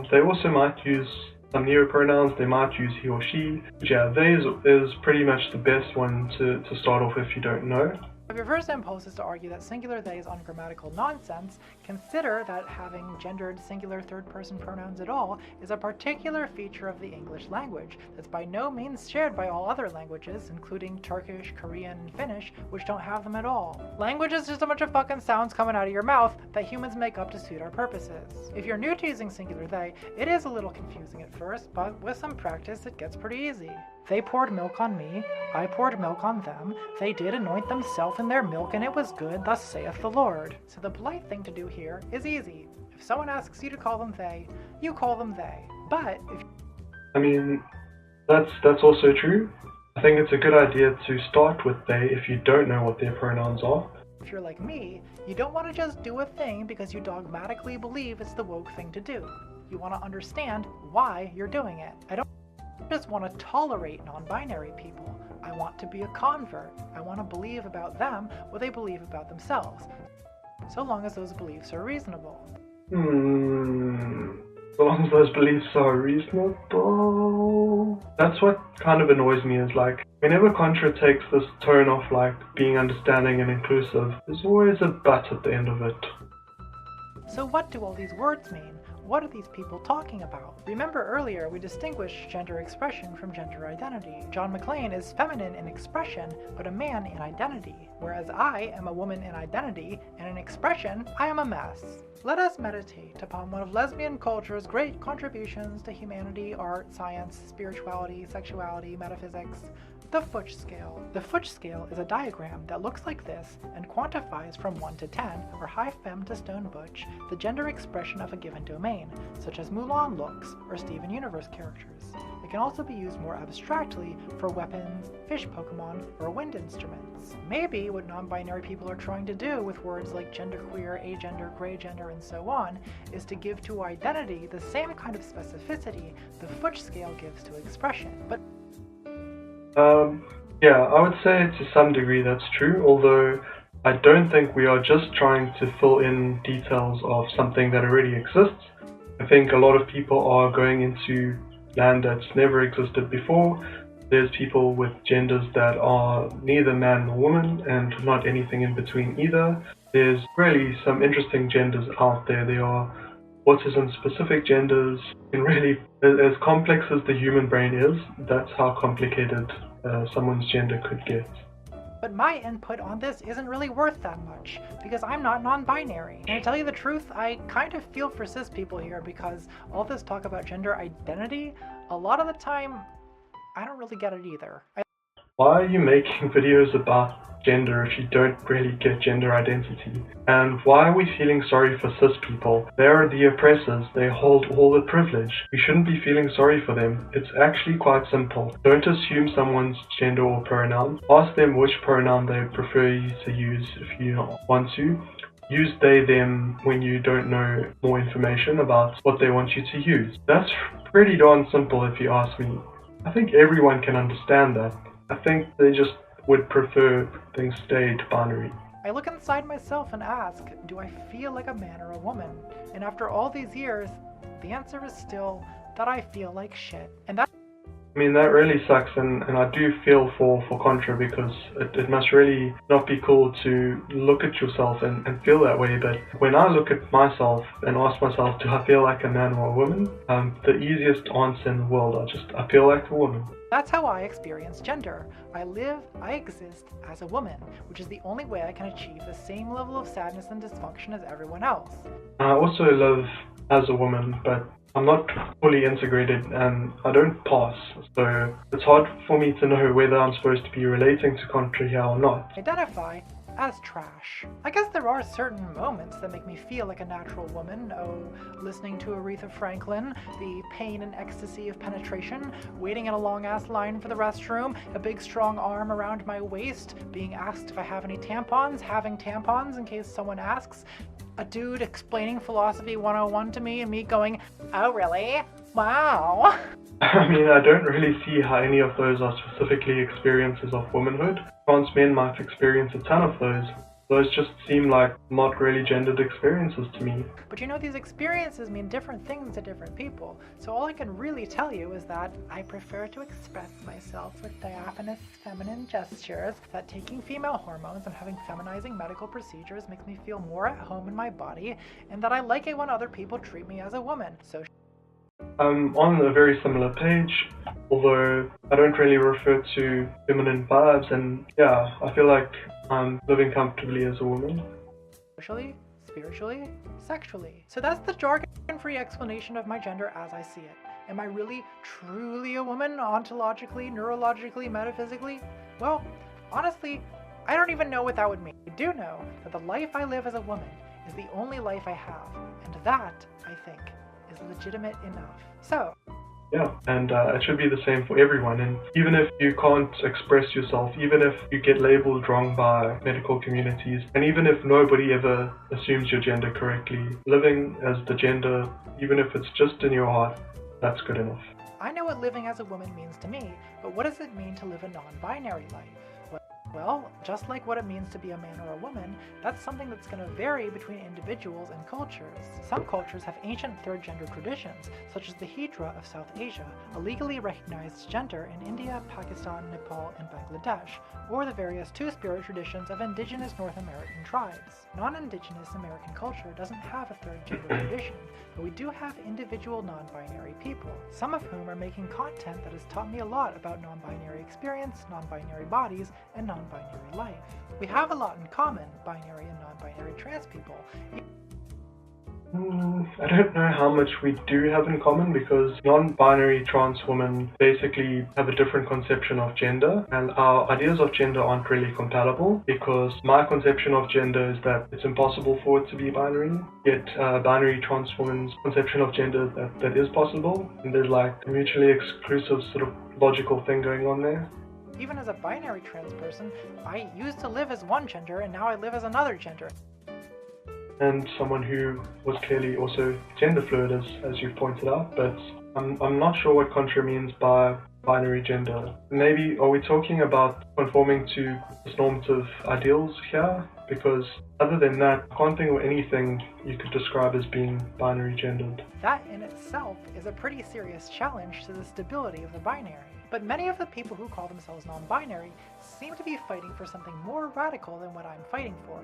C: they also might use some neopronouns, they might use he or she. But yeah, they is pretty much the best one to start off if you don't know.
B: If your first impulse is to argue that singular they is ungrammatical nonsense, consider that having gendered singular third-person pronouns at all is a particular feature of the English language that's by no means shared by all other languages, including Turkish, Korean, and Finnish, which don't have them at all. Language is just a bunch of fucking sounds coming out of your mouth that humans make up to suit our purposes. If you're new to using singular they, it is a little confusing at first, but with some practice it gets pretty easy. They poured milk on me, I poured milk on them, they did anoint themselves in their milk, and it was good, thus saith the Lord. So the polite thing to do here is easy. If someone asks you to call them they, you call them they. But if
C: I mean, that's also true. I think it's a good idea to start with they if you don't know what their pronouns are.
B: If you're like me, you don't want to just do a thing because you dogmatically believe it's the woke thing to do. You want to understand why you're doing it. I don't just want to tolerate non-binary people. I want to be a convert. I want to believe about them what they believe about themselves, so long as those beliefs are reasonable.
C: So long as those beliefs are reasonable. That's what kind of annoys me, is like, whenever Contra takes this tone of like being understanding and inclusive, there's always a but at the end of it.
B: So what do all these words mean? What are these people talking about? Remember earlier we distinguished gender expression from gender identity. John McClane is feminine in expression, but a man in identity, whereas I am a woman in identity, and in expression, I am a mess. Let us meditate upon one of lesbian culture's great contributions to humanity, art, science, spirituality, sexuality, metaphysics, the Futch scale. The Futch scale is a diagram that looks like this and quantifies from 1 to 10, or high femme to stone butch, the gender expression of a given domain, such as Mulan looks or Steven Universe characters. It can also be used more abstractly for weapons, fish Pokemon, or wind instruments. Maybe what non-binary people are trying to do with words like genderqueer, agender, gray gender, and so on, is to give to identity the same kind of specificity the Futch scale gives to expression. But
C: yeah, I would say to some degree that's true, although I don't think we are just trying to fill in details of something that already exists. I think a lot of people are going into land that's never existed before. There's people with genders that are neither man nor woman and not anything in between either. There's really some interesting genders out there. There are autism-specific genders, and really, as complex as the human brain is, that's how complicated someone's gender could get.
B: But my input on this isn't really worth that much, because I'm not non-binary. And to tell you the truth, I kind of feel for cis people here, because all this talk about gender identity, a lot of the time, I don't really get it either.
C: Why are you making videos about gender if you don't really get gender identity? And why are we feeling sorry for cis people? They're the oppressors, they hold all the privilege. We shouldn't be feeling sorry for them. It's actually quite simple. Don't assume someone's gender or pronoun. Ask them which pronoun they prefer you to use if you want to. Use they, them when you don't know more information about what they want you to use. That's pretty darn simple if you ask me. I think everyone can understand that. I think they just would prefer things stayed binary.
B: I look inside myself and ask, do I feel like a man or a woman? And after all these years, the answer is still that I feel like shit. And that
C: I mean, that really sucks, and I do feel for Contra, because it must really not be cool to look at yourself and feel that way. But when I look at myself and ask myself, do I feel like a man or a woman? The easiest answer in the world, I feel like a woman.
B: That's how I experience gender. I exist as a woman, which is the only way I can achieve the same level of sadness and dysfunction as everyone else.
C: I also live as a woman, but I'm not fully integrated and I don't pass, so it's hard for me to know whether I'm supposed to be relating to Contra here or not.
B: Identify as trash. I guess there are certain moments that make me feel like a natural woman. Oh, listening to Aretha Franklin, the pain and ecstasy of penetration, waiting in a long-ass line for the restroom, a big strong arm around my waist, being asked if I have any tampons, having tampons in case someone asks, a dude explaining philosophy 101 to me and me going, oh really? Wow.
C: I mean, I don't really see how any of those are specifically experiences of womanhood. Trans men might experience a ton of those. Those just seem like not really gendered experiences to me.
B: But you know, these experiences mean different things to different people. So all I can really tell you is that I prefer to express myself with diaphanous feminine gestures, that taking female hormones and having feminizing medical procedures makes me feel more at home in my body, and that I like it when other people treat me as a woman. So
C: I'm on a very similar page, although I don't really refer to feminine vibes, and yeah, I feel like I'm living comfortably as a woman.
B: socially, spiritually, sexually. So that's the jargon-free explanation of my gender as I see it. Am I really, truly a woman, ontologically, neurologically, metaphysically? Well, honestly, I don't even know what that would mean. I do know that the life I live as a woman is the only life I have, and that, I think, is legitimate enough. So,
C: yeah, and it should be the same for everyone, and even if you can't express yourself, even if you get labeled wrong by medical communities, and even if nobody ever assumes your gender correctly, living as the gender, even if it's just in your heart, that's good enough.
B: I know what living as a woman means to me, but what does it mean to live a non-binary life? Well, just like what it means to be a man or a woman, that's something that's going to vary between individuals and cultures. Some cultures have ancient third gender traditions, such as the Hijra of South Asia, a legally recognized gender in India, Pakistan, Nepal, and Bangladesh, or the various two-spirit traditions of indigenous North American tribes. Non-indigenous American culture doesn't have a third gender tradition, but we do have individual non-binary people, some of whom are making content that has taught me a lot about non-binary experience, non-binary bodies, and non-binary life. We have a lot in common, binary and non-binary trans people.
C: I don't know how much we do have in common, because non-binary trans women basically have a different conception of gender, and our ideas of gender aren't really compatible, because my conception of gender is that it's impossible for it to be binary, yet binary trans women's conception of gender that is possible, and there's like a mutually exclusive sort of logical thing going on there.
B: Even as a binary trans person, I used to live as one gender and now I live as another gender.
C: And someone who was clearly also gender fluid, as you've pointed out, but I'm not sure what Contra means by binary gender. Maybe are we talking about conforming to normative ideals here? Because other than that, I can't think of anything you could describe as being binary gendered.
B: That in itself is a pretty serious challenge to the stability of the binary. But many of the people who call themselves non-binary seem to be fighting for something more radical than what I'm fighting for.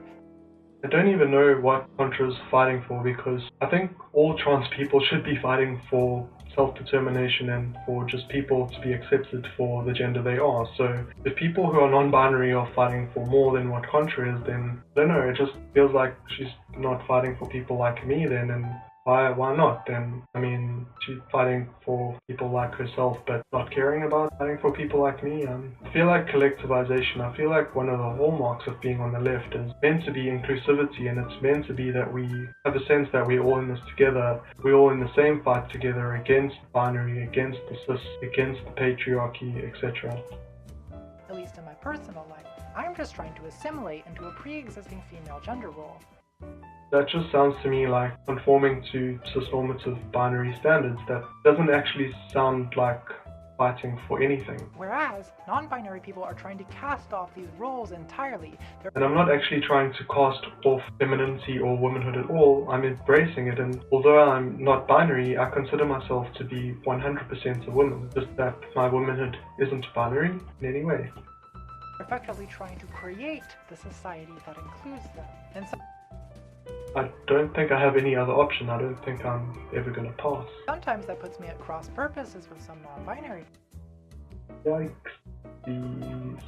C: I don't even know what Contra's fighting for, because I think all trans people should be fighting for self-determination and for just people to be accepted for the gender they are. So if people who are non-binary are fighting for more than what Contra is, then I don't know, it just feels like she's not fighting for people like me then, and why not then? I mean, she's fighting for people like herself, but not caring about fighting for people like me. I feel like collectivization, I feel like one of the hallmarks of being on the left is meant to be inclusivity, and it's meant to be that we have a sense that we're all in this together, we're all in the same fight together against binary, against the cis, against the patriarchy, etc.
B: At least in my personal life, I'm just trying to assimilate into a pre-existing female gender role.
C: That just sounds to me like conforming to cis-normative binary standards. That doesn't actually sound like fighting for anything.
B: Whereas, non-binary people are trying to cast off these roles entirely.
C: And I'm not actually trying to cast off femininity or womanhood at all. I'm embracing it, and although I'm not binary, I consider myself to be 100% a woman. Just that my womanhood isn't binary in any way.
B: They're effectively trying to create the society that includes them. And so
C: I don't think I have any other option. I don't think I'm ever going to pass.
B: sometimes that puts me at cross purposes with some non-binary
C: Yikes. These.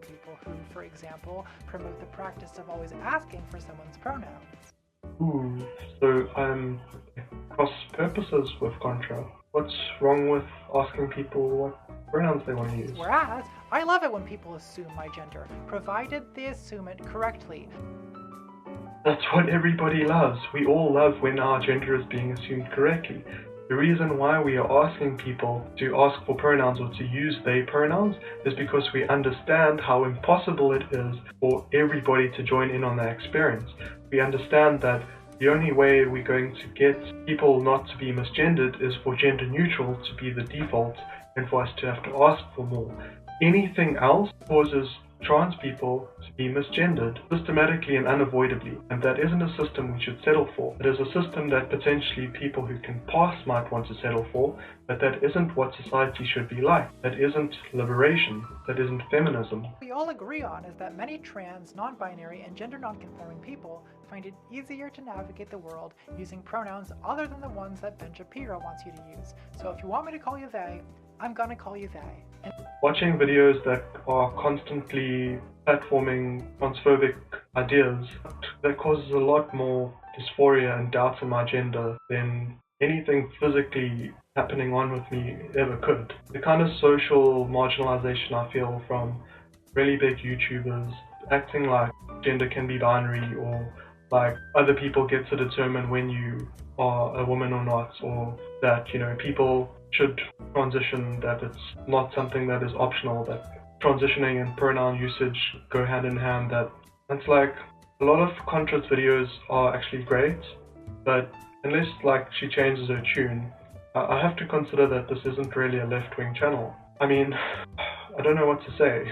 B: people who, for example, promote the practice of always asking for someone's pronouns.
C: Ooh, so I'm cross purposes with Contra. What's wrong with asking people what pronouns they want to use?
B: Whereas, I love it when people assume my gender, provided they assume it correctly.
C: That's what everybody loves. We all love when our gender is being assumed correctly. The reason why we are asking people to ask for pronouns or to use they pronouns is because we understand how impossible it is for everybody to join in on that experience. We understand that the only way we're going to get people not to be misgendered is for gender neutral to be the default and for us to have to ask for more. Anything else causes trans people to be misgendered systematically and unavoidably, and that isn't a system we should settle for. It is a system that potentially people who can pass might want to settle for, but that isn't what society should be like. That isn't liberation. That isn't feminism.
B: What we all agree on is that many trans, non-binary, and gender non-conforming people find it easier to navigate the world using pronouns other than the ones that Ben Shapiro wants you to use. So if you want me to call you they, I'm gonna call you they.
C: Watching videos that are constantly platforming transphobic ideas, that causes a lot more dysphoria and doubt in my gender than anything physically happening on with me ever could. The kind of social marginalization I feel from really big YouTubers acting like gender can be binary, or like other people get to determine when you are a woman or not, or that, you know, people should transition, that it's not something that is optional, that transitioning and pronoun usage go hand in hand. That it's like a lot of Contra's videos are actually great, but unless like she changes her tune, I have to consider that this isn't really a left-wing channel. I mean, I don't know what to say.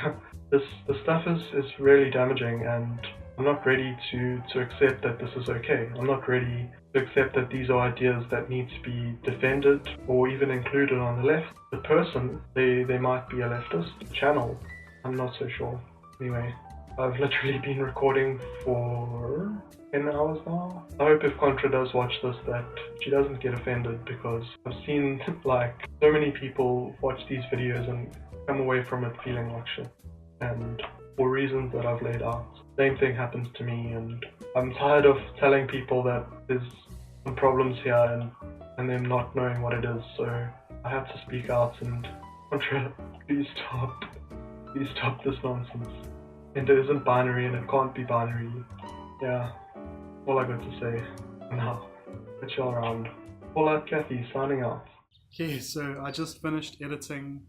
C: This stuff is really damaging, and I'm not ready to accept that this is okay. I'm not ready to accept that these are ideas that need to be defended or even included on the left. The person, they might be a leftist. The channel, I'm not so sure. Anyway, I've literally been recording for 10 hours now. I hope if Contra does watch this that she doesn't get offended, because I've seen like so many people watch these videos and come away from it feeling like shit. And for reasons that I've laid out. Same thing happens to me, and I'm tired of telling people that there's some problems here and them not knowing what it is, so I have to speak out and Contra, please stop this nonsense. And it isn't binary and it can't be binary. Yeah, all I got to say for now. Catch y'all around. Call out Kathy, signing out.
A: Okay, so I just finished editing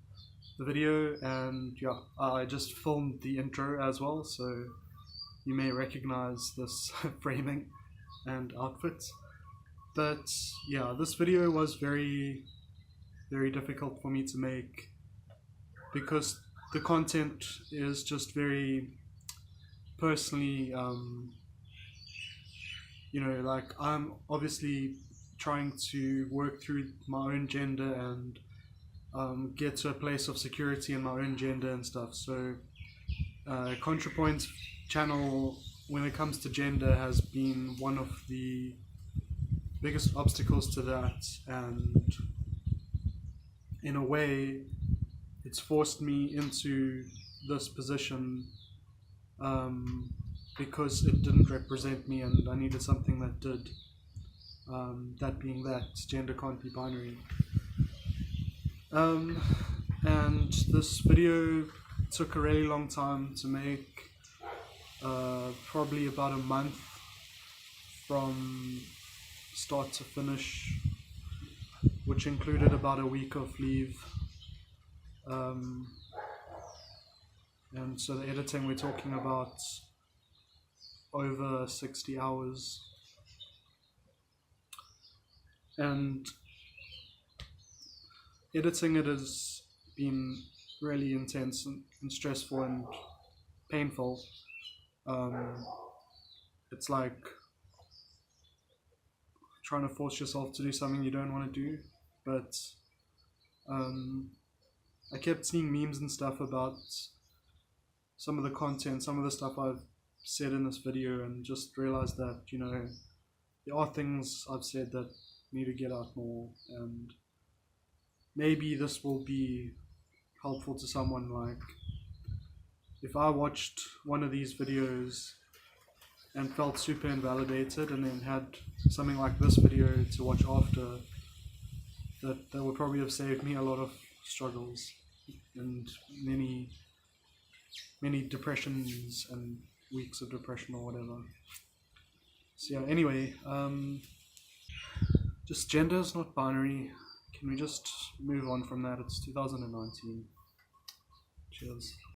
A: the video, and yeah, I just filmed the intro as well, so you may recognize this framing and outfit. But yeah, this video was very, very difficult for me to make because the content is just very personally, you know, like I'm obviously trying to work through my own gender and get to a place of security in my own gender and stuff. So Contrapoints channel, when it comes to gender, has been one of the biggest obstacles to that, and in a way it's forced me into this position because it didn't represent me and I needed something that did, that being that gender can't be binary. And this video took a really long time to make, probably about a month from start to finish, which included about a week of leave. And so the editing, we're talking about over 60 hours. And editing it has been really intense and stressful and painful. It's like trying to force yourself to do something you don't want to do, but I kept seeing memes and stuff about some of the content, some of the stuff I've said in this video, and just realized that, you know, there are things I've said that need to get out more, and maybe this will be helpful to someone. Like, if I watched one of these videos and felt super invalidated and then had something like this video to watch after, that would probably have saved me a lot of struggles and many depressions and weeks of depression or whatever. So yeah, anyway, just gender is not binary. Can we just move on from that? It's 2019. Cheers.